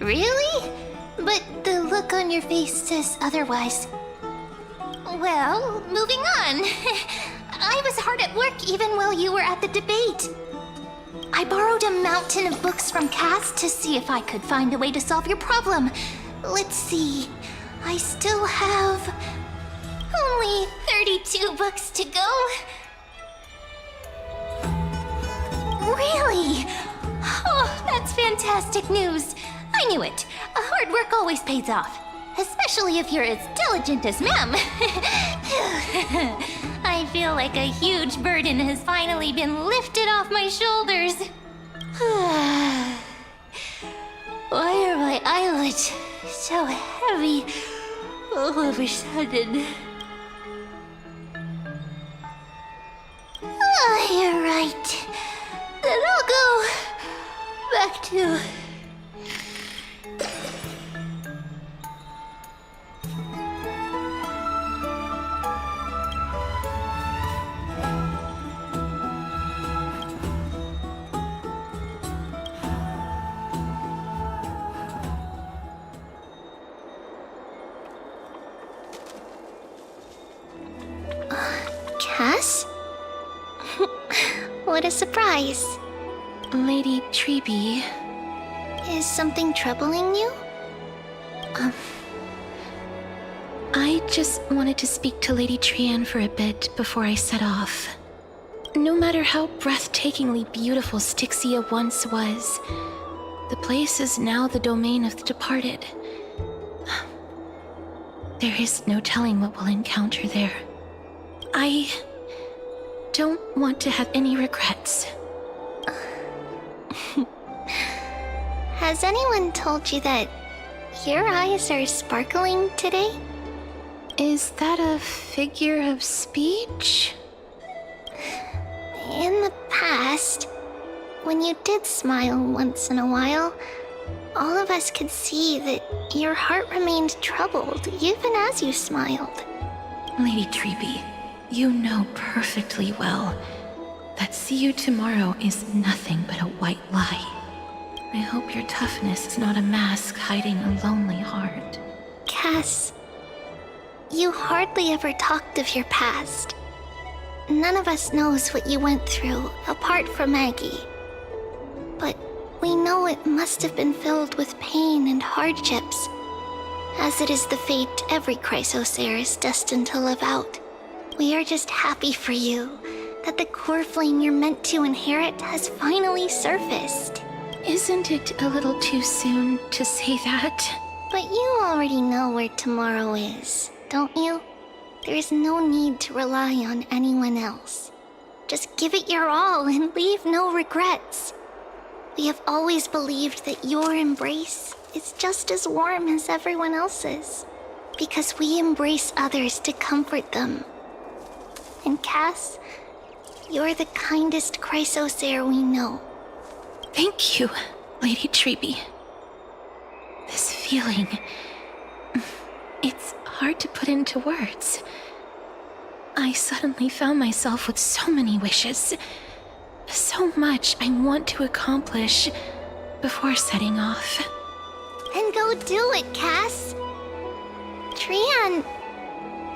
[SPEAKER 21] Really? But the look on your face says otherwise. Well, moving on. I was hard at work even while you were at the debate. I borrowed a mountain of books from Cass to see if I could find a way to solve your problem. Let's see. I still have only 32 books to go. Really? Oh, that's fantastic news. I knew it. Hard work always pays off. Especially if you're as diligent as ma'am. I feel like a huge burden has finally been lifted off my shoulders. Why are my eyelids so heavy all of a sudden? Oh, you're right. Then I'll go back to... Cass? What a surprise.
[SPEAKER 5] Lady Treby.
[SPEAKER 21] Is something troubling you?
[SPEAKER 5] I just wanted to speak to Lady Trian for a bit before I set off. No matter how breathtakingly beautiful Stixia once was, the place is now the domain of the departed. There is no telling what we'll encounter there. I don't want to have any regrets.
[SPEAKER 21] Has anyone told you that your eyes are sparkling today?
[SPEAKER 5] Is that a figure of speech?
[SPEAKER 21] In the past, when you did smile once in a while, all of us could see that your heart remained troubled even as you smiled.
[SPEAKER 5] Lady Treeby, you know perfectly well that see you tomorrow is nothing but a white lie. I hope your toughness is not a mask hiding a lonely heart.
[SPEAKER 21] Cass, you hardly ever talked of your past. None of us knows what you went through, apart from Maggie. But we know it must have been filled with pain and hardships, as it is the fate every Chrysos heir is destined to live out. We are just happy for you that the core flame you're meant to inherit has finally surfaced.
[SPEAKER 5] Isn't it a little too soon to say that?
[SPEAKER 21] But you already know where tomorrow is, don't you? There's no need to rely on anyone else. Just give it your all and leave no regrets. We have always believed that your embrace is just as warm as everyone else's, because we embrace others to comfort them. And Cass, you're the kindest Chrysos heir we know.
[SPEAKER 5] Thank you, Lady Treeby. This feeling, it's hard to put into words. I suddenly found myself with so many wishes, so much I want to accomplish before setting off.
[SPEAKER 21] Then go do it, Cass. Trian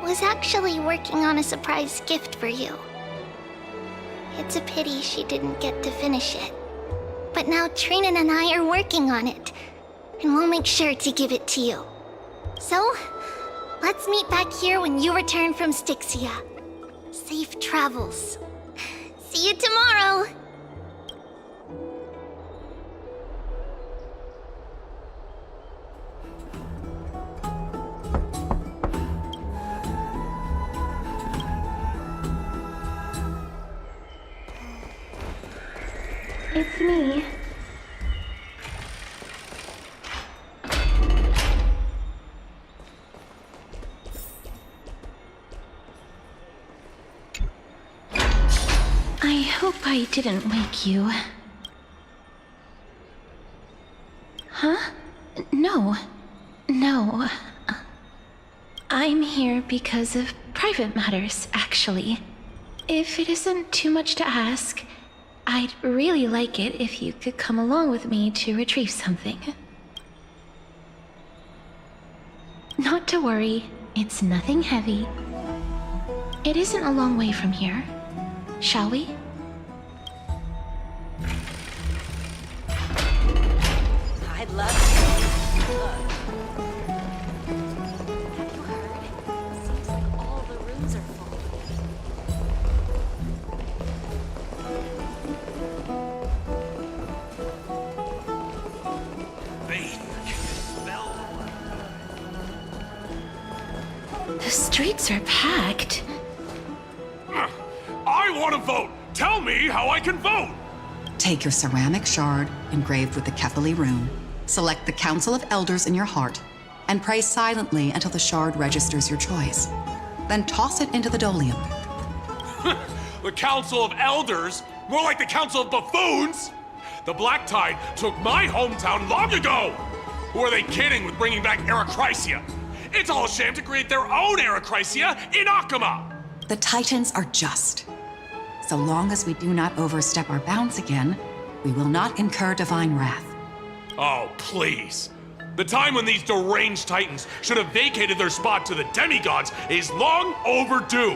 [SPEAKER 21] was actually working on a surprise gift for you. It's a pity she didn't get to finish it. But now Trinan and I are working on it, and we'll make sure to give it to you. So, let's meet back here when you return from Stixia. Safe travels. See you tomorrow!
[SPEAKER 5] It's me. I hope I didn't wake you. Huh? No. No. I'm here because of private matters, actually. If it isn't too much to ask, I'd really like it if you could come along with me to retrieve something. Not to worry, it's nothing heavy. It isn't a long way from here. Shall we?
[SPEAKER 10] I'd love to.
[SPEAKER 9] Have you heard? Seems like all the rooms are full.
[SPEAKER 5] The streets are packed.
[SPEAKER 7] I want to vote! Tell me how I can vote!
[SPEAKER 16] Take your ceramic shard engraved with the Kephili rune, select the Council of Elders in your heart, and pray silently until the shard registers your choice. Then toss it into the Dolium.
[SPEAKER 7] The Council of Elders? More like the Council of Buffoons! The Black Tide took my hometown long ago! Who are they kidding with bringing back Arachrysia? It's all a sham to create their own Arachrysia in Akama!
[SPEAKER 16] The Titans are just. So long as we do not overstep our bounds again, we will not incur divine wrath.
[SPEAKER 7] Oh, please. The time when these deranged Titans should have vacated their spot to the demigods is long overdue.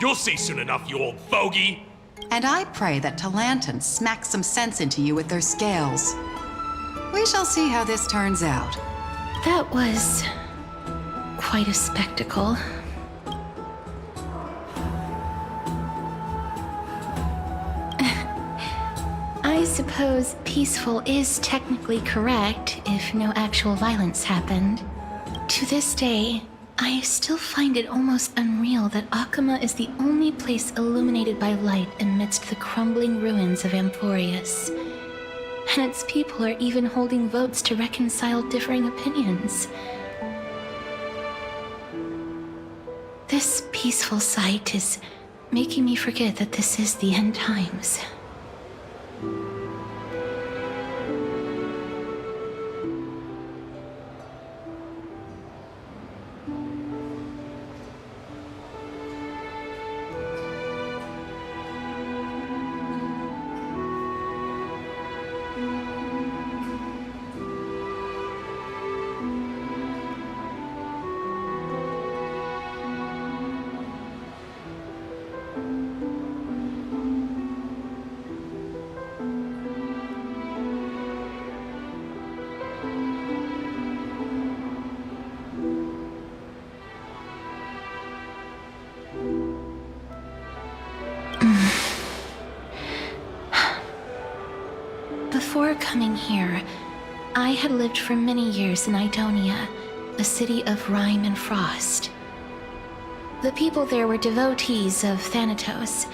[SPEAKER 7] You'll see soon enough, you old fogey.
[SPEAKER 16] And I pray that Talanton smacks some sense into you with their scales. We shall see how this turns out.
[SPEAKER 5] That was quite a spectacle. I suppose peaceful is technically correct if no actual violence happened. To this day, I still find it almost unreal that Akama is the only place illuminated by light amidst the crumbling ruins of Amphorius. And its people are even holding votes to reconcile differing opinions. This peaceful sight is making me forget that this is the end times. Before coming here, I had lived for many years in Idonia, a city of rime and frost. The people there were devotees of Thanatos,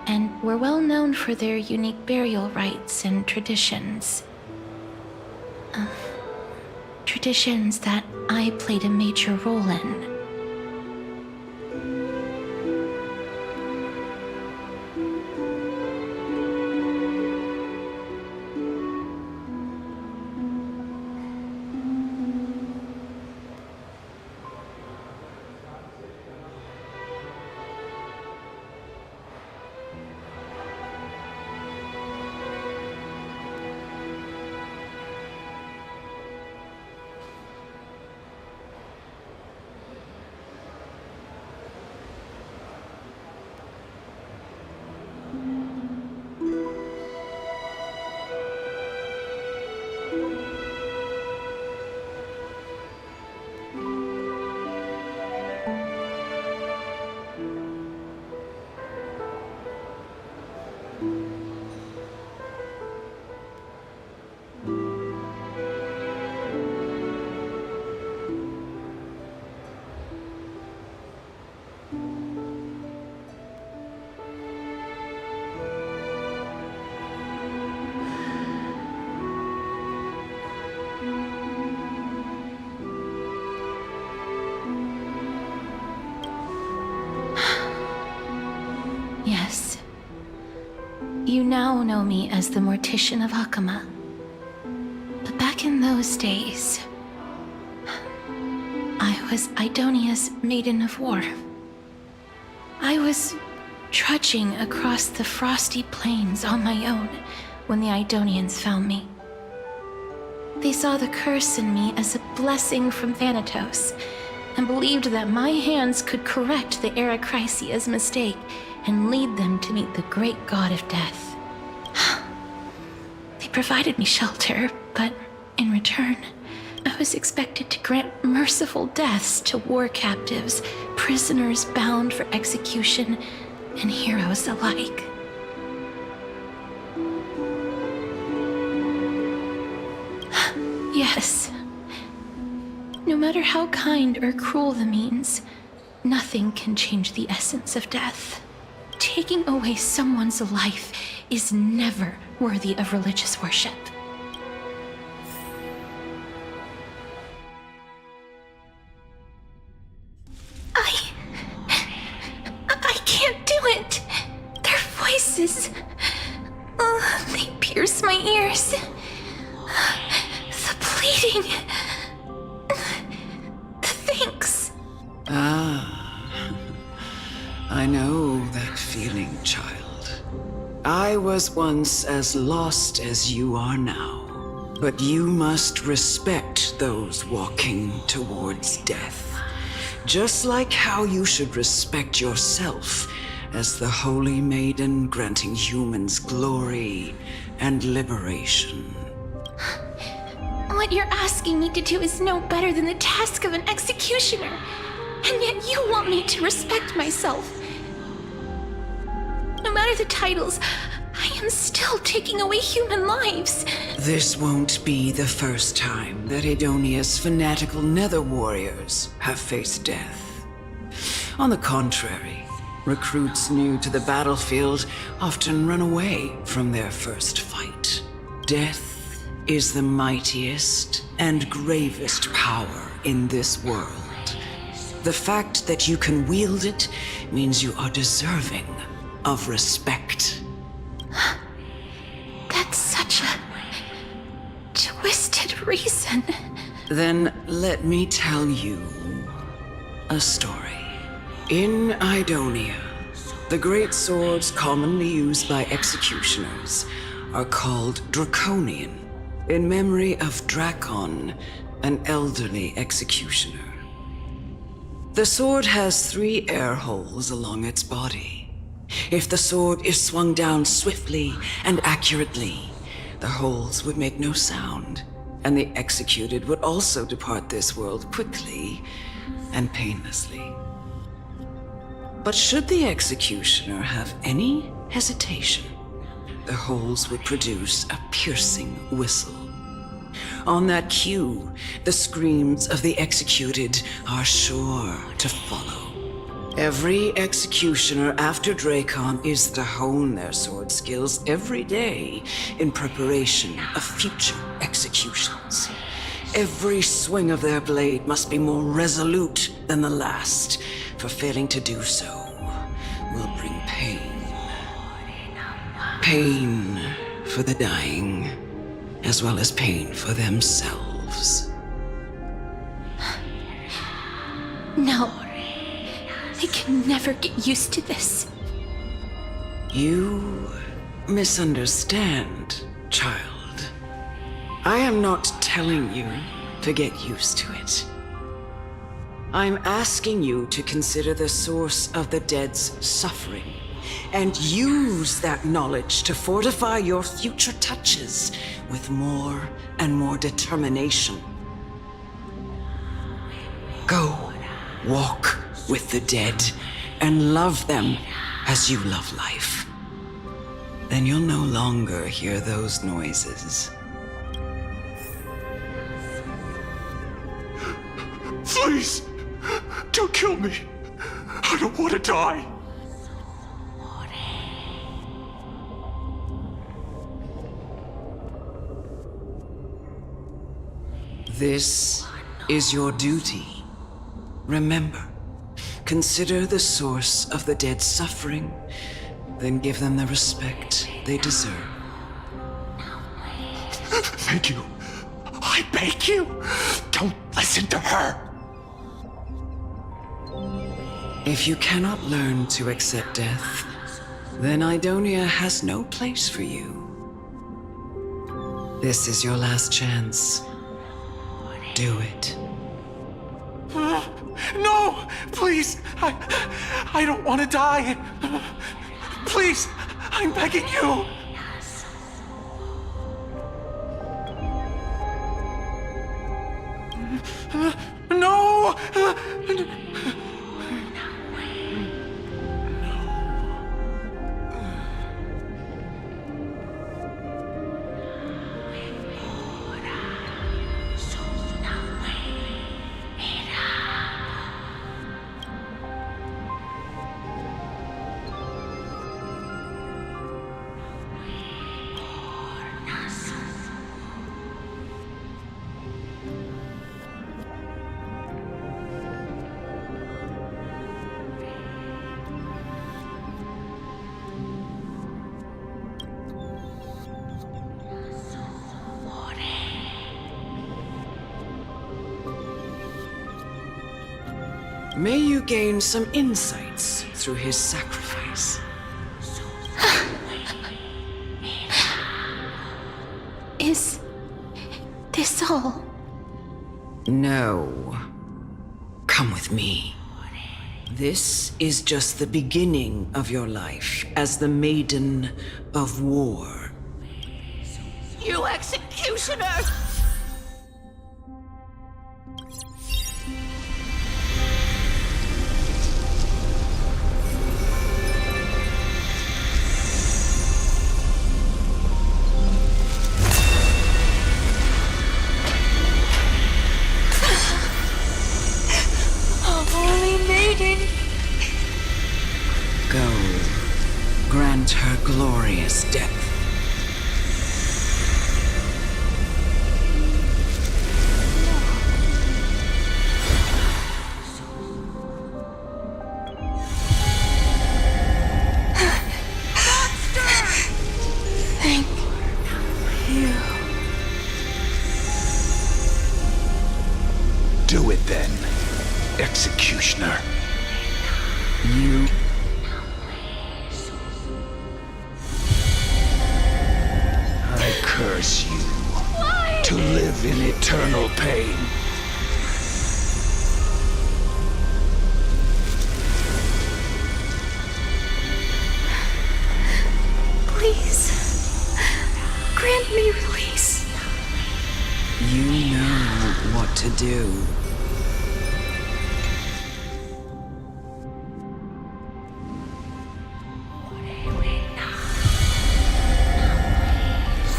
[SPEAKER 5] and were well known for their unique burial rites and traditions. Traditions that I played a major role in. Yes. You now know me as the Mortician of Akama. But back in those days, I was Idonia's Maiden of War. I was trudging across the frosty plains on my own when the Idonians found me. They saw the curse in me as a blessing from Thanatos, and believed that my hands could correct the Eracrisia's mistake and lead them to meet the great god of death. They provided me shelter, but in return, I was expected to grant merciful deaths to war captives, prisoners bound for execution, and heroes alike. Yes. No matter how kind or cruel the means, nothing can change the essence of death. Taking away someone's life is never worthy of religious worship. I can't do it. Their voices, they pierce my ears. The pleading, the thanks.
[SPEAKER 3] I know that feeling, child. I was once as lost as you are now. But you must respect those walking towards death. Just like how you should respect yourself as the Holy Maiden granting humans glory and liberation.
[SPEAKER 5] What you're asking me to do is no better than the task of an executioner. And yet you want me to respect myself. No matter the titles, I am still taking away human lives.
[SPEAKER 3] This won't be the first time that Idonia's fanatical nether warriors have faced death. On the contrary, recruits new to the battlefield often run away from their first fight. Death is the mightiest and gravest power in this world. The fact that you can wield it means you are deserving of respect.
[SPEAKER 5] That's such a twisted reason.
[SPEAKER 3] Then let me tell you a story. In Idonia, the great swords commonly used by executioners are called Draconian, in memory of Drakon, an elderly executioner. The sword has 3 air holes along its body. If the sword is swung down swiftly and accurately, the holes would make no sound, and the executed would also depart this world quickly and painlessly. But should the executioner have any hesitation, the holes would produce a piercing whistle. On that cue, the screams of the executed are sure to follow. Every executioner after Drakon is to hone their sword skills every day in preparation of future executions. Every swing of their blade must be more resolute than the last, for failing to do so will bring pain. Pain for the dying, as well as pain for themselves.
[SPEAKER 5] No. I can never get used to this.
[SPEAKER 3] You misunderstand, child. I am not telling you to get used to it. I'm asking you to consider the source of the dead's suffering and use that knowledge to fortify your future touches with more and more determination. Go, walk with the dead and love them as you love life. Then you'll no longer hear those noises.
[SPEAKER 7] Please, don't kill me. I don't want to die.
[SPEAKER 3] This is your duty. Remember, consider the source of the dead's suffering, then give them the respect they deserve.
[SPEAKER 7] Thank you. I beg you, don't listen to her.
[SPEAKER 3] If you cannot learn to accept death, then Idonia has no place for you. This is your last chance. Do it.
[SPEAKER 7] No, please, I don't want to die. Please, I'm begging you. No!
[SPEAKER 3] May you gain some insights through his sacrifice.
[SPEAKER 5] Is this all?
[SPEAKER 3] No. Come with me. This is just the beginning of your life as the Maiden of War.
[SPEAKER 9] You executioner!
[SPEAKER 3] Go, grant her glorious death.
[SPEAKER 2] executioner.
[SPEAKER 3] You... I curse you to live in eternal pain.
[SPEAKER 5] Please, grant me release.
[SPEAKER 3] You know what to do.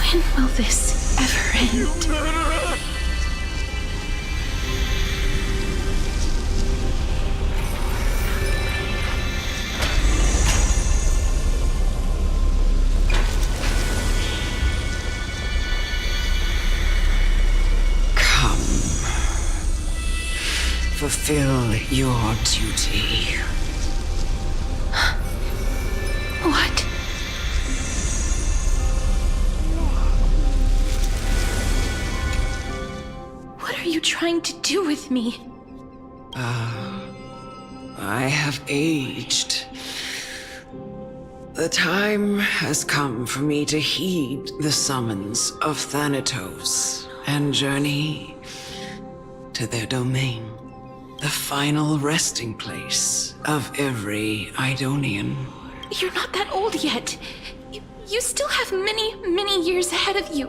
[SPEAKER 5] When will this ever end?
[SPEAKER 3] Fulfill your duty.
[SPEAKER 5] What? What are you trying to do with me?
[SPEAKER 3] I have aged. The time has come for me to heed the summons of Thanatos and journey to their domain. The final resting place of every Idonian.
[SPEAKER 5] You're not that old yet. You still have many, many years ahead of you.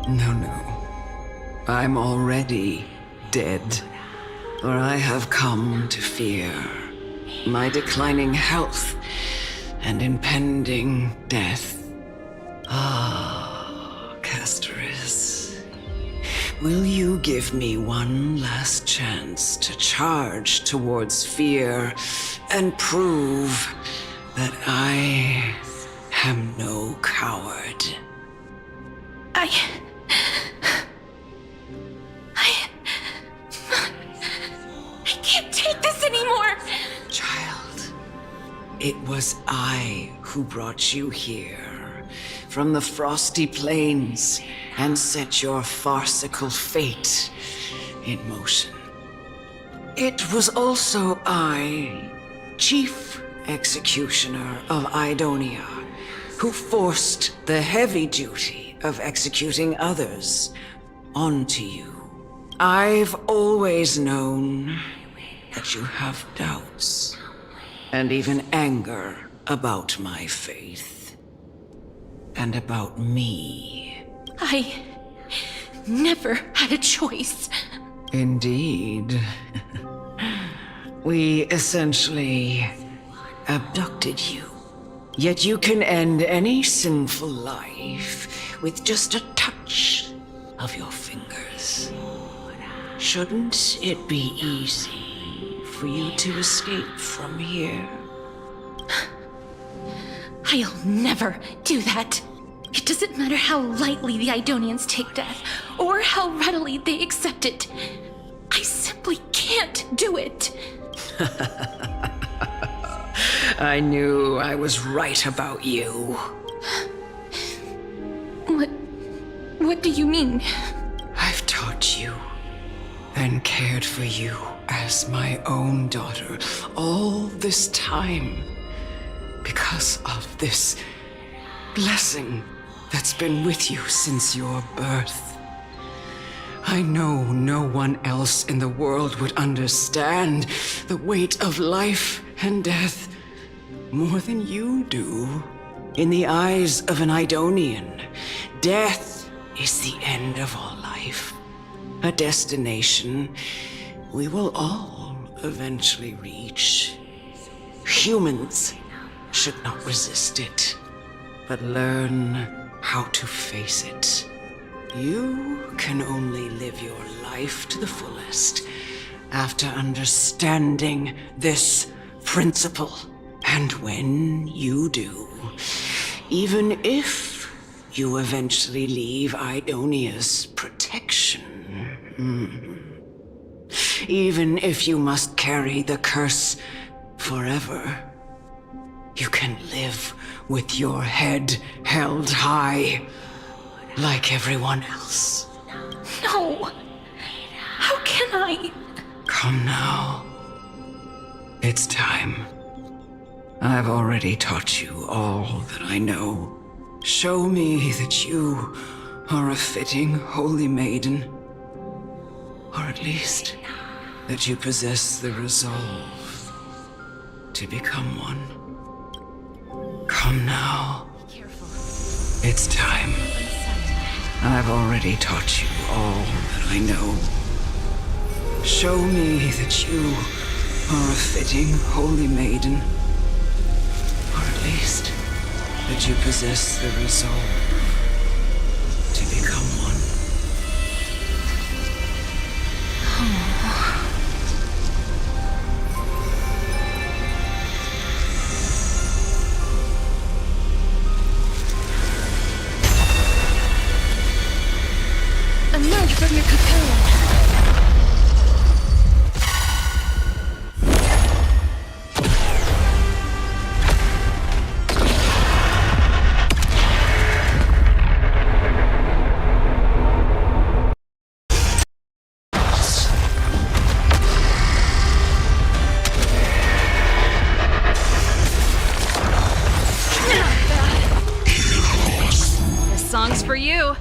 [SPEAKER 3] No. I'm already dead. For I have come to fear my declining health and impending death. Ah, Castoris. Will you give me one last chance to charge towards fear and prove that I am no coward?
[SPEAKER 5] I can't take this anymore!
[SPEAKER 3] Child, it was I who brought you here from the frosty plains and set your farcical fate in motion. It was also I, Chief Executioner of Idonia, who forced the heavy duty of executing others onto you. I've always known that you have doubts and even anger about my faith and about me.
[SPEAKER 5] I never had a choice.
[SPEAKER 3] Indeed. We essentially abducted you. Yet you can end any sinful life with just a touch of your fingers. Shouldn't it be easy for you to escape from here?
[SPEAKER 5] I'll never do that. It doesn't matter how lightly the Idonians take death, or how readily they accept it. I simply can't do it.
[SPEAKER 3] I knew I was right about you.
[SPEAKER 5] What do you mean?
[SPEAKER 3] I've taught you and cared for you as my own daughter all this time because of this blessing that's been with you since your birth. I know no one else in the world would understand the weight of life and death more than you do. In the eyes of an Idonian, death is the end of all life. A destination we will all eventually reach. Humans should not resist it, but learn how to face it. You can only live your life to the fullest after understanding this principle. And when you do, even if you eventually leave Idonia's protection, even if you must carry the curse forever, you can live with your head held high, like everyone else.
[SPEAKER 5] No! How can I?
[SPEAKER 3] Come now. It's time. I've already taught you all that I know. Show me that you are a fitting holy maiden. Or at least, that you possess the resolve to become one. Come now. It's time. I've already taught you all that I know. Show me that you are a fitting holy maiden. Or at least, that you possess the resolve to become one.
[SPEAKER 5] Emerge from your cocoon.
[SPEAKER 1] This song's for you.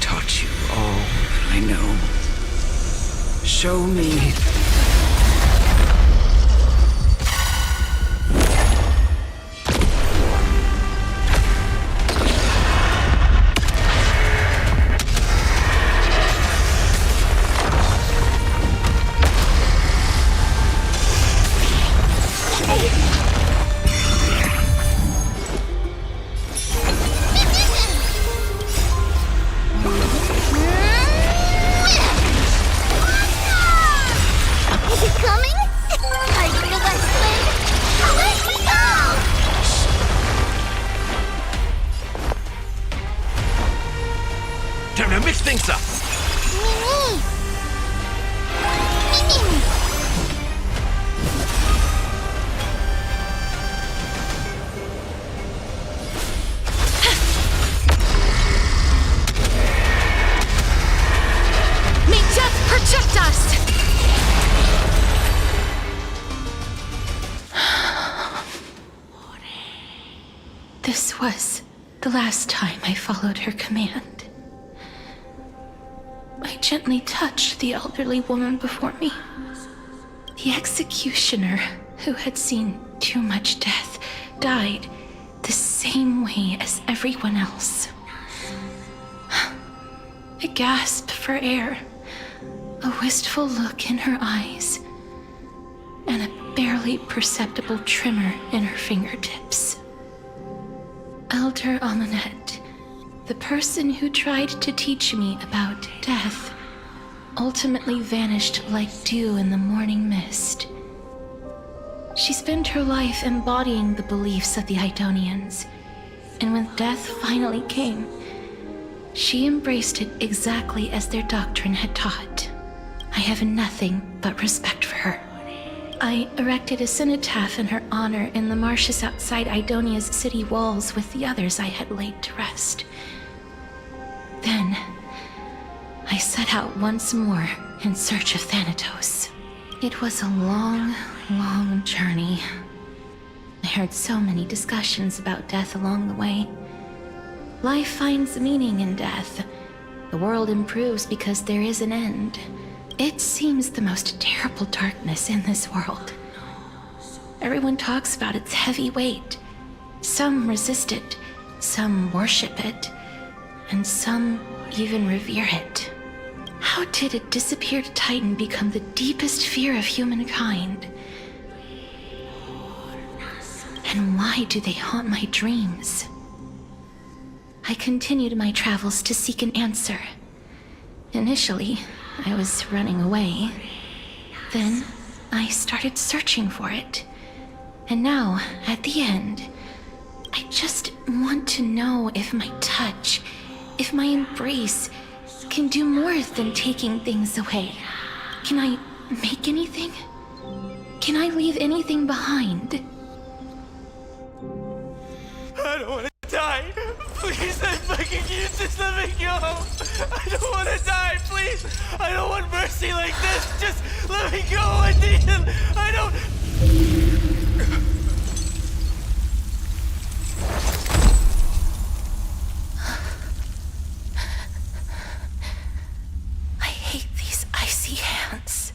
[SPEAKER 3] Taught you all that I know. Show me.
[SPEAKER 5] This was the last time I followed her command. I gently touched the elderly woman before me. The executioner, who had seen too much death, died the same way as everyone else. A gasp for air, a wistful look in her eyes, and a barely perceptible tremor in her fingertips. Elder Amunet, the person who tried to teach me about death, ultimately vanished like dew in the morning mist. She spent her life embodying the beliefs of the Idonians, and when death finally came, she embraced it exactly as their doctrine had taught. I have nothing but respect for her. I erected a cenotaph in her honor in the marshes outside Idonia's city walls with the others I had laid to rest. Then, I set out once more in search of Thanatos. It was a long, long journey. I heard so many discussions about death along the way. Life finds meaning in death. The world improves because there is an end. It seems the most terrible darkness in this world. Everyone talks about its heavy weight. Some resist it, some worship it, and some even revere it. How did a disappeared titan become the deepest fear of humankind? And why do they haunt my dreams? I continued my travels to seek an answer. Initially, I was running away. Then, I started searching for it. And now, at the end, I just want to know if my touch, if my embrace, can do more than taking things away. Can I make anything? Can I leave anything behind?
[SPEAKER 11] I don't want to die. Please, I'm begging you, just let me go. I don't want to die, please. I don't want mercy like this. Just let me go. I need it. I don't...
[SPEAKER 5] I hate these icy hands.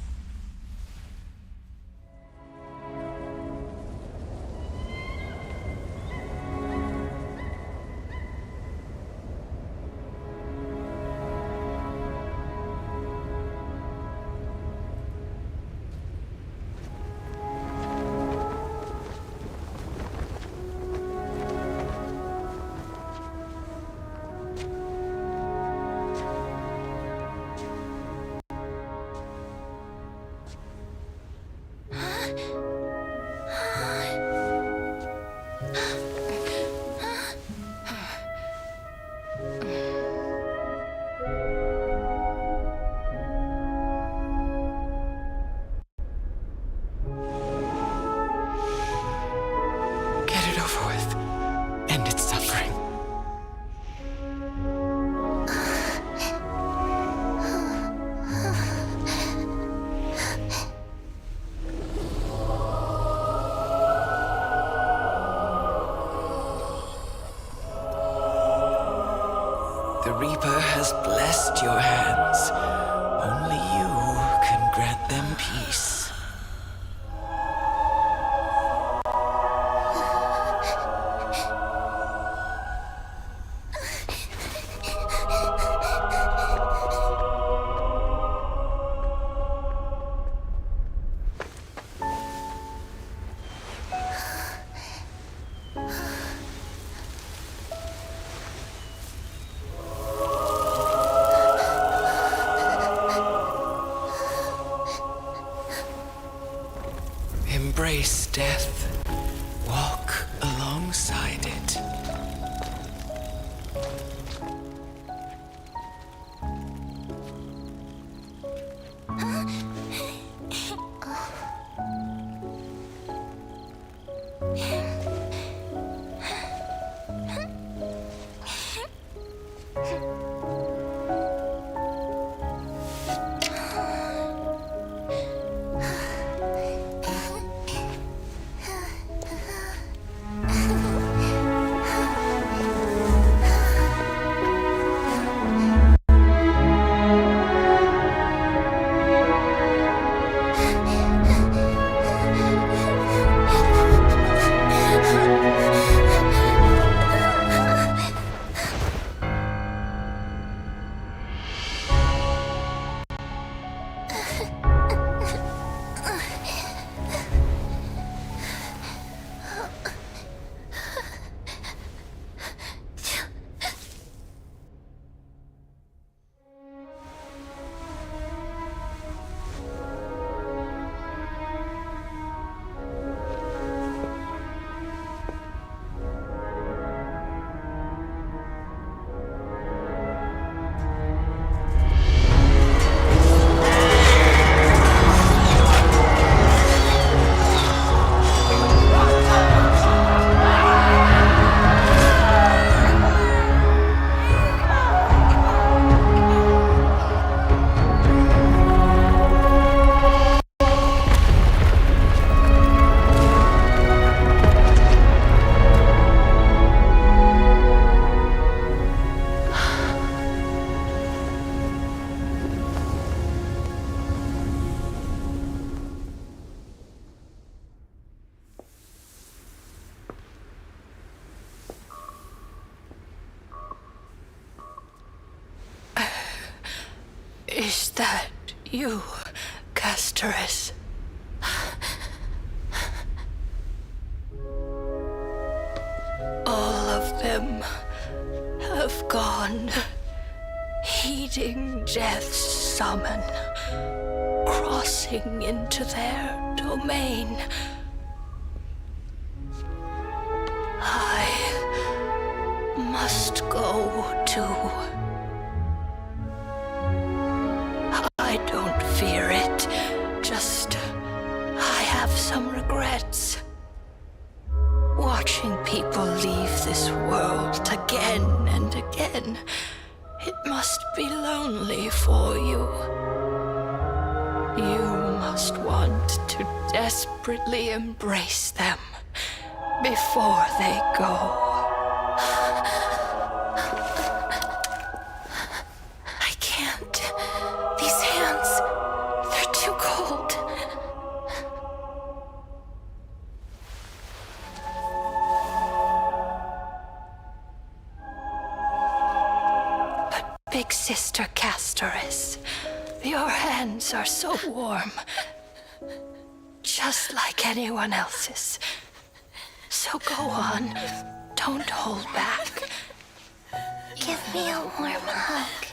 [SPEAKER 11] Get it over with. End its suffering.
[SPEAKER 20] The Reaper has blessed your hands. Only you can grant them peace. Embrace death. Walk alongside it.
[SPEAKER 17] Is that you, Castoris? All of them have gone, heeding death's summon, crossing into their domain. I must go too. I don't fear it, just I have some regrets. Watching people leave this world again and again, it must be lonely for you. You must want to desperately embrace them before they go.
[SPEAKER 5] I can't. These hands, they're too cold.
[SPEAKER 17] Big Sister Castoris, your hands are so warm. Just like anyone else's. So go on, don't hold back.
[SPEAKER 21] Give me a warm hug.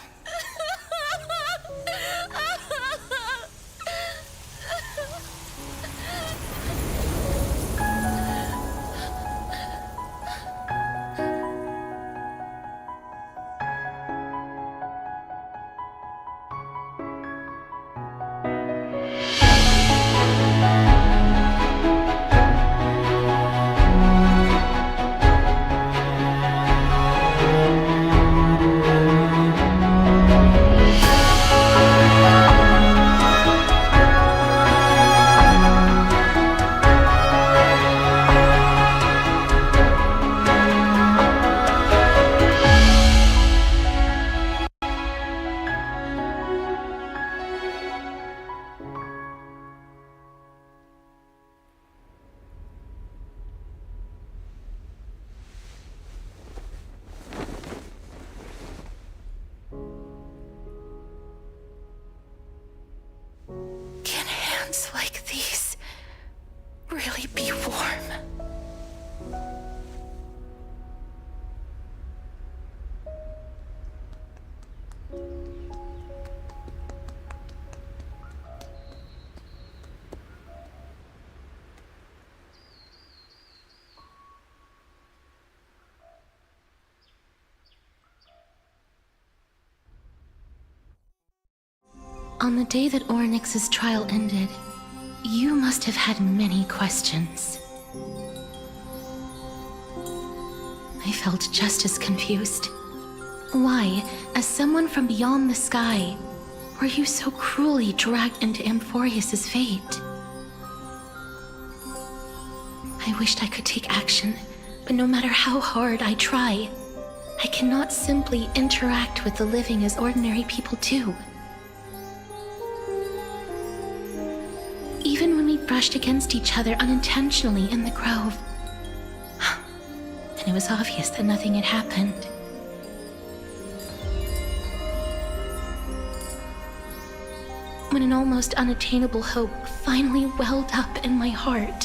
[SPEAKER 5] Can hands like these really be warm? On the day that Orinx's trial ended, you must have had many questions. I felt just as confused. Why, as someone from beyond the sky, were you so cruelly dragged into Amphorius's fate? I wished I could take action, but no matter how hard I try, I cannot simply interact with the living as ordinary people do. Even when we brushed against each other unintentionally in the grove, and it was obvious that nothing had happened. When an almost unattainable hope finally welled up in my heart,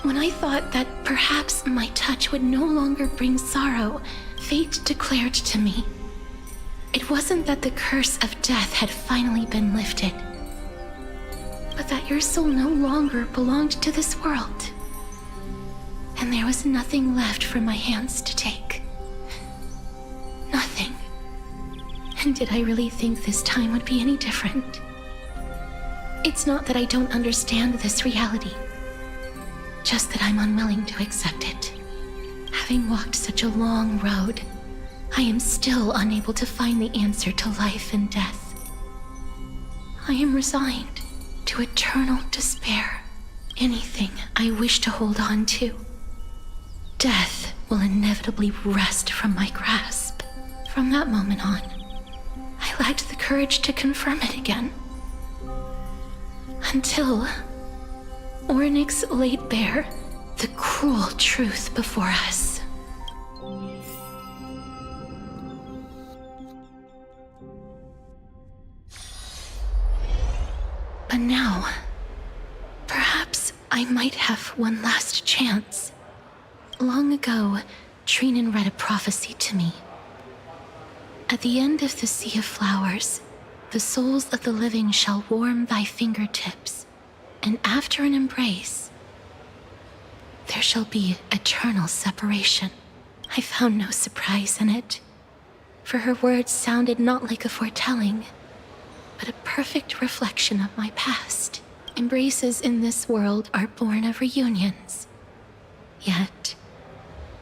[SPEAKER 5] when I thought that perhaps my touch would no longer bring sorrow, fate declared to me, it wasn't that the curse of death had finally been lifted, but that your soul no longer belonged to this world. And there was nothing left for my hands to take. Nothing. And did I really think this time would be any different? It's not that I don't understand this reality, just that I'm unwilling to accept it. Having walked such a long road, I am still unable to find the answer to life and death. I am resigned to eternal despair. Anything I wish to hold on to, death will inevitably wrest from my grasp. From that moment on, I lacked the courage to confirm it again. Until Orinx laid bare the cruel truth before us. And now, perhaps I might have one last chance. Long ago, Trinan read a prophecy to me. At the end of the Sea of Flowers, the souls of the living shall warm thy fingertips, and after an embrace, there shall be eternal separation. I found no surprise in it, for her words sounded not like a foretelling, but a perfect reflection of my past. Embraces in this world are born of reunions. Yet,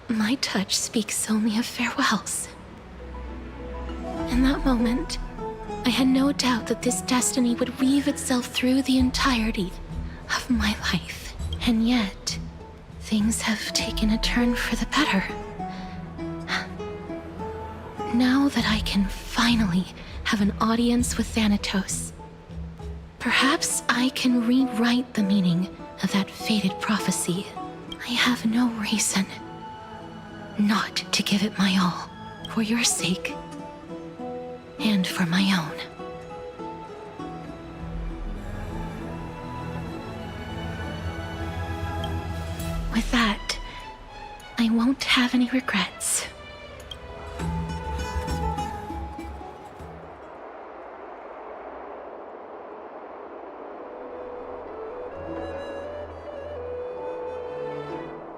[SPEAKER 5] my touch speaks only of farewells. In that moment, I had no doubt that this destiny would weave itself through the entirety of my life. And yet, things have taken a turn for the better. Now that I can finally have an audience with Thanatos, perhaps I can rewrite the meaning of that fated prophecy. I have no reason not to give it my all, for your sake, and for my own. With that, I won't have any regrets.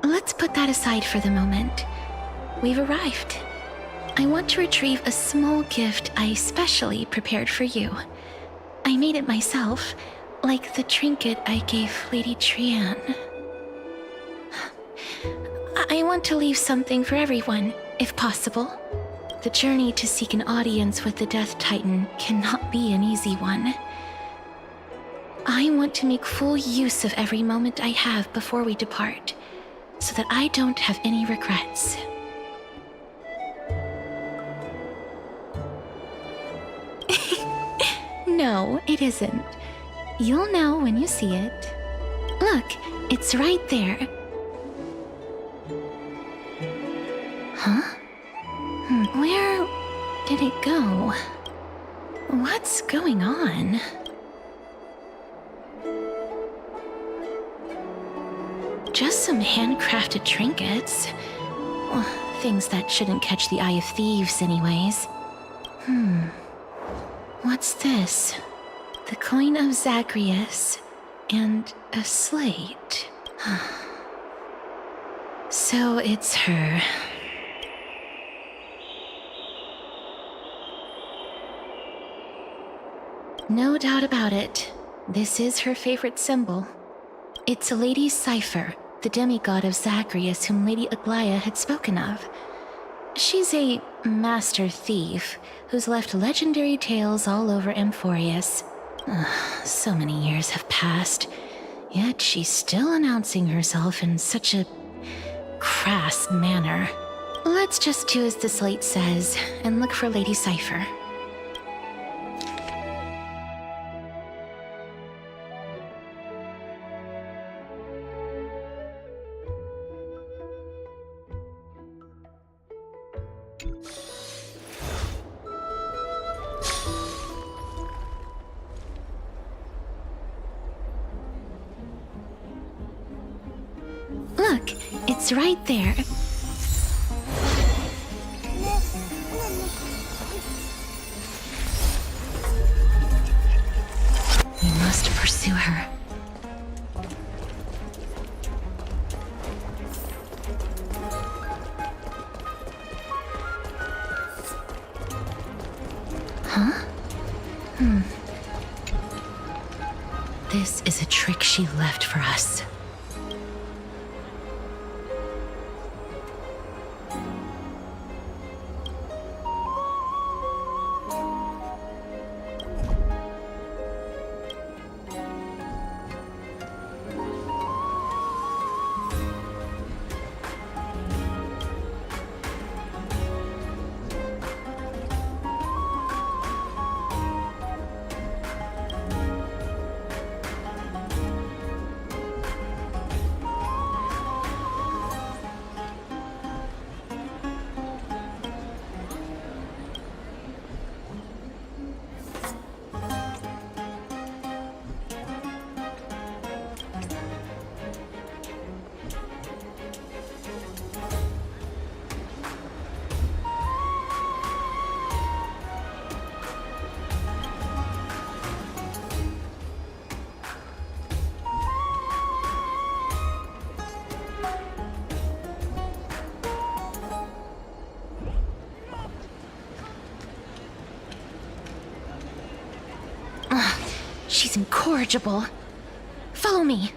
[SPEAKER 5] Let's put that aside for the moment. We've arrived. I want to retrieve a small gift I specially prepared for you. I made it myself, like the trinket I gave Lady Trianne. I want to leave something for everyone, if possible. The journey to seek an audience with the Death Titan cannot be an easy one. I want to make full use of every moment I have before we depart, so that I don't have any regrets. No, it isn't. You'll know when you see it. Look, it's right there. Huh? Where did it go? What's going on? Just some handcrafted trinkets. Things that shouldn't catch the eye of thieves anyways. What's this? The coin of Zagreus and a slate. So it's her. No doubt about it. This is her favorite symbol. It's a lady's cipher, the demigod of Zagreus whom Lady Aglaia had spoken of. She's a master thief who's left legendary tales all over Amphorius. So many years have passed, yet she's still announcing herself in such a crass manner. Let's just do as the slate says and look for Lady Cipher. Look, it's right there. We must pursue her. Huh? This is a trick she left for us. She's incorrigible. Follow me.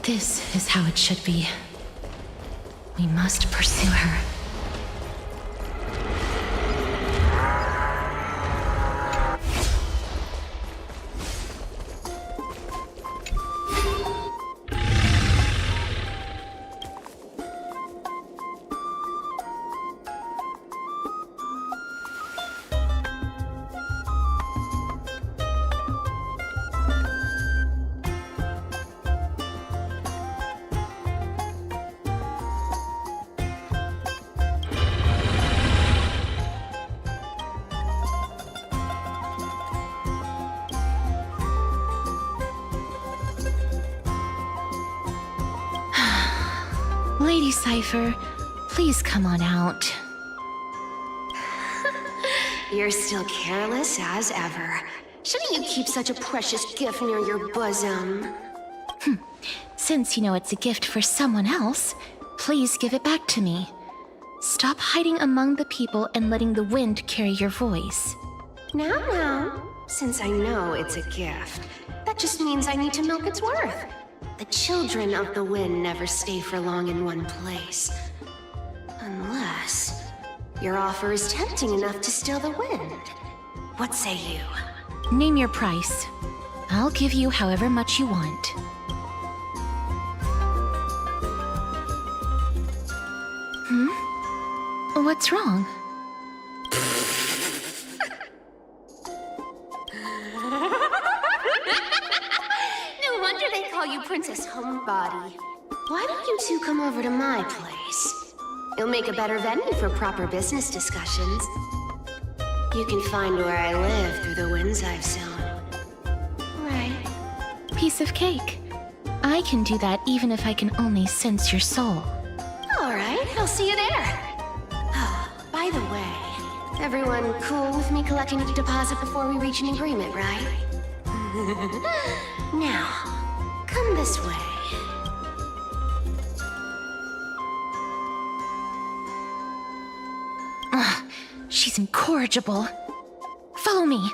[SPEAKER 5] This is how it should be. We must pursue her. Lady Cypher, please come on out.
[SPEAKER 18] You're still careless as ever. Shouldn't you keep such a precious gift near your bosom?
[SPEAKER 5] Since you know it's a gift for someone else, please give it back to me. Stop hiding among the people and letting the wind carry your voice.
[SPEAKER 18] Now, since I know it's a gift, that just means I need to milk its worth. The children of the wind never stay for long in one place. Unless your offer is tempting enough to steal the wind. What say you?
[SPEAKER 5] Name your price. I'll give you however much you want. What's wrong?
[SPEAKER 18] No wonder they call you Princess Homebody. Why don't you two come over to my place? It'll make a better venue for proper business discussions. You can find where I live through the winds I've sown. Right.
[SPEAKER 5] Piece of cake. I can do that even if I can only sense your soul.
[SPEAKER 18] Alright, I'll see you there. Oh, by the way, everyone cool with me collecting a deposit before we reach an agreement, right? Now, come this way.
[SPEAKER 5] She's incorrigible. Follow me.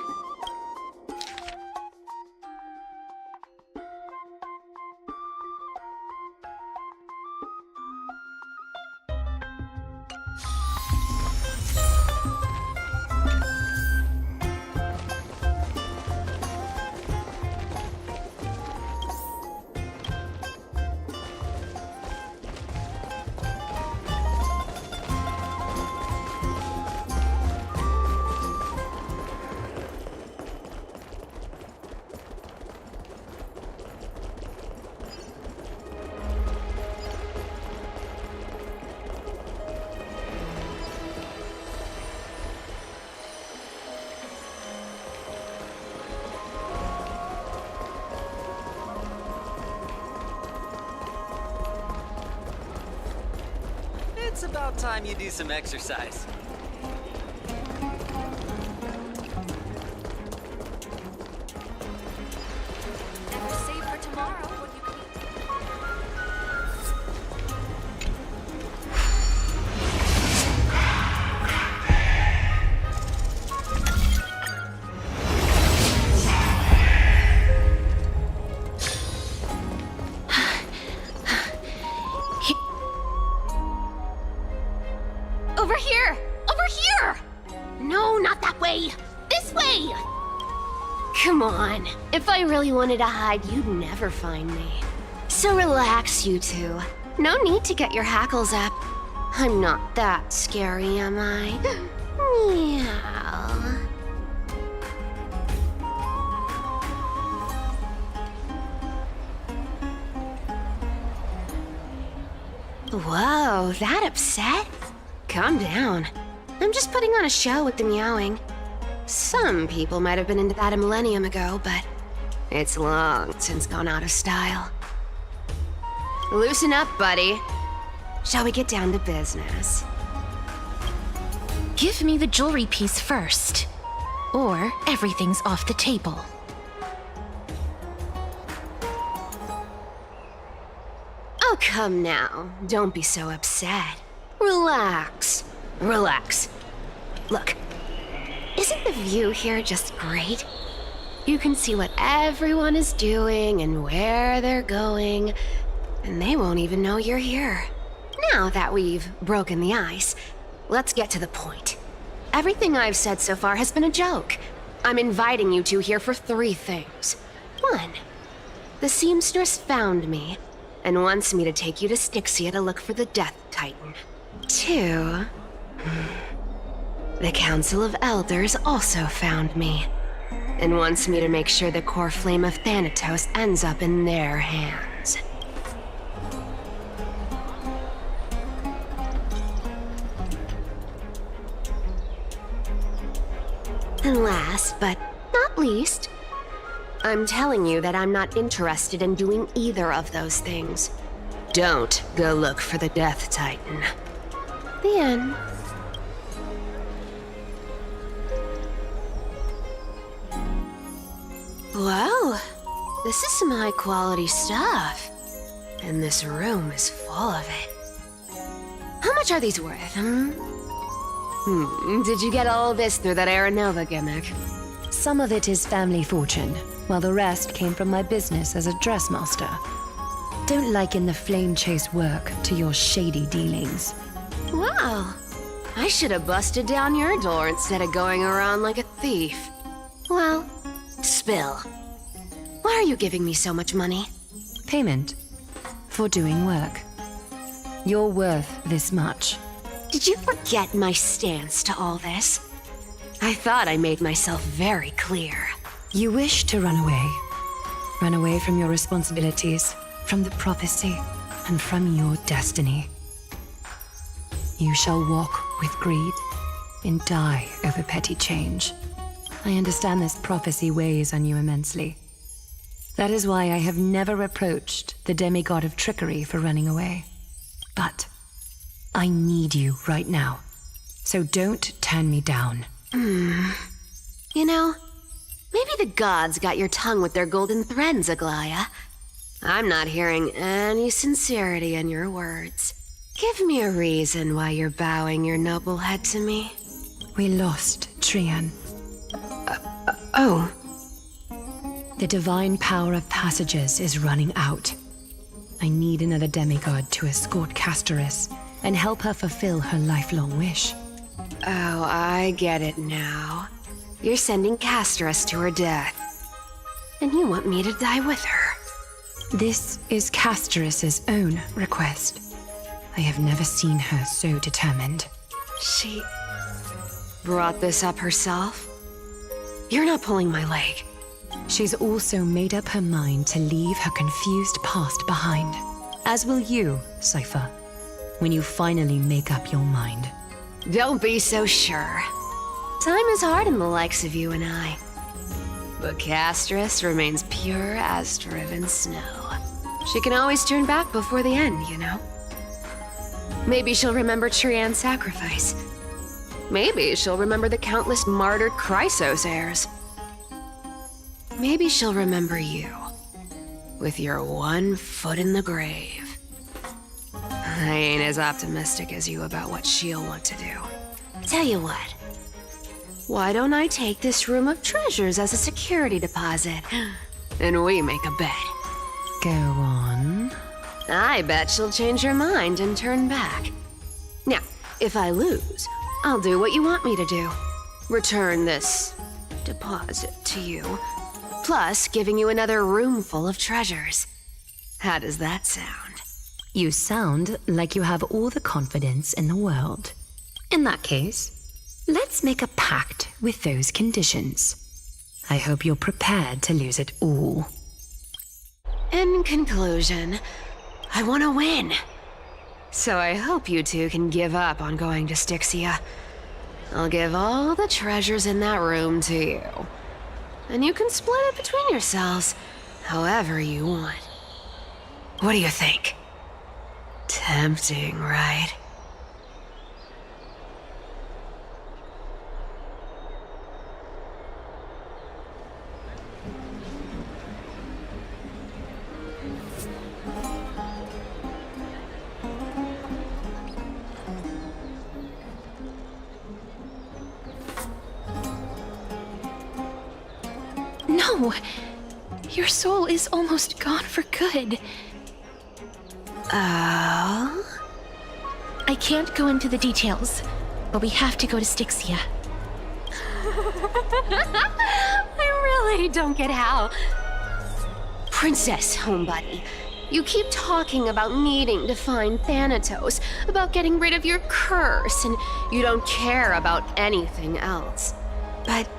[SPEAKER 22] It's about time you do some exercise.
[SPEAKER 1] Never save for tomorrow when you can
[SPEAKER 18] Over here! Over here! No, not that way! This way! Come on. If I really wanted to hide, you'd never find me. So relax, you two. No need to get your hackles up. I'm not that scary, am I? Meow. Whoa, that upset? Calm down. I'm just putting on a show with the meowing. Some people might have been into that a millennium ago, but it's long since gone out of style. Loosen up, buddy. Shall we get down to business?
[SPEAKER 5] Give me the jewelry piece first, or everything's off the table.
[SPEAKER 18] Oh, come now. Don't be so upset. Relax. Relax. Look, isn't the view here just great? You can see what everyone is doing and where they're going, and they won't even know you're here. Now that we've broken the ice, let's get to the point. Everything I've said so far has been a joke. I'm inviting you two here for 3 things. 1, the seamstress found me and wants me to take you to Stixia to look for the Death Titan. 2, the Council of Elders also found me and wants me to make sure the core flame of Thanatos ends up in their hands. And last, but not least, I'm telling you that I'm not interested in doing either of those things. Don't go look for the Death Titan. The end. Well, this is some high-quality stuff. And this room is full of it. How much are these worth, Did you get all this through that Aranova gimmick?
[SPEAKER 14] Some of it is family fortune, while the rest came from my business as a dressmaster. Don't liken the flame chase work to your shady dealings.
[SPEAKER 18] Wow. I should have busted down your door instead of going around like a thief. Well, spill. Why are you giving me so much money?
[SPEAKER 14] Payment for doing work. You're worth this much.
[SPEAKER 18] Did you forget my stance to all this? I thought I made myself very clear.
[SPEAKER 14] You wish to run away. Run away from your responsibilities, from the prophecy, and from your destiny. You shall walk with greed and die over petty change. I understand this prophecy weighs on you immensely. That is why I have never reproached the demigod of trickery for running away. But I need you right now, so don't turn me down.
[SPEAKER 18] You know, maybe the gods got your tongue with their golden threads, Aglaya. I'm not hearing any sincerity in your words. Give me a reason why you're bowing your noble head to me.
[SPEAKER 14] We lost Trian.
[SPEAKER 18] Oh.
[SPEAKER 14] The divine power of passages is running out. I need another demigod to escort Castoris and help her fulfill her lifelong wish.
[SPEAKER 18] Oh, I get it now. You're sending Castoris to her death. And you want me to die with her.
[SPEAKER 14] This is Castoris' own request. I have never seen her so determined.
[SPEAKER 18] She brought this up herself? You're not pulling my leg.
[SPEAKER 14] She's also made up her mind to leave her confused past behind. As will you, Cypher, when you finally make up your mind.
[SPEAKER 18] Don't be so sure. Time is hard in the likes of you and I. But Castoris remains pure as driven snow. She can always turn back before the end, you know? Maybe she'll remember Trian's sacrifice. Maybe she'll remember the countless martyred Chrysos heirs. Maybe she'll remember you, with your 1 foot in the grave. I ain't as optimistic as you about what she'll want to do. Tell you what, why don't I take this room of treasures as a security deposit, and we make a bet?
[SPEAKER 14] Go on.
[SPEAKER 18] I bet she'll change her mind and turn back. Now, if I lose, I'll do what you want me to do. Return this deposit to you, plus giving you another room full of treasures. How does that sound?
[SPEAKER 14] You sound like you have all the confidence in the world. In that case, let's make a pact with those conditions. I hope you're prepared to lose it all.
[SPEAKER 18] In conclusion, I want to win. So I hope you two can give up on going to Stixia. I'll give all the treasures in that room to you. And you can split it between yourselves however you want. What do you think? Tempting, right?
[SPEAKER 5] No! Your soul is almost gone for good.
[SPEAKER 18] Oh?
[SPEAKER 5] I can't go into the details, but we have to go to Stixia.
[SPEAKER 18] I really don't get how. Princess, homebuddy, you keep talking about needing to find Thanatos, about getting rid of your curse, and you don't care about anything else. But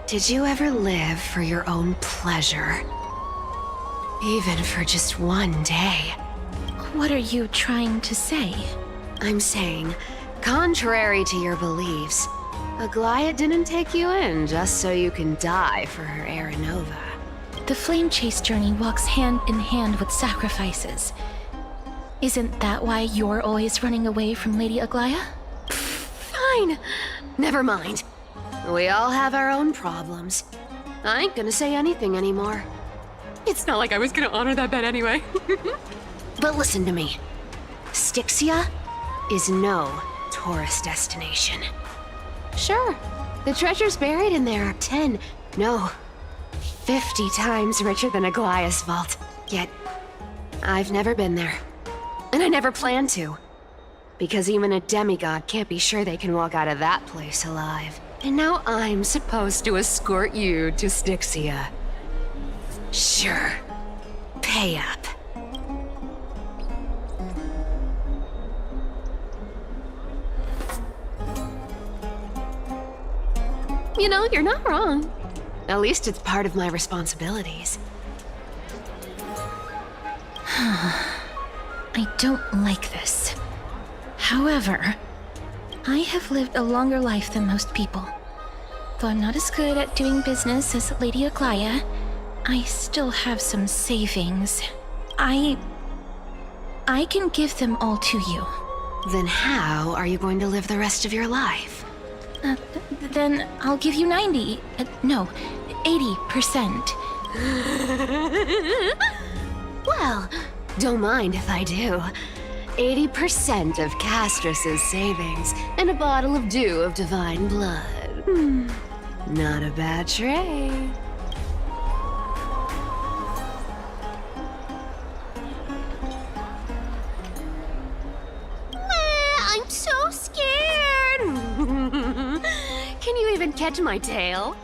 [SPEAKER 18] did you ever live for your own pleasure? Even for just one day?
[SPEAKER 5] What are you trying to say?
[SPEAKER 18] I'm saying, contrary to your beliefs, Aglaia didn't take you in just so you can die for her Aranova.
[SPEAKER 5] The flame chase journey walks hand in hand with sacrifices. Isn't that why you're always running away from Lady Aglaia?
[SPEAKER 18] Fine. Never mind. We all have our own problems. I ain't gonna say anything anymore.
[SPEAKER 15] It's not like I was gonna honor that bet anyway.
[SPEAKER 18] But listen to me. Stixia is no tourist destination. Sure, the treasures buried in there are 10, no, 50 times richer than Aglaia's vault. Yet, I've never been there. And I never plan to. Because even a demigod can't be sure they can walk out of that place alive. And now I'm supposed to escort you to Stixia. Sure. Pay up. You know, you're not wrong. At least it's part of my responsibilities.
[SPEAKER 5] I don't like this. However, I have lived a longer life than most people. Though I'm not as good at doing business as Lady Aglaia, I still have some savings. I can give them all to you.
[SPEAKER 18] Then how are you going to live the rest of your life?
[SPEAKER 5] Then I'll give you 90. No, 80%.
[SPEAKER 18] Well, don't mind if I do. 80% of Castrus's savings and a bottle of dew of divine blood. Not a bad trade. I'm so scared. Can you even catch my tail?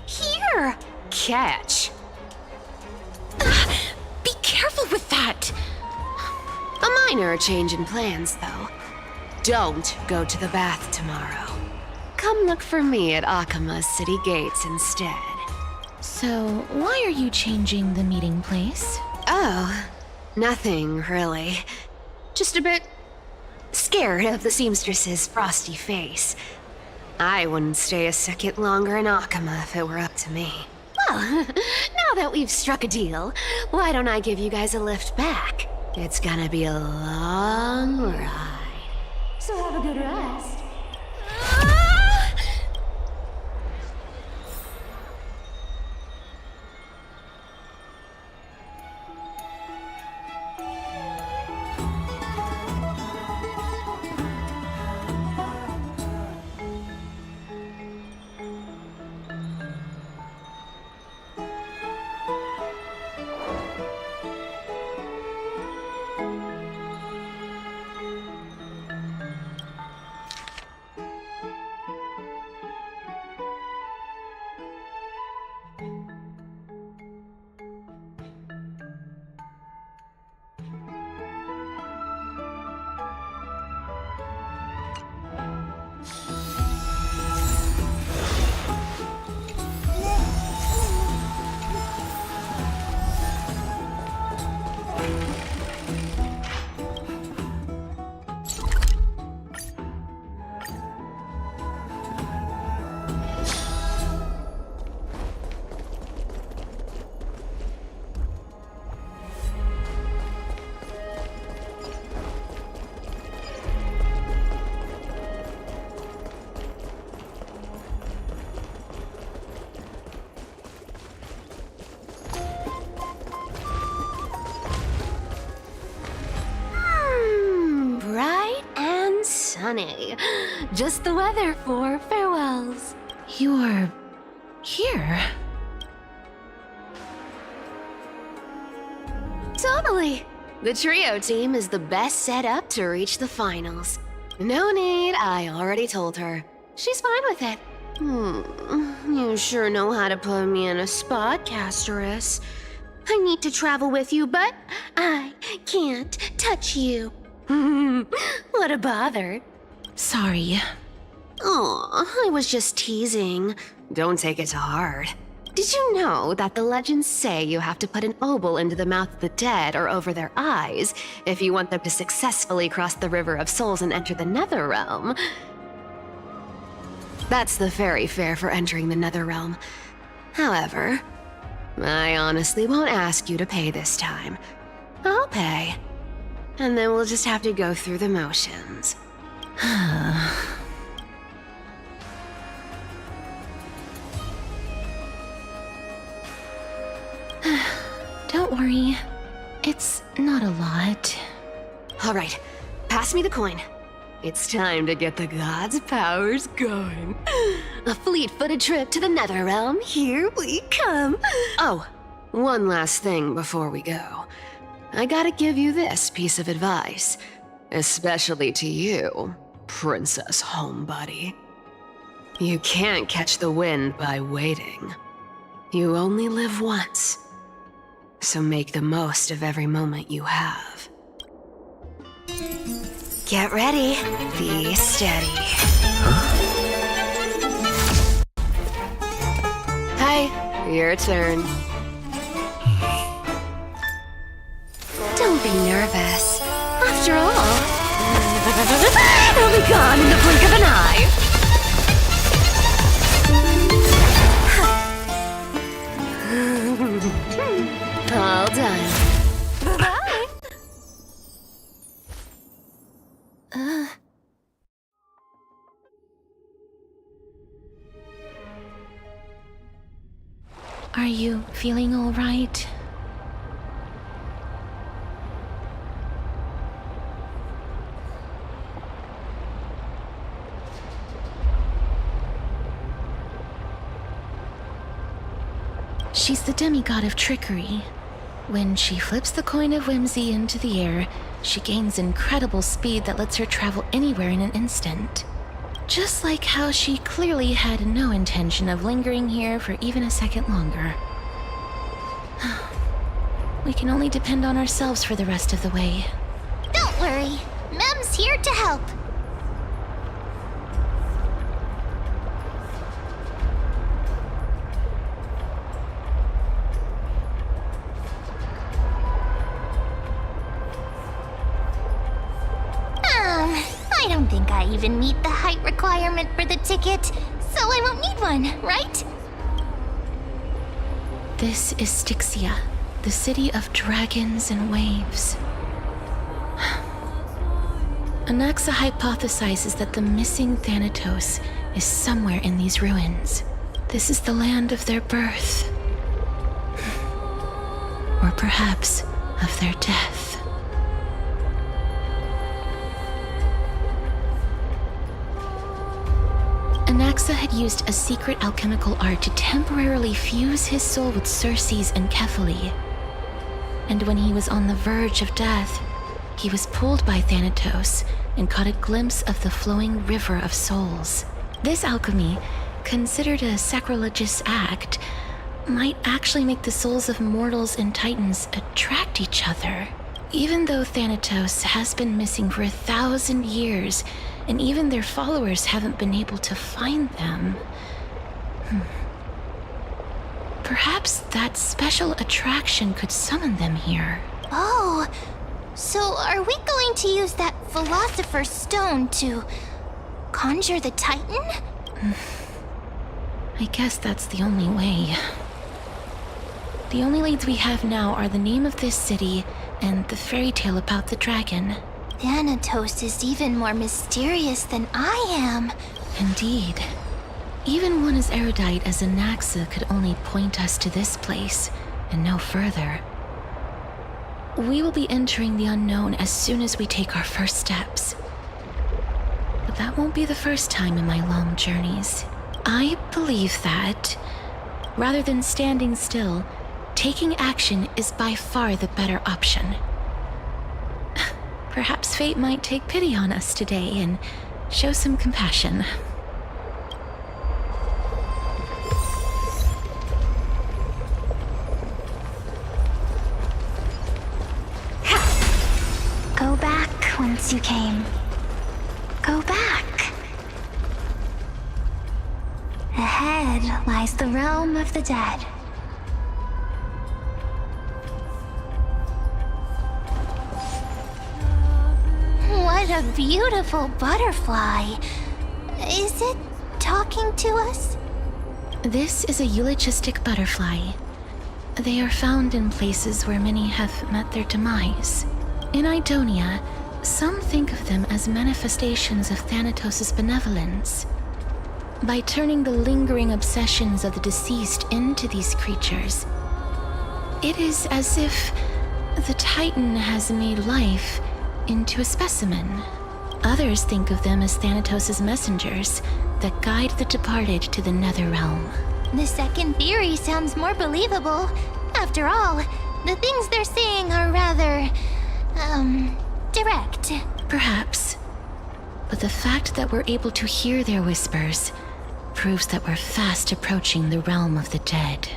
[SPEAKER 18] Here! Catch.
[SPEAKER 5] Be careful with that!
[SPEAKER 18] A minor change in plans, though. Don't go to the bath tomorrow. Come look for me at Akima's city gates instead.
[SPEAKER 5] So, why are you changing the meeting place?
[SPEAKER 18] Oh, nothing really. Just a bit scared of the seamstress's frosty face. I wouldn't stay a second longer in Akima if it were up to me. Well, now that we've struck a deal, why don't I give you guys a lift back? It's gonna be a long ride. So have a good rest. Sunny. Just the weather for farewells.
[SPEAKER 5] You're here?
[SPEAKER 18] Totally. The trio team is the best set up to reach the finals. No need, I already told her. She's fine with it. You sure know how to put me in a spot, Casterus. I need to travel with you, but I can't touch you. What a bother.
[SPEAKER 5] Sorry.
[SPEAKER 18] Aw, I was just teasing. Don't take it to heart. Did you know that the legends say you have to put an obol into the mouth of the dead or over their eyes if you want them to successfully cross the River of Souls and enter the Netherrealm? That's the fairy fare for entering the Netherrealm. However, I honestly won't ask you to pay this time. I'll pay. And then we'll just have to go through the motions.
[SPEAKER 5] Don't worry. It's not a lot.
[SPEAKER 18] All right, pass me the coin. It's time to get the gods' powers going. A fleet-footed trip to the Netherrealm. Here we come. Oh, one last thing before we go. I gotta give you this piece of advice, especially to you, Princess Homebody. You can't catch the wind by waiting. You only live once, so make the most of every moment you have. Get ready, be steady. Hi, your turn. Don't be nervous. After all, it'll be gone in the blink of an eye. All done. Bye-bye.
[SPEAKER 5] Are you feeling all right? She's the demigod of trickery. When she flips the coin of whimsy into the air, she gains incredible speed that lets her travel anywhere in an instant. Just like how she clearly had no intention of lingering here for even a second longer. We can only depend on ourselves for the rest of the way.
[SPEAKER 21] Don't worry. Mem's here to help. I don't think I even meet the height requirement for the ticket, so I won't need one, right?
[SPEAKER 5] This is Stixia, the city of dragons and waves. Anaxa hypothesizes that the missing Thanatos is somewhere in these ruins. This is the land of their birth. Or perhaps of their death. Anaxa had used a secret alchemical art to temporarily fuse his soul with Circe's and Kefali. And when he was on the verge of death, he was pulled by Thanatos and caught a glimpse of the flowing river of souls. This alchemy, considered a sacrilegious act, might actually make the souls of mortals and titans attract each other. Even though Thanatos has been missing for 1,000 years, and even their followers haven't been able to find them. Perhaps that special attraction could summon them here.
[SPEAKER 21] Oh, so are we going to use that Philosopher's Stone to conjure the Titan?
[SPEAKER 5] I guess that's the only way. The only leads we have now are the name of this city and the fairy tale about the dragon.
[SPEAKER 21] Thanatos is even more mysterious than I am.
[SPEAKER 5] Indeed. Even one as erudite as Anaxa could only point us to this place, and no further. We will be entering the unknown as soon as we take our first steps. But that won't be the first time in my long journeys. I believe that, rather than standing still, taking action is by far the better option. Perhaps fate might take pity on us today and show some compassion.
[SPEAKER 21] Go back whence you came. Go back. Ahead lies the realm of the dead. What a beautiful butterfly. Is it talking to us?
[SPEAKER 5] This is a eulogistic butterfly. They are found in places where many have met their demise. In Idonia, some think of them as manifestations of Thanatos' benevolence. By turning the lingering obsessions of the deceased into these creatures, it is as if the Titan has made life into a specimen. Others think of them as Thanatos' messengers that guide the departed to the Netherrealm.
[SPEAKER 21] The second theory sounds more believable. After all, the things they're saying are rather, direct.
[SPEAKER 5] Perhaps. But the fact that we're able to hear their whispers proves that we're fast approaching the realm of the dead.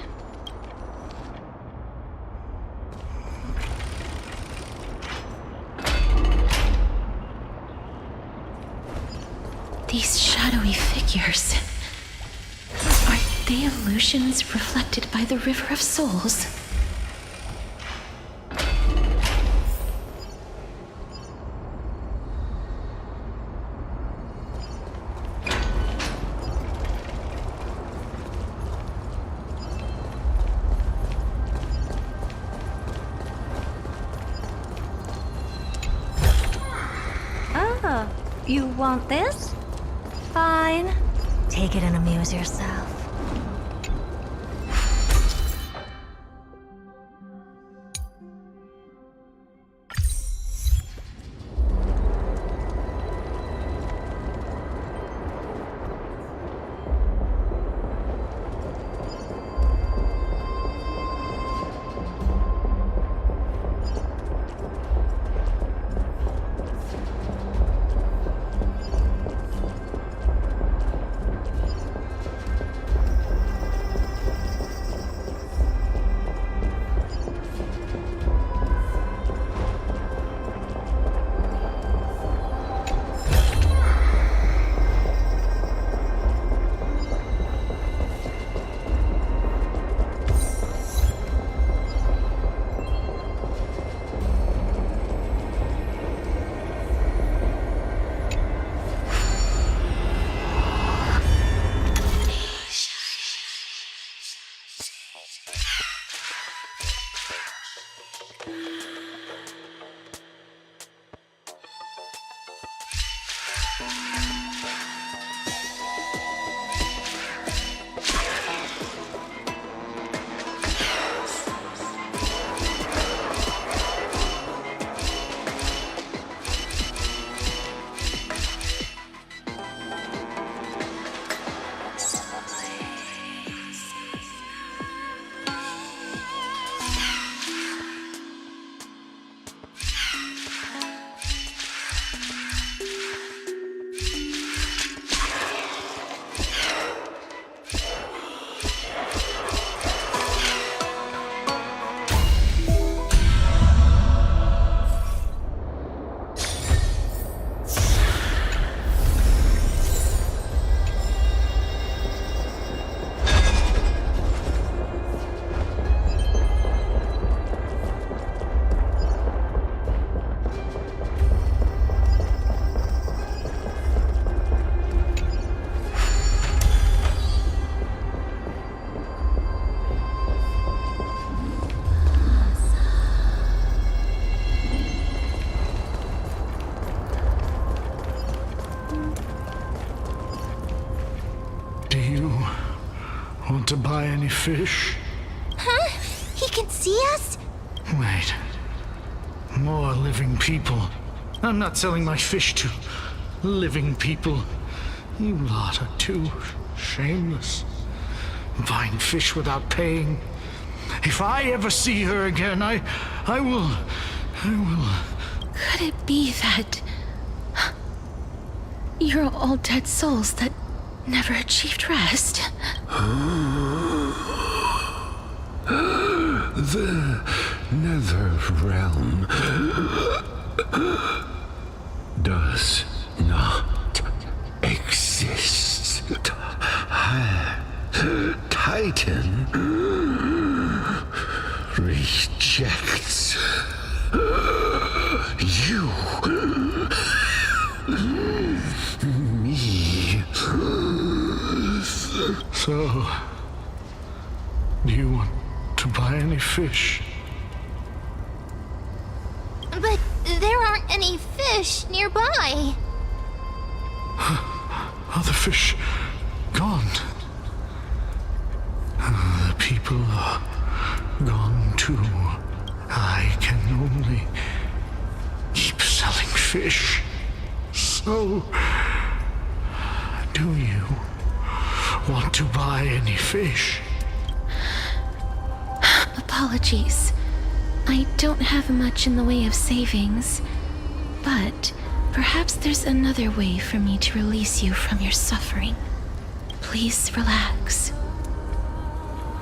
[SPEAKER 5] These shadowy figures. Are they illusions reflected by the River of Souls?
[SPEAKER 21] Oh, you want this? Fine. Take it and amuse yourself.
[SPEAKER 13] Want to buy any fish?
[SPEAKER 21] Huh? He can see us?
[SPEAKER 13] Wait. More living people. I'm not selling my fish to living people. You lot are too shameless. Buying fish without paying. If I ever see her again, I will...
[SPEAKER 5] Could it be that you're all dead souls that never achieved rest?
[SPEAKER 2] The nether realm does not exist. Titan rejects you. Me.
[SPEAKER 13] So, do you want to buy any fish?
[SPEAKER 21] But there aren't any fish nearby.
[SPEAKER 13] Are the fish gone? The people are gone too. I can only keep selling fish. So, do you want to buy any fish?
[SPEAKER 5] Apologies. I don't have much in the way of savings, but perhaps there's another way for me to release you from your suffering. Please relax.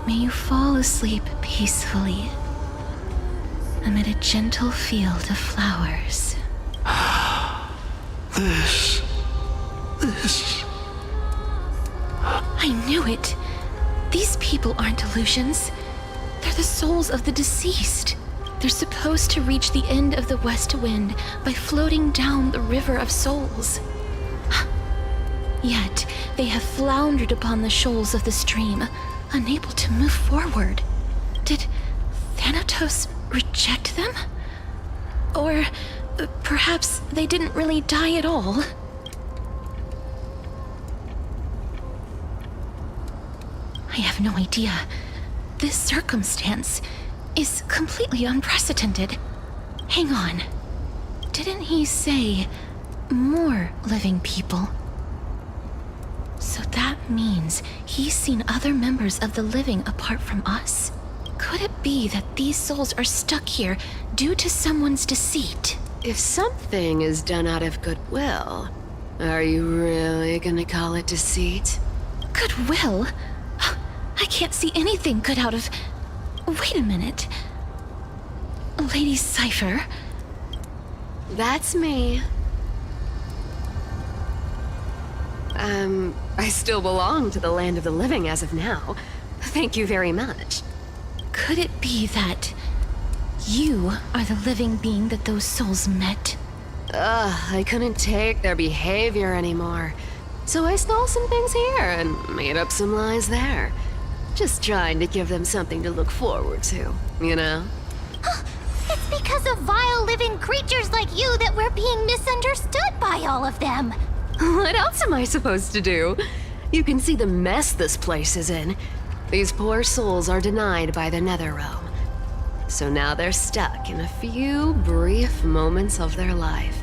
[SPEAKER 5] May you fall asleep peacefully amid a gentle field of flowers.
[SPEAKER 13] This...
[SPEAKER 5] I knew it! These people aren't illusions. They're the souls of the deceased. They're supposed to reach the end of the west wind by floating down the river of souls. Yet, they have floundered upon the shoals of the stream, unable to move forward. Did Thanatos reject them? Or perhaps they didn't really die at all? I have no idea. This circumstance is completely unprecedented. Hang on. Didn't he say more living people? So that means he's seen other members of the living apart from us? Could it be that these souls are stuck here due to someone's deceit?
[SPEAKER 15] If something is done out of goodwill, are you really gonna call it deceit?
[SPEAKER 5] Goodwill? I can't see anything good out of... Wait a minute. Lady Cypher?
[SPEAKER 15] That's me. I still belong to the land of the living as of now. Thank you very much.
[SPEAKER 5] Could it be that you are the living being that those souls met?
[SPEAKER 15] I couldn't take their behavior anymore. So I stole some things here and made up some lies there. Just trying to give them something to look forward to, you know?
[SPEAKER 21] It's because of vile living creatures like you that we're being misunderstood by all of them.
[SPEAKER 15] What else am I supposed to do? You can see the mess this place is in. These poor souls are denied by the Netherrealm. So now they're stuck in a few brief moments of their life.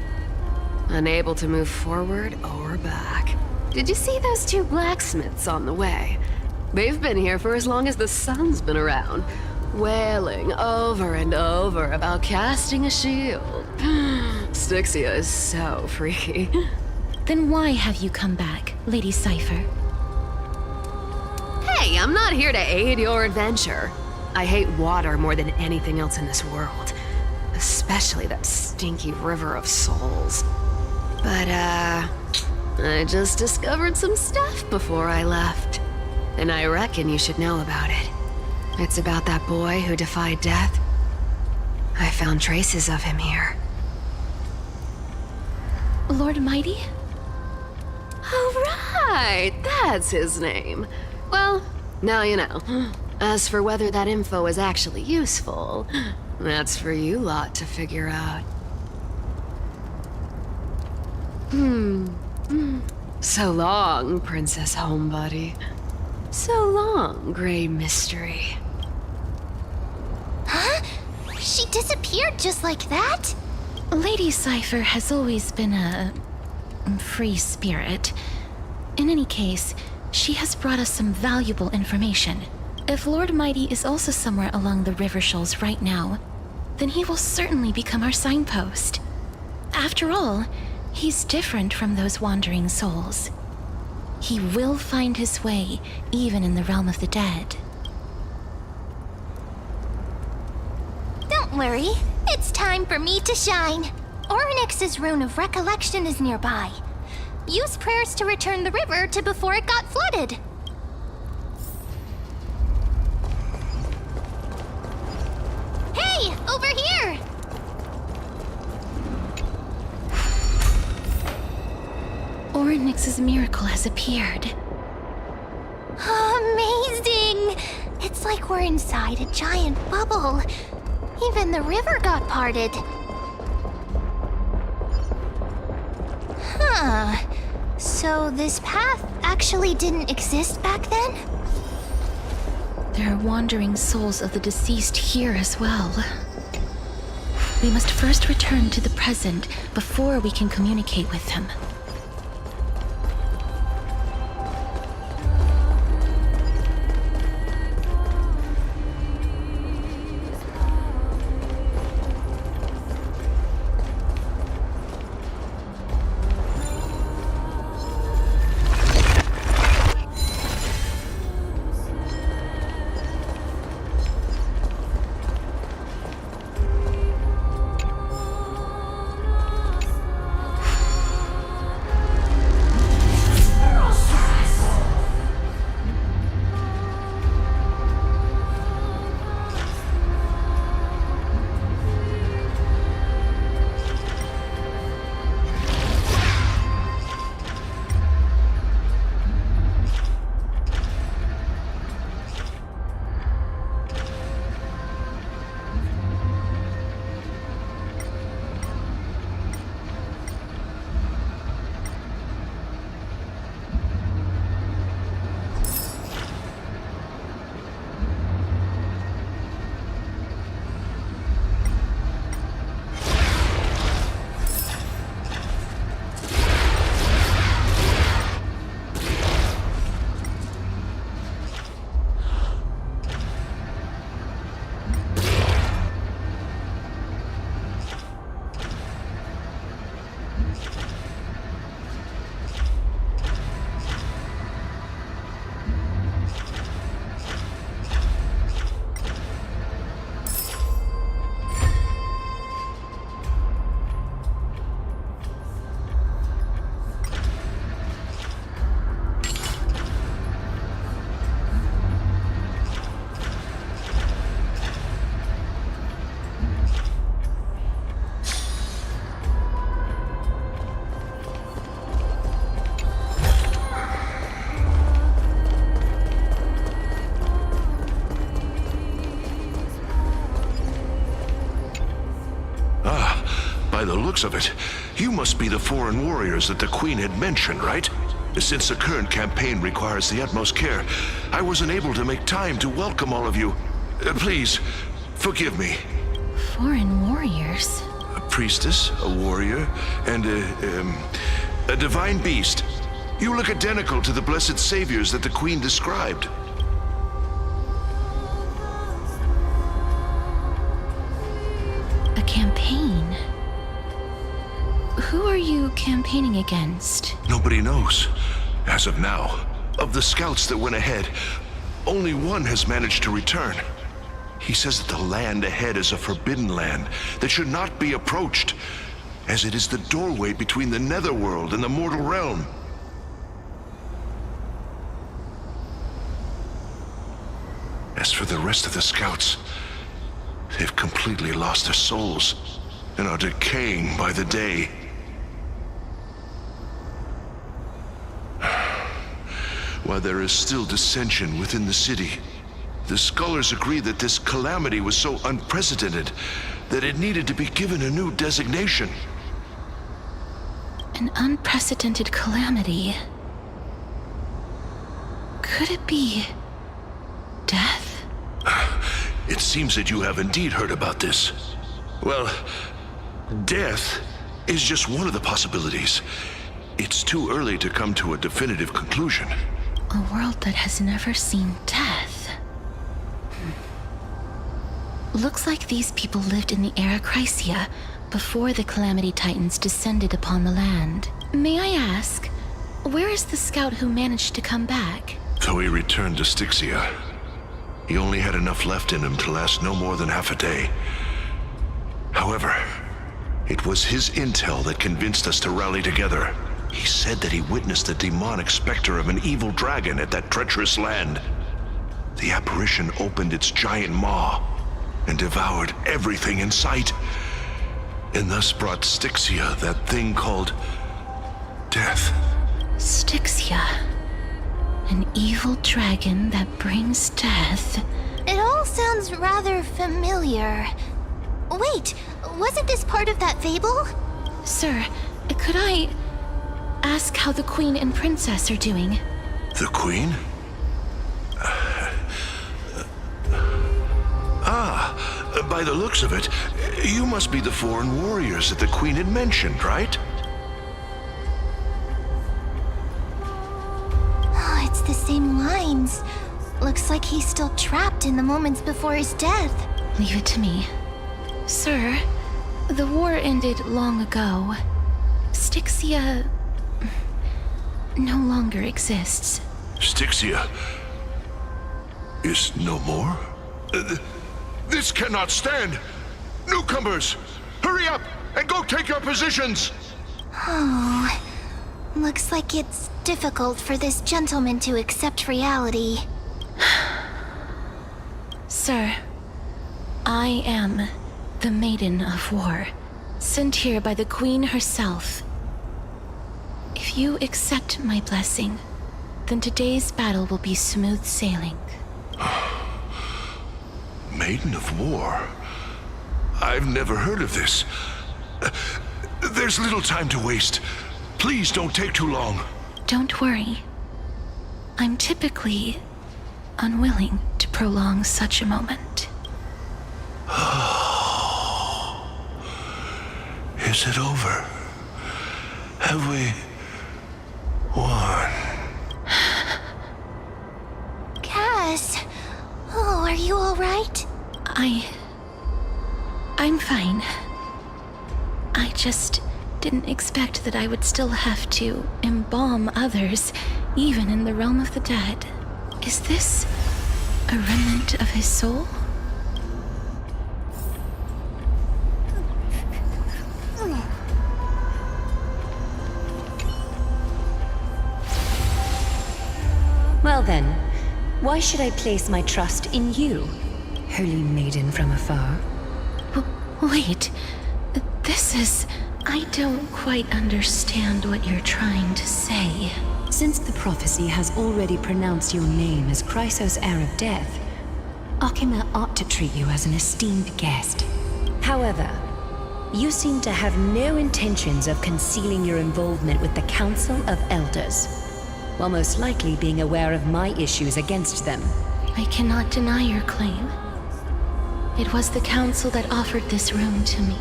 [SPEAKER 15] Unable to move forward or back. Did you see those two blacksmiths on the way? They've been here for as long as the sun's been around, wailing over and over about casting a shield. Stixia is so freaky.
[SPEAKER 5] Then why have you come back, Lady Cypher?
[SPEAKER 15] Hey, I'm not here to aid your adventure. I hate water more than anything else in this world. Especially that stinky river of souls. But, I just discovered some stuff before I left. And I reckon you should know about it. It's about that boy who defied death. I found traces of him here.
[SPEAKER 5] Lord Mighty?
[SPEAKER 15] Oh, right! That's his name. Well, now you know. As for whether that info is actually useful, that's for you lot to figure out. So long, Princess Homebody. So long, Grey Mystery.
[SPEAKER 21] Huh? She disappeared just like that?
[SPEAKER 5] Lady Cypher has always been a free spirit. In any case, she has brought us some valuable information. If Lord Mighty is also somewhere along the river shoals right now, then he will certainly become our signpost. After all, he's different from those wandering souls. He will find his way, even in the realm of the dead.
[SPEAKER 21] Don't worry, it's time for me to shine. Orinx's rune of recollection is nearby. Use prayers to return the river to before it got flooded. Hey, over here!
[SPEAKER 5] Orinx's miracle has appeared.
[SPEAKER 21] Amazing! It's like we're inside a giant bubble. Even the river got parted. Huh. So this path actually didn't exist back then?
[SPEAKER 5] There are wandering souls of the deceased here as well. We must first return to the present before we can communicate with them.
[SPEAKER 8] By the looks of it, you must be the foreign warriors that the Queen had mentioned, right? Since the current campaign requires the utmost care, I wasn't able to make time to welcome all of you. Please, forgive me.
[SPEAKER 5] Foreign warriors?
[SPEAKER 8] A priestess, a warrior, and a divine beast. You look identical to the blessed saviors that the Queen described.
[SPEAKER 5] A campaign? Who are you campaigning against?
[SPEAKER 8] Nobody knows. As of now, of the scouts that went ahead, only one has managed to return. He says that the land ahead is a forbidden land that should not be approached, as it is the doorway between the netherworld and the mortal realm. As for the rest of the scouts, they've completely lost their souls and are decaying by the day. While there is still dissension within the city, the scholars agree that this calamity was so unprecedented that it needed to be given a new designation.
[SPEAKER 5] An unprecedented calamity. Could it be death?
[SPEAKER 8] It seems that you have indeed heard about this. Well, death is just one of the possibilities. It's too early to come to a definitive conclusion.
[SPEAKER 5] A world that has never seen death. Looks like these people lived in the era Chrysia before the Calamity Titans descended upon the land. May I ask, where is the scout who managed to come back?
[SPEAKER 8] Though he returned to Stixia, he only had enough left in him to last no more than half a day. However, it was his intel that convinced us to rally together. He said that he witnessed the demonic specter of an evil dragon at that treacherous land. The apparition opened its giant maw and devoured everything in sight, and thus brought Stixia that thing called death.
[SPEAKER 5] Stixia. An evil dragon that brings death.
[SPEAKER 21] It all sounds rather familiar. Wait, wasn't this part of that fable?
[SPEAKER 5] Sir, could I ask how the Queen and Princess are doing?
[SPEAKER 8] The Queen? By the looks of it, you must be the foreign warriors that the Queen had mentioned, right?
[SPEAKER 21] Oh, it's the same lines. Looks like he's still trapped in the moments before his death.
[SPEAKER 5] Leave it to me. Sir, the war ended long ago. Stixia no longer exists.
[SPEAKER 8] Stixia is no more? This cannot stand! Newcomers, hurry up and go take your positions!
[SPEAKER 21] Oh, looks like it's difficult for this gentleman to accept reality.
[SPEAKER 5] Sir, I am the Maiden of War, sent here by the Queen herself. If you accept my blessing, then today's battle will be smooth sailing.
[SPEAKER 8] Maiden of War? I've never heard of this. There's little time to waste. Please don't take too long.
[SPEAKER 5] Don't worry. I'm typically unwilling to prolong such a moment.
[SPEAKER 8] Is it over? Have we won?
[SPEAKER 21] Cass, oh, are you all right?
[SPEAKER 5] I'm fine. I just didn't expect that I would still have to embalm others, even in the realm of the dead. Is this a remnant of his soul?
[SPEAKER 14] Well then, why should I place my trust in you, holy maiden from afar?
[SPEAKER 5] Wait, this is... I don't quite understand what you're trying to say.
[SPEAKER 14] Since the prophecy has already pronounced your name as Chrysos' heir of death, Akima ought to treat you as an esteemed guest. However, you seem to have no intentions of concealing your involvement with the Council of Elders, while most likely being aware of my issues against them.
[SPEAKER 5] I cannot deny your claim. It was the Council that offered this room to me,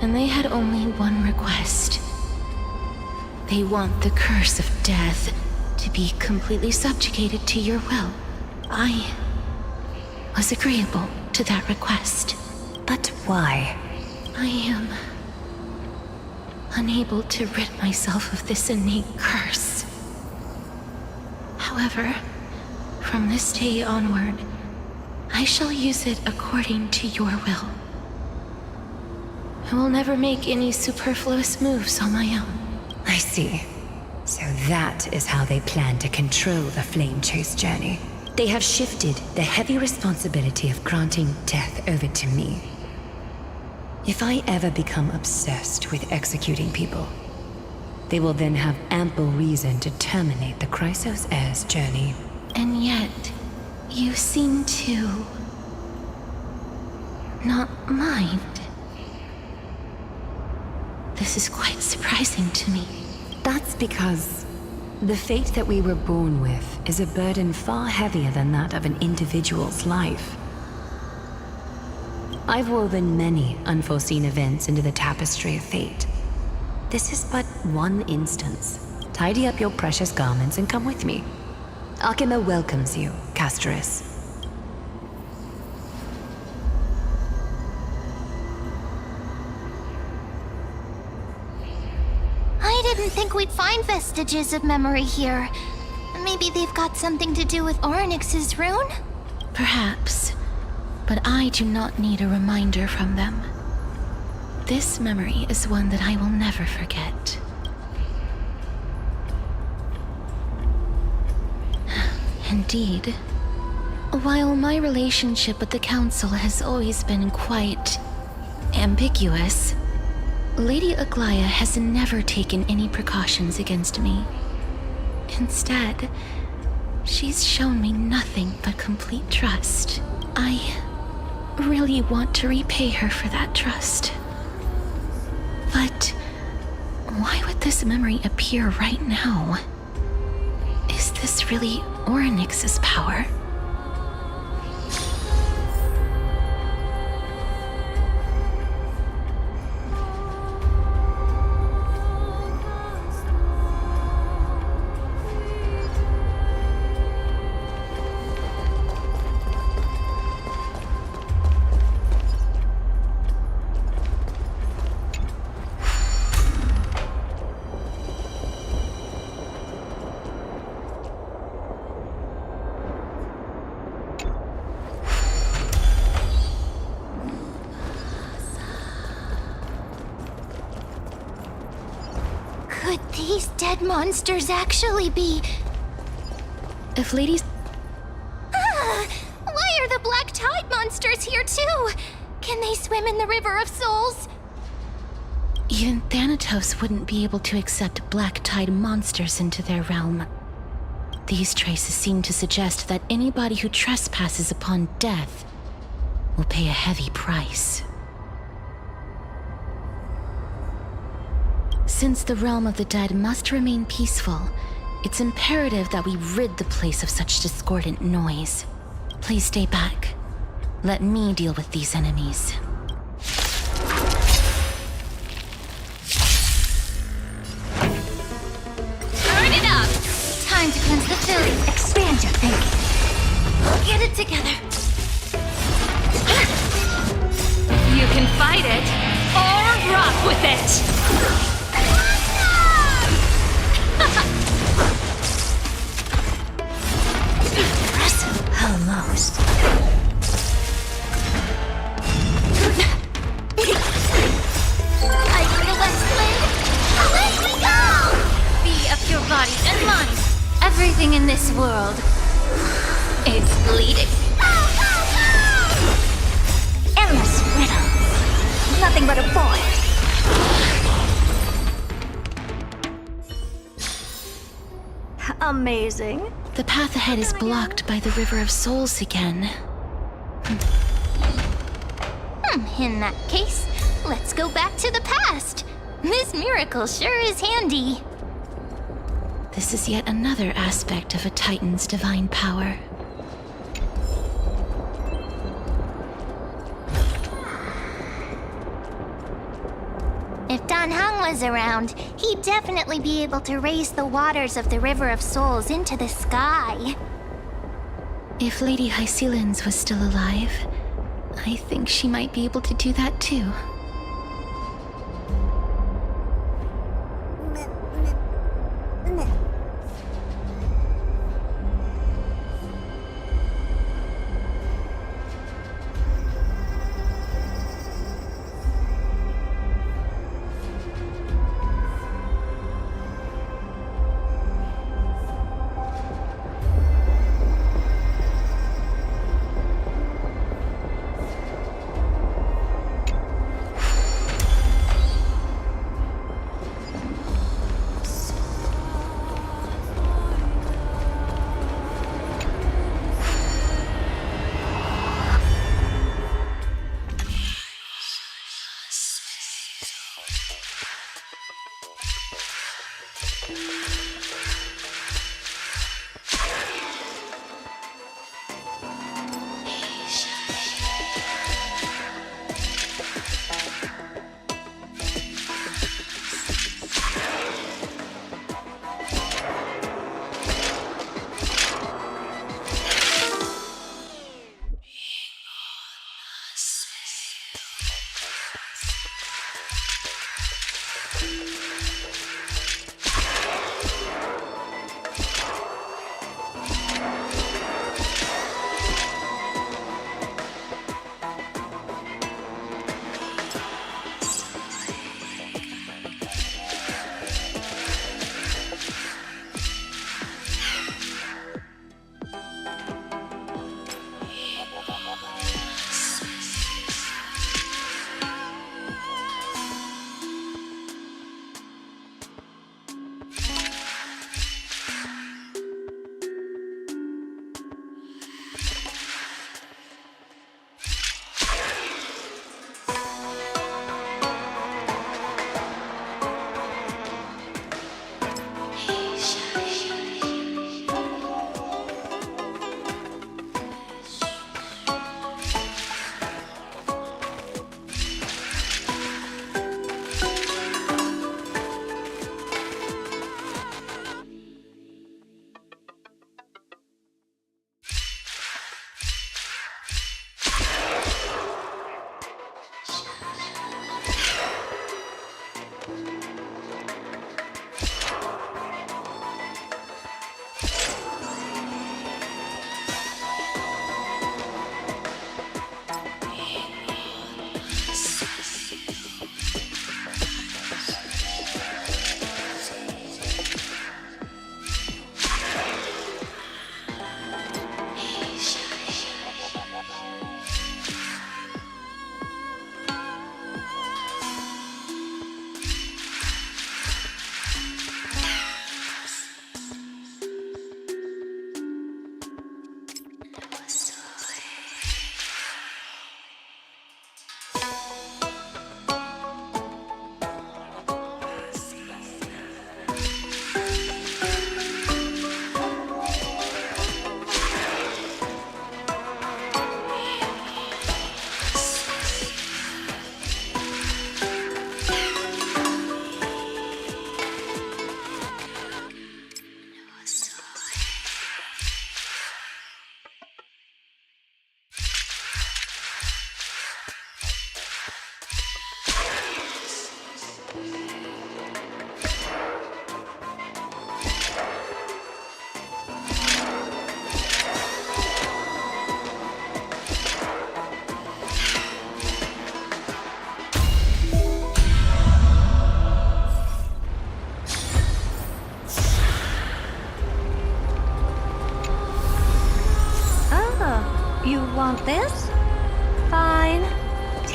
[SPEAKER 5] and they had only one request. They want the curse of death to be completely subjugated to your will. I was agreeable to that request.
[SPEAKER 14] But why?
[SPEAKER 5] I am unable to rid myself of this innate curse. However, from this day onward, I shall use it according to your will. I will never make any superfluous moves on my own.
[SPEAKER 14] I see. So that is how they plan to control the Flame Chase journey. They have shifted the heavy responsibility of granting death over to me. If I ever become obsessed with executing people, they will then have ample reason to terminate the Chrysos heir's journey.
[SPEAKER 5] And yet, you seem to not mind. This is quite surprising to me.
[SPEAKER 14] That's because the fate that we were born with is a burden far heavier than that of an individual's life. I've woven many unforeseen events into the tapestry of fate. This is but one instance. Tidy up your precious garments and come with me. Akima welcomes you, Castoris.
[SPEAKER 21] didn't think we'd find vestiges of memory here. Maybe they've got something to do with Orinx's rune?
[SPEAKER 5] Perhaps, but I do not need a reminder from them. This memory is one that I will never forget. Indeed. While my relationship with the Council has always been quite ambiguous, Lady Aglaya has never taken any precautions against me. Instead, she's shown me nothing but complete trust. I really want to repay her for that trust. But why would this memory appear right now? Is this really Orinx's power?
[SPEAKER 21] Could these dead monsters actually be...
[SPEAKER 5] If ladies...
[SPEAKER 21] Why are the Black Tide monsters here too? Can they swim in the River of Souls?
[SPEAKER 5] Even Thanatos wouldn't be able to accept Black Tide monsters into their realm. These traces seem to suggest that anybody who trespasses upon death will pay a heavy price. Since the realm of the dead must remain peaceful, it's imperative that we rid the place of such discordant noise. Please stay back. Let me deal with these enemies.
[SPEAKER 21] Turn it up! Time to cleanse the filth. Expand your thinking. Get it together.
[SPEAKER 18] You can fight it, or rock with it!
[SPEAKER 21] Impressive. Almost. Fighting the West Wind. Away we go! Be of your body and mind. Everything in this world is bleeding. Endless riddle. Nothing but a boy. Amazing.
[SPEAKER 5] The path ahead is blocked by the River of Souls again.
[SPEAKER 21] In that case, let's go back to the past. This miracle sure is handy.
[SPEAKER 5] This is yet another aspect of a Titan's divine power.
[SPEAKER 21] If Dan Hang was around, he'd definitely be able to raise the waters of the River of Souls into the sky.
[SPEAKER 5] If Lady Hycelens was still alive, I think she might be able to do that too.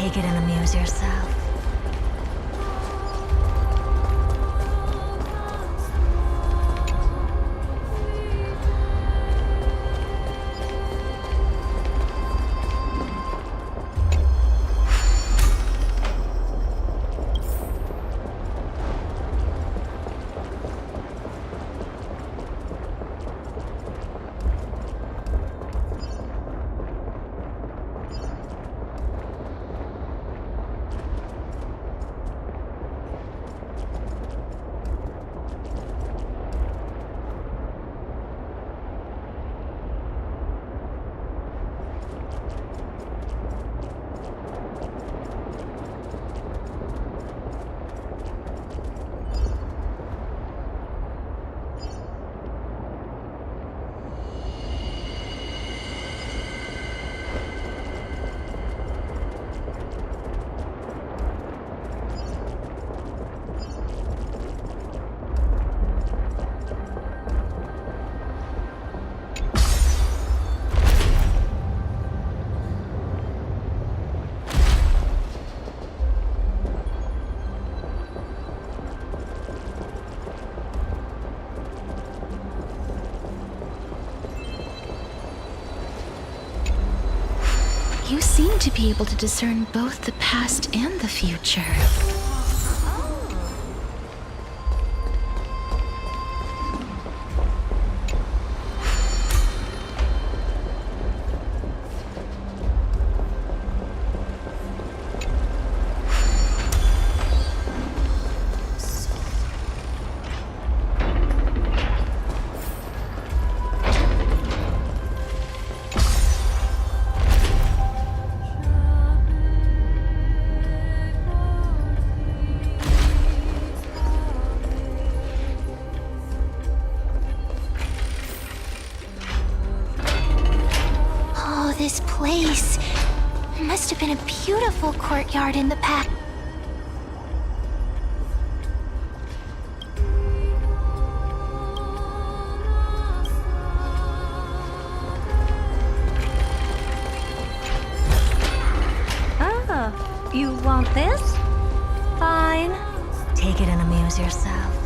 [SPEAKER 9] Take it and amuse yourself.
[SPEAKER 5] You seem to be able to discern both the past and the future.
[SPEAKER 21] This place must have been a beautiful courtyard in the past.
[SPEAKER 9] Ah, you want this? Fine. Take it and amuse yourself.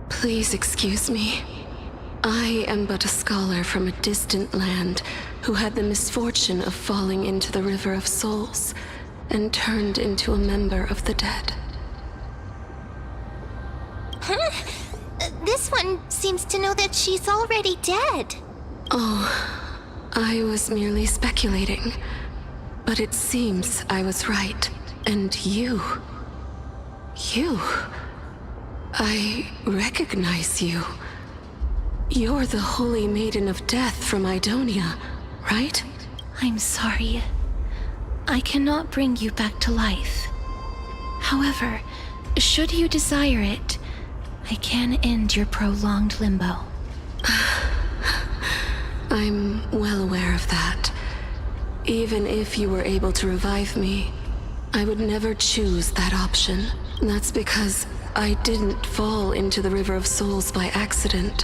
[SPEAKER 15] Please excuse me. I am but a scholar from a distant land who had the misfortune of falling into the River of Souls and turned into a member of the dead.
[SPEAKER 21] Huh? This one seems to know that she's already dead.
[SPEAKER 15] Oh, I was merely speculating. But it seems I was right. And you... I recognize you. You're the Holy Maiden of Death from Idonia, right?
[SPEAKER 5] I'm sorry. I cannot bring you back to life. However, should you desire it, I can end your prolonged limbo.
[SPEAKER 15] I'm well aware of that. Even if you were able to revive me, I would never choose that option. That's because I didn't fall into the River of Souls by accident.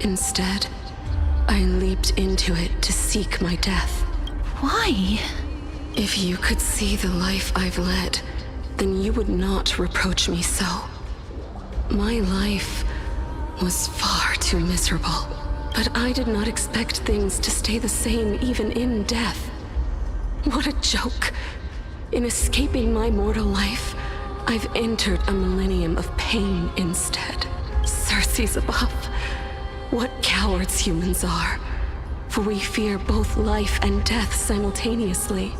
[SPEAKER 15] Instead, I leaped into it to seek my death.
[SPEAKER 5] Why?
[SPEAKER 15] If you could see the life I've led, then you would not reproach me so. My life was far too miserable, but I did not expect things to stay the same even in death. What a joke! In escaping my mortal life, I've entered a millennium of pain instead. Circe's above. What cowards humans are. For we fear both life and death simultaneously.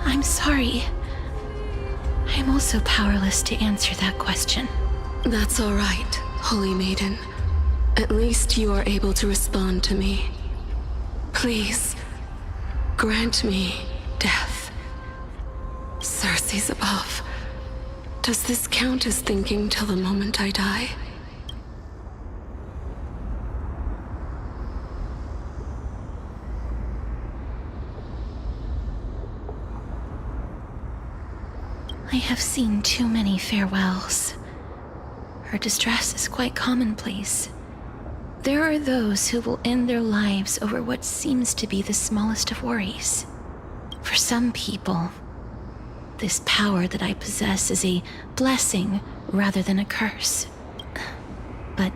[SPEAKER 5] I'm sorry. I'm also powerless to answer that question.
[SPEAKER 15] That's all right, Holy Maiden.
[SPEAKER 10] At least you are able to respond to me. Please, grant me death. Circe's above. Does this count as thinking till the moment I die?
[SPEAKER 5] I have seen too many farewells. Her distress is quite commonplace. There are those who will end their lives over what seems to be the smallest of worries. For some people, this power that I possess is a blessing rather than a curse. But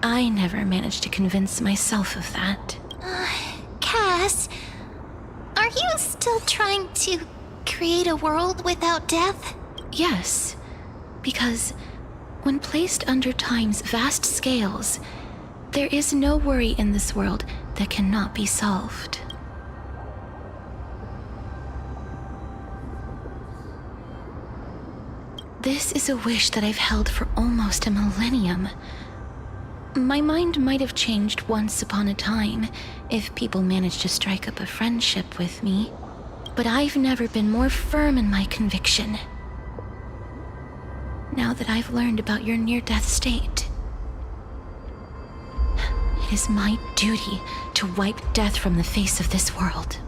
[SPEAKER 5] I never managed to convince myself of that.
[SPEAKER 21] Cass, are you still trying to create a world without death?
[SPEAKER 5] Yes, because when placed under time's vast scales, there is no worry in this world that cannot be solved. This is a wish that I've held for almost a millennium. My mind might have changed once upon a time if people managed to strike up a friendship with me, but I've never been more firm in my conviction. Now that I've learned about your near-death state, it is my duty to wipe death from the face of this world.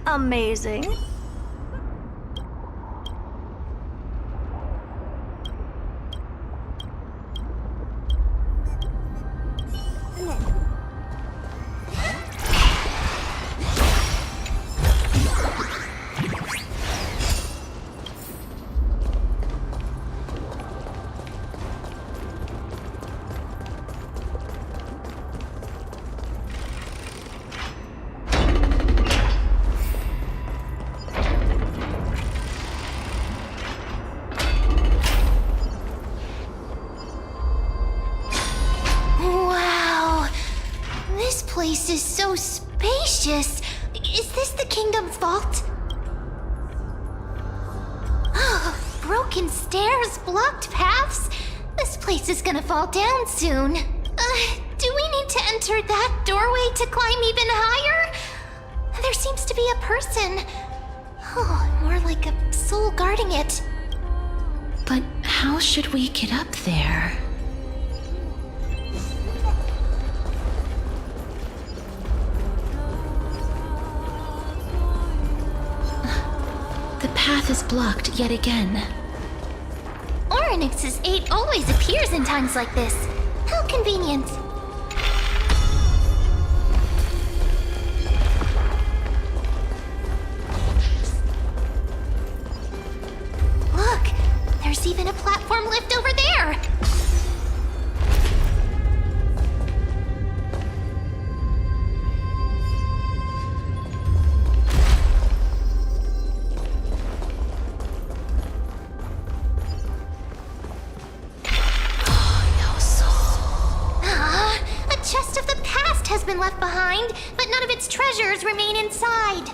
[SPEAKER 21] Amazing. This is so spacious. Is this the kingdom's vault? Oh, broken stairs, blocked paths. This place is gonna fall down soon. Do we need to enter that doorway to climb even higher? There seems to be a person. Oh, more like a soul guarding it.
[SPEAKER 5] But how should we get up there? The path is blocked yet again.
[SPEAKER 21] Orinx's 8 always appears in times like this. How convenient. Look, there's even a platform lift over there. treasures remain inside.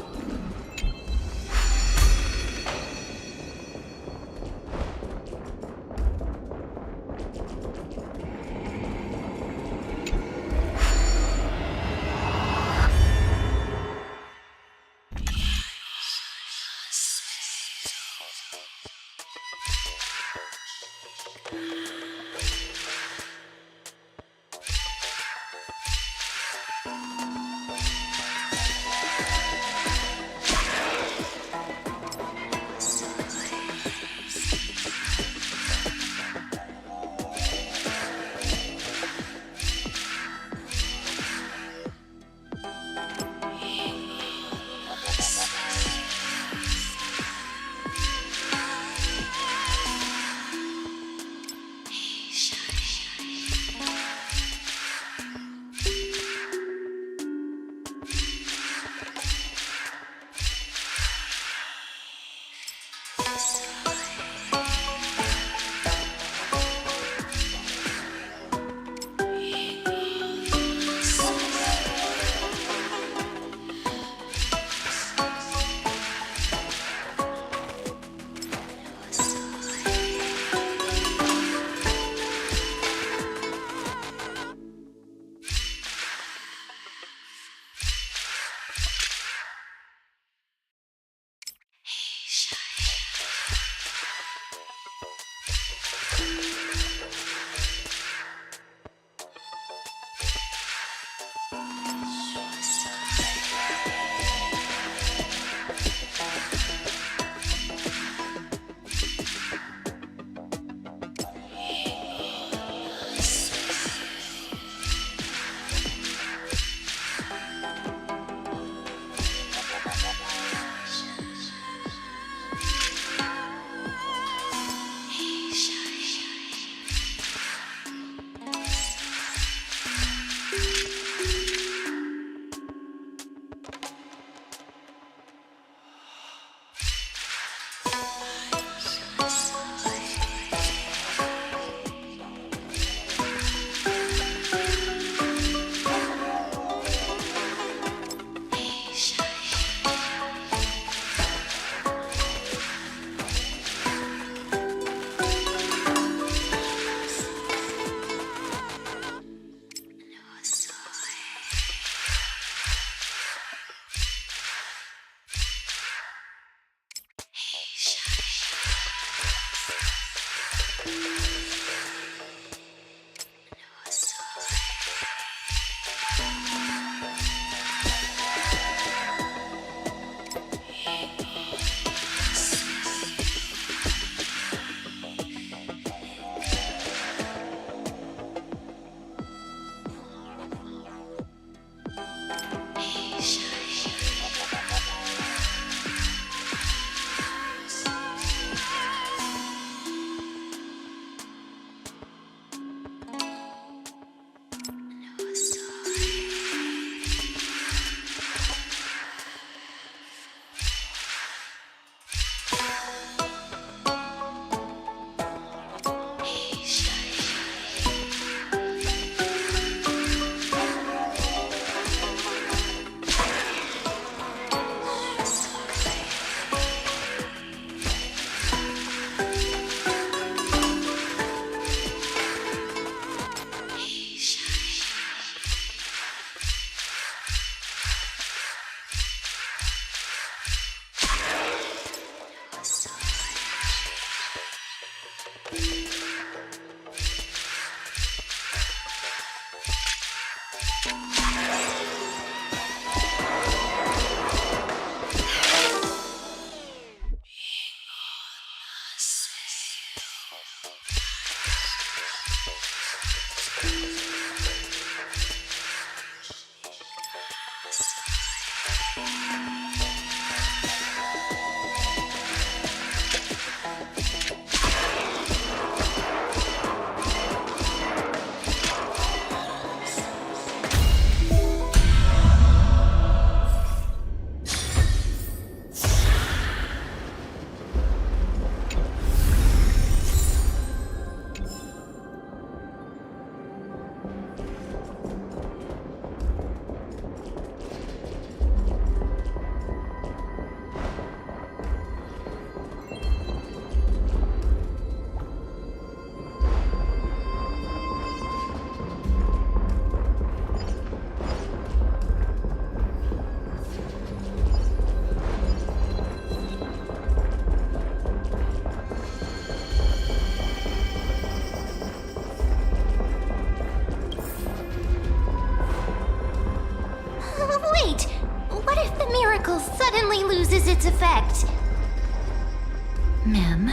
[SPEAKER 5] Ma'am,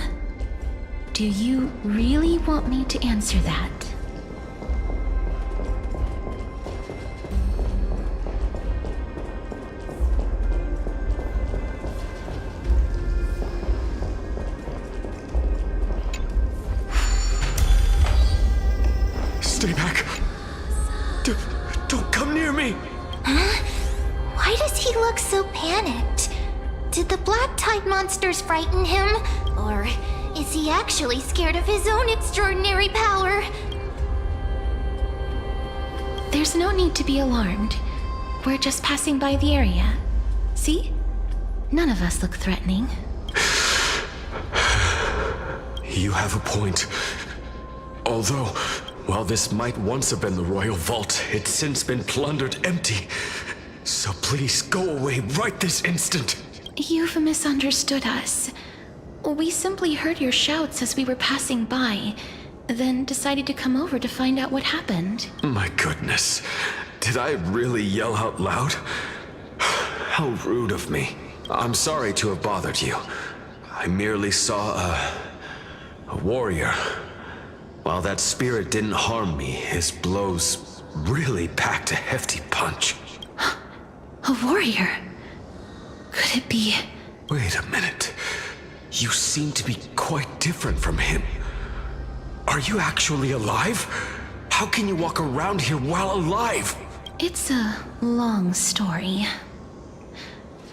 [SPEAKER 5] do you really want me to answer that?
[SPEAKER 4] Stay back. Don't come near me.
[SPEAKER 21] Huh? Why does he look so panicked? Did the black tide monsters frighten him? Or is he actually scared of his own extraordinary power?
[SPEAKER 5] There's no need to be alarmed. We're just passing by the area. See? None of us look threatening.
[SPEAKER 4] You have a point. Although, while this might once have been the royal vault, it's since been plundered empty. So please go away right this instant.
[SPEAKER 5] You've misunderstood us. We simply heard your shouts as we were passing by, then decided to come over to find out what happened.
[SPEAKER 4] My goodness. Did I really yell out loud? How rude of me. I'm sorry to have bothered you. I merely saw a warrior. While that spirit didn't harm me, his blows really packed a hefty punch.
[SPEAKER 5] A warrior? Could it be...
[SPEAKER 4] Wait a minute. You seem to be quite different from him. Are you actually alive? How can you walk around here while alive?
[SPEAKER 5] It's a long story.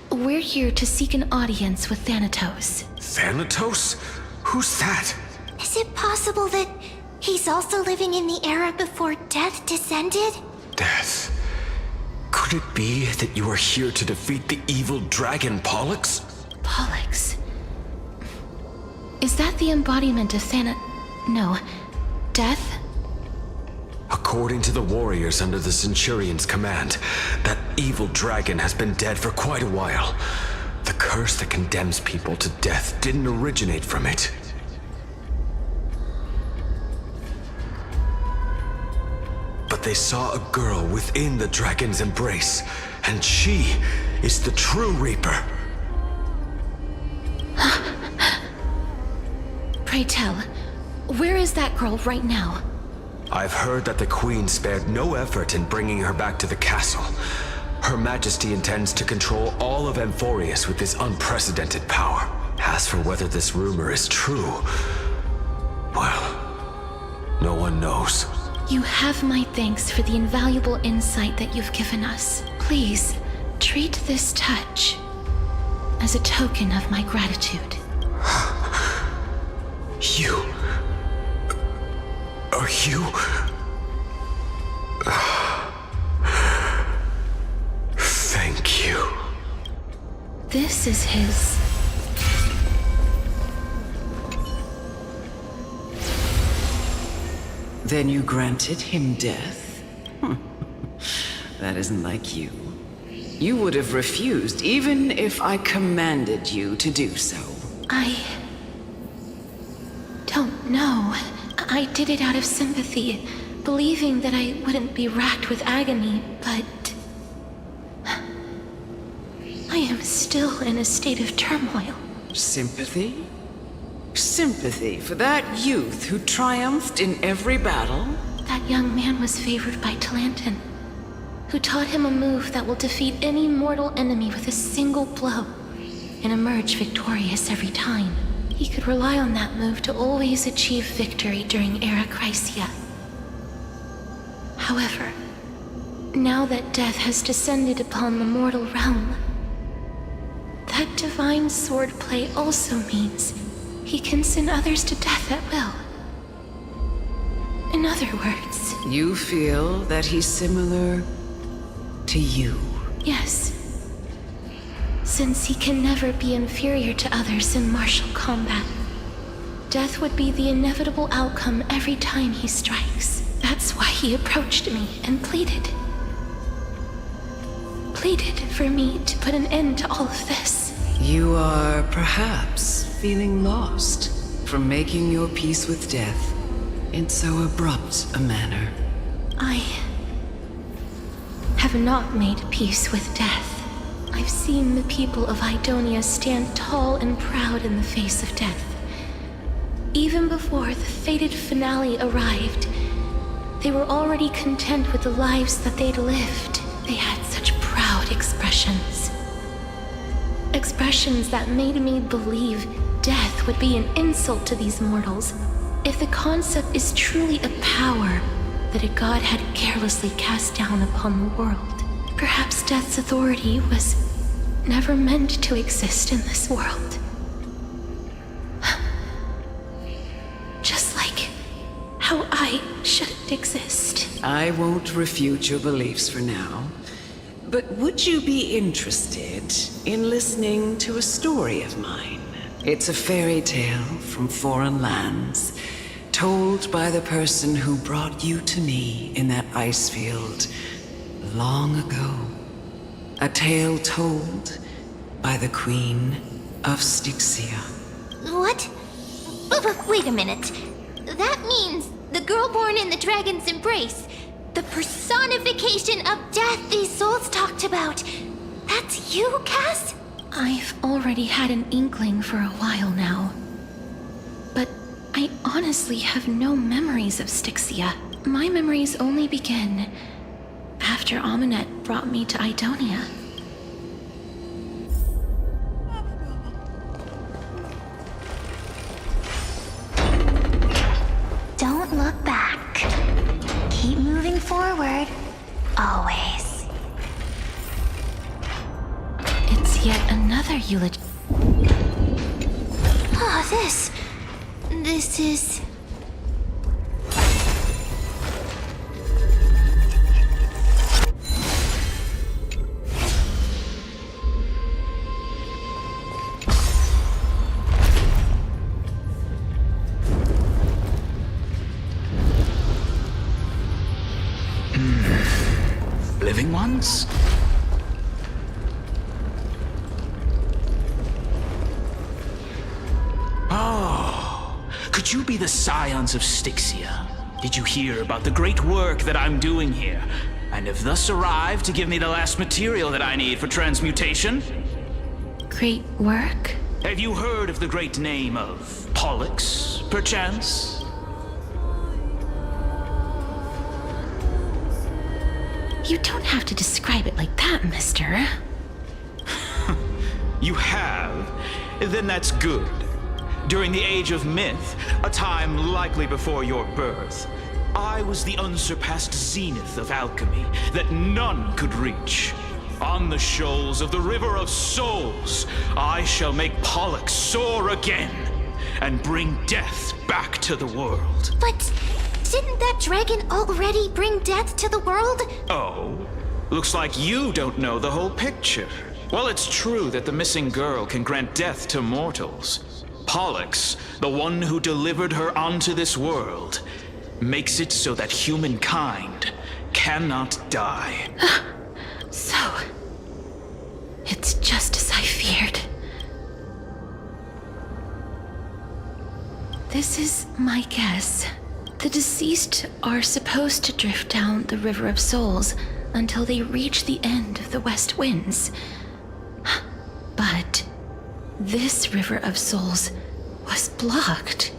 [SPEAKER 5] We're here to seek an audience with Thanatos.
[SPEAKER 4] Thanatos? Who's that?
[SPEAKER 21] Is it possible that he's also living in the era before death descended?
[SPEAKER 4] Death? Could it be that you are here to defeat the evil dragon Pollux?
[SPEAKER 5] Pollux? Is that the embodiment of No. Death?
[SPEAKER 4] According to the warriors under the Centurion's command, that evil dragon has been dead for quite a while. The curse that condemns people to death didn't originate from it. But they saw a girl within the dragon's embrace, and she is the true Reaper.
[SPEAKER 5] Pray tell, where is that girl right now?
[SPEAKER 4] I've heard that the Queen spared no effort in bringing her back to the castle. Her Majesty intends to control all of Amphorius with this unprecedented power. As for whether this rumor is true, well, no one knows.
[SPEAKER 5] You have my thanks for the invaluable insight that you've given us. Please, treat this touch as a token of my gratitude.
[SPEAKER 4] You... Are you... Thank you.
[SPEAKER 5] This is his...
[SPEAKER 3] Then you granted him death? That isn't like you. You would have refused even if I commanded you to do so.
[SPEAKER 5] I don't know. I did it out of sympathy, believing that I wouldn't be racked with agony, but... I am still in a state of turmoil.
[SPEAKER 3] Sympathy? Sympathy for that youth who triumphed in every battle?
[SPEAKER 5] That young man was favored by Talantin, who taught him a move that will defeat any mortal enemy with a single blow and emerge victorious every time. He could rely on that move to always achieve victory during Era Chrysia. However, now that death has descended upon the mortal realm, that divine swordplay also means he can send others to death at will. In other words...
[SPEAKER 3] You feel that he's similar to you?
[SPEAKER 5] Yes. Since he can never be inferior to others in martial combat, death would be the inevitable outcome every time he strikes. That's why he approached me and pleaded. Pleaded for me to put an end to all of this.
[SPEAKER 3] You are perhaps feeling lost from making your peace with death in so abrupt a manner.
[SPEAKER 5] I have not made peace with death. I've seen the people of Idonia stand tall and proud in the face of death. Even before the fated finale arrived, they were already content with the lives that they'd lived. They had such proud expressions. Expressions that made me believe death would be an insult to these mortals. If the concept is truly a power that a god had carelessly cast down upon the world, perhaps death's authority was never meant to exist in this world. Just like how I shouldn't exist.
[SPEAKER 3] I won't refute your beliefs for now. But would you be interested in listening to a story of mine? It's a fairy tale from foreign lands, told by the person who brought you to me in that ice field long ago. A tale told by the Queen of Stixia.
[SPEAKER 21] What? Wait a minute. That means the girl born in the dragon's embrace, the personification of death these souls talked about. That's you, Cass?
[SPEAKER 5] I've already had an inkling for a while now. But I honestly have no memories of Stixia. My memories only begin after Aminet brought me to Idonia.
[SPEAKER 21] Don't look back. Keep moving forward. Always.
[SPEAKER 5] It's yet another eulogy.
[SPEAKER 21] Oh, this is...
[SPEAKER 20] Living ones? Oh, could you be the scions of Stixia? Did you hear about the great work that I'm doing here, and have thus arrived to give me the last material that I need for transmutation?
[SPEAKER 5] Great work?
[SPEAKER 20] Have you heard of the great name of Pollux, perchance?
[SPEAKER 5] You don't have to describe it like that, mister.
[SPEAKER 20] You have? Then that's good. During the Age of Myth, a time likely before your birth, I was the unsurpassed zenith of alchemy that none could reach. On the shoals of the River of Souls, I shall make Pollux soar again and bring death back to the world.
[SPEAKER 21] But didn't that dragon already bring death to the world?
[SPEAKER 20] Oh, looks like you don't know the whole picture. Well, it's true that the missing girl can grant death to mortals. Pollux, the one who delivered her onto this world, makes it so that humankind cannot die.
[SPEAKER 5] So, it's just as I feared. This is my guess. The deceased are supposed to drift down the River of Souls until they reach the end of the West Winds. But this River of Souls was blocked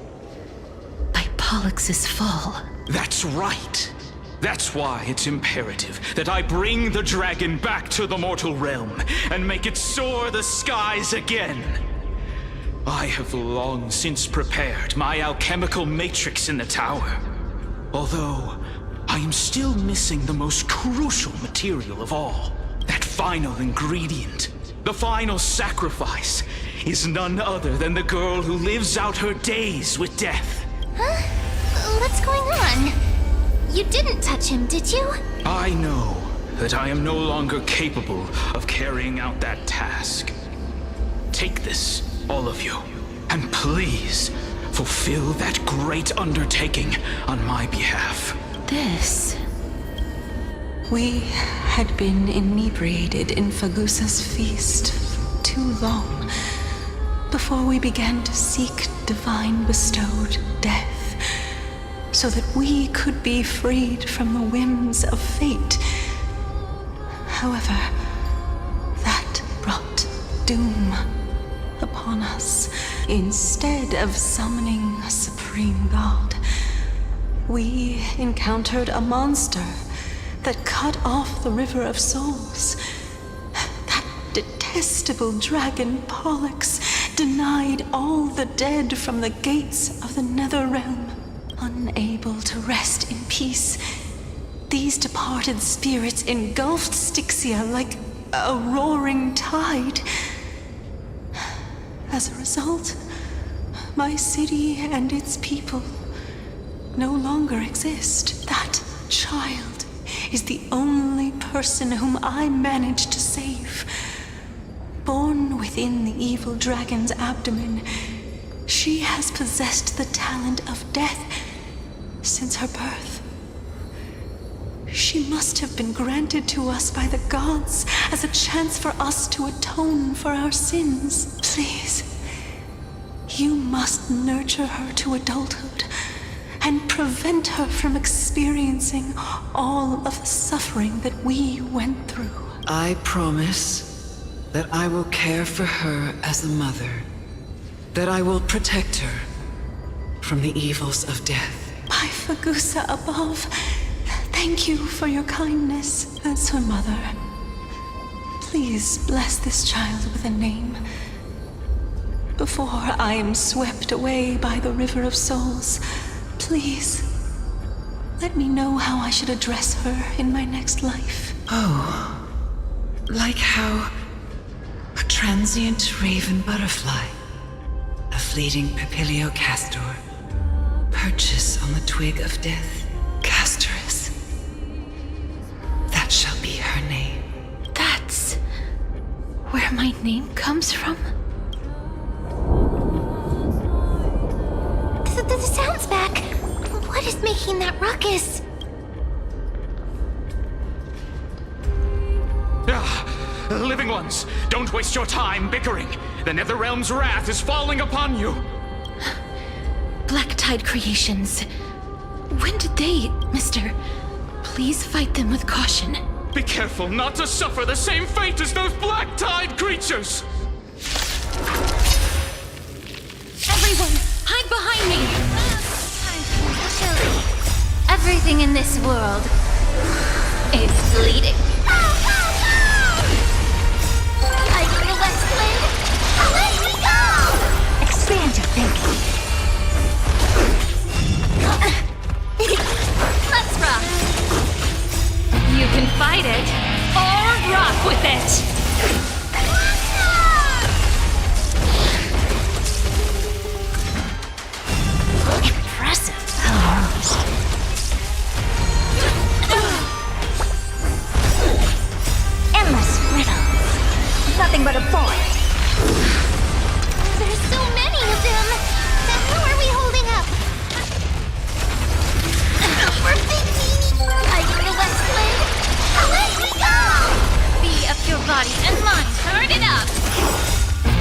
[SPEAKER 5] by Pollux's fall.
[SPEAKER 20] That's right. That's why it's imperative that I bring the dragon back to the mortal realm and make it soar the skies again. I have long since prepared my alchemical matrix in the tower. Although, I am still missing the most crucial material of all. That final ingredient, the final sacrifice, is none other than the girl who lives out her days with death.
[SPEAKER 21] Huh? What's going on? You didn't touch him, did you?
[SPEAKER 20] I know that I am no longer capable of carrying out that task. Take this, all of you, and please fulfill that great undertaking on my behalf.
[SPEAKER 10] This... We had been inebriated in Fagusa's feast too long before we began to seek divine bestowed death, so that we could be freed from the whims of fate. However, that doom upon us. Instead of summoning a supreme god, we encountered a monster that cut off the River of Souls. That detestable dragon Pollux denied all the dead from the gates of the Nether Realm. Unable to rest in peace, these departed spirits engulfed Stixia like a roaring tide. As a result, my city and its people no longer exist. That child is the only person whom I managed to save. Born within the evil dragon's abdomen, she has possessed the talent of death since her birth. She must have been granted to us by the gods as a chance for us to atone for our sins. Please, you must nurture her to adulthood and prevent her from experiencing all of the suffering that we went through.
[SPEAKER 3] I promise that I will care for her as a mother, that I will protect her from the evils of death.
[SPEAKER 10] My Fagusa above, thank you for your kindness as her mother. Please bless this child with a name before I am swept away by the River of Souls. Please, let me know how I should address her in my next life.
[SPEAKER 3] Oh, like how a transient raven butterfly, a fleeting papilio castor, perches on the twig of death. Castorus. That shall be her name.
[SPEAKER 5] That's where my name comes from?
[SPEAKER 21] The sound's back. What is making that ruckus?
[SPEAKER 20] Living ones, don't waste your time bickering. The Netherrealm's wrath is falling upon you.
[SPEAKER 5] Black Tide creations. When did they, Mister? Please fight them with caution.
[SPEAKER 20] Be careful not to suffer the same fate as those Black Tide creatures!
[SPEAKER 5] Everyone, hide behind me!
[SPEAKER 9] Everything in this world is bleeding. Hiding the West Wind? Away we go! Expand your thinking.
[SPEAKER 18] Let's rock. You can fight it, or rock with it.
[SPEAKER 9] Impressive. Endless riddles. Nothing but a boy. There's so many of them. Then who are we holding up? We're big meanie. Hiding the West Wind. Away we go!
[SPEAKER 18] Be of your body and mind. Turn it up.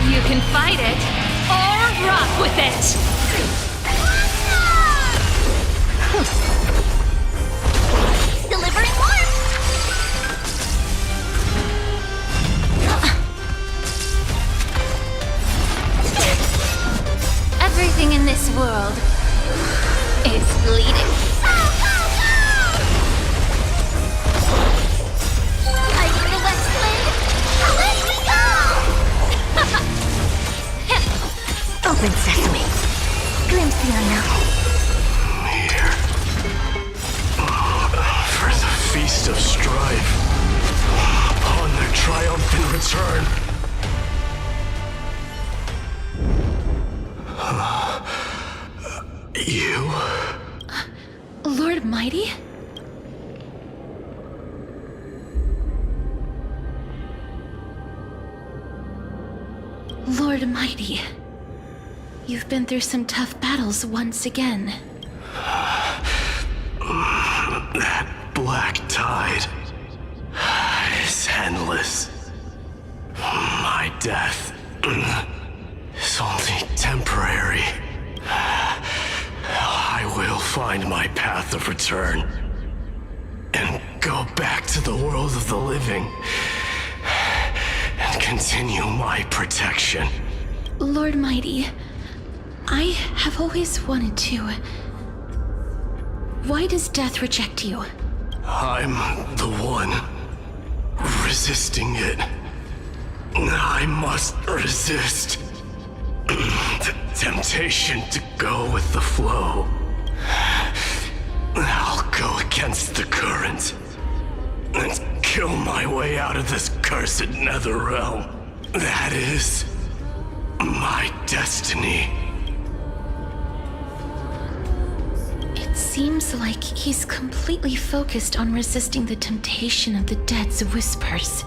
[SPEAKER 18] You can fight it, or rock with it.
[SPEAKER 9] Delivering warmth. Everything in this world is bleeding. Hiding the West Wind. Away we go! Open sesame. Glimpse the unknown.
[SPEAKER 13] For the feast of strife, upon their triumphant return. You?
[SPEAKER 5] Lord Mighty? Lord Mighty, you've been through some tough battles once again.
[SPEAKER 13] That black tide is endless. My death is only temporary. I will find my path of return and go back to the world of the living and continue my protection.
[SPEAKER 5] Lord Mighty, I have always wanted to. Why does death reject you?
[SPEAKER 13] I'm the one resisting it. I must resist the temptation to go with the flow. I'll go against the current and kill my way out of this cursed nether realm. That is my destiny.
[SPEAKER 5] It seems like he's completely focused on resisting the temptation of the dead's whispers.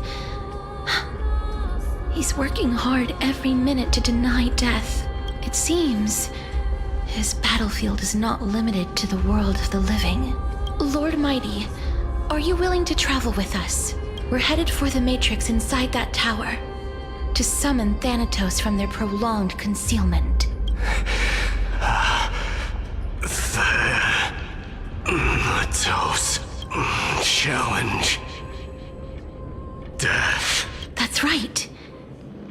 [SPEAKER 5] He's working hard every minute to deny death. It seems his battlefield is not limited to the world of the living. Lord Mighty, are you willing to travel with us? We're headed for the Matrix inside that tower to summon Thanatos from their prolonged concealment.
[SPEAKER 13] Thanatos challenge. Death.
[SPEAKER 5] That's right.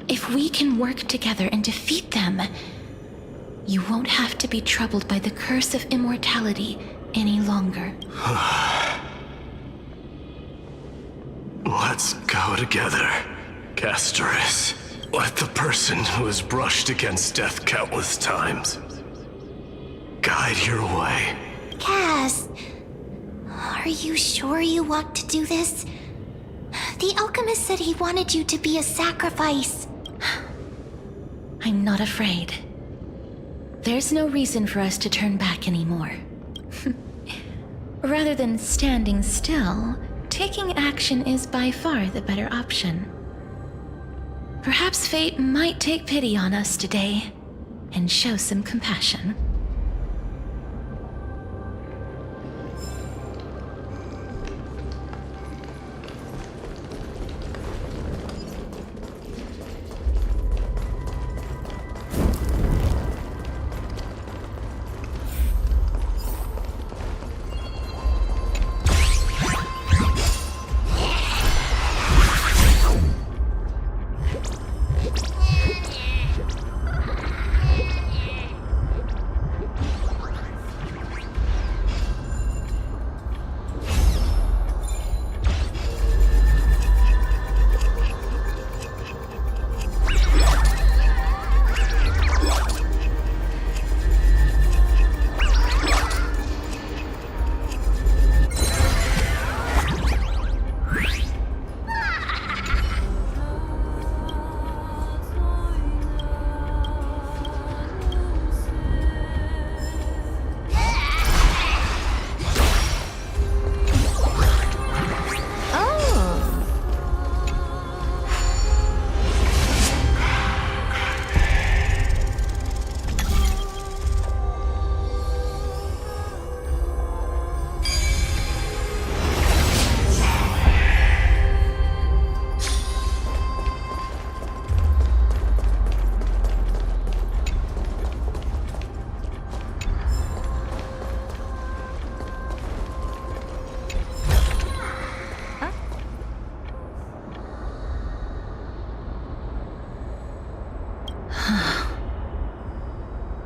[SPEAKER 5] If we can work together and defeat them, you won't have to be troubled by the curse of immortality any longer.
[SPEAKER 13] Let's go together, Castoris. Let the person who has brushed against death countless times guide your way.
[SPEAKER 21] Cass, are you sure you want to do this? The alchemist said he wanted you to be a sacrifice.
[SPEAKER 5] I'm not afraid. There's no reason for us to turn back anymore. Rather than standing still, taking action is by far the better option. Perhaps fate might take pity on us today and show some compassion.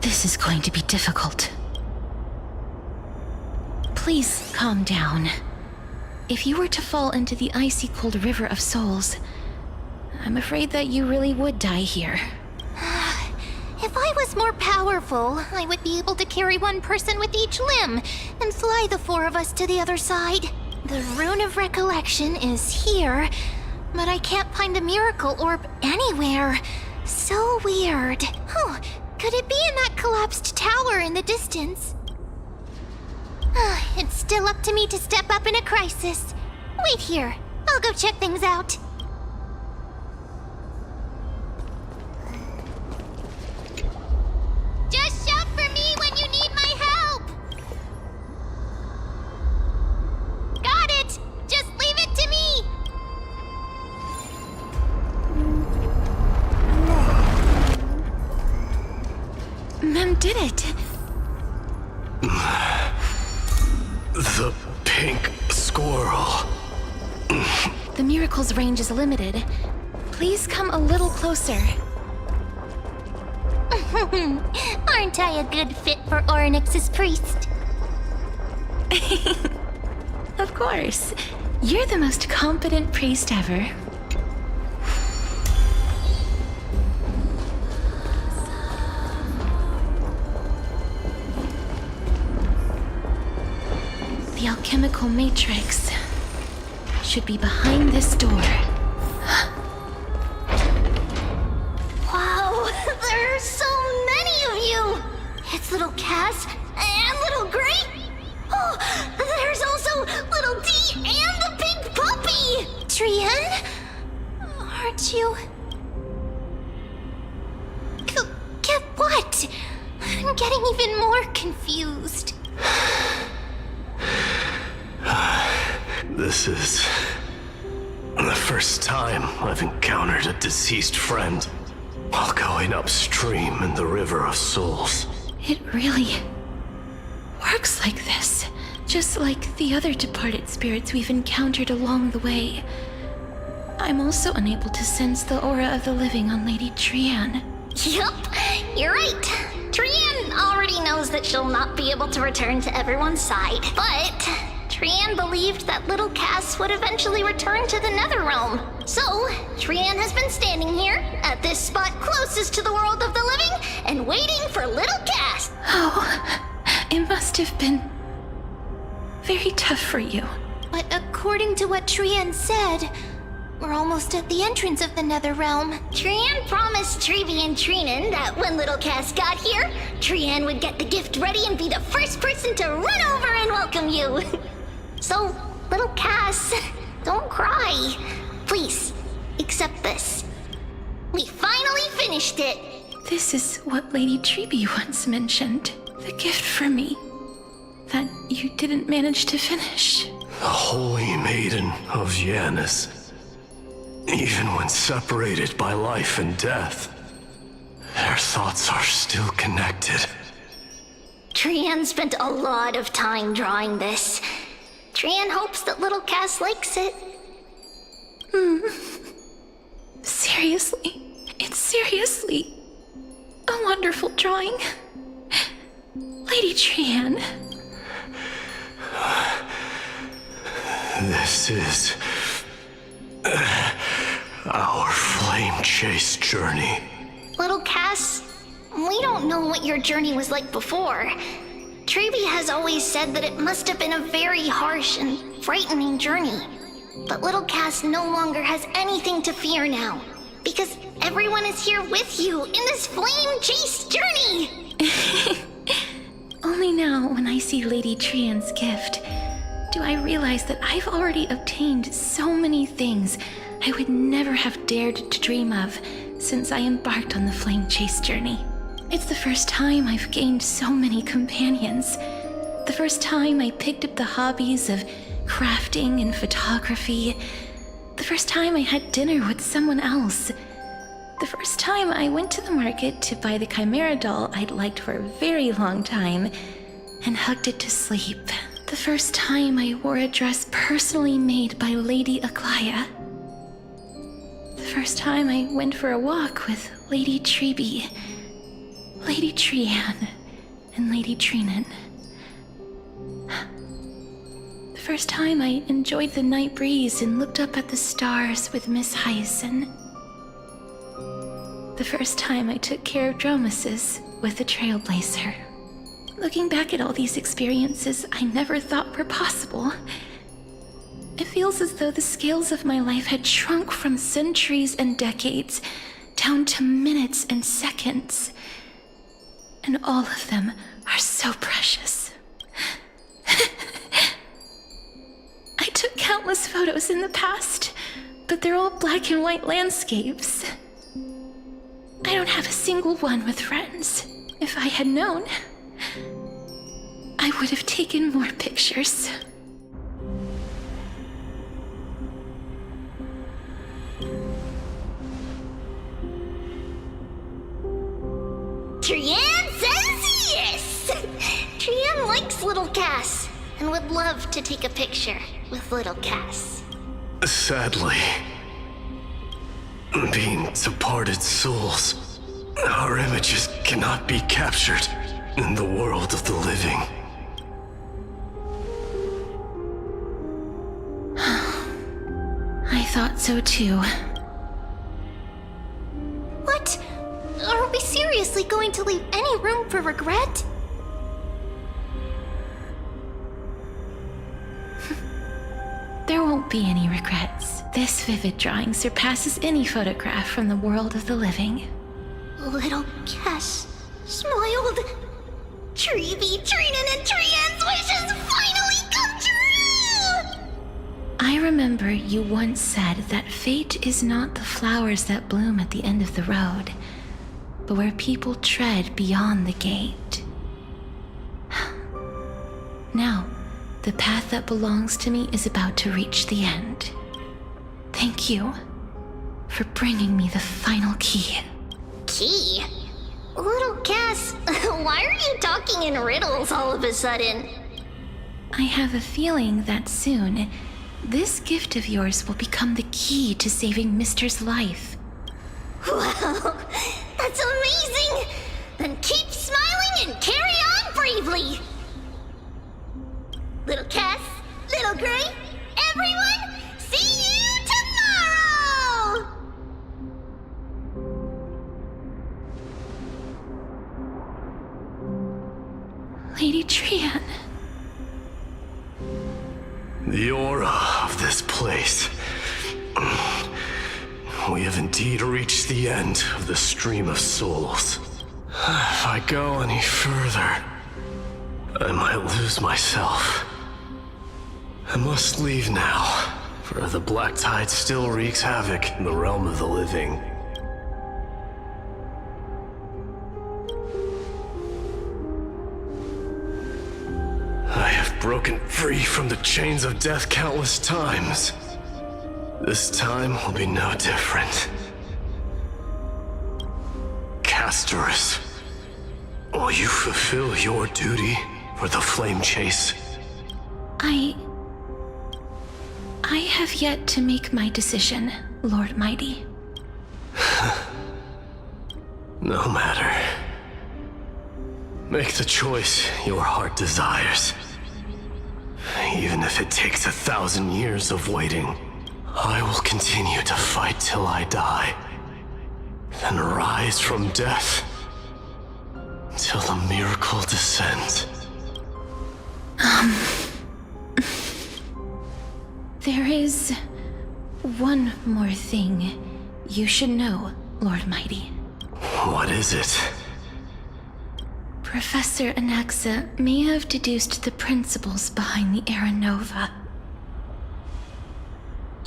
[SPEAKER 5] This is going to be difficult. Please calm down. If you were to fall into the icy cold river of souls, I'm afraid that you really would die here.
[SPEAKER 21] If I was more powerful, I would be able to carry one person with each limb and fly the four of us to the other side. The Rune of Recollection is here, but I can't find the miracle orb anywhere. So weird. Oh, could it be in that collapsed tower in the distance? It's still up to me to step up in a crisis. Wait here. I'll go check things out. Just shout for me when you need my help! Got it! Just leave it to me!
[SPEAKER 5] Mem did it!
[SPEAKER 13] The pink squirrel.
[SPEAKER 5] The miracle's range is limited. please come a little closer.
[SPEAKER 21] Aren't I a good fit for Orinx's priest?
[SPEAKER 5] Of course. You're the most competent priest ever. The alchemical matrix should be behind this door.
[SPEAKER 21] Wow, there are so many of you! It's little Cass and little Gray. Oh, there's also little D and the big puppy! Trian? Aren't you... Get what? I'm getting even more confused.
[SPEAKER 13] This is the first time I've encountered a deceased friend while going upstream in the River of Souls.
[SPEAKER 5] It really works like this, just like the other departed spirits we've encountered along the way. I'm also unable to sense the aura of the living on Lady Trian.
[SPEAKER 21] Yup, you're right. Trian already knows that she'll not be able to return to everyone's side, but Trian believed that little Cass would eventually return to the Netherrealm. So, Trian has been standing here, at this spot closest to the world of the living, and waiting for little Cass.
[SPEAKER 5] Oh, it must have been very tough for you.
[SPEAKER 21] But according to what Trian said, we're almost at the entrance of the Netherrealm. Trian promised Trevi and Trinan that when little Cass got here, Trian would get the gift ready and be the first person to run over and welcome you. So, little Cass, don't cry. Please, accept this. We finally finished it.
[SPEAKER 5] This is what Lady Trevi once mentioned. The gift for me that you didn't manage to finish.
[SPEAKER 13] The Holy Maiden of Janus. Even when separated by life and death, their thoughts are still connected.
[SPEAKER 21] Trian spent a lot of time drawing this. Trian hopes that little Cass likes it.
[SPEAKER 5] Seriously? It's seriously a wonderful drawing. Lady Trian.
[SPEAKER 13] This is our flame chase journey.
[SPEAKER 21] Little Cass, we don't know what your journey was like before. Trevi has always said that it must have been a very harsh and frightening journey. But little Cass no longer has anything to fear now, because everyone is here with you in this flame chase journey!
[SPEAKER 5] Only now, when I see Lady Trian's gift, do I realize that I've already obtained so many things I would never have dared to dream of since I embarked on the flame chase journey. It's the first time I've gained so many companions. The first time I picked up the hobbies of crafting and photography. The first time I had dinner with someone else. The first time I went to the market to buy the Chimera doll I'd liked for a very long time and hugged it to sleep. The first time I wore a dress personally made by Lady Aglaya. The first time I went for a walk with Lady Trebi, Lady Trian, and Lady Trinan. The first time I enjoyed the night breeze and looked up at the stars with Miss Hyacinth. The first time I took care of Dromesis with the Trailblazer. Looking back at all these experiences I never thought were possible, it feels as though the scales of my life had shrunk from centuries and decades down to minutes and seconds. And all of them are so precious. I took countless photos in the past, but they're all black and white landscapes. I don't have a single one with friends. If I had known, I would have taken more pictures.
[SPEAKER 21] Trian says yes! Trian likes little Cass and would love to take a picture with little Cass.
[SPEAKER 13] Sadly, Being departed souls, our images cannot be captured in the world of the living.
[SPEAKER 5] I thought so too.
[SPEAKER 21] What? Are we seriously going to leave any room for regret?
[SPEAKER 5] There won't be any regrets. This vivid drawing surpasses any photograph from the world of the living.
[SPEAKER 21] Little Cass smiled. Treevee, Trinin, and Trian's wishes finally come true!
[SPEAKER 5] I remember you once said that fate is not the flowers that bloom at the end of the road, but where people tread beyond the gate. Now, the path that belongs to me is about to reach the end. Thank you for bringing me the final key.
[SPEAKER 21] Key? Little Cass, why are you talking in riddles all of a sudden?
[SPEAKER 5] I have a feeling that soon, this gift of yours will become the key to saving Mister's life.
[SPEAKER 21] Wow, that's amazing! Then keep smiling and carry on bravely! Little Cass, Little Gray, everyone, see you tomorrow!
[SPEAKER 5] Lady Trian.
[SPEAKER 13] The aura of this place. We have indeed reached the end of the stream of souls. If I go any further, I might lose myself. I must leave now, for the black tide still wreaks havoc in the realm of the living. I have broken free from the chains of death countless times. This time will be no different. Castorus, will you fulfill your duty for the flame chase?
[SPEAKER 5] I have yet to make my decision, Lord Mighty.
[SPEAKER 13] No matter. Make the choice your heart desires. Even if it takes 1,000 years of waiting, I will continue to fight till I die. Then rise from death till the miracle descends.
[SPEAKER 5] There is one more thing you should know, Lord Mighty.
[SPEAKER 13] What is it?
[SPEAKER 5] Professor Anaxa may have deduced the principles behind the Era Nova.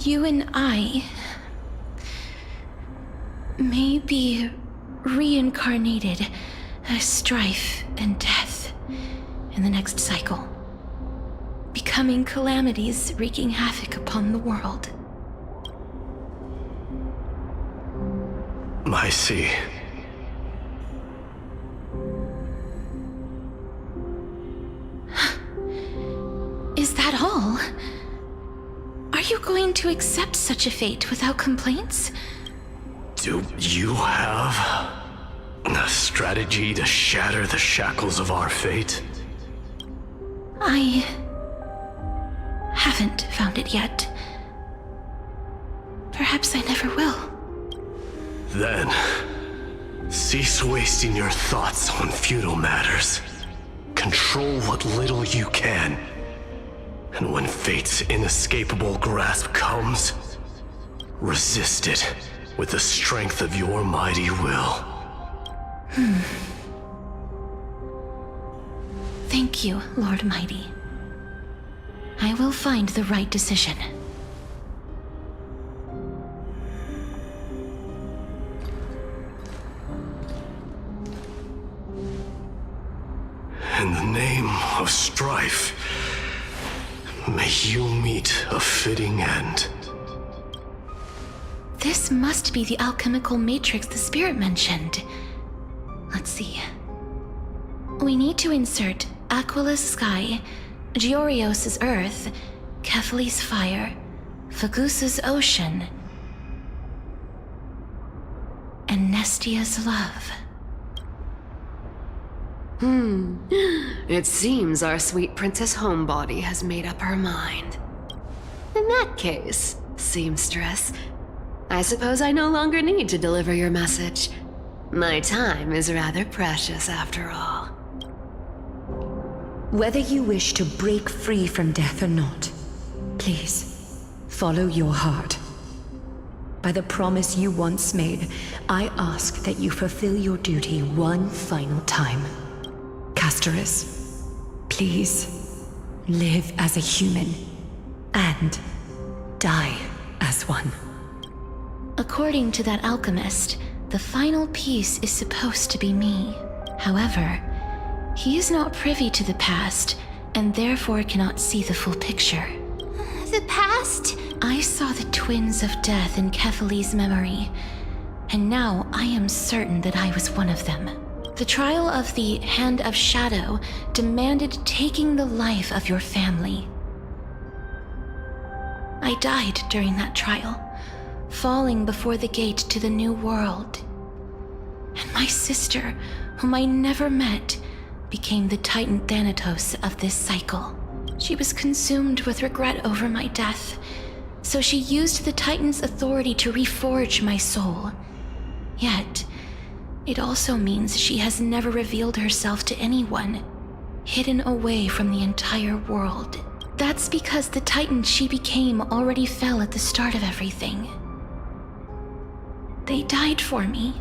[SPEAKER 5] You and I may be reincarnated as strife and death in the next cycle, becoming calamities wreaking havoc upon the world.
[SPEAKER 13] I see.
[SPEAKER 5] Is that all? Are you going to accept such a fate without complaints?
[SPEAKER 13] Do you have a strategy to shatter the shackles of our fate?
[SPEAKER 5] I haven't found it yet. Perhaps I never will.
[SPEAKER 13] Then, cease wasting your thoughts on futile matters. Control what little you can. And when fate's inescapable grasp comes, resist it with the strength of your mighty will.
[SPEAKER 5] Thank you, Lord Mighty. I will find the right decision.
[SPEAKER 13] In the name of strife, may you meet a fitting end.
[SPEAKER 5] This must be the alchemical matrix the spirit mentioned. Let's see. We need to insert Aquila's sky, Giorios' earth, Kethali's fire, Fagusa's ocean. Celestia's love.
[SPEAKER 15] It seems our sweet Princess Homebody has made up her mind. In that case, seamstress, I suppose I no longer need to deliver your message. My time is rather precious after all.
[SPEAKER 14] Whether you wish to break free from death or not, please, follow your heart. By the promise you once made, I ask that you fulfill your duty one final time. Castorus, please, live as a human, and die as one.
[SPEAKER 5] According to that alchemist, the final piece is supposed to be me. However, he is not privy to the past, and therefore cannot see the full picture.
[SPEAKER 21] The past?
[SPEAKER 5] I saw the twins of death in Kethali's memory, and now I am certain that I was one of them. The trial of the Hand of Shadow demanded taking the life of your family. I died during that trial, falling before the gate to the new world. And my sister, whom I never met, became the Titan Thanatos of this cycle. She was consumed with regret over my death, so she used the Titan's authority to reforge my soul. Yet, it also means she has never revealed herself to anyone, hidden away from the entire world. That's because the Titan she became already fell at the start of everything. They died for me,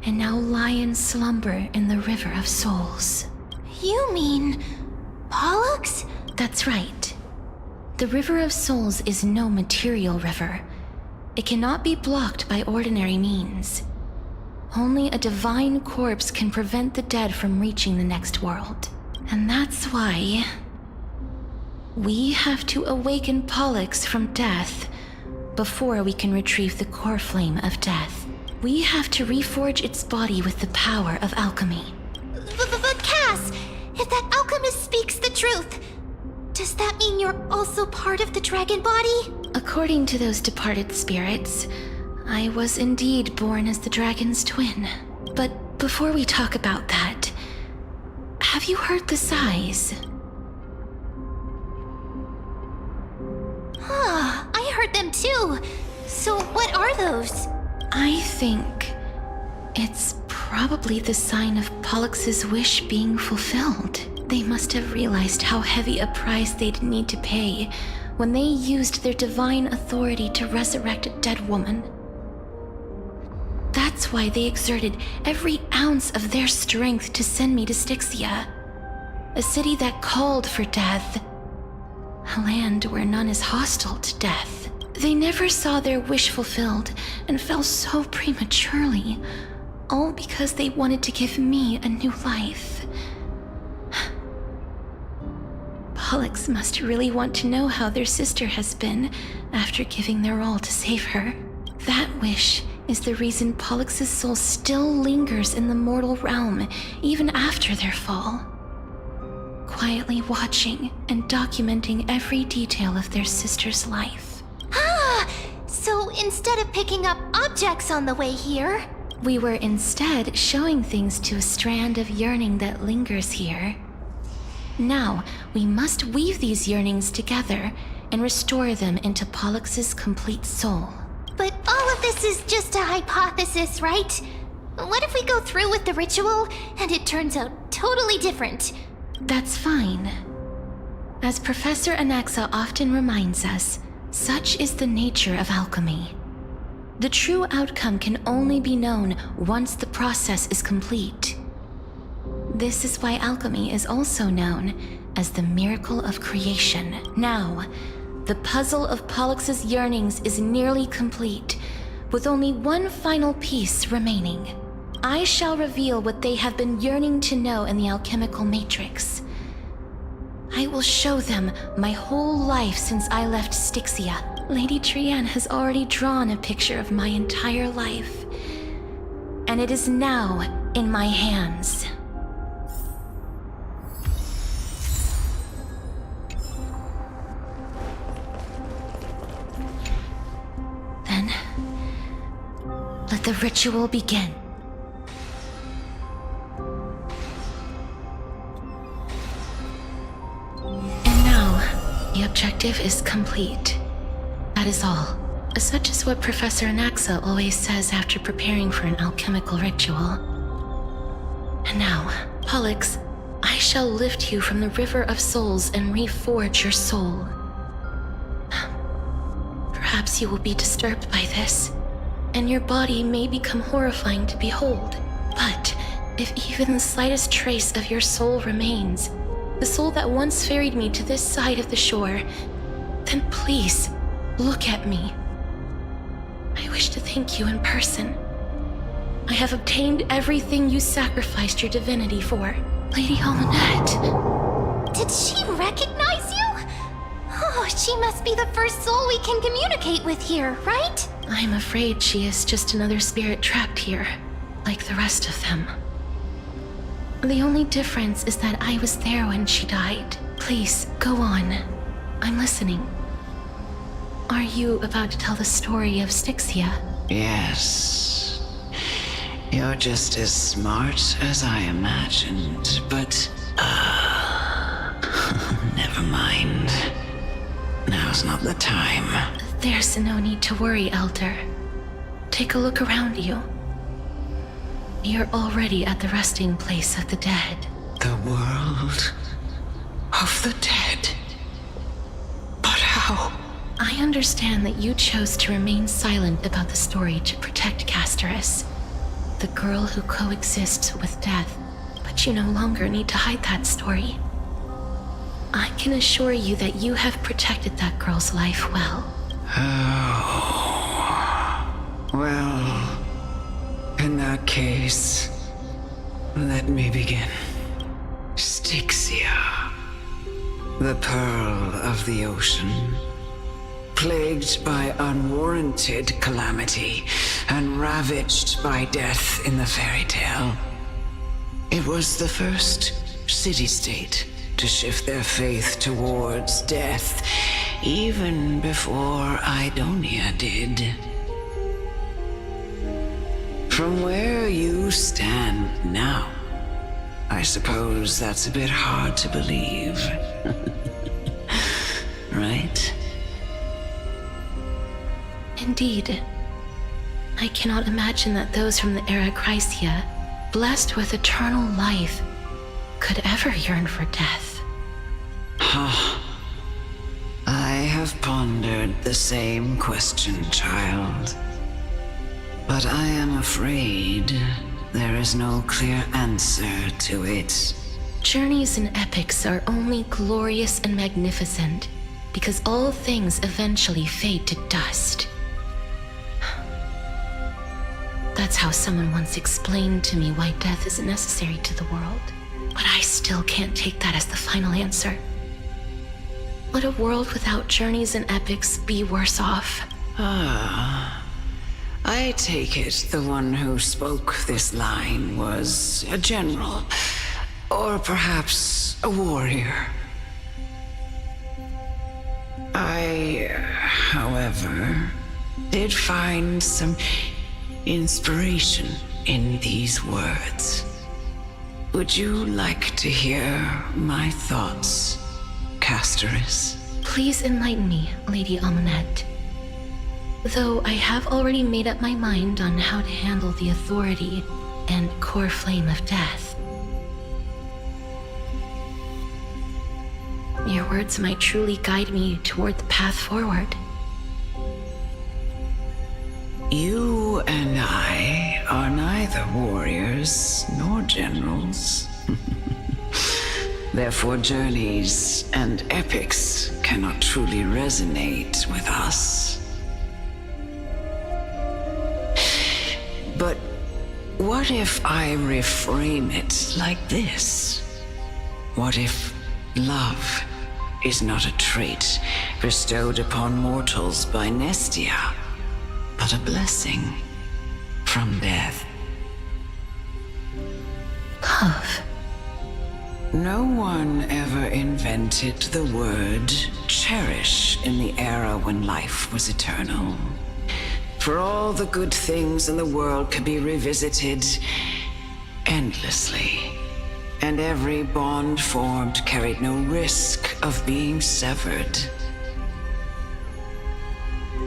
[SPEAKER 5] and now lie in slumber in the River of Souls.
[SPEAKER 21] You mean Pollux?
[SPEAKER 5] That's right. The River of Souls is no material river. It cannot be blocked by ordinary means. Only a divine corpse can prevent the dead from reaching the next world. And that's why we have to awaken Pollux from death before we can retrieve the core flame of death. We have to reforge its body with the power of alchemy.
[SPEAKER 21] But Cass, if that alchemist speaks the truth, does that mean you're also part of the dragon body?
[SPEAKER 5] According to those departed spirits, I was indeed born as the dragon's twin. But before we talk about that, have you heard the sighs?
[SPEAKER 21] I heard them too. So what are those?
[SPEAKER 5] I think it's probably the sign of Pollux's wish being fulfilled. They must have realized how heavy a price they'd need to pay when they used their divine authority to resurrect a dead woman. That's why they exerted every ounce of their strength to send me to Stixia, a city that called for death, a land where none is hostile to death. They never saw their wish fulfilled and fell so prematurely, all because they wanted to give me a new life. Pollux must really want to know how their sister has been after giving their all to save her. That wish is the reason Pollux's soul still lingers in the mortal realm even after their fall, quietly watching and documenting every detail of their sister's life.
[SPEAKER 21] So instead of picking up objects on the way here,
[SPEAKER 5] we were instead showing things to a strand of yearning that lingers here. Now, we must weave these yearnings together and restore them into Pollux's complete soul.
[SPEAKER 21] But all of this is just a hypothesis, right? What if we go through with the ritual and it turns out totally different?
[SPEAKER 5] That's fine. As Professor Anaxa often reminds us, such is the nature of alchemy. The true outcome can only be known once the process is complete. This is why alchemy is also known as the miracle of creation. Now, the puzzle of Pollux's yearnings is nearly complete, with only one final piece remaining. I shall reveal what they have been yearning to know in the alchemical matrix. I will show them my whole life since I left Stixia. Lady Trianne has already drawn a picture of my entire life, and it is now in my hands. Then, let the ritual begin. The objective is complete. That is all. Such is what Professor Anaxa always says after preparing for an alchemical ritual. And now, Pollux, I shall lift you from the river of souls and reforge your soul. Perhaps you will be disturbed by this, and your body may become horrifying to behold. But if even the slightest trace of your soul remains, the soul that once ferried me to this side of the shore, then please, look at me. I wish to thank you in person. I have obtained everything you sacrificed your divinity for. Lady Almanette.
[SPEAKER 21] Did she recognize you? Oh, she must be the first soul we can communicate with here, right?
[SPEAKER 5] I'm afraid she is just another spirit trapped here, like the rest of them. The only difference is that I was there when she died. Please, go on. I'm listening. Are you about to tell the story of Stixia?
[SPEAKER 3] Yes. You're just as smart as I imagined, but... never mind. Now's not the time.
[SPEAKER 5] There's no need to worry, Elder. Take a look around you. You're already at the resting place of the dead.
[SPEAKER 3] The world of the dead? But how?
[SPEAKER 5] I understand that you chose to remain silent about the story to protect Casterus, the girl who coexists with death, but you no longer need to hide that story. I can assure you that you have protected that girl's life well.
[SPEAKER 3] Oh. Well, in that case, let me begin. Stixia, the pearl of the ocean, plagued by unwarranted calamity and ravaged by death in the fairy tale. It was the first city-state to shift their faith towards death, even before Idonia did. From where you stand now, I suppose that's a bit hard to believe. Right?
[SPEAKER 5] Indeed. I cannot imagine that those from the era Chrysia, blessed with eternal life, could ever yearn for death.
[SPEAKER 3] I have pondered the same question, child. But I am afraid there is no clear answer to it.
[SPEAKER 5] Journeys and epics are only glorious and magnificent because all things eventually fade to dust. That's how someone once explained to me why death isn't necessary to the world. But I still can't take that as the final answer. Would a world without journeys and epics be worse off?
[SPEAKER 3] I take it the one who spoke this line was a general, or perhaps a warrior. I, however, did find some inspiration in these words. Would you like to hear my thoughts, Casterus?
[SPEAKER 5] Please enlighten me, Lady Almanette. Though I have already made up my mind on how to handle the authority and core flame of death. Your words might truly guide me toward the path forward.
[SPEAKER 3] You and I are neither warriors nor generals. Therefore, journeys and epics cannot truly resonate with us. But what if I reframe it like this? What if love is not a trait bestowed upon mortals by Nestia, but a blessing from death?
[SPEAKER 5] Love.
[SPEAKER 3] No one ever invented the word cherish in the era when life was eternal. For all the good things in the world could be revisited endlessly. and every bond formed carried no risk of being severed.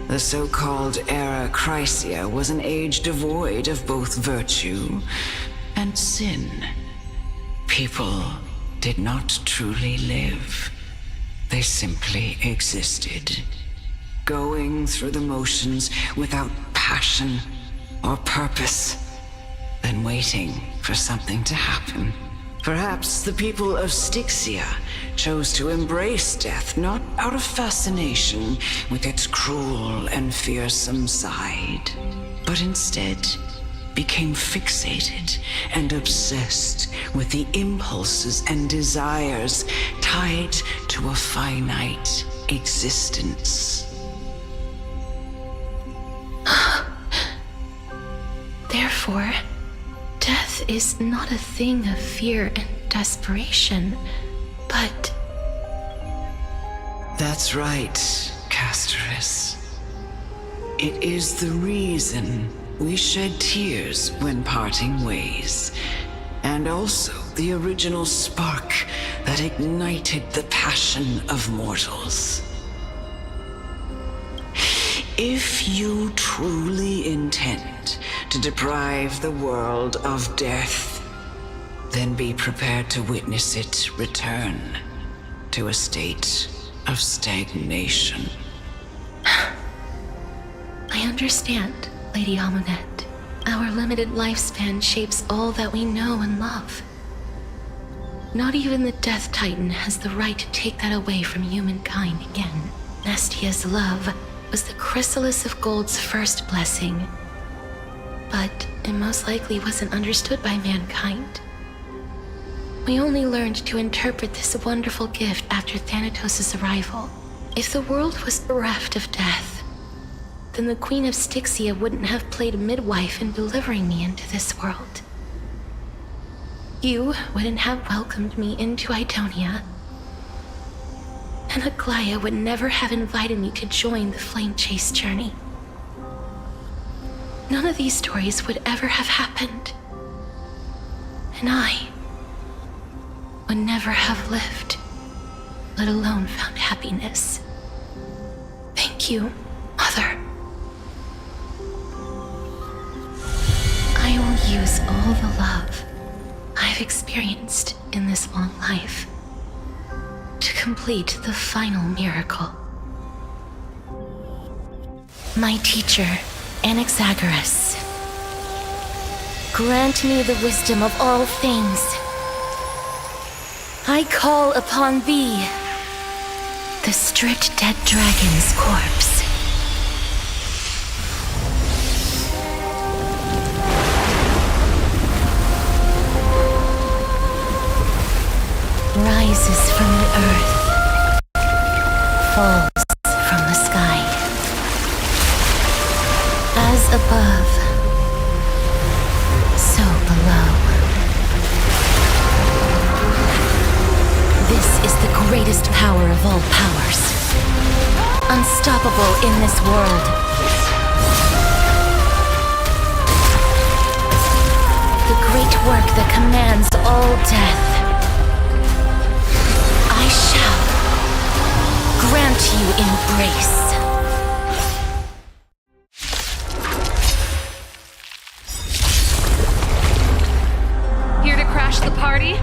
[SPEAKER 3] The so-called Era Chrysia was an age devoid of both virtue and sin. People did not truly live. They simply existed, going through the motions without passion or purpose, then waiting for something to happen. Perhaps the people of Stixia chose to embrace death not out of fascination with its cruel and fearsome side, but instead became fixated and obsessed with the impulses and desires tied to a finite existence.
[SPEAKER 5] Therefore, death is not a thing of fear and desperation, but...
[SPEAKER 3] That's right, Casterus. It is the reason we shed tears when parting ways, and also the original spark that ignited the passion of mortals. If you truly intend to deprive the world of death, then be prepared to witness it return to a state of stagnation.
[SPEAKER 5] I understand, Lady Amunet. Our limited lifespan shapes all that we know and love. Not even the Death Titan has the right to take that away from humankind again. Nestia's love was the chrysalis of Gold's first blessing, but it most likely wasn't understood by mankind. We only learned to interpret this wonderful gift after Thanatos' arrival. If the world was bereft of death, then the Queen of Stixia wouldn't have played a midwife in delivering me into this world. You wouldn't have welcomed me into Idonia, and Aglaia would never have invited me to join the Flame Chase journey. None of these stories would ever have happened, and I would never have lived, let alone found happiness. Thank you, Mother. I will use all the love I've experienced in this long life to complete the final miracle. My teacher, Anaxagoras, grant me the wisdom of all things. I call upon thee, the stripped dead dragon's corpse. Rises from the earth, falls from the sky. As above, so below. This is the greatest power of all powers, unstoppable in this world. The great work that commands all death. I shall grant you embrace.
[SPEAKER 15] Here to crash the party?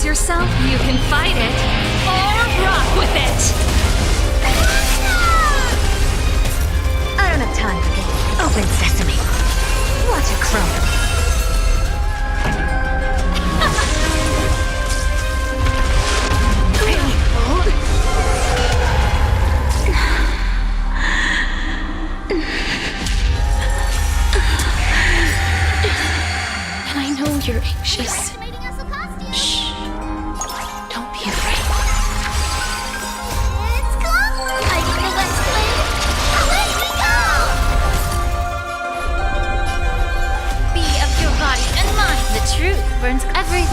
[SPEAKER 12] Yourself, you can fight it, or rock with it! I don't have time for this. Open sesame. Watch it crumble. Really cold?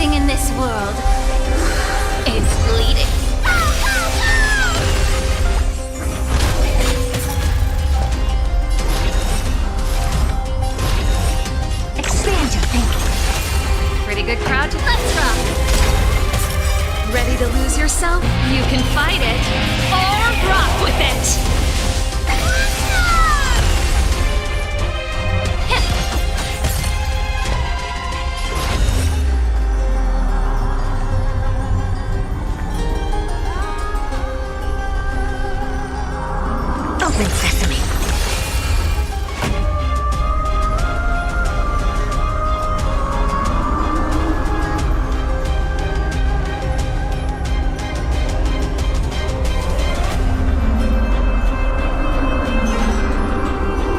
[SPEAKER 9] Everything in this world is bleeding.
[SPEAKER 12] Expand your thinking.
[SPEAKER 15] Pretty good crowd to
[SPEAKER 9] Let's rock.
[SPEAKER 15] Ready to lose yourself? You can fight it or rock with it.
[SPEAKER 12] Open sesame.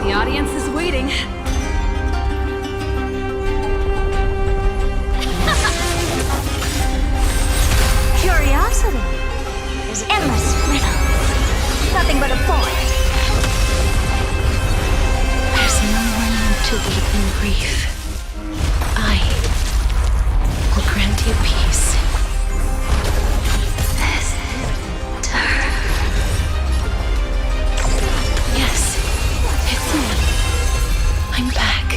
[SPEAKER 15] The audience is waiting.
[SPEAKER 12] Curiosity is endless riddle. Nothing but a void.
[SPEAKER 5] There's no one to weep in grief. I will grant you peace. Yes, it's me. I'm back.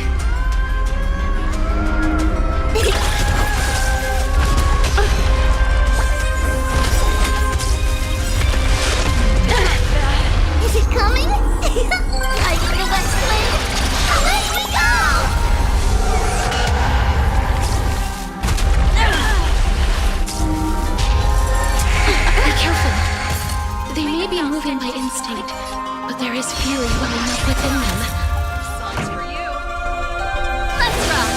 [SPEAKER 21] Is it coming? Like the West Wind? Away we go!
[SPEAKER 5] Be careful. They may be moving by instinct, but there is fury welling up within them.
[SPEAKER 15] Songs for you.
[SPEAKER 9] Let's rock.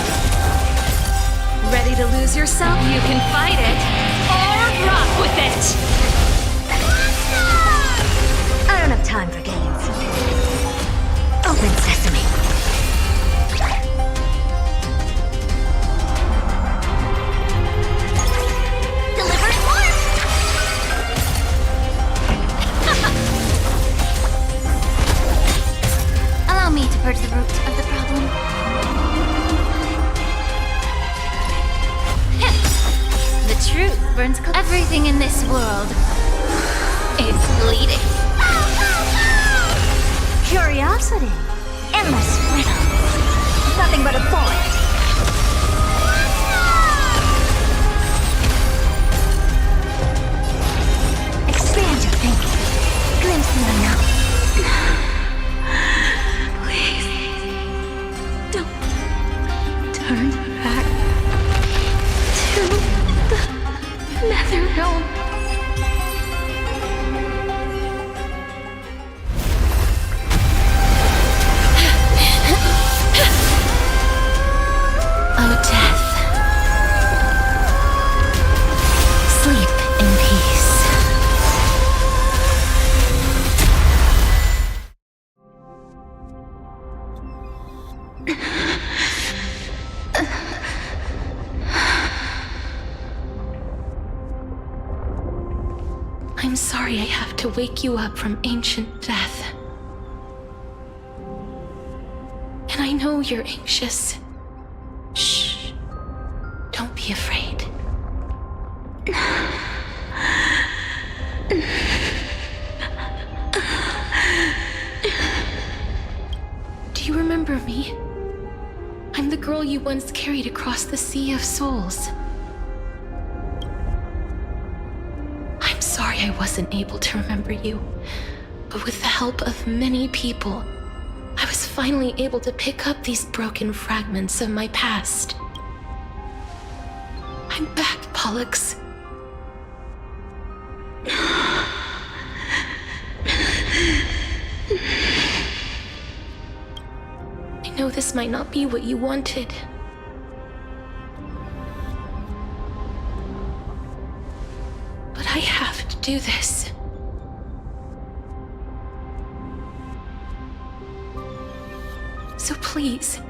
[SPEAKER 15] Ready to lose yourself? You can fight it or rock with it.
[SPEAKER 12] I don't have time for games. Open sesame.
[SPEAKER 21] Deliver it once! Allow me to purge the root of the problem. The truth burns. Everything in this world is bleeding.
[SPEAKER 12] Curiosity. Endless riddle. Nothing but a void. Expand your thinking. Glimpse the unknown.
[SPEAKER 5] Please, don't turn back to the nether realm. Oh, death. Sleep in peace. I'm sorry I have to wake you up from ancient death. And I know you're anxious. Shh. Don't be afraid. Do you remember me? I'm the girl you once carried across the Sea of Souls. I'm sorry I wasn't able to remember you, but with the help of many people, I was finally able to pick up these broken fragments of my past. I'm back, Pollux. I know this might not be what you wanted. But I have to do this. So please,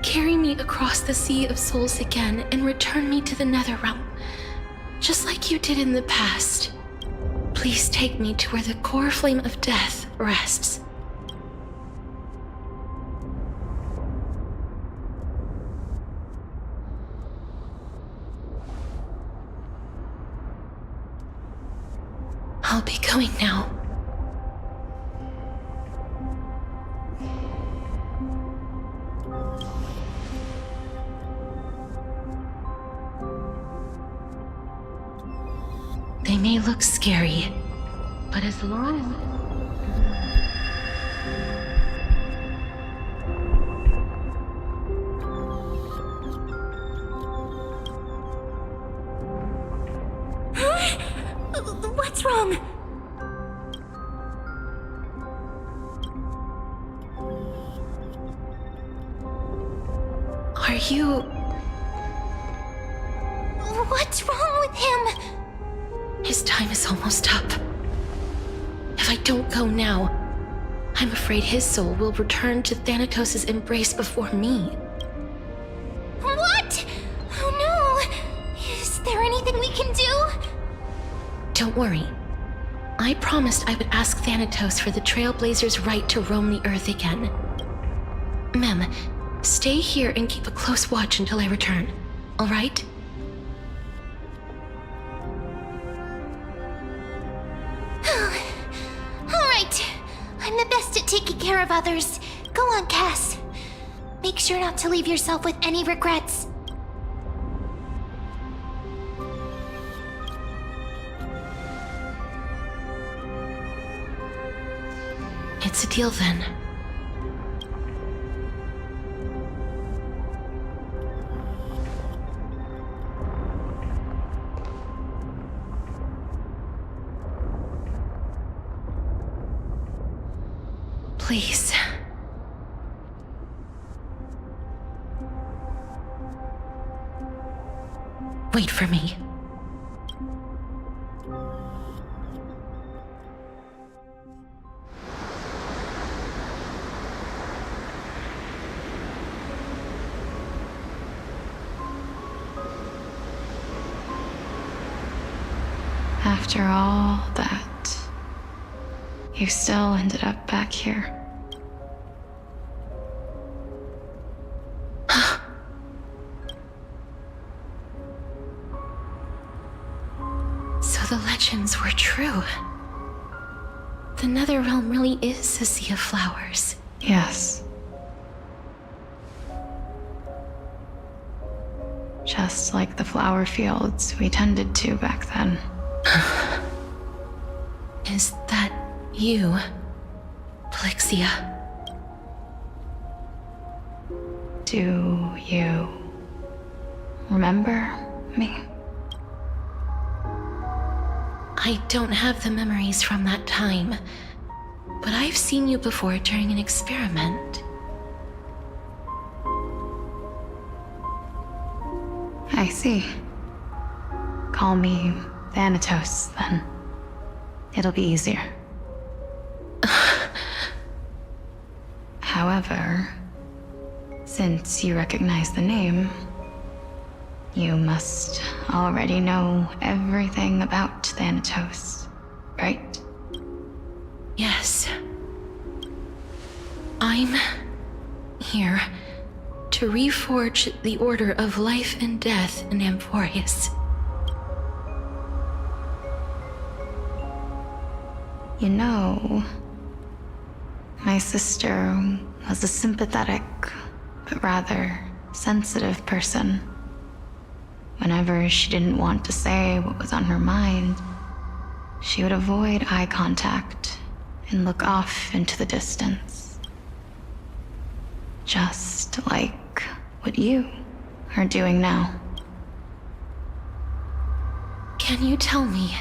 [SPEAKER 5] carry me across the Sea of Souls again and return me to the Netherrealm, just like you did in the past. Please take me to where the core flame of death rests. I'll be going now. They may look scary, but as long
[SPEAKER 21] What's wrong?
[SPEAKER 5] Are you...
[SPEAKER 21] What's wrong with him?
[SPEAKER 5] His time is almost up. If I don't go now, I'm afraid his soul will return to Thanatos' embrace before me.
[SPEAKER 21] What? Oh no! Is there anything we can do?
[SPEAKER 5] Don't worry. I promised I would ask Thanatos for the Trailblazers' right to roam the Earth again. Mem, stay here and keep a close watch until I return, all right?
[SPEAKER 21] All right. I'm the best at taking care of others. Go on, Cass. Make sure not to leave yourself with any regrets.
[SPEAKER 5] It's a deal then. Please. Wait for me.
[SPEAKER 6] After all that, you still ended up back here.
[SPEAKER 5] So the legends were true. The Netherrealm really is a sea of flowers.
[SPEAKER 6] Yes. Just like the flower fields we tended to back then.
[SPEAKER 5] Is that you, Plixia?
[SPEAKER 6] Do you remember me?
[SPEAKER 5] I don't have the memories from that time, but I've seen you before during an experiment.
[SPEAKER 6] I see. Call me Thanatos, then. It'll be easier. However, since you recognize the name, you must already know everything about Thanatos, right?
[SPEAKER 5] Yes. I'm here to reforge the order of life and death in Amphorius.
[SPEAKER 6] You know, my sister was a sympathetic, but rather sensitive person. Whenever she didn't want to say what was on her mind, she would avoid eye contact and look off into the distance. Just like what you are doing now.
[SPEAKER 5] Can you tell me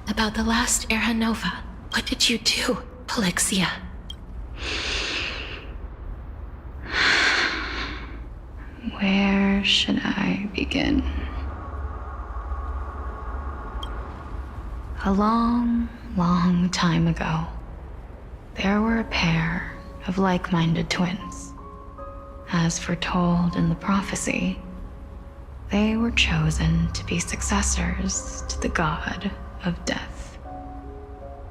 [SPEAKER 5] about the last Era Nova? What did you do, Plixia?
[SPEAKER 6] Where should I begin? A long, long time ago, there were a pair of like-minded twins. As foretold in the prophecy, they were chosen to be successors to the god of death.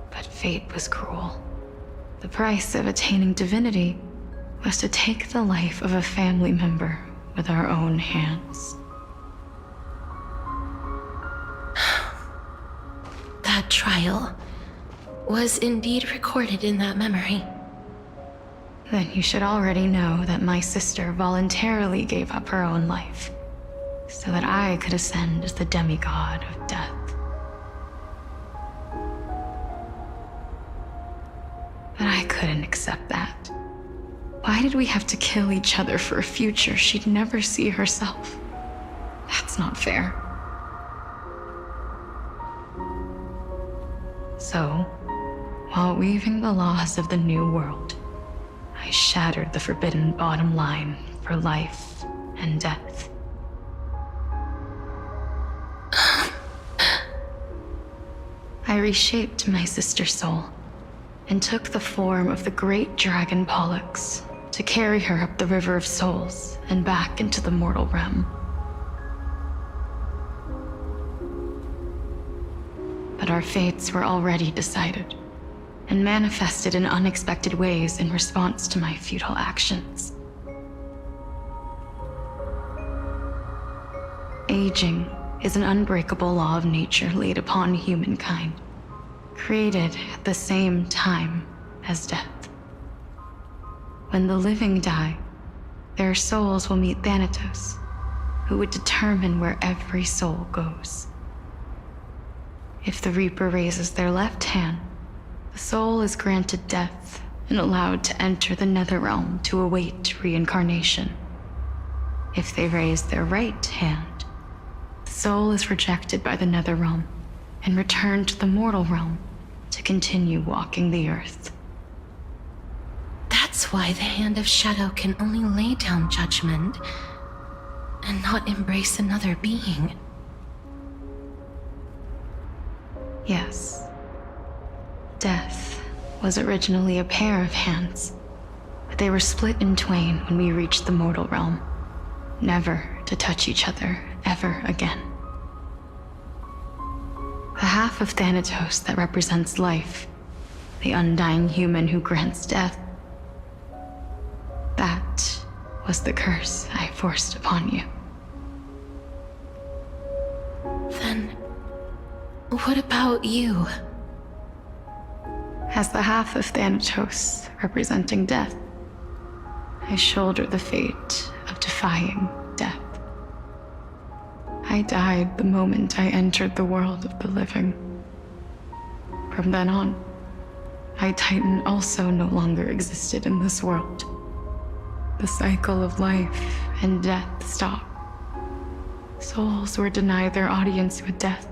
[SPEAKER 6] But fate was cruel. The price of attaining divinity was to take the life of a family member with our own hands.
[SPEAKER 5] That trial was indeed recorded in that memory.
[SPEAKER 6] Then you should already know that my sister voluntarily gave up her own life, so that I could ascend as the demigod of death. But I couldn't accept that. Why did we have to kill each other for a future she'd never see herself? That's not fair. So, while weaving the laws of the new world, I shattered the forbidden bottom line for life and death. I reshaped my sister's soul and took the form of the great dragon Pollux to carry her up the River of Souls and back into the mortal realm. But our fates were already decided and manifested in unexpected ways in response to my futile actions. Aging is an unbreakable law of nature laid upon humankind, created at the same time as death. When the living die, their souls will meet Thanatos, who would determine where every soul goes. If the Reaper raises their left hand, the soul is granted death and allowed to enter the Netherrealm to await reincarnation. If they raise their right hand, the soul is rejected by the Netherrealm and returned to the mortal realm to continue walking the earth.
[SPEAKER 5] That's why the Hand of Shadow can only lay down judgment and not embrace another being.
[SPEAKER 6] Yes. Death was originally a pair of hands, but they were split in twain when we reached the mortal realm, never to touch each other ever again. The half of Thanatos that represents life, the undying human who grants death, that was the curse I forced upon you.
[SPEAKER 5] Then, what about you?
[SPEAKER 6] As the half of Thanatos representing death, I shoulder the fate of defying death. I died the moment I entered the world of the living. From then on, my Titan also no longer existed in this world. The cycle of life and death stopped. Souls were denied their audience with death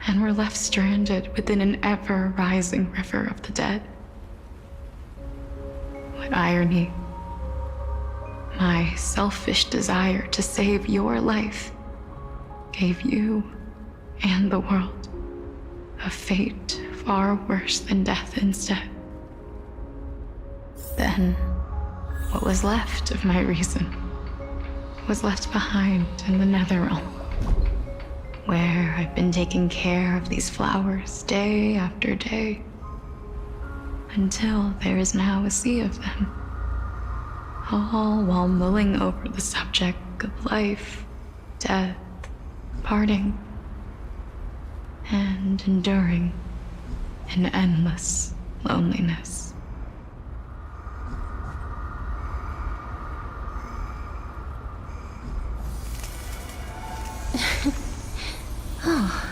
[SPEAKER 6] and were left stranded within an ever-rising river of the dead. What irony. My selfish desire to save your life gave you and the world a fate far worse than death instead. Then, what was left of my reason was left behind in the Netherrealm, where I've been taking care of these flowers day after day, until there is now a sea of them, all while mulling over the subject of life, death, parting, and enduring an endless loneliness.
[SPEAKER 5] Oh.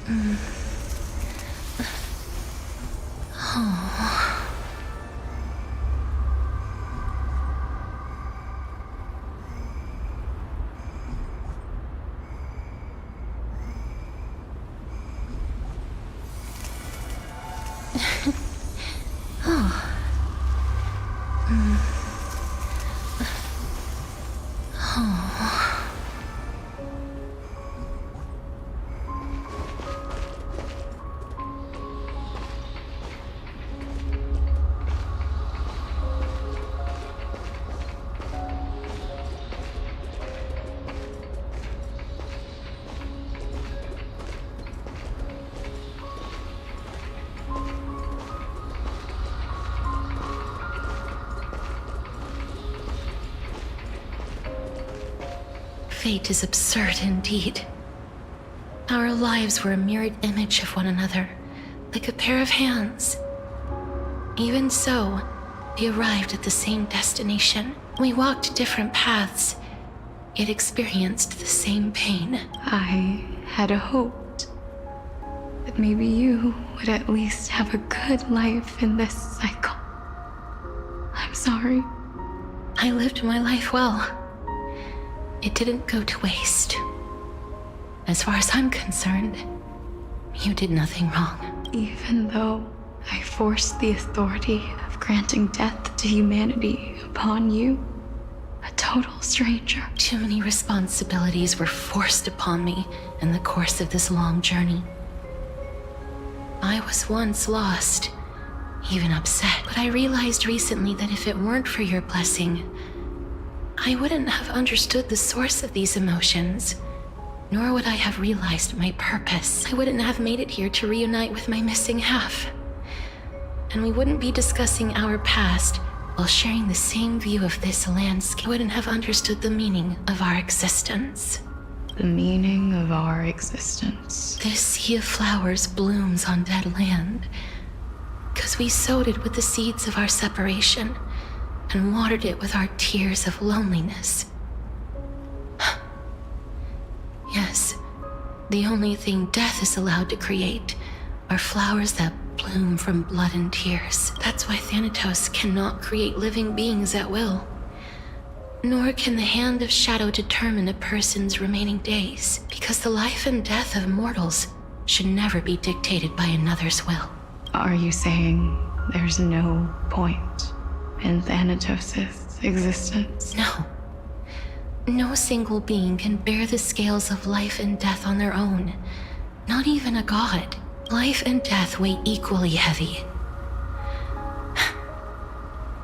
[SPEAKER 5] Oh. Oh. Oh. Fate is absurd indeed. Our lives were a mirrored image of one another, like a pair of hands. Even so, we arrived at the same destination. We walked different paths, yet experienced the same pain.
[SPEAKER 6] I had hoped that maybe you would at least have a good life in this cycle. I'm sorry.
[SPEAKER 5] I lived my life well. It didn't go to waste. As far as I'm concerned, you did nothing wrong.
[SPEAKER 6] Even though I forced the authority of granting death to humanity upon you, a total stranger.
[SPEAKER 5] Too many responsibilities were forced upon me in the course of this long journey. I was once lost, even upset, but I realized recently that if it weren't for your blessing, I wouldn't have understood the source of these emotions, nor would I have realized my purpose. I wouldn't have made it here to reunite with my missing half. And we wouldn't be discussing our past while sharing the same view of this landscape. I wouldn't have understood the meaning of our existence.
[SPEAKER 6] The meaning of our existence.
[SPEAKER 5] This sea of flowers blooms on dead land, because we sowed it with the seeds of our separation and watered it with our tears of loneliness. Yes, the only thing death is allowed to create are flowers that bloom from blood and tears. That's why Thanatos cannot create living beings at will. Nor can the hand of shadow determine a person's remaining days, because the life and death of mortals should never be dictated by another's will.
[SPEAKER 6] Are you saying there's no point in Thanatos' existence?
[SPEAKER 5] No. No single being can bear the scales of life and death on their own. Not even a god. Life and death weigh equally heavy.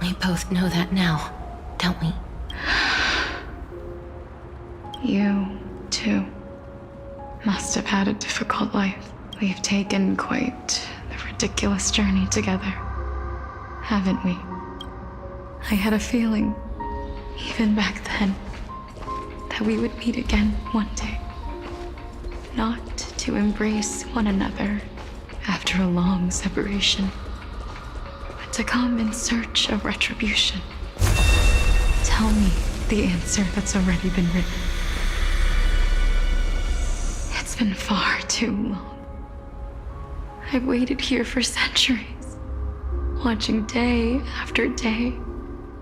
[SPEAKER 5] We both know that now, don't we?
[SPEAKER 6] You, too, must have had a difficult life. We've taken quite the ridiculous journey together, haven't we? I had a feeling, even back then, that we would meet again one day. Not to embrace one another after a long separation, but to come in search of retribution. Tell me the answer that's already been written. It's been far too long. I've waited here for centuries, watching day after day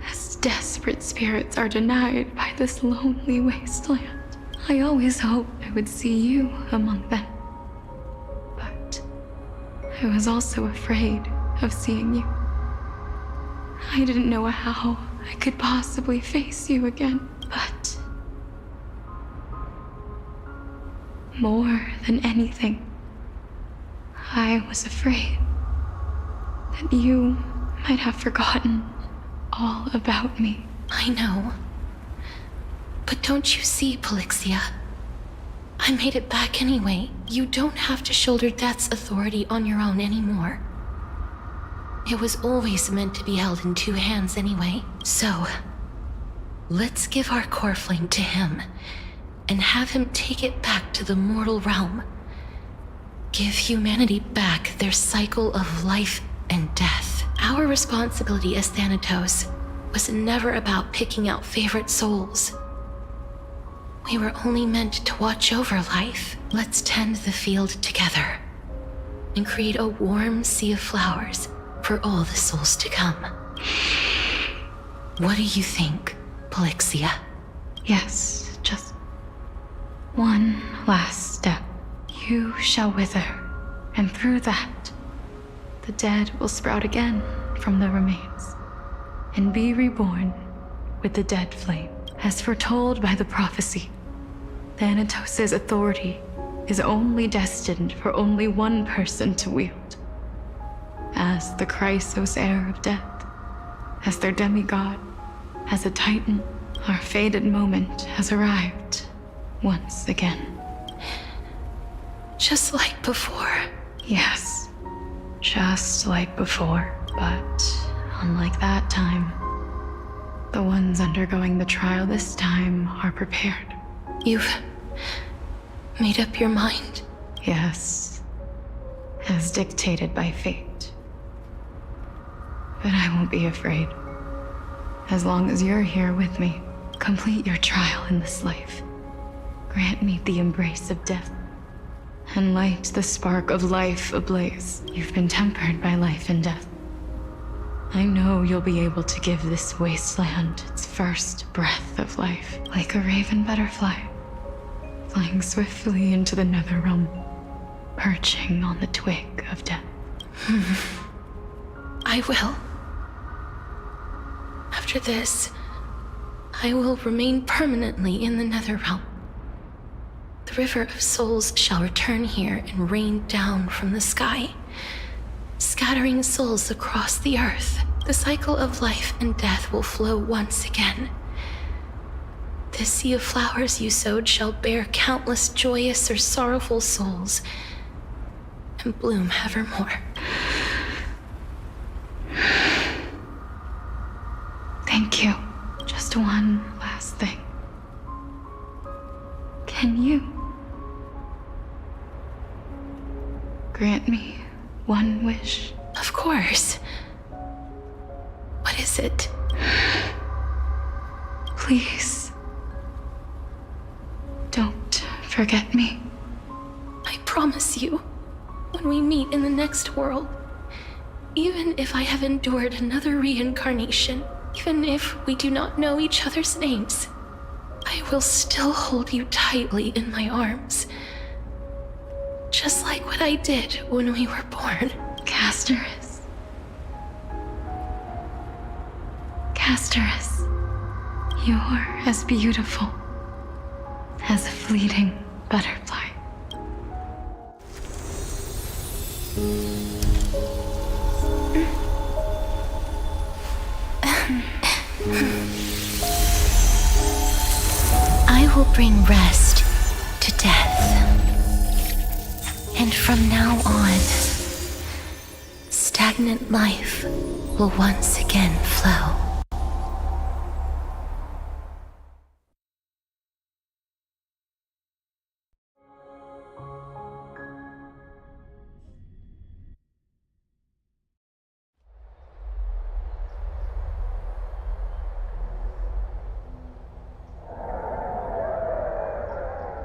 [SPEAKER 6] as desperate spirits are denied by this lonely wasteland. I always hoped I would see you among them. But I was also afraid of seeing you. I didn't know how I could possibly face you again, but more than anything, I was afraid that you might have forgotten all about me.
[SPEAKER 5] I know. But don't you see, Polixia? I made it back anyway. You don't have to shoulder death's authority on your own anymore. It was always meant to be held in two hands anyway. So, let's give our core flame to him and have him take it back to the mortal realm. Give humanity back their cycle of life and death. Our responsibility as Thanatos was never about picking out favorite souls. We were only meant to watch over life. Let's tend the field together and create a warm sea of flowers for all the souls to come. What do you think, Polixia?
[SPEAKER 6] Yes, just one last step. You shall wither, and through that, the dead will sprout again from the remains, and be reborn with the dead flame. As foretold by the prophecy, Thanatos' authority is only destined for only one person to wield. As the Chrysos heir of death, as their demigod, as a titan, our fated moment has arrived once again.
[SPEAKER 5] Just like before.
[SPEAKER 6] Yes, just like before, but unlike that time, the ones undergoing the trial this time are prepared.
[SPEAKER 5] You've made up your mind?
[SPEAKER 6] Yes. as dictated by fate. But I won't be afraid. As long as you're here with me, complete your trial in this life. Grant me the embrace of death, and light the spark of life ablaze. You've been tempered by life and death. I know you'll be able to give this wasteland its first breath of life, like a raven butterfly, flying swiftly into the netherrealm, perching on the twig of death.
[SPEAKER 5] I will. After this, I will remain permanently in the netherrealm. The river of souls shall return here and rain down from the sky, scattering souls across the earth. The cycle of life and death will flow once again. This sea of flowers you sowed shall bear countless joyous or sorrowful souls, and bloom evermore.
[SPEAKER 6] Thank you. Just one last thing. Can you grant me one wish?
[SPEAKER 5] Of course. What is it?
[SPEAKER 6] Please, don't forget me.
[SPEAKER 5] I promise you, when we meet in the next world, even if I have endured another reincarnation, even if we do not know each other's names, I will still hold you tightly in my arms. Just like what I did when we were born.
[SPEAKER 6] Casterus. Casterus, you're as beautiful as a fleeting butterfly.
[SPEAKER 5] I will bring rest to death. And from now on, stagnant life will once again flow.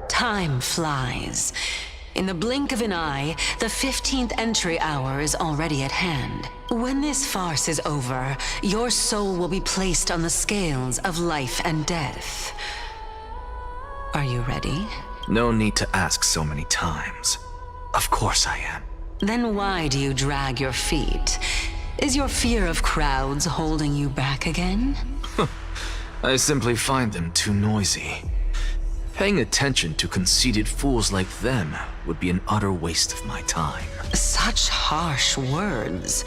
[SPEAKER 10] Time flies. In the blink of an eye, the 15th entry hour is already at hand. When this farce is over, your soul will be placed on the scales of life and death. Are you ready?
[SPEAKER 4] No need to ask so many times. Of course I am.
[SPEAKER 10] Then why do you drag your feet? Is your fear of crowds holding you back again?
[SPEAKER 4] I simply find them too noisy. Paying attention to conceited fools like them would be an utter waste of my time.
[SPEAKER 10] Such harsh words.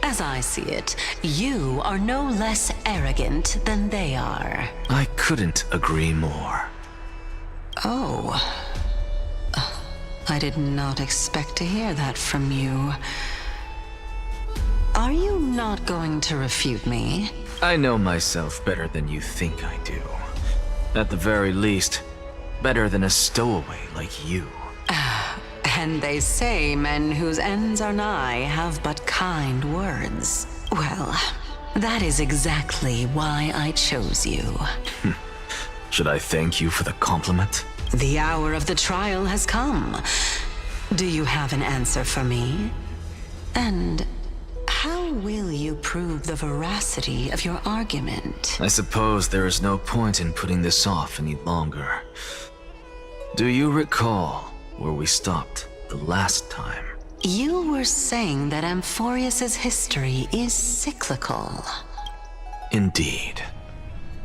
[SPEAKER 10] As I see it, you are no less arrogant than they are.
[SPEAKER 4] I couldn't agree more.
[SPEAKER 10] Oh. I did not expect to hear that from you. Are you not going to refute me?
[SPEAKER 4] I know myself better than you think I do. At the very least, better than a stowaway like you.
[SPEAKER 10] And they say men whose ends are nigh have but kind words. Well, that is exactly why I chose you.
[SPEAKER 4] Should I thank you for the compliment?
[SPEAKER 10] The hour of the trial has come. Do you have an answer for me? And how will you prove the veracity of your argument?
[SPEAKER 4] I suppose there is no point in putting this off any longer. Do you recall where we stopped the last time?
[SPEAKER 10] You were saying that Amphorius's history is cyclical.
[SPEAKER 4] Indeed.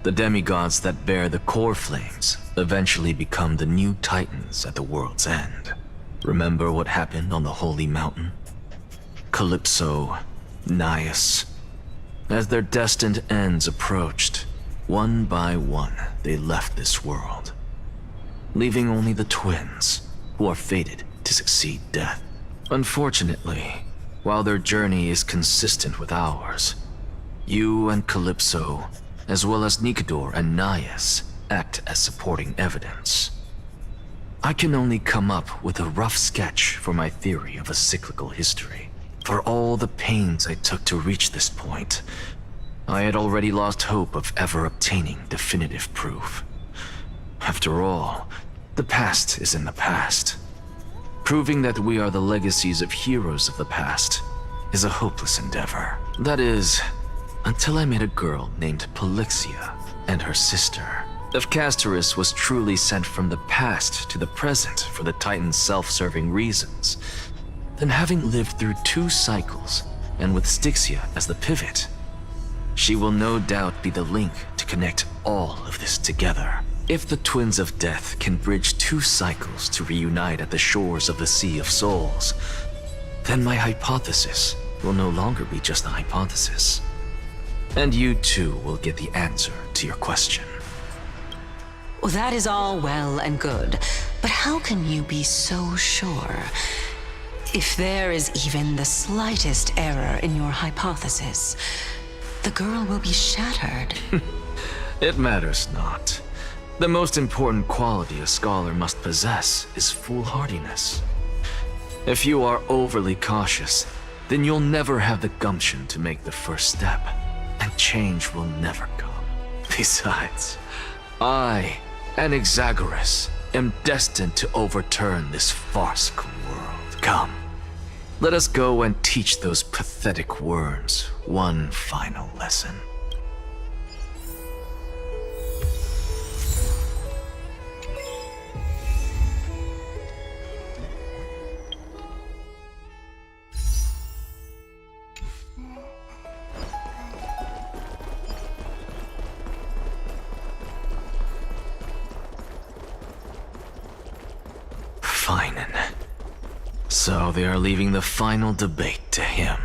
[SPEAKER 4] The demigods that bear the core flames eventually become the new titans at the world's end. Remember what happened on the Holy Mountain? Calypso, Naias. As their destined ends approached, one by one they left this world, leaving only the twins, who are fated to succeed death. Unfortunately, while their journey is consistent with ours, you and Calypso, as well as Nikador and Naias, act as supporting evidence.
[SPEAKER 16] I can only come up with a rough sketch for my theory of a cyclical history. For all the pains I took to reach this point, I had already lost hope of ever obtaining definitive proof. After all, the past is in the past. Proving that we are the legacies of heroes of the past is a hopeless endeavor. That is, until I met a girl named Polixia and her sister. If Castorus was truly sent from the past to the present for the Titan's self-serving reasons, then having lived through 2 cycles, and with Stixia as the pivot, she will no doubt be the link to connect all of this together. If the Twins of Death can bridge 2 cycles to reunite at the shores of the Sea of Souls, then my hypothesis will no longer be just a hypothesis. And you too will get the answer to your question.
[SPEAKER 10] Well, that is all well and good, but how can you be so sure? If there is even the slightest error in your hypothesis, the girl will be shattered.
[SPEAKER 16] It matters not. The most important quality a scholar must possess is foolhardiness. If you are overly cautious, then you'll never have the gumption to make the first step, and change will never come. Besides, I, Anaxagoras, am destined to overturn this farcical world. Come, let us go and teach those pathetic worms one final lesson. So they are leaving the final debate to him.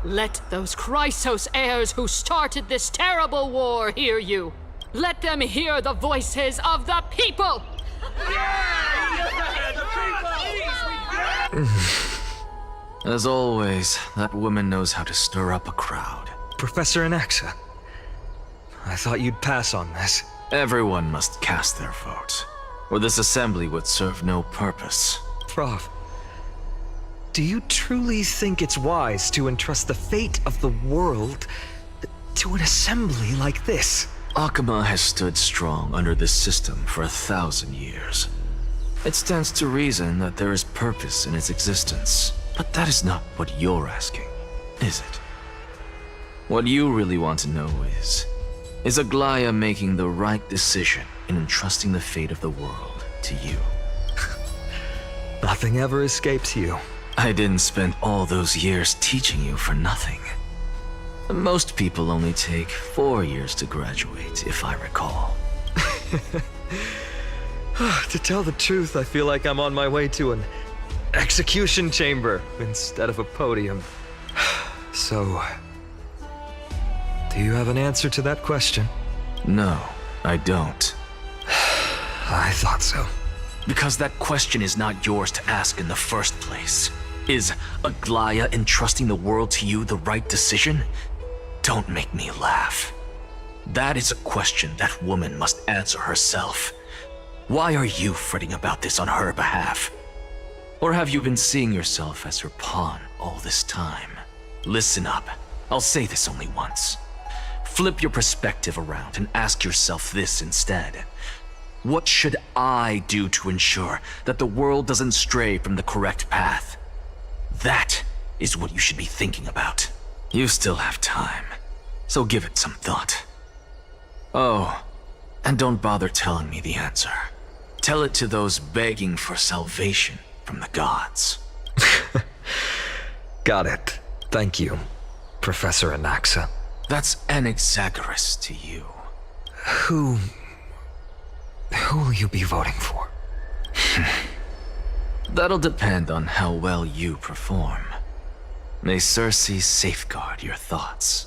[SPEAKER 19] Let those Chrysos heirs who started this terrible war hear you. Let them hear the voices of the people!
[SPEAKER 16] As always, that woman knows how to stir up a crowd.
[SPEAKER 23] Professor Anaxa, I thought you'd pass on this.
[SPEAKER 16] Everyone must cast their vote, or this assembly would serve no purpose.
[SPEAKER 23] Prof, do you truly think it's wise to entrust the fate of the world to an assembly like this?
[SPEAKER 16] Akama has stood strong under this system for 1,000 years. It stands to reason that there is purpose in its existence. But that is not what you're asking, is it? What you really want to know is Aglaia making the right decision in entrusting the fate of the world to you?
[SPEAKER 23] Nothing ever escapes you.
[SPEAKER 16] I didn't spend all those years teaching you for nothing. Most people only take 4 years to graduate, if I recall.
[SPEAKER 23] To tell the truth, I feel like I'm on my way to an execution chamber instead of a podium. So, do you have an answer to that question?
[SPEAKER 16] No, I don't.
[SPEAKER 23] I thought so.
[SPEAKER 16] Because that question is not yours to ask in the first place. Is Aglaia entrusting the world to you the right decision? Don't make me laugh. That is a question that woman must answer herself. Why are you fretting about this on her behalf? Or have you been seeing yourself as her pawn all this time? Listen up. I'll say this only once. Flip your perspective around and ask yourself this instead. What should I do to ensure that the world doesn't stray from the correct path? That is what you should be thinking about. You still have time, so give it some thought. Oh, and don't bother telling me the answer. Tell it to those begging for salvation from the gods.
[SPEAKER 23] Got it. Thank you, Professor Anaxa.
[SPEAKER 16] That's Anaxagoras to you.
[SPEAKER 23] Who will you be voting for?
[SPEAKER 16] That'll depend on how well you perform. May Circe safeguard your thoughts.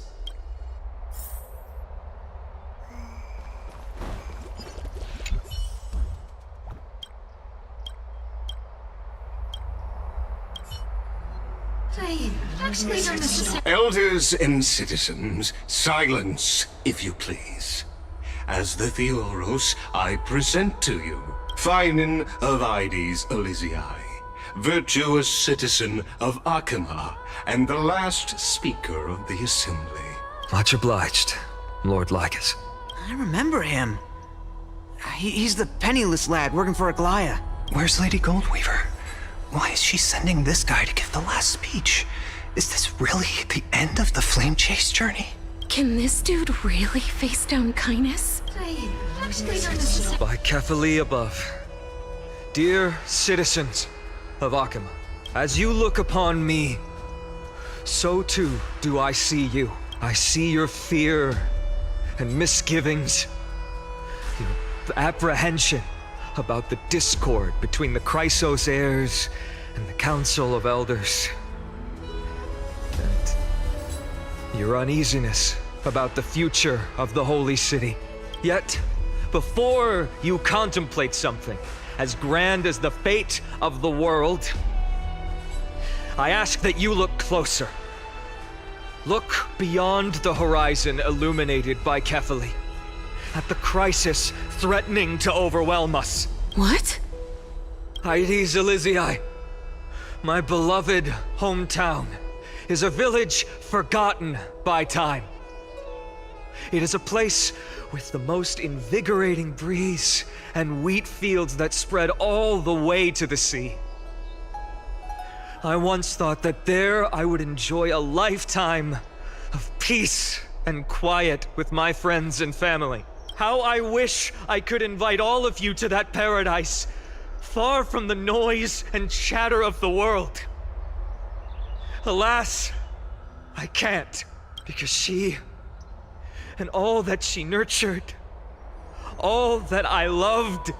[SPEAKER 2] Elders and citizens, silence, if you please. As the Theoros, I present to you Finan of Ides Elysiae, virtuous citizen of Akima, and the last speaker of the assembly.
[SPEAKER 23] Much obliged, Lord Lycus.
[SPEAKER 7] I remember him. He's the penniless lad working for Aglaya.
[SPEAKER 11] Where's Lady Goldweaver? Why is she sending this guy to give the last speech? Is this really the end of the Flame Chase journey?
[SPEAKER 5] Can this dude really face down kindness?
[SPEAKER 23] By Kefali above. Dear citizens of Akima, as you look upon me, so too do I see you. I see your fear and misgivings, your apprehension about the discord between the Chrysos heirs and the Council of Elders, and your uneasiness about the future of the Holy City. Yet, before you contemplate something as grand as the fate of the world, I ask that you look closer. Look beyond the horizon illuminated by Kefali, at the crisis threatening to overwhelm us.
[SPEAKER 5] What?
[SPEAKER 23] Ides Elysiae, my beloved hometown, is a village forgotten by time. It is a place with the most invigorating breeze and wheat fields that spread all the way to the sea. I once thought that there I would enjoy a lifetime of peace and quiet with my friends and family. How I wish I could invite all of you to that paradise, far from the noise and chatter of the world. Alas, I can't, because she and all that she nurtured, all that I loved,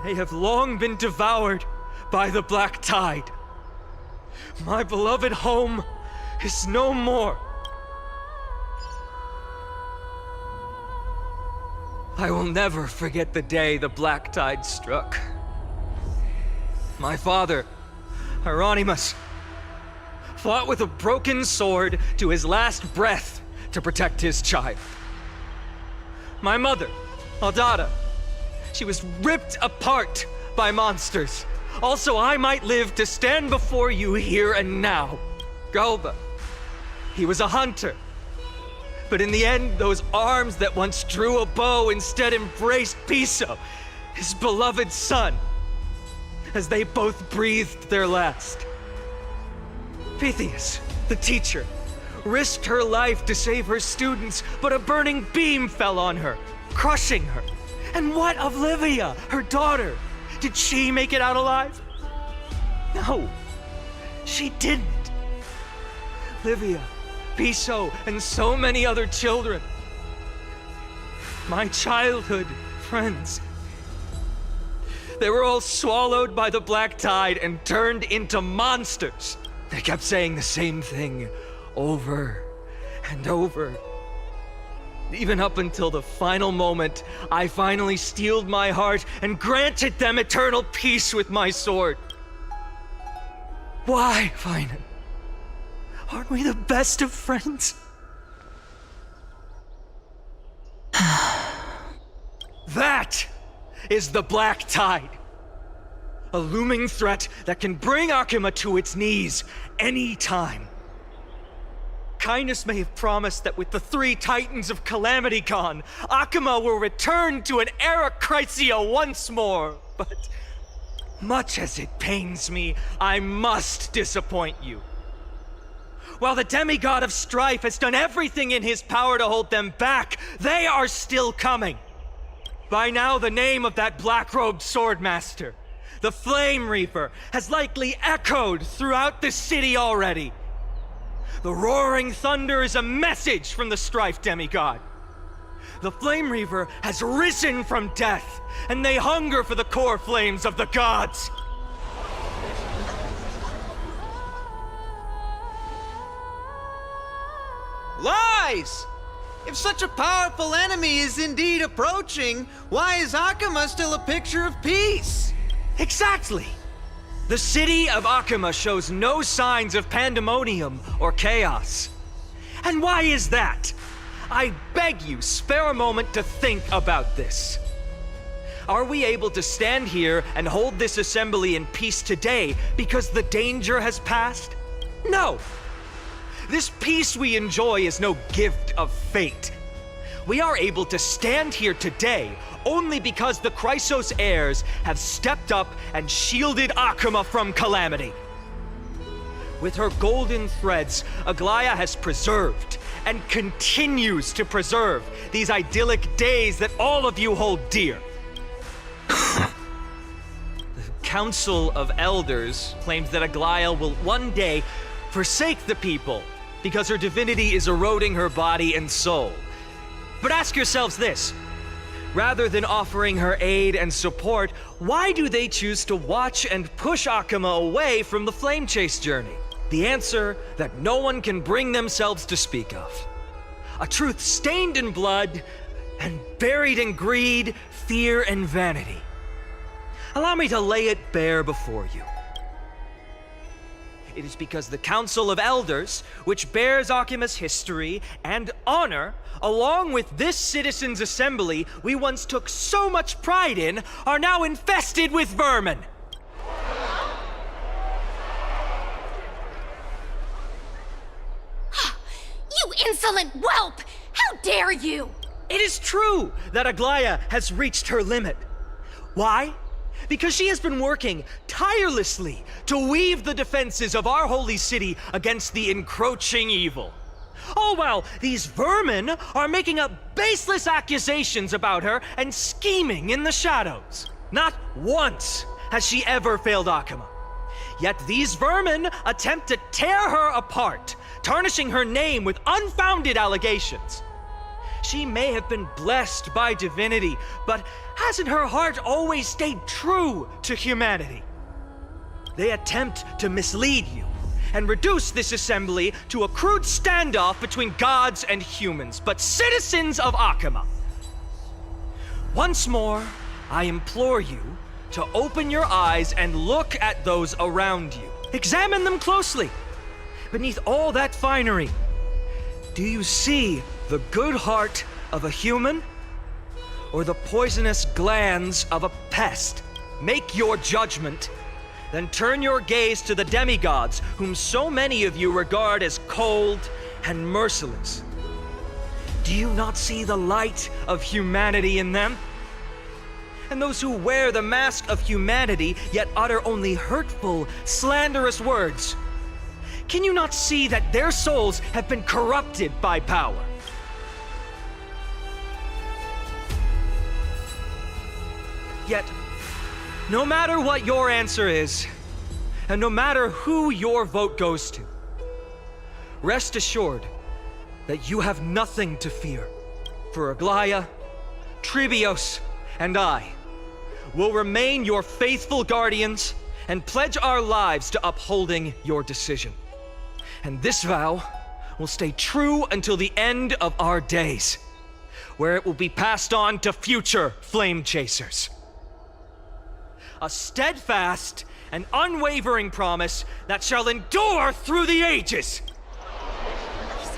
[SPEAKER 23] they have long been devoured by the black tide. My beloved home is no more. I will never forget the day the black tide struck. My father, Hieronymus, fought with a broken sword to his last breath to protect his child. My mother, Aldada, she was ripped apart by monsters. Also, I might live to stand before you here and now. Galba, he was a hunter. But in the end, those arms that once drew a bow instead embraced Piso, his beloved son, as they both breathed their last. Pythias, the teacher, risked her life to save her students, but a burning beam fell on her, crushing her. And what of Livia, her daughter? Did she make it out alive? No, she didn't. Livia, Piso, and so many other children, my childhood friends, they were all swallowed by the black tide and turned into monsters. They kept saying the same thing over and over. Even up until the final moment, I finally steeled my heart and granted them eternal peace with my sword. Why, Finan? Aren't we the best of friends? That is the black tide. A looming threat that can bring Akima to its knees any time. Kindness may have promised that with the 3 Titans of Calamity gone, Akima will return to an era Chrysia once more, but much as it pains me, I must disappoint you. While the demigod of strife has done everything in his power to hold them back, they are still coming. By now, the name of that black-robed swordmaster, the Flame Reaper, has likely echoed throughout the city already. The roaring thunder is a message from the strife demigod. The Flame Reaver has risen from death, and they hunger for the core flames of the gods.
[SPEAKER 7] Lies! If such a powerful enemy is indeed approaching, why is Akima still a picture of peace?
[SPEAKER 23] Exactly! The city of Akuma shows no signs of pandemonium or chaos. And why is that? I beg you, spare a moment to think about this. Are we able to stand here and hold this assembly in peace today because the danger has passed? No. This peace we enjoy is no gift of fate. We are able to stand here today only because the Chrysos heirs have stepped up and shielded Akuma from calamity. With her golden threads, Aglaya has preserved and continues to preserve these idyllic days that all of you hold dear. The Council of Elders claims that Aglaya will one day forsake the people because her divinity is eroding her body and soul. But ask yourselves this. Rather than offering her aid and support, why do they choose to watch and push Akuma away from the Flame Chase journey? The answer that no one can bring themselves to speak of. A truth stained in blood and buried in greed, fear, and vanity. Allow me to lay it bare before you. It is because the Council of Elders, which bears Akuma's history and honor, along with this citizens' assembly we once took so much pride in, are now infested with vermin.
[SPEAKER 18] You insolent whelp! How dare you!
[SPEAKER 23] It is true that Aglaya has reached her limit. Why? Because she has been working tirelessly to weave the defenses of our holy city against the encroaching evil. All while these vermin are making up baseless accusations about her and scheming in the shadows. Not once has she ever failed Akuma. Yet these vermin attempt to tear her apart, tarnishing her name with unfounded allegations. She may have been blessed by divinity, but hasn't her heart always stayed true to humanity? They attempt to mislead you and reduce this assembly to a crude standoff between gods and humans, but citizens of Akuma. Once more, I implore you to open your eyes and look at those around you. Examine them closely. Beneath all that finery, do you see the good heart of a human or the poisonous glands of a pest? Make your judgment, then turn your gaze to the demigods whom so many of you regard as cold and merciless. Do you not see the light of humanity in them? And those who wear the mask of humanity yet utter only hurtful, slanderous words. Can you not see that their souls have been corrupted by power? Yet, no matter what your answer is, and no matter who your vote goes to, rest assured that you have nothing to fear. For Aglaya, Tribios, and I will remain your faithful guardians and pledge our lives to upholding your decision. And this vow will stay true until the end of our days, where it will be passed on to future flame chasers. A steadfast and unwavering promise that shall endure through the ages.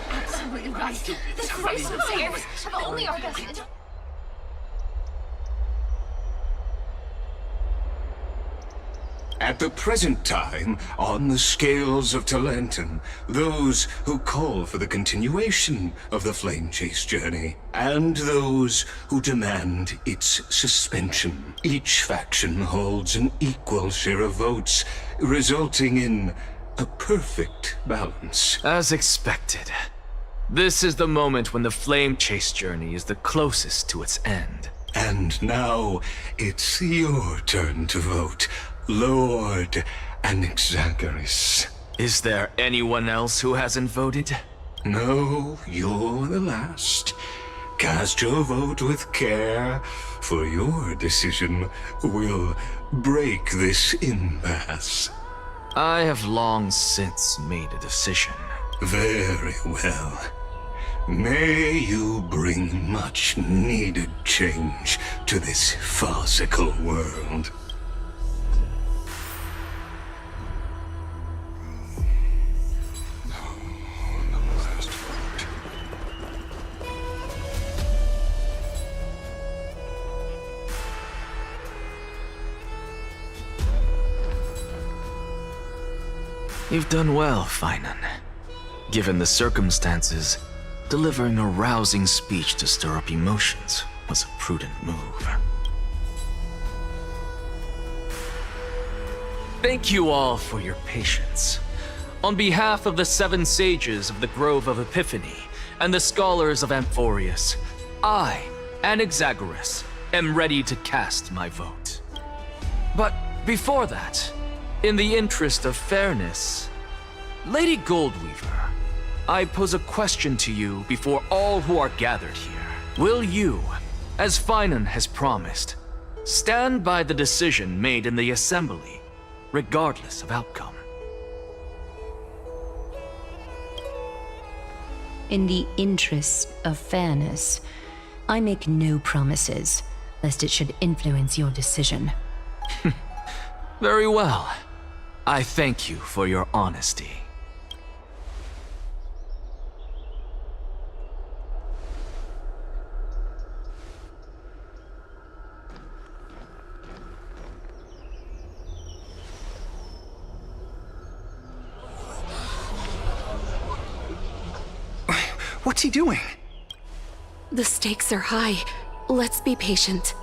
[SPEAKER 18] Absolutely right. The Chrysos heirs have only our best.
[SPEAKER 2] At the present time, on the scales of Talentum, those who call for the continuation of the Flame Chase journey, and those who demand its suspension. Each faction holds an equal share of votes, resulting in a perfect balance.
[SPEAKER 16] As expected. This is the moment when the Flame Chase journey is the closest to its end.
[SPEAKER 2] And now, it's your turn to vote, Lord Anaxagoras.
[SPEAKER 16] Is there anyone else who hasn't voted?
[SPEAKER 2] No, you're the last. Cast your vote with care, for your decision will break this impasse.
[SPEAKER 16] I have long since made a decision.
[SPEAKER 2] Very well. May you bring much needed change to this farcical world.
[SPEAKER 16] You've done well, Finan. Given the circumstances, delivering a rousing speech to stir up emotions was a prudent move. Thank you all for your patience. On behalf of the 7 sages of the Grove of Epiphany and the scholars of Amphorius, I, Anaxagoras, am ready to cast my vote. But before that, in the interest of fairness, Lady Goldweaver, I pose a question to you before all who are gathered here. Will you, as Finan has promised, stand by the decision made in the Assembly, regardless of outcome?
[SPEAKER 14] In the interest of fairness, I make no promises, lest it should influence your decision.
[SPEAKER 16] Very well. I thank you for your honesty.
[SPEAKER 11] What's he doing?
[SPEAKER 15] The stakes are high. Let's be patient.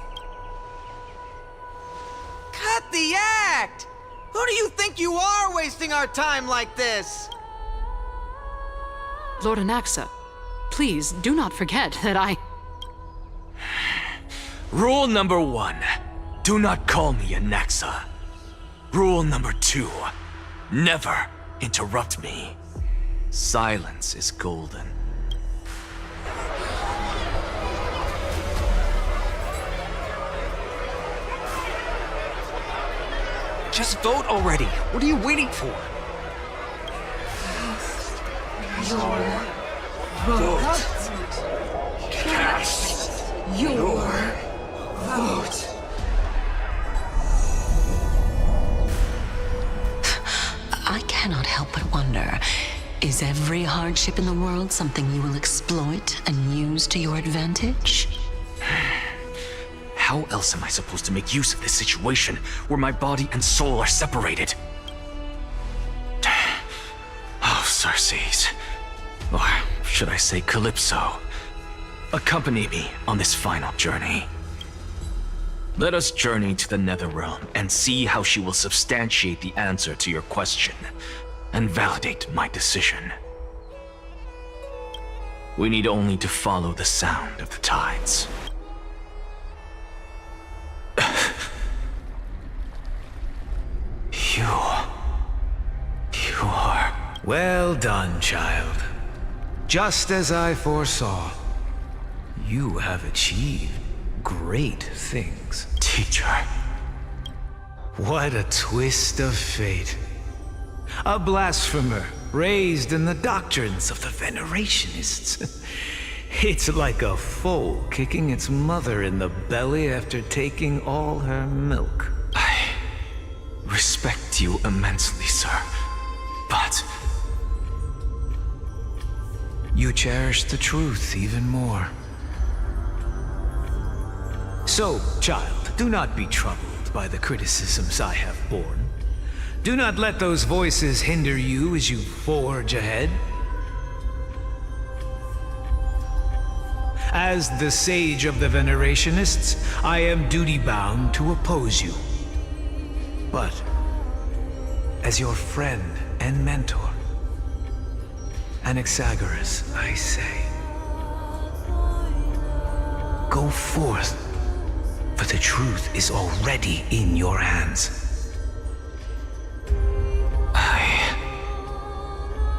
[SPEAKER 7] Cut the act! Who do you think you are wasting our time like this?
[SPEAKER 19] Lord Anaxa, please do not forget that I...
[SPEAKER 16] Rule number 1, do not call me Anaxa. Rule number 2, never interrupt me. Silence is golden.
[SPEAKER 11] Just vote already. What are you waiting for?
[SPEAKER 3] Your vote. Cast your vote.
[SPEAKER 10] I cannot help but wonder, is every hardship in the world something you will exploit and use to your advantage?
[SPEAKER 16] How else am I supposed to make use of this situation where my body and soul are separated? Oh, Circes. Or should I say Calypso? Accompany me on this final journey. Let us journey to the Netherrealm and see how she will substantiate the answer to your question and validate my decision. We need only to follow the sound of the tides. You are...
[SPEAKER 11] Well done, child. Just as I foresaw, you have achieved great things.
[SPEAKER 16] Teacher.
[SPEAKER 11] What a twist of fate. A blasphemer raised in the doctrines of the Venerationists. It's like a foal kicking its mother in the belly after taking all her milk.
[SPEAKER 16] I respect you immensely, sir, but...
[SPEAKER 11] You cherish the truth even more. So, child, do not be troubled by the criticisms I have borne. Do not let those voices hinder you as you forge ahead. As the sage of the Venerationists, I am duty-bound to oppose you. But, as your friend and mentor, Anaxagoras, I say, go forth, for the truth is already in your hands.
[SPEAKER 16] I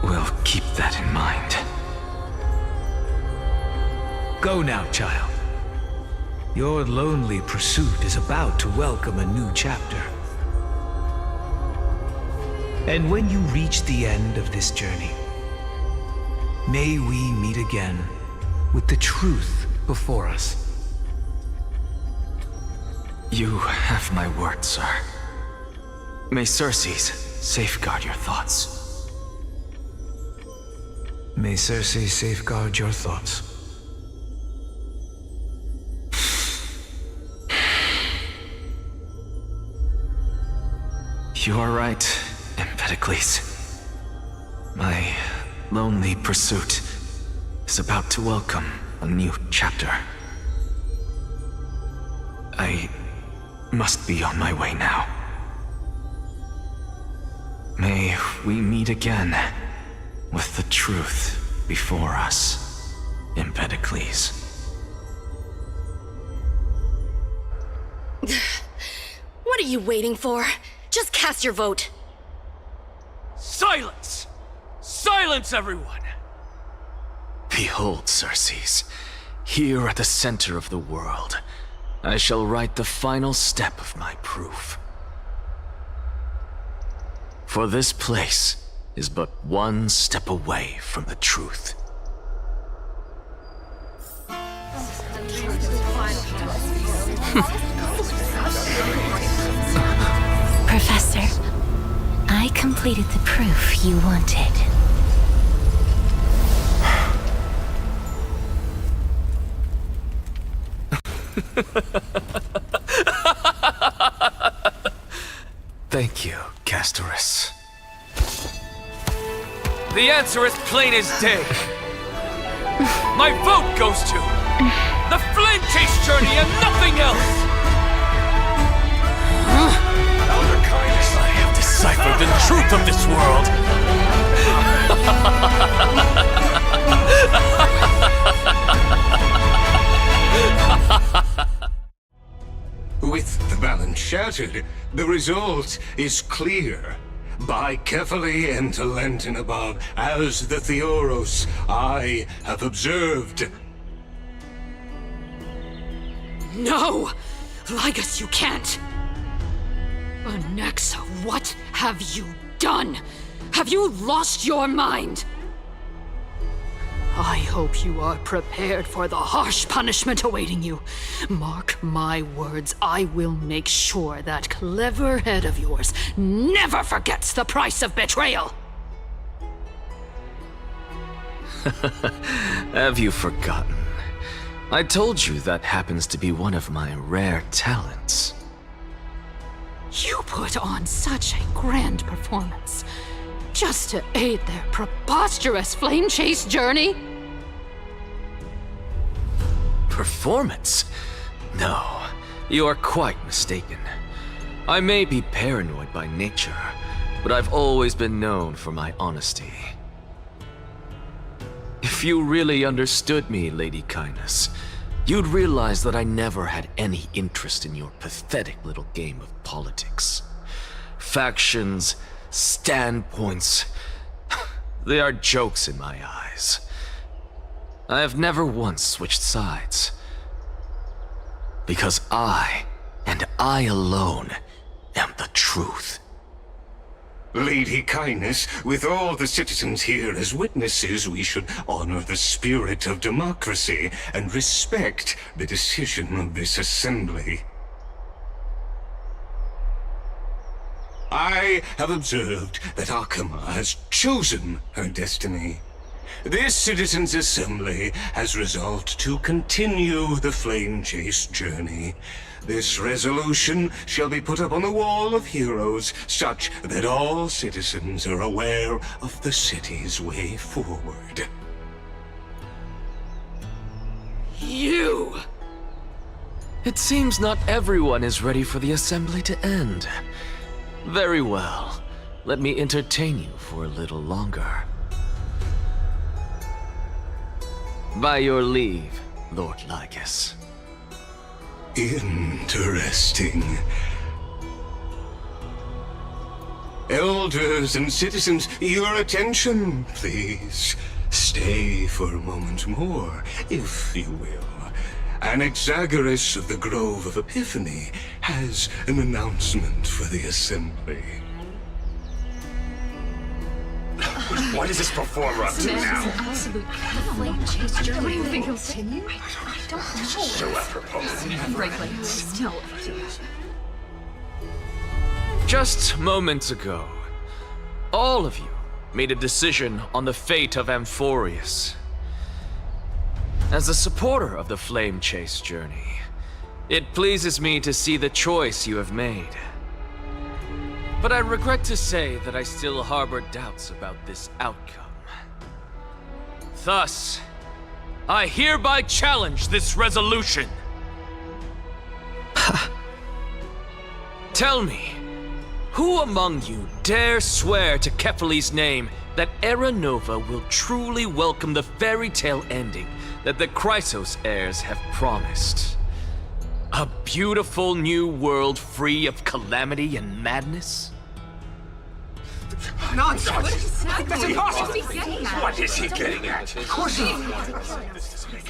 [SPEAKER 16] will keep that in mind.
[SPEAKER 11] Go now, child. Your lonely pursuit is about to welcome a new chapter. And when you reach the end of this journey, may we meet again with the truth before us.
[SPEAKER 16] You have my word, sir. May Circes safeguard your thoughts.
[SPEAKER 11] May Circe safeguard your thoughts.
[SPEAKER 16] You are right, Empedocles. My lonely pursuit is about to welcome a new chapter. I must be on my way now. May we meet again with the truth before us, Empedocles.
[SPEAKER 18] What are you waiting for? Just cast your vote.
[SPEAKER 20] Silence! Silence, everyone!
[SPEAKER 16] Behold, Circes, here at the center of the world, I shall write the final step of my proof. For this place is but one step away from the truth.
[SPEAKER 5] Professor, I completed the proof you wanted.
[SPEAKER 16] Thank you, Castorus.
[SPEAKER 20] The answer is plain as day. My vote goes to the Flame Chase Journey and nothing else! Elder Kindness, I have deciphered the truth of this world!
[SPEAKER 2] With the balance shattered, the result is clear. By carefully enter Lenten above, as the Theoros I have observed.
[SPEAKER 19] No! Ligus, you can't! Onyxa, what have you done? Have you lost your mind? I hope you are prepared for the harsh punishment awaiting you. Mark my words, I will make sure that clever head of yours never forgets the price of betrayal.
[SPEAKER 16] Have you forgotten? I told you that happens to be one of my rare talents.
[SPEAKER 19] You put on such a grand performance, just to aid their preposterous flame chase journey?
[SPEAKER 16] Performance? No, you are quite mistaken. I may be paranoid by nature, but I've always been known for my honesty. If you really understood me, Lady Kindness, you'd realize that I never had any interest in your pathetic little game of politics. Factions, standpoints, they are jokes in my eyes. I have never once switched sides. Because I, and I alone, am the truth.
[SPEAKER 2] Lady Kindness, with all the citizens here as witnesses, we should honor the spirit of democracy and respect the decision of this assembly. I have observed that Akama has chosen her destiny. This citizens' assembly has resolved to continue the flame chase journey. This resolution shall be put up on the wall of heroes, such that all citizens are aware of the city's way forward.
[SPEAKER 19] You!
[SPEAKER 16] It seems not everyone is ready for the assembly to end. Very well. Let me entertain you for a little longer. By your leave, Lord Ligus.
[SPEAKER 2] Interesting. Elders and citizens, your attention, please. Stay for a moment more, if you will. Anaxagoras of the Grove of Epiphany has an announcement for the assembly.
[SPEAKER 8] What is this performer up to now?
[SPEAKER 18] Absolute flame chase journey. What do you think he'll continue? I don't know.
[SPEAKER 8] So apropos.
[SPEAKER 16] Just moments ago, all of you made a decision on the fate of Amphorius. As a supporter of the Flame Chase journey, it pleases me to see the choice you have made.
[SPEAKER 1] But I regret to say that I still harbor doubts about this outcome. Thus, I hereby challenge this resolution. Tell me, who among you dare swear to Kefali's name that Era Nova will truly welcome the fairy tale ending that the Chrysos heirs have promised? A beautiful new world free of calamity and madness?
[SPEAKER 2] Nonsense! That's impossible!
[SPEAKER 1] What is he getting at?
[SPEAKER 2] Of course he...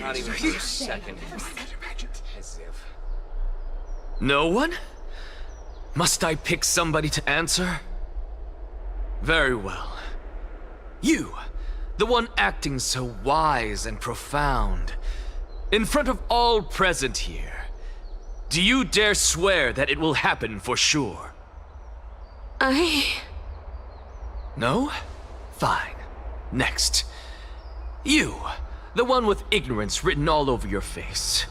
[SPEAKER 1] Not even for a second. No one? Must I pick somebody to answer? Very well. You, the one acting so wise and profound, in front of all present here, do you dare swear that it will happen for sure? No? Fine. Next. You, the one with ignorance written all over your face.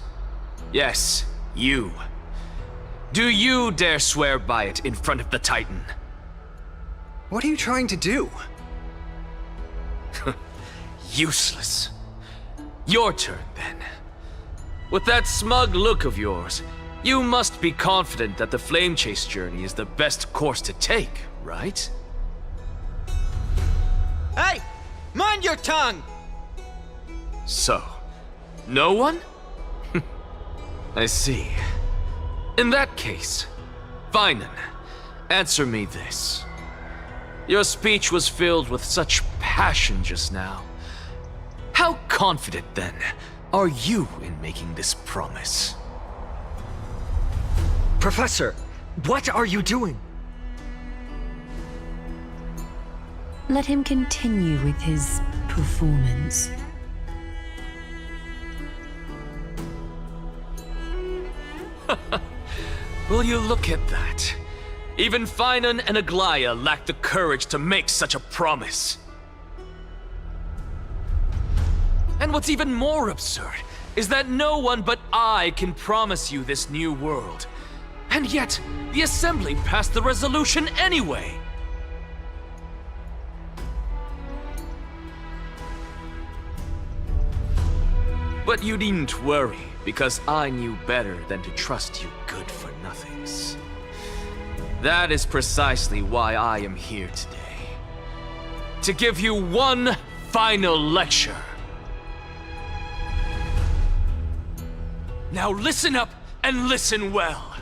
[SPEAKER 1] Yes, you. Do you dare swear by it in front of the Titan?
[SPEAKER 7] What are you trying to do?
[SPEAKER 1] Useless. Your turn, then. With that smug look of yours, you must be confident that the Flame Chase journey is the best course to take, right?
[SPEAKER 7] Hey! Mind your tongue!
[SPEAKER 1] So, no one? I see. In that case, Finan, answer me this. Your speech was filled with such passion just now. How confident, then, are you in making this promise?
[SPEAKER 23] Professor, what are you doing?
[SPEAKER 14] Let him continue with his performance.
[SPEAKER 1] Will you look at that? Even Finan and Aglaya lack the courage to make such a promise. And what's even more absurd is that no one but I can promise you this new world. And yet, the Assembly passed the resolution anyway. But you needn't worry, because I knew better than to trust you good-for-nothings. That is precisely why I am here today. To give you one final lecture. Now listen up and listen well.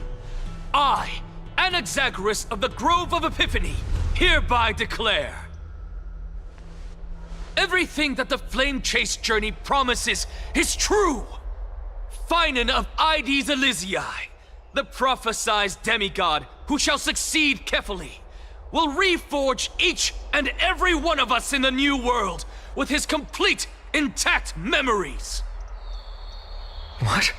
[SPEAKER 1] I, Anaxagoras of the Grove of Epiphany, hereby declare everything that the Flame Chase journey promises is true. Finan of Ides Elysiae, the prophesied demigod who shall succeed Kefali, will reforge each and every one of us in the new world with his complete, intact memories.
[SPEAKER 23] What?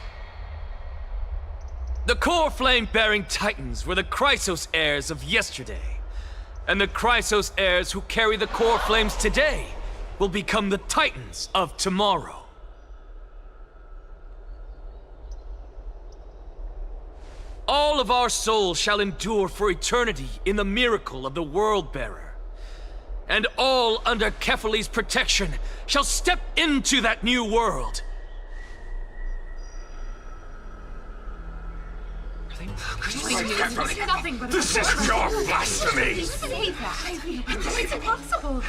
[SPEAKER 1] The core flame-bearing titans were the Chrysos heirs of yesterday, and the Chrysos heirs who carry the core flames today will become the titans of tomorrow. All of our souls shall endure for eternity in the miracle of the World-Bearer. And all under Kefali's protection shall step into that new world.
[SPEAKER 2] This is pure blasphemy!
[SPEAKER 18] It's impossible!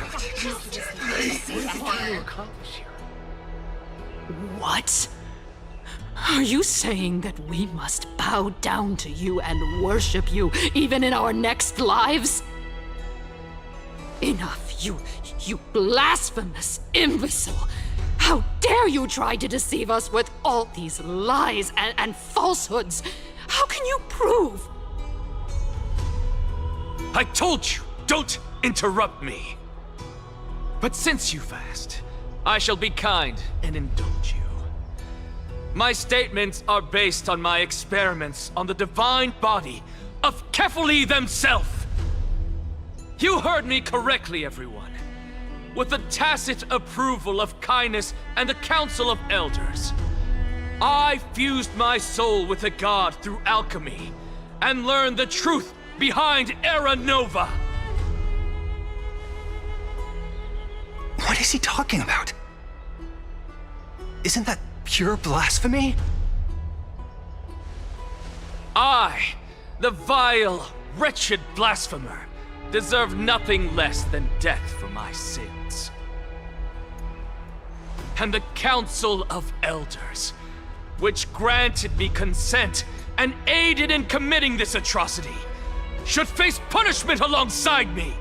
[SPEAKER 19] What? Are you saying that we must bow down to you and worship you even in our next lives? Enough, you blasphemous imbecile! How dare you try to deceive us with all these lies and falsehoods? How can you prove?
[SPEAKER 1] I told you, don't interrupt me. But since you've asked, I shall be kind and indulge you. My statements are based on my experiments on the divine body of Kefali themselves. You heard me correctly, everyone. With the tacit approval of Kindness and the Council of Elders, I fused my soul with the god through alchemy and learned the truth behind Era Nova.
[SPEAKER 13] What is he talking about? Isn't that pure blasphemy?
[SPEAKER 1] I, the vile, wretched blasphemer, deserve nothing less than death for my sins. And the Council of Elders, which granted me consent and aided in committing this atrocity, should face punishment alongside me.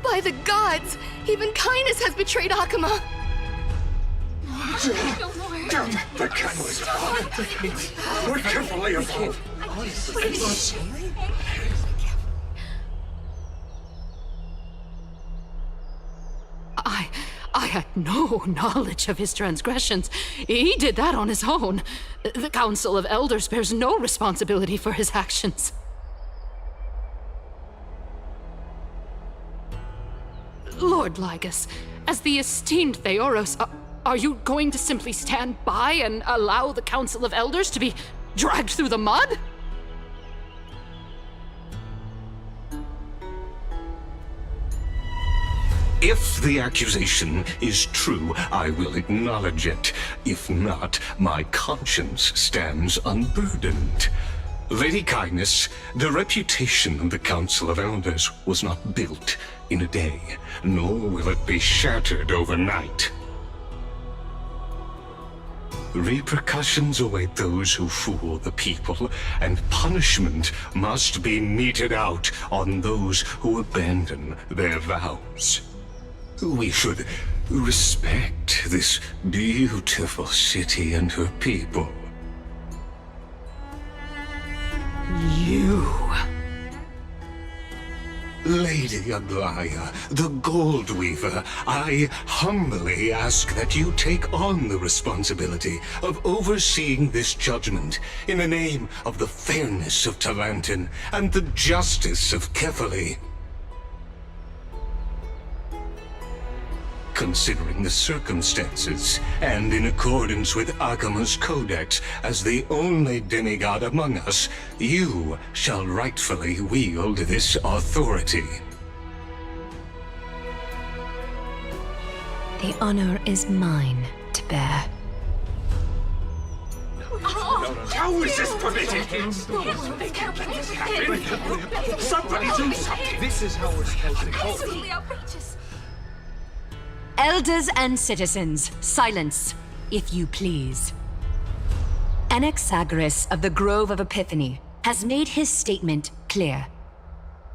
[SPEAKER 15] By the gods, even kindness has betrayed Akuma.
[SPEAKER 2] The candles are on. We're carefully involved.
[SPEAKER 19] I had no knowledge of his transgressions. He did that on his own. The Council of Elders bears no responsibility for his actions. Lord Lygus, as the esteemed Theoros, are you going to simply stand by and allow the Council of Elders to be dragged through the mud?
[SPEAKER 2] If the accusation is true, I will acknowledge it. If not, my conscience stands unburdened. Lady Kindness, the reputation of the Council of Elders was not built in a day, nor will it be shattered overnight. Repercussions await those who fool the people, and punishment must be meted out on those who abandon their vows. We should respect this beautiful city and her people.
[SPEAKER 19] You...
[SPEAKER 2] Lady Aglaya, the Gold Weaver, I humbly ask that you take on the responsibility of overseeing this judgment in the name of the fairness of Talantin and the justice of Kefali. Considering the circumstances, and in accordance with Akuma's codex as the only demigod among us, you shall rightfully wield this authority.
[SPEAKER 14] The honor is mine to bear.
[SPEAKER 17] How is this permitted? They can't let this happen. Somebody do something. This is how we're supposed to go.
[SPEAKER 18] Absolutely outrageous.
[SPEAKER 14] Elders and citizens, silence, if you please. Anaxagoras of the Grove of Epiphany has made his statement clear.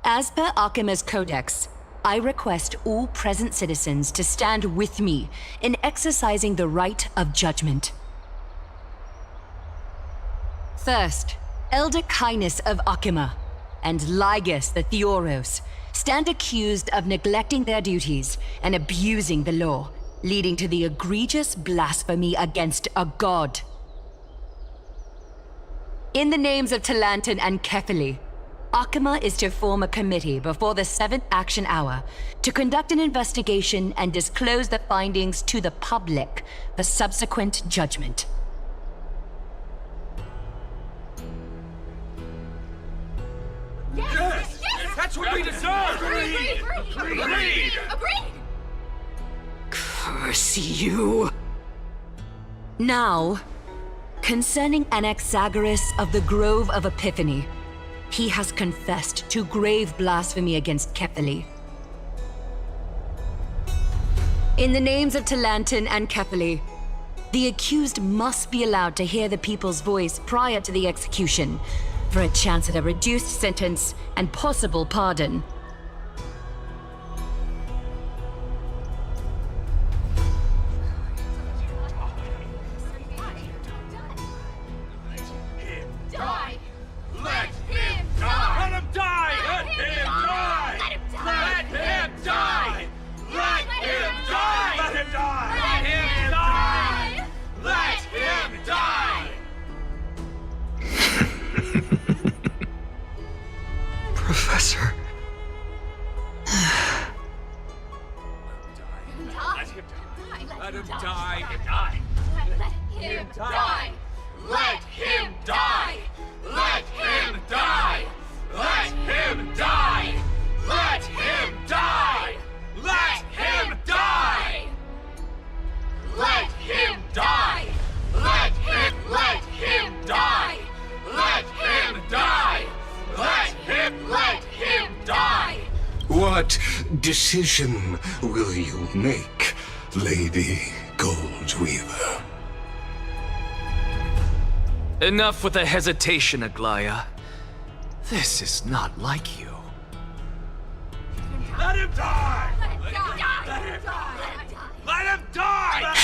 [SPEAKER 14] As per Akuma's codex, I request all present citizens to stand with me in exercising the right of judgment. First, Elder Kindness of Akuma and Lygus the Theoros stand accused of neglecting their duties and abusing the law, leading to the egregious blasphemy against a god. In the names of Talantin and Kefali, Akuma is to form a committee before the 7th action hour to conduct an investigation and disclose the findings to the public for subsequent judgment.
[SPEAKER 17] Yes! That's what we deserve! Agreed!
[SPEAKER 19] Curse you!
[SPEAKER 14] Now, concerning Anaxagoras of the Grove of Epiphany, he has confessed to grave blasphemy against Kefali. In the names of Talantin and Kefali, the accused must be allowed to hear the people's voice prior to the execution, for a chance at a reduced sentence and possible pardon.
[SPEAKER 17] Die! Let him die! Let him die! Let him die! Let him die! Let him die! Let him die! Let him die! Let him die!
[SPEAKER 23] Professor,
[SPEAKER 2] decision will you make, Lady Goldweaver?
[SPEAKER 1] Enough with the hesitation, Aglaya. This is not like you.
[SPEAKER 17] Let him die! Let him die! Let him die! Let him die!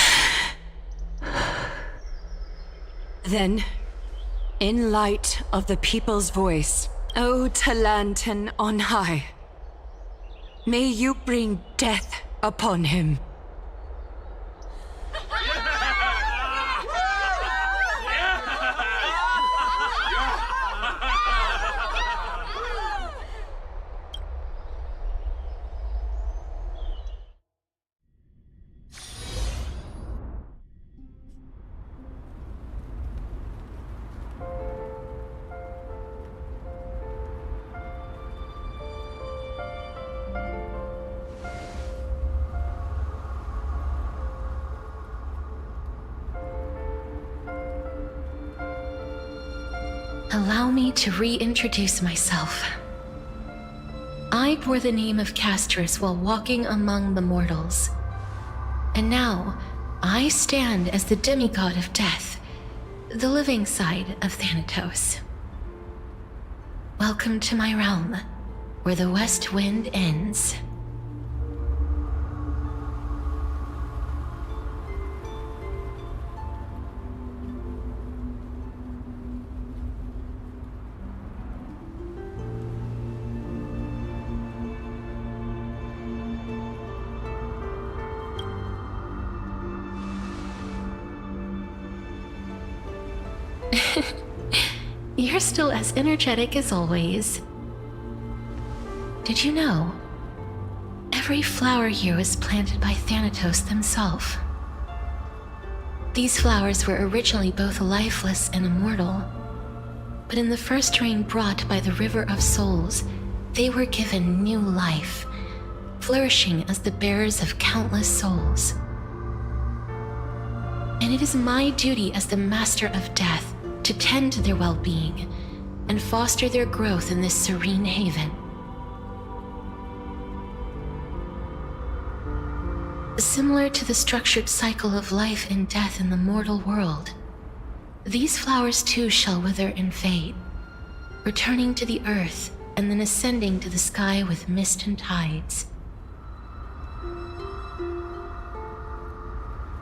[SPEAKER 14] Then, in light of the people's voice, O Talantan on high, may you bring death upon him.
[SPEAKER 5] Allow me to reintroduce myself. I bore the name of Castris while walking among the mortals. And now, I stand as the demigod of death, the living side of Thanatos. Welcome to my realm, where the west wind ends. You're still as energetic as always. Did you know? Every flower here was planted by Thanatos themselves. These flowers were originally both lifeless and immortal, but in the first rain brought by the River of Souls, they were given new life, flourishing as the bearers of countless souls. And it is my duty as the Master of Death to tend to their well-being and foster their growth in this serene haven. Similar to the structured cycle of life and death in the mortal world, these flowers too shall wither and fade, returning to the earth and then ascending to the sky with mist and tides.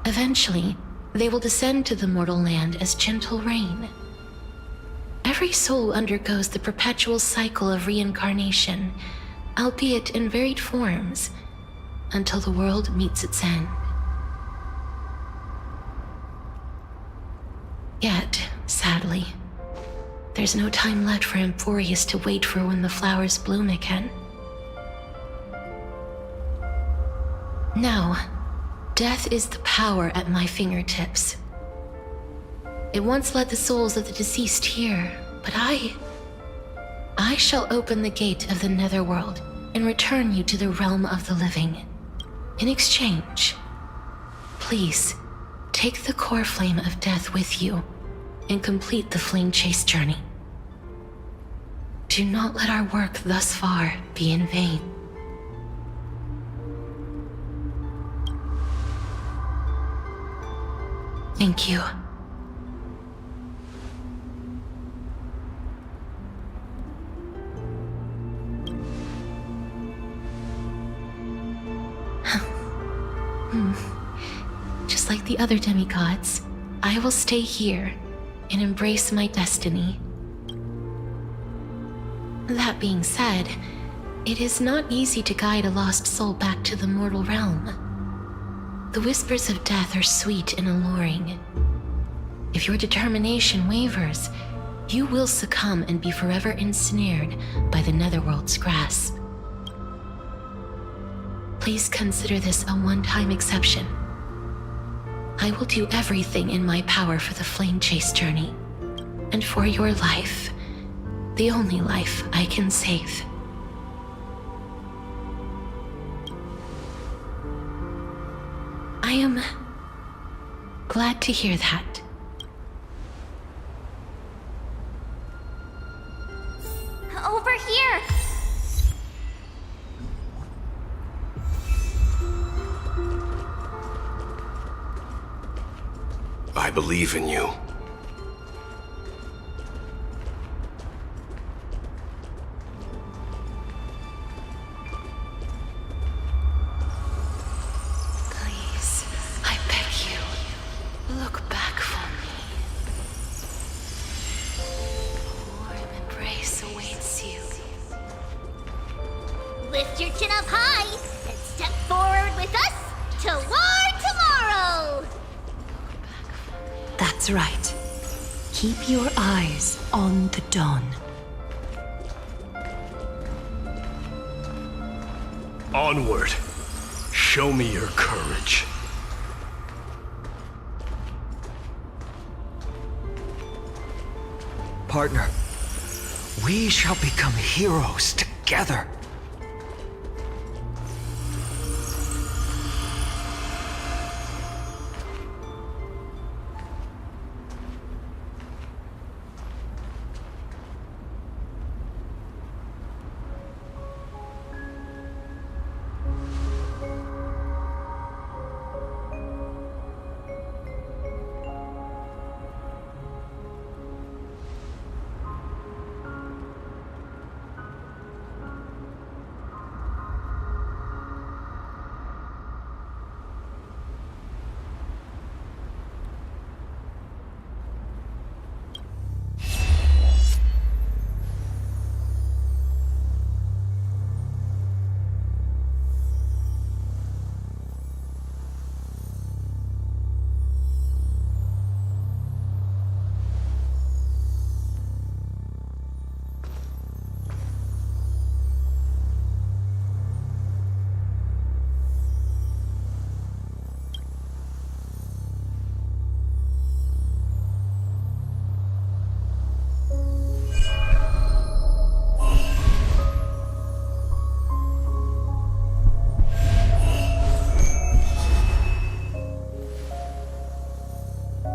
[SPEAKER 5] Eventually, they will descend to the mortal land as gentle rain. Every soul undergoes the perpetual cycle of reincarnation, albeit in varied forms, until the world meets its end. Yet, sadly, there's no time left for Emporius to wait for when the flowers bloom again. Now, death is the power at my fingertips. It once led the souls of the deceased here, but I shall open the gate of the netherworld and return you to the realm of the living. In exchange, please take the core flame of death with you and complete the flame chase journey. Do not let our work thus far be in vain. Thank you. Just like the other demigods, I will stay here and embrace my destiny. That being said, it is not easy to guide a lost soul back to the mortal realm. The whispers of death are sweet and alluring. If your determination wavers, you will succumb and be forever ensnared by the netherworld's grasp. Please consider this a one-time exception. I will do everything in my power for the flame chase journey, and for your life, the only life I can save. I am glad to hear that.
[SPEAKER 21] Over here!
[SPEAKER 9] I believe in you.
[SPEAKER 5] Please, I beg you, look back for me. A warm embrace awaits you.
[SPEAKER 21] Lift your chin up high and step forward with us toward tomorrow!
[SPEAKER 14] That's right. Keep your eyes on the dawn.
[SPEAKER 9] Onward. Show me your courage.
[SPEAKER 13] Partner, we shall become heroes together.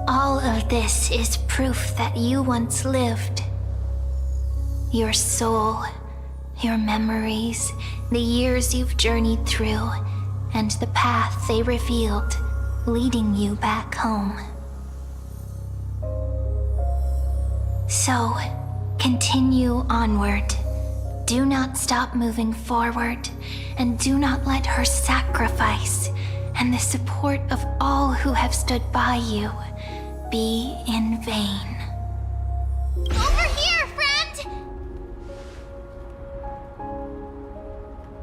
[SPEAKER 21] All of this is proof that you once lived. Your soul, your memories, the years you've journeyed through, and the path they revealed, leading you back home. So, continue onward. Do not stop moving forward, and do not let her sacrifice and the support of all who have stood by you be in vain.
[SPEAKER 18] Over here, friend!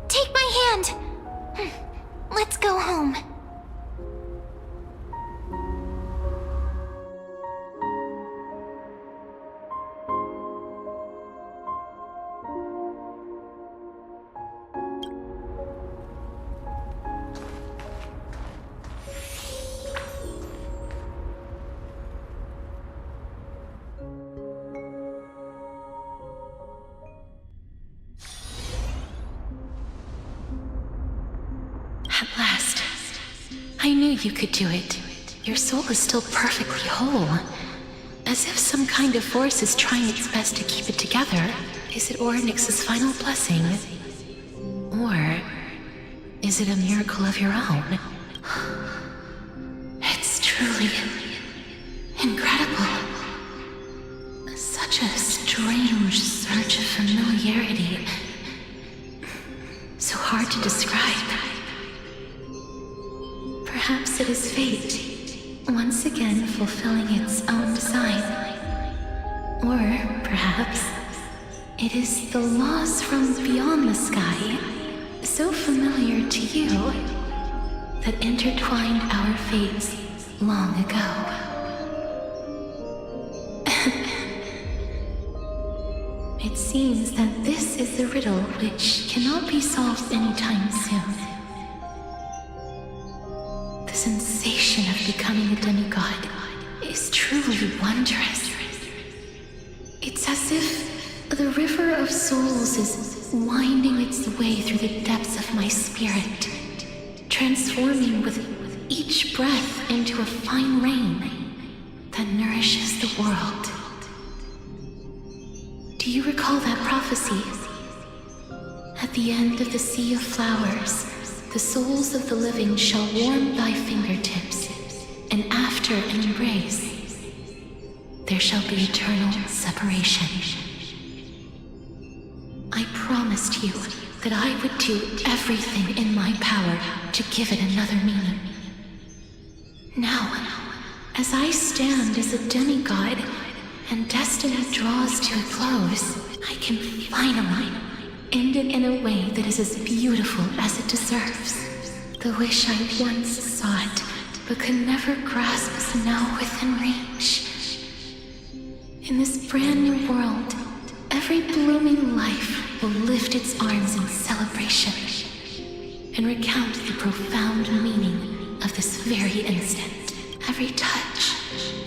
[SPEAKER 21] Take my hand. Let's go home.
[SPEAKER 5] At last. I knew you could do it. Your soul is still perfectly whole. As if some kind of force is trying its best to keep it together. Is it Orinx's final blessing? Or is it a miracle of your own? It's truly incredible. Such a strange surge of familiarity. So hard to describe. Perhaps it is fate, once again fulfilling its own design. Or perhaps it is the laws from beyond the sky, so familiar to you, that intertwined our fates long ago. It seems that this is a riddle which cannot be solved anytime soon. The sensation of becoming a demigod is truly wondrous. It's as if the river of souls is winding its way through the depths of my spirit, transforming with each breath into a fine rain that nourishes the world. Do you recall that prophecy? At the end of the sea of flowers, the souls of the living shall warm thy fingertips, and after an embrace, there shall be eternal separation. I promised you that I would do everything in my power to give it another meaning. Now, as I stand as a demigod and destiny draws to a close, I can finally end it in a way that is as beautiful as it deserves. The wish I once sought, but could never grasp, is now within reach. In this brand new world, every blooming life will lift its arms in celebration and recount the profound meaning of this very instant. Every touch,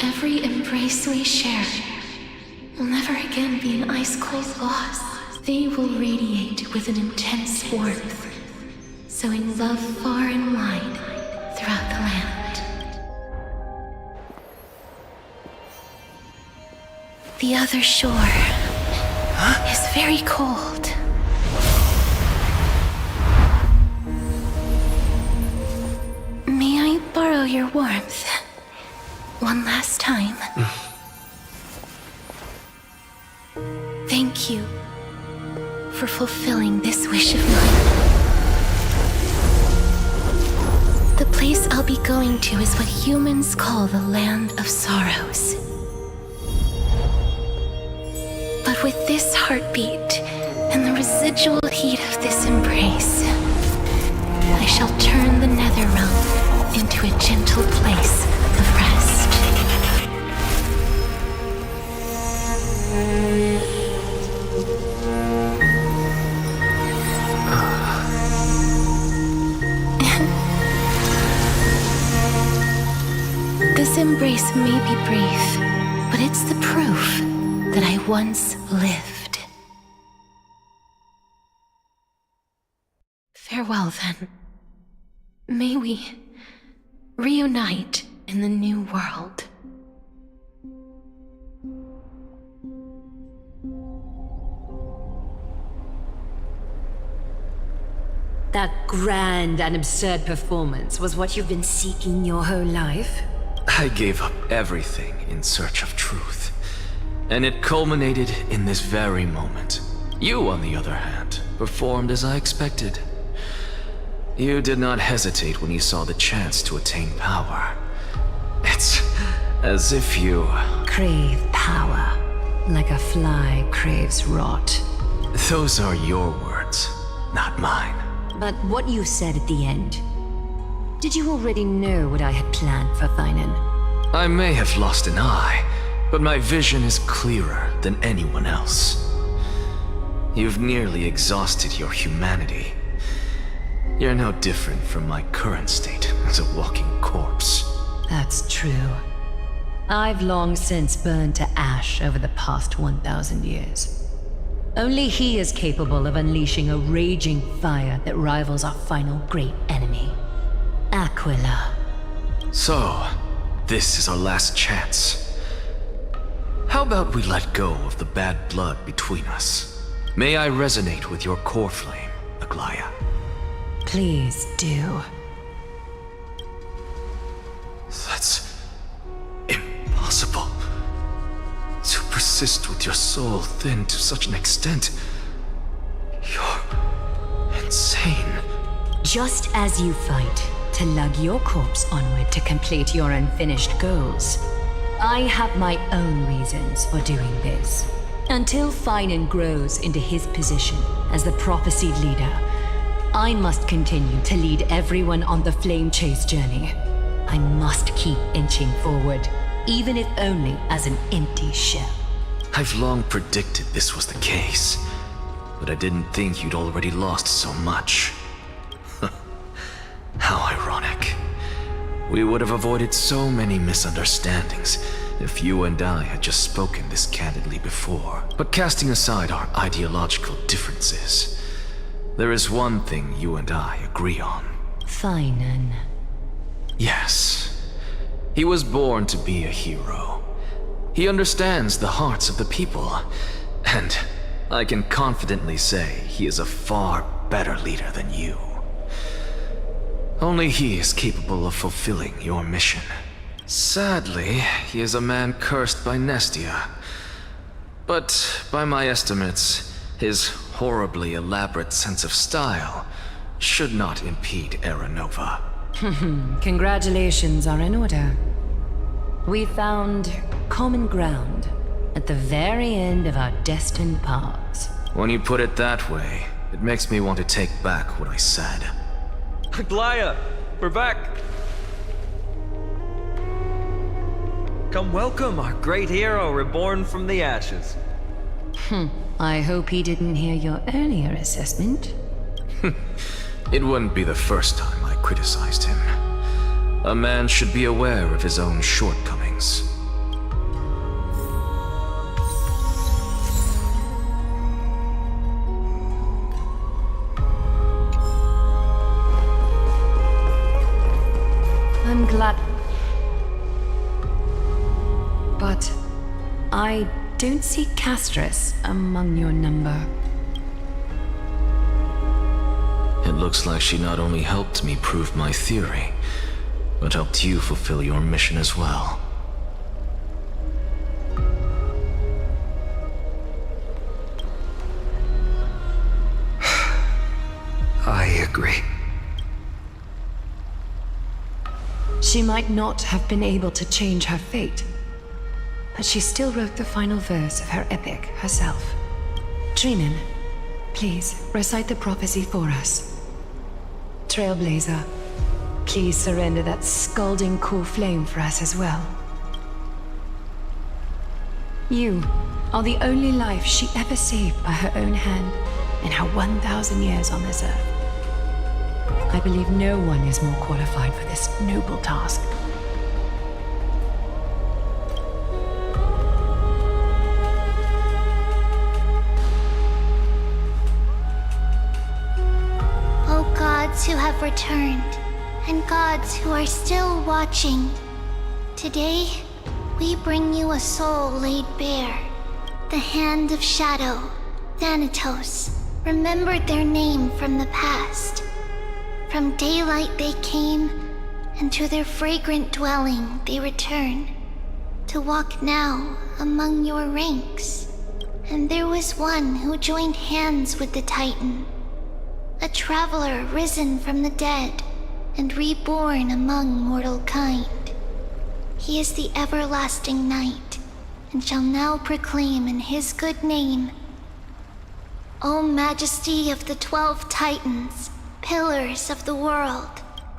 [SPEAKER 5] every embrace we share will never again be an ice-cold loss. They will radiate with an intense warmth, sowing love far and wide throughout the land. The other shore is very cold. May I borrow your warmth one last time? Thank you for fulfilling this wish of mine. The place I'll be going to is what humans call the Land of Sorrows. But with this heartbeat and the residual heat of this embrace, I shall turn the nether realm into a gentle place of rest. This embrace may be brief, but it's the proof that I once lived. Farewell, then. May we reunite in the new world.
[SPEAKER 14] That grand and absurd performance was what you've been seeking your whole life?
[SPEAKER 16] I gave up everything in search of truth. And it culminated in this very moment. You, on the other hand, performed as I expected. You did not hesitate when you saw the chance to attain power. It's as if you...
[SPEAKER 14] crave power, like a fly craves rot.
[SPEAKER 16] Those are your words, not mine.
[SPEAKER 14] But what you said at the end, did you already know what I had planned for Finan?
[SPEAKER 16] I may have lost an eye, but my vision is clearer than anyone else. You've nearly exhausted your humanity. You're no different from my current state as a walking corpse.
[SPEAKER 14] That's true. I've long since burned to ash over the past 1,000 years. Only he is capable of unleashing a raging fire that rivals our final great enemy, Aquila.
[SPEAKER 16] So, this is our last chance. How about we let go of the bad blood between us? May I resonate with your core flame, Aglaya?
[SPEAKER 14] Please do.
[SPEAKER 16] That's impossible. To persist with your soul thinned to such an extent. You're insane.
[SPEAKER 14] Just as you fight to lug your corpse onward to complete your unfinished goals, I have my own reasons for doing this. Until Finan grows into his position as the prophesied leader, I must continue to lead everyone on the flame chase journey. I must keep inching forward, even if only as an empty shell.
[SPEAKER 16] I've long predicted this was the case, but I didn't think you'd already lost so much. How ironic. We would have avoided so many misunderstandings if you and I had just spoken this candidly before. But casting aside our ideological differences, there is one thing you and I agree on.
[SPEAKER 14] Finan.
[SPEAKER 16] Yes. He was born to be a hero. He understands the hearts of the people, and I can confidently say he is a far better leader than you. Only he is capable of fulfilling your mission. Sadly, he is a man cursed by Nestia. But by my estimates, his horribly elaborate sense of style should not impede Era Nova.
[SPEAKER 14] Congratulations are in order. We found common ground at the very end of our destined paths.
[SPEAKER 16] When you put it that way, it makes me want to take back what I said.
[SPEAKER 23] Glaya, we're back. Come welcome our great hero reborn from the ashes.
[SPEAKER 14] I hope he didn't hear your earlier assessment.
[SPEAKER 16] It wouldn't be the first time I criticized him. A man should be aware of his own shortcomings.
[SPEAKER 14] I'm glad. But I don't see Castris among your number.
[SPEAKER 16] It looks like she not only helped me prove my theory, but helped you fulfill your mission as well.
[SPEAKER 13] I agree.
[SPEAKER 14] She might not have been able to change her fate, but she still wrote the final verse of her epic herself. Dreamin, please recite the prophecy for us. Trailblazer, please surrender that scalding cool flame for us as well. You are the only life she ever saved by her own hand in her 1,000 years on this earth. I believe no one is more qualified for this noble task.
[SPEAKER 21] O gods who have returned, and gods who are still watching, today we bring you a soul laid bare. The hand of shadow, Thanatos, remembered their name from the past. From daylight they came, and to their fragrant dwelling they return, to walk now among your ranks. And there was one who joined hands with the Titan, a traveler risen from the dead and reborn among mortal kind. He is the everlasting night, and shall now proclaim in his good name, O Majesty of the 12 Titans, pillars of the world,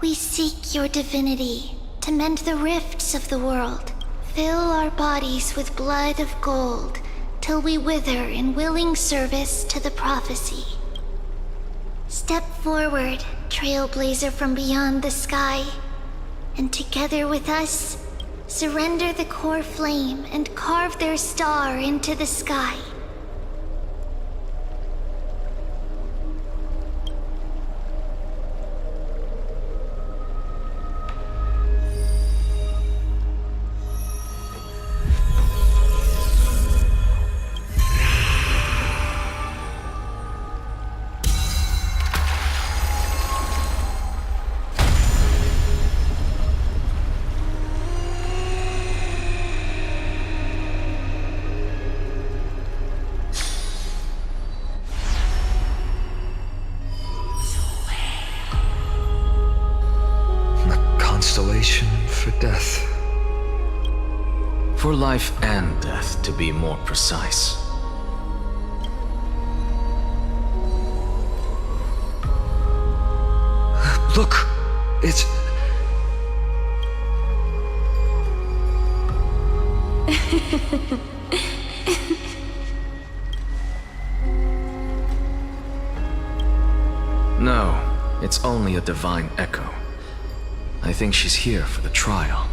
[SPEAKER 21] we seek your divinity to mend the rifts of the world. Fill our bodies with blood of gold till we wither in willing service to the prophecy. Step forward, trailblazer from beyond the sky, and together with us, surrender the core flame and carve their star into the sky.
[SPEAKER 23] Constellation for death.
[SPEAKER 16] For life and death, to be more precise.
[SPEAKER 23] Look, it's...
[SPEAKER 16] No, it's only a divine echo. I think she's here for the trial.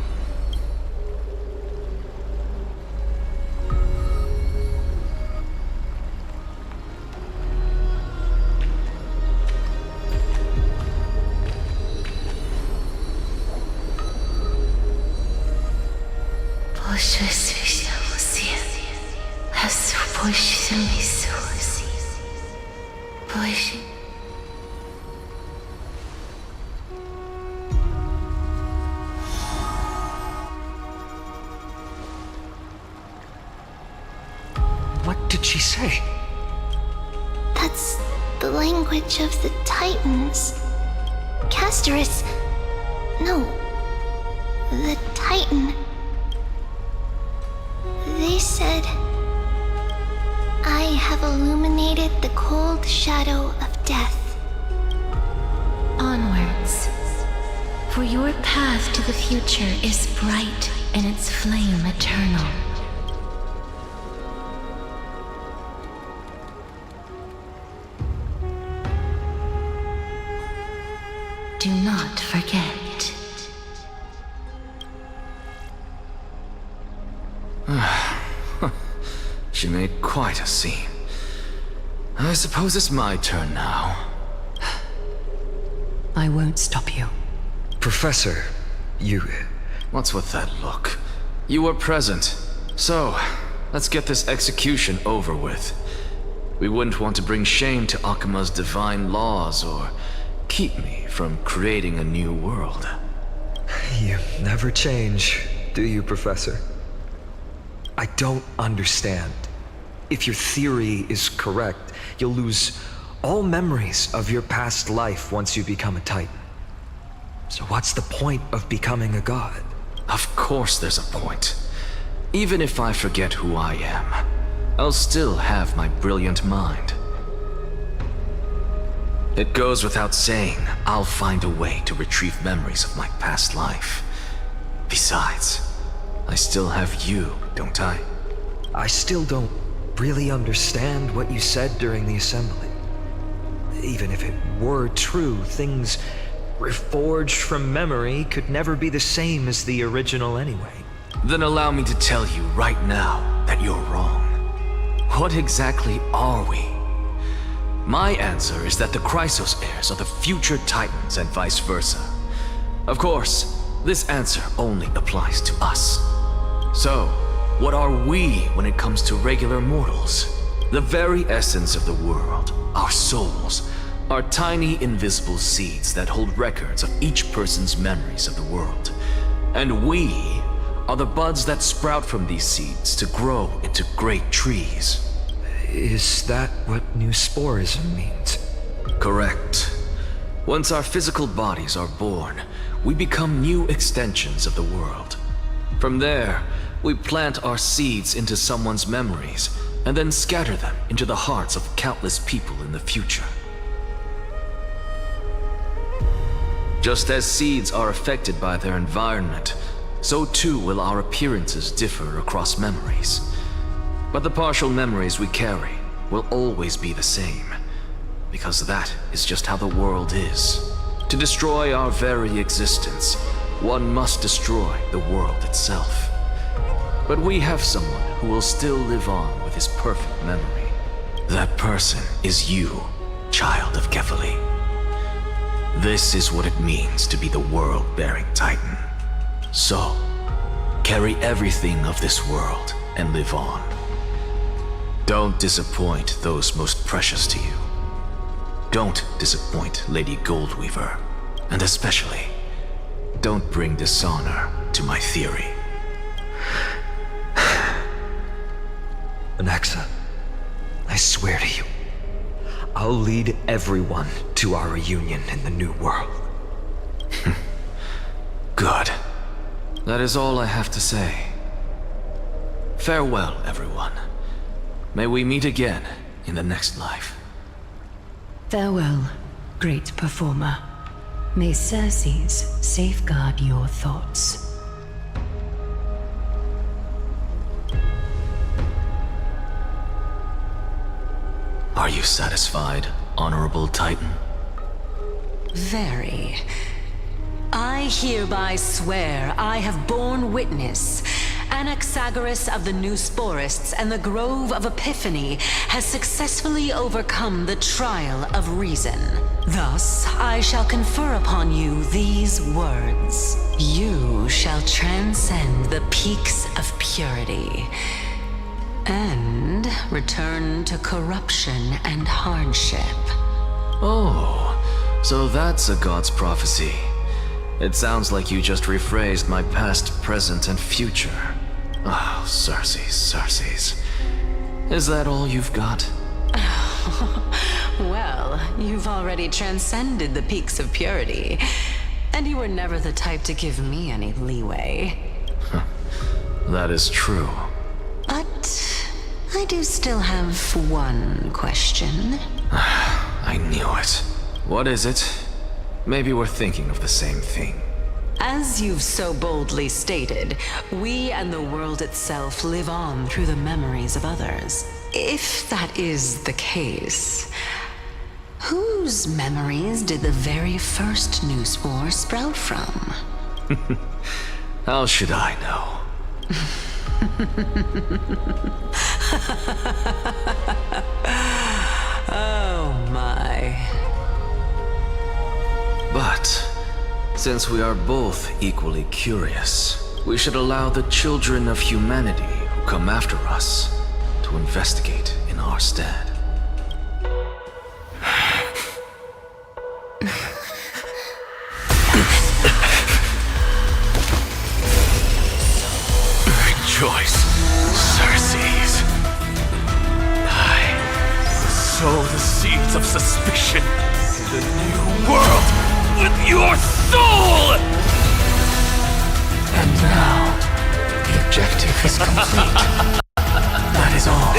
[SPEAKER 23] What did she say?
[SPEAKER 21] That's the language of the Titans. Castorus... No. The Titan. They said... I have illuminated the cold shadow of death.
[SPEAKER 5] Onwards. For your path to the future is bright and its flame eternal. Do not forget.
[SPEAKER 16] She made quite a scene. I suppose it's my turn now.
[SPEAKER 14] I won't stop you.
[SPEAKER 23] Professor, you...
[SPEAKER 16] What's with that look? You were present. So, let's get this execution over with. We wouldn't want to bring shame to Akuma's divine laws or keep me from creating a new world.
[SPEAKER 23] You never change, do you, Professor? I don't understand. If your theory is correct, you'll lose all memories of your past life once you become a Titan. So what's the point of becoming a god?
[SPEAKER 16] Of course there's a point. Even if I forget who I am, I'll still have my brilliant mind. It goes without saying, I'll find a way to retrieve memories of my past life. Besides, I still have you, don't I?
[SPEAKER 23] I still don't really understand what you said during the assembly. Even if it were true, things reforged from memory could never be the same as the original anyway.
[SPEAKER 16] Then allow me to tell you right now that you're wrong. What exactly are we? My answer is that the Chrysos heirs are the future Titans and vice versa. Of course, this answer only applies to us. So, what are we when it comes to regular mortals? The very essence of the world, our souls, are tiny invisible seeds that hold records of each person's memories of the world. And we are the buds that sprout from these seeds to grow into great trees.
[SPEAKER 23] Is that what new sporism means?
[SPEAKER 16] Correct. Once our physical bodies are born, we become new extensions of the world. From there, we plant our seeds into someone's memories, and then scatter them into the hearts of countless people in the future. Just as seeds are affected by their environment, so too will our appearances differ across memories. But the partial memories we carry will always be the same, because that is just how the world is. To destroy our very existence, one must destroy the world itself. But we have someone who will still live on with his perfect memory. That person is you, child of Kefali. This is what it means to be the world-bearing Titan. So, carry everything of this world and live on. Don't disappoint those most precious to you. Don't disappoint Lady Goldweaver. And especially, don't bring dishonor to my theory.
[SPEAKER 23] Anaxa, I swear to you, I'll lead everyone to our reunion in the new world.
[SPEAKER 16] Good. That is all I have to say. Farewell, everyone. May we meet again in the next life.
[SPEAKER 14] Farewell, great performer. May Circes safeguard your thoughts.
[SPEAKER 16] Are you satisfied, Honorable Titan?
[SPEAKER 10] Very. I hereby swear I have borne witness. Anaxagoras of the New Sporists and the Grove of Epiphany has successfully overcome the trial of reason. Thus, I shall confer upon you these words. You shall transcend the peaks of purity and return to corruption and hardship.
[SPEAKER 16] Oh, so that's a god's prophecy. It sounds like you just rephrased my past, present, and future. Oh, Circes. Is that all you've got?
[SPEAKER 10] Well, you've already transcended the peaks of purity, and you were never the type to give me any leeway.
[SPEAKER 16] That is true.
[SPEAKER 10] But I do still have one question.
[SPEAKER 16] I knew it. What is it? Maybe we're thinking of the same thing.
[SPEAKER 10] As you've so boldly stated, we and the world itself live on through the memories of others. If that is the case, whose memories did the very first new spore sprout from?
[SPEAKER 16] How should I know?
[SPEAKER 10] Oh my.
[SPEAKER 16] But, since we are both equally curious, we should allow the children of humanity who come after us to investigate in our stead.
[SPEAKER 1] Rejoice, Circes. I sow the seeds of suspicion in the new world with your soul!
[SPEAKER 16] And now, the objective is complete. That is all.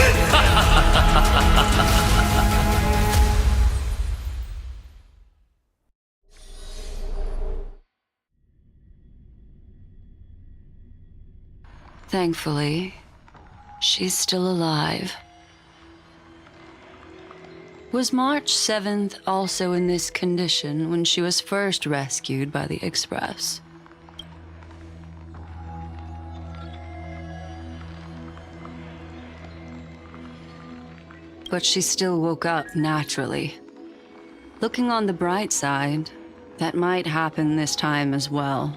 [SPEAKER 6] Thankfully, she's still alive. Was March 7th also in this condition when she was first rescued by the Express? But she still woke up naturally. Looking on the bright side, that might happen this time as well.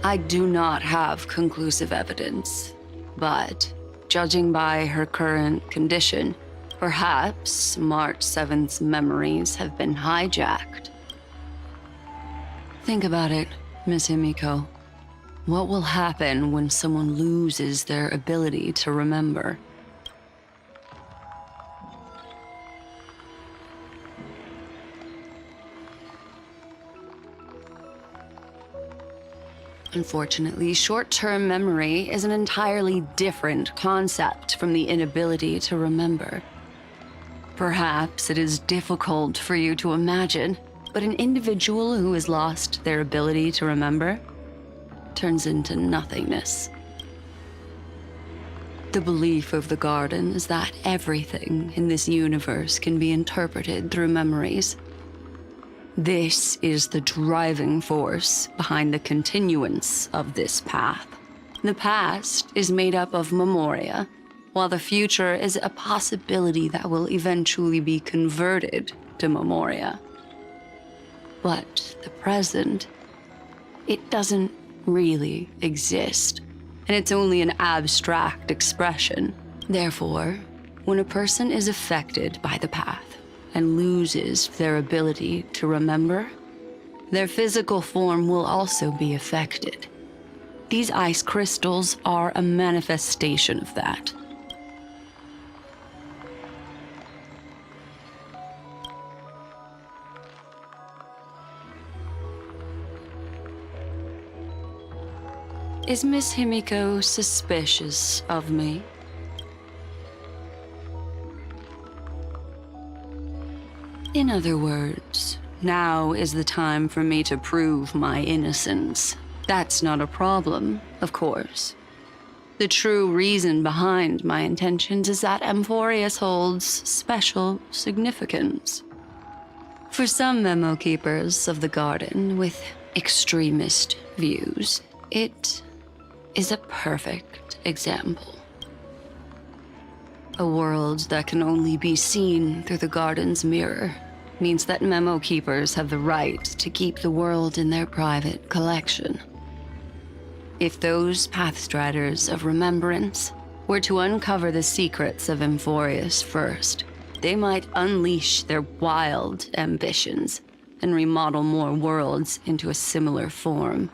[SPEAKER 6] I do not have conclusive evidence, but judging by her current condition, perhaps March 7th's memories have been hijacked. Think about it, Miss Himiko. What will happen when someone loses their ability to remember? Unfortunately, short-term memory is an entirely different concept from the inability to remember. Perhaps it is difficult for you to imagine, but an individual who has lost their ability to remember turns into nothingness. The belief of the Garden is that everything in this universe can be interpreted through memories. This is the driving force behind the continuance of this path. The past is made up of memoria, while the future is a possibility that will eventually be converted to memoria. But the present, it doesn't really exist, and it's only an abstract expression. Therefore, when a person is affected by the path, and loses their ability to remember, their physical form will also be affected. These ice crystals are a manifestation of that. Is Miss Himiko suspicious of me? In other words, now is the time for me to prove my innocence. That's not a problem, of course. The true reason behind my intentions is that Amphorius holds special significance. For some memo keepers of the Garden with extremist views, it is a perfect example. A world that can only be seen through the Garden's mirror means that memo keepers have the right to keep the world in their private collection. If those Pathstriders of Remembrance were to uncover the secrets of Amphorius first, they might unleash their wild ambitions and remodel more worlds into a similar form.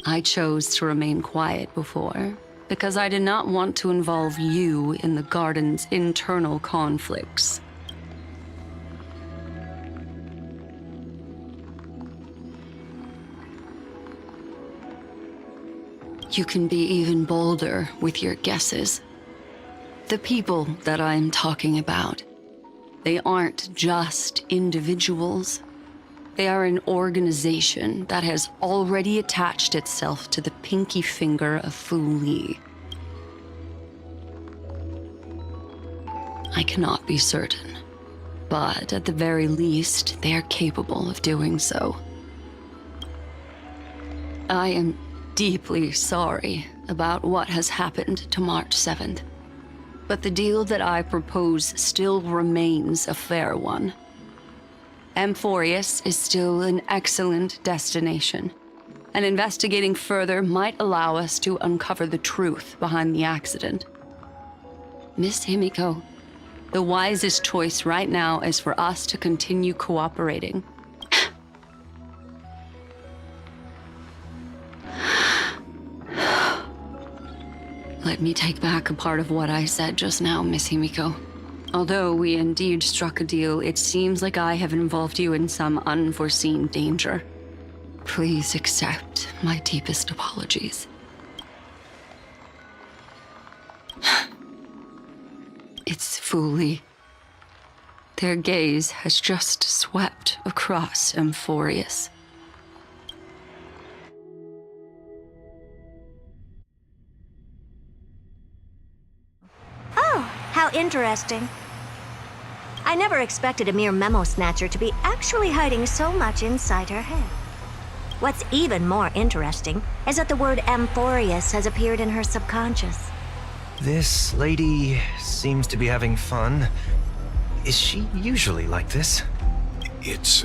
[SPEAKER 6] I chose to remain quiet before, because I did not want to involve you in the Garden's internal conflicts. You can be even bolder with your guesses. The people that I'm talking about, they aren't just individuals. They are an organization that has already attached itself to the pinky finger of Fu Li. I cannot be certain, but at the very least, they are capable of doing so. I am deeply sorry about what has happened to March 7th, but the deal that I propose still remains a fair one. Amphorius is still an excellent destination, and investigating further might allow us to uncover the truth behind the accident. Miss Himiko, the wisest choice right now is for us to continue cooperating. Let me take back a part of what I said just now, Miss Himiko. Although we indeed struck a deal, it seems like I have involved you in some unforeseen danger. Please accept my deepest apologies. It's Fu Li. Their gaze has just swept across Amphorius.
[SPEAKER 4] Oh, how interesting. I never expected a mere memo snatcher to be actually hiding so much inside her head. What's even more interesting is that the word Amphorius has appeared in her subconscious.
[SPEAKER 13] This lady seems to be having fun. Is she usually like this?
[SPEAKER 9] It's,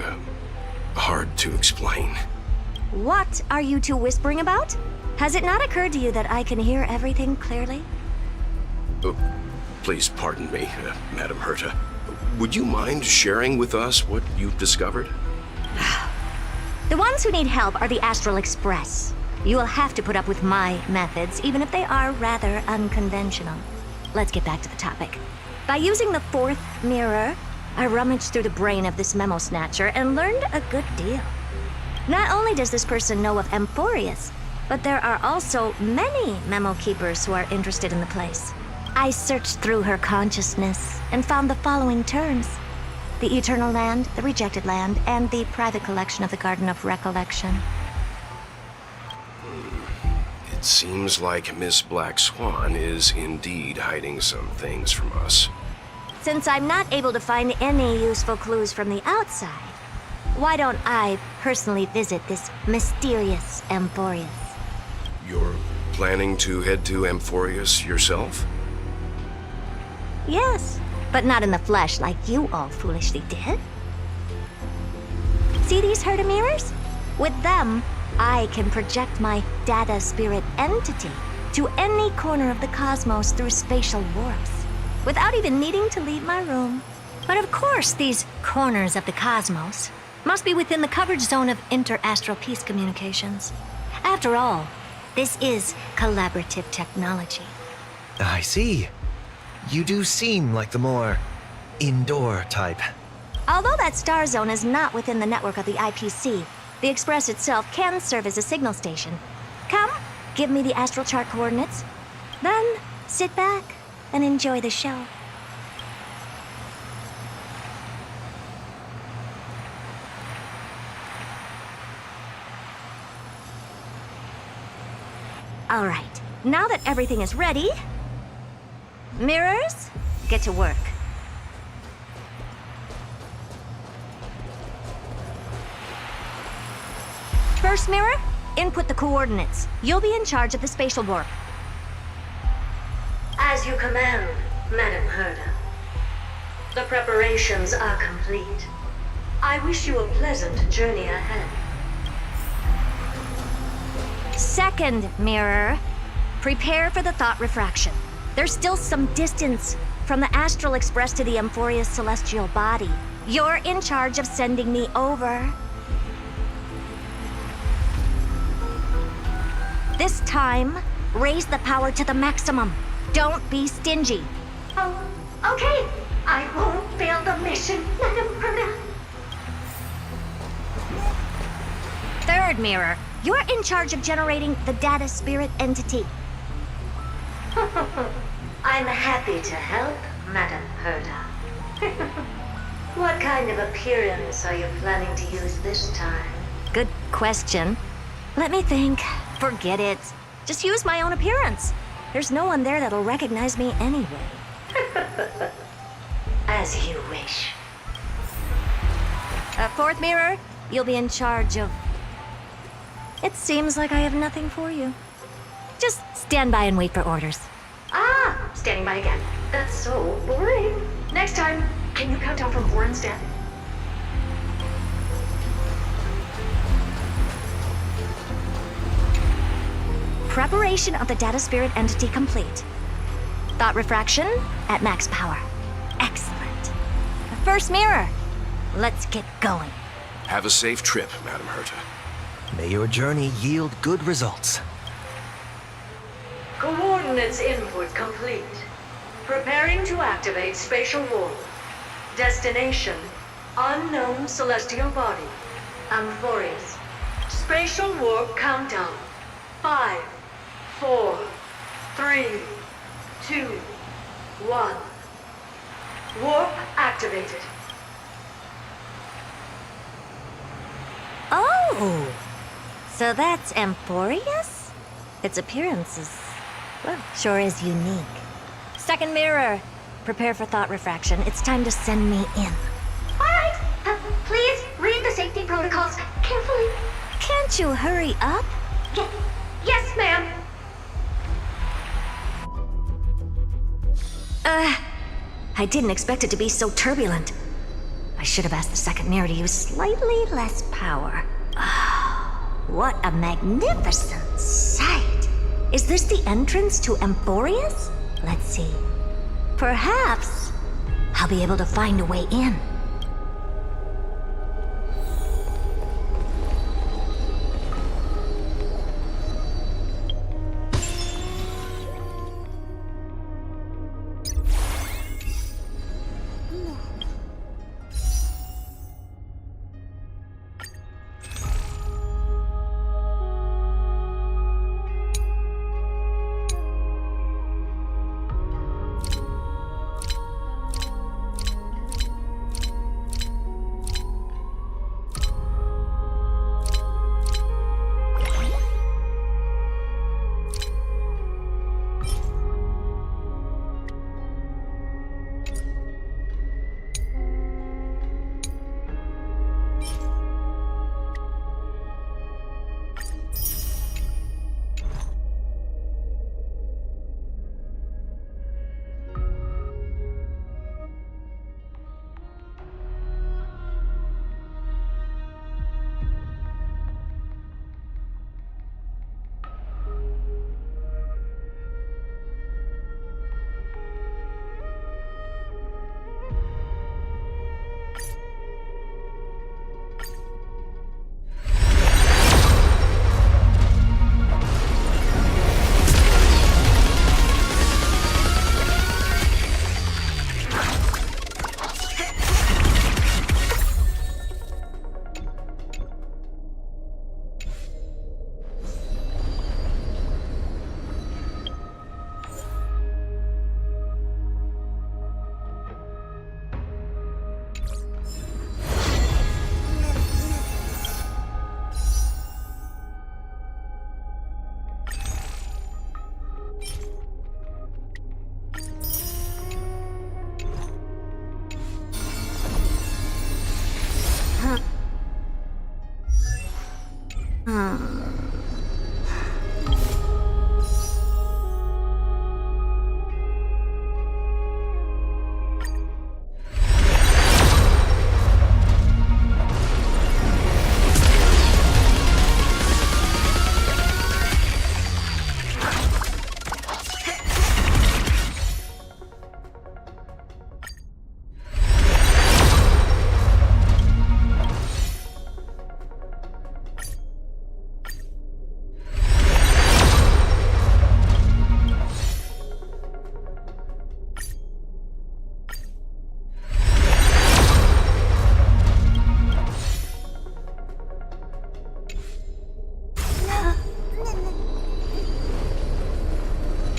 [SPEAKER 9] hard to explain.
[SPEAKER 4] What are you two whispering about? Has it not occurred to you that I can hear everything clearly?
[SPEAKER 9] Please pardon me, Madam Herta. Would you mind sharing with us what you've discovered?
[SPEAKER 4] The ones who need help are the Astral Express. You will have to put up with my methods, even if they are rather unconventional. Let's get back to the topic. By using the fourth mirror, I rummaged through the brain of this memo snatcher and learned a good deal. Not only does this person know of Amphorius, but there are also many memo keepers who are interested in the place. I searched through her consciousness and found the following terms: the Eternal Land, the Rejected Land, and the private collection of the Garden of Recollection.
[SPEAKER 9] It seems like Miss Black Swan is indeed hiding some things from us.
[SPEAKER 4] Since I'm not able to find any useful clues from the outside, why don't I personally visit this mysterious Amphorius?
[SPEAKER 9] You're planning to head to Amphorius yourself?
[SPEAKER 4] Yes, but not in the flesh like you all foolishly did. See these Herta mirrors? With them, I can project my data spirit entity to any corner of the cosmos through spatial warps, without even needing to leave my room. But of course, these corners of the cosmos must be within the coverage zone of inter-astral peace communications. After all, this is collaborative technology.
[SPEAKER 13] I see. You do seem like the more indoor type.
[SPEAKER 4] Although that star zone is not within the network of the IPC, the Express itself can serve as a signal station. Come, give me the astral chart coordinates. Then, sit back and enjoy the show. All right, now that everything is ready, mirrors, get to work. First mirror, input the coordinates. You'll be in charge of the spatial warp.
[SPEAKER 12] As you command, Madam Herta. The preparations are complete. I wish you a pleasant journey ahead.
[SPEAKER 4] Second mirror, prepare for the thought refraction. There's still some distance from the Astral Express to the Amphoria's celestial body. You're in charge of sending me over. This time, raise the power to the maximum. Don't be stingy.
[SPEAKER 12] Oh, okay. I won't fail the mission, Madam Herda.
[SPEAKER 4] Third mirror, you're in charge of generating the data spirit entity.
[SPEAKER 12] I'm happy to help, Madam Herda. What kind of appearance are you planning to use this time?
[SPEAKER 4] Good question. Let me think. Forget it. Just use my own appearance. There's no one there that'll recognize me anyway.
[SPEAKER 12] As you wish.
[SPEAKER 4] Fourth mirror, you'll be in charge of... It seems like I have nothing for you. Just stand by and wait for orders.
[SPEAKER 12] Ah, standing by again. That's so boring. Next time, can you count down from 4 instead?
[SPEAKER 4] Preparation of the data spirit entity complete. Thought refraction at max power. Excellent. The first mirror. Let's get going.
[SPEAKER 9] Have a safe trip, Madam Herta.
[SPEAKER 13] May your journey yield good results.
[SPEAKER 12] Coordinates input complete. Preparing to activate spatial wall. Destination, unknown celestial body. Amphorius. Spatial warp countdown. 5, 4, 3, 2, 1. Warp activated.
[SPEAKER 4] Oh! So that's Amphorius? Its appearance is, well, sure is unique. Second mirror, prepare for thought refraction. It's time to send me in.
[SPEAKER 12] Alright, please read the safety protocols carefully.
[SPEAKER 4] Can't you hurry up?
[SPEAKER 12] Yes, ma'am.
[SPEAKER 4] I didn't expect it to be so turbulent. I should have asked the second mirror to use slightly less power. What a magnificent sight! Is this the entrance to Amphorius? Let's see. Perhaps I'll be able to find a way in.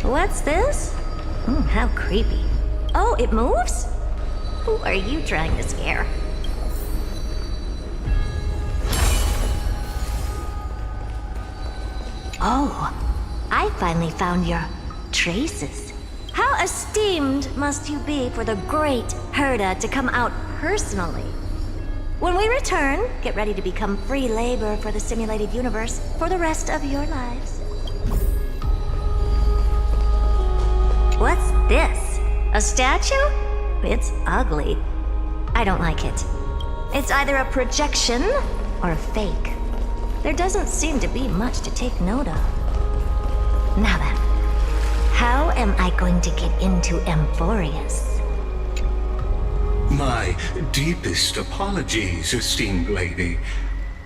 [SPEAKER 4] What's this? How creepy. Oh, it moves? Who are you trying to scare? Oh, I finally found your traces. How esteemed must you be for the great Herda to come out personally? When we return, get ready to become free labor for the simulated universe for the rest of your lives. What's this? A statue? It's ugly. I don't like it. It's either a projection or a fake. There doesn't seem to be much to take note of. Now then, how am I going to get into Amphorius?
[SPEAKER 2] My deepest apologies, esteemed lady.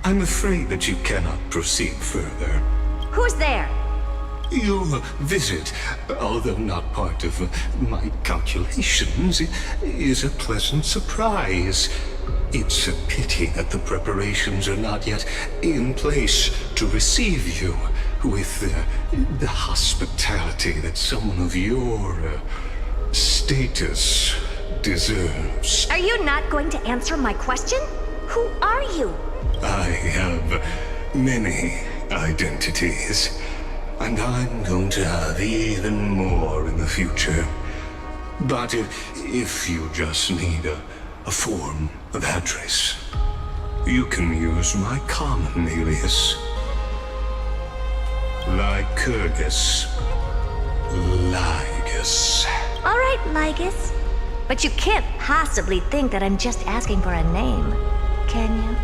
[SPEAKER 2] I'm afraid that you cannot proceed further.
[SPEAKER 4] Who's there?
[SPEAKER 2] Your visit, although not part of my calculations, is a pleasant surprise. It's a pity that the preparations are not yet in place to receive you with the hospitality that someone of your status deserves.
[SPEAKER 4] Are you not going to answer my question? Who are you?
[SPEAKER 2] I have many identities, and I'm going to have even more in the future. But if you just need a form of address, you can use my common alias. Lycurgus. Lygus.
[SPEAKER 4] All right, Lygus. But you can't possibly think that I'm just asking for a name, can you?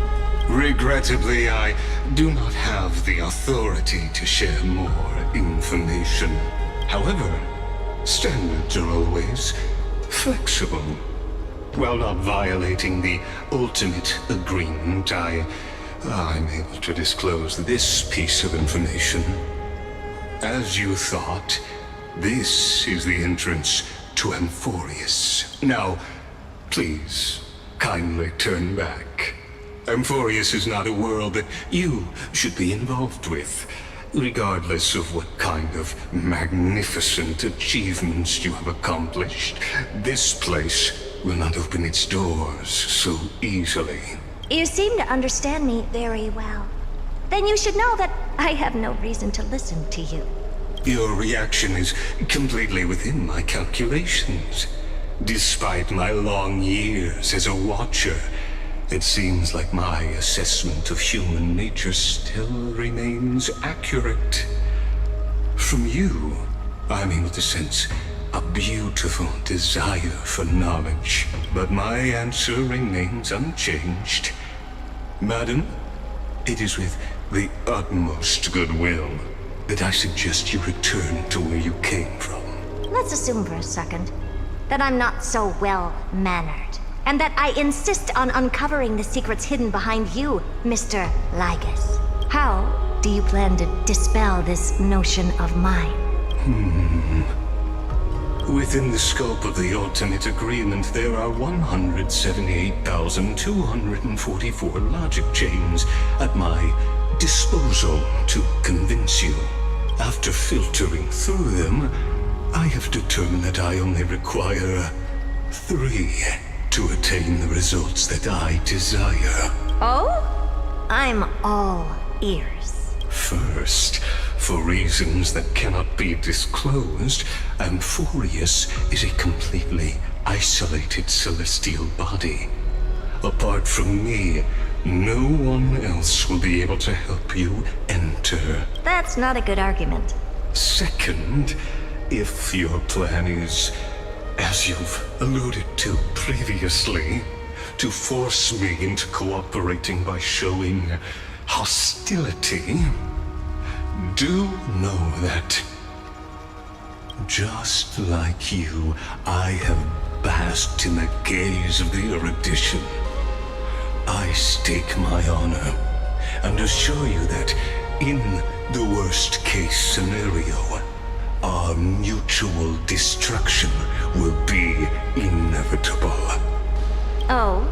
[SPEAKER 2] Regrettably, I do not have the authority to share more information. However, standards are always flexible. While not violating the ultimate agreement, I'm able to disclose this piece of information. As you thought, this is the entrance to Amphorius. Now, please, kindly turn back. Amphorius is not a world that you should be involved with, regardless of what kind of magnificent achievements you have accomplished. This place will not open its doors so easily.
[SPEAKER 4] You seem to understand me very well. Then you should know that I have no reason to listen to you.
[SPEAKER 2] Your reaction is completely within my calculations. Despite my long years as a watcher, it seems like my assessment of human nature still remains accurate. From you, I'm able to sense a beautiful desire for knowledge, but my answer remains unchanged. Madam, it is with the utmost goodwill that I suggest you return to where you came from.
[SPEAKER 4] Let's assume for a second that I'm not so well-mannered, and that I insist on uncovering the secrets hidden behind you, Mr. Lygus. How do you plan to dispel this notion of mine?
[SPEAKER 2] Within the scope of the ultimate agreement, there are 178,244 logic chains at my disposal to convince you. After filtering through them, I have determined that I only require 3 to attain the results that I desire.
[SPEAKER 4] Oh? I'm all ears.
[SPEAKER 2] First, for reasons that cannot be disclosed, Amphorius is a completely isolated celestial body. Apart from me, no one else will be able to help you enter.
[SPEAKER 4] That's not a good argument.
[SPEAKER 2] Second, if your plan is, as you've alluded to previously, to force me into cooperating by showing hostility, do know that, just like you, I have basked in the gaze of the erudition. I stake my honor and assure you that, in the worst-case scenario, our mutual destruction will be inevitable.
[SPEAKER 4] Oh?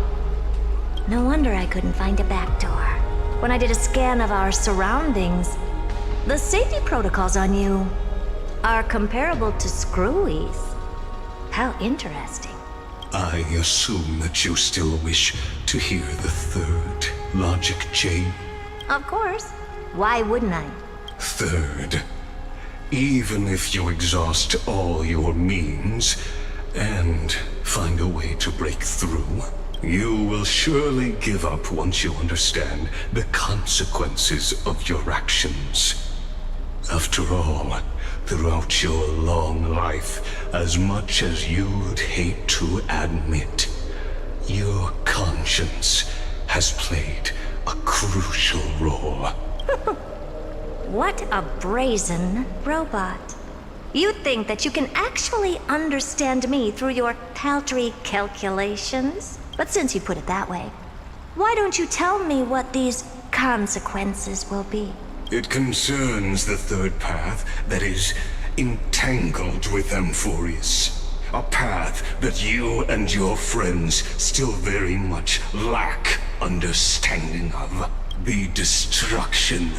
[SPEAKER 4] No wonder I couldn't find a back door. When I did a scan of our surroundings, the safety protocols on you are comparable to screwies. How interesting.
[SPEAKER 2] I assume that you still wish to hear the third logic chain?
[SPEAKER 4] Of course. Why wouldn't I?
[SPEAKER 2] Third, even if you exhaust all your means and find a way to break through, you will surely give up once you understand the consequences of your actions. After all, throughout your long life, as much as you'd hate to admit, your conscience has played a crucial role.
[SPEAKER 4] What a brazen robot. You think that you can actually understand me through your paltry calculations? But since you put it that way, why don't you tell me what these consequences will be?
[SPEAKER 2] It concerns the third path that is entangled with Amphorius. A path that you and your friends still very much lack understanding of. The destruction.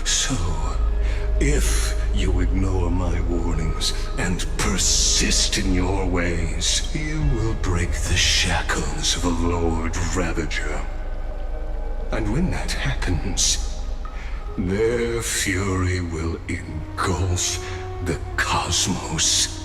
[SPEAKER 2] So, if you ignore my warnings and persist in your ways, you will break the shackles of a Lord Ravager. And when that happens, their fury will engulf the cosmos.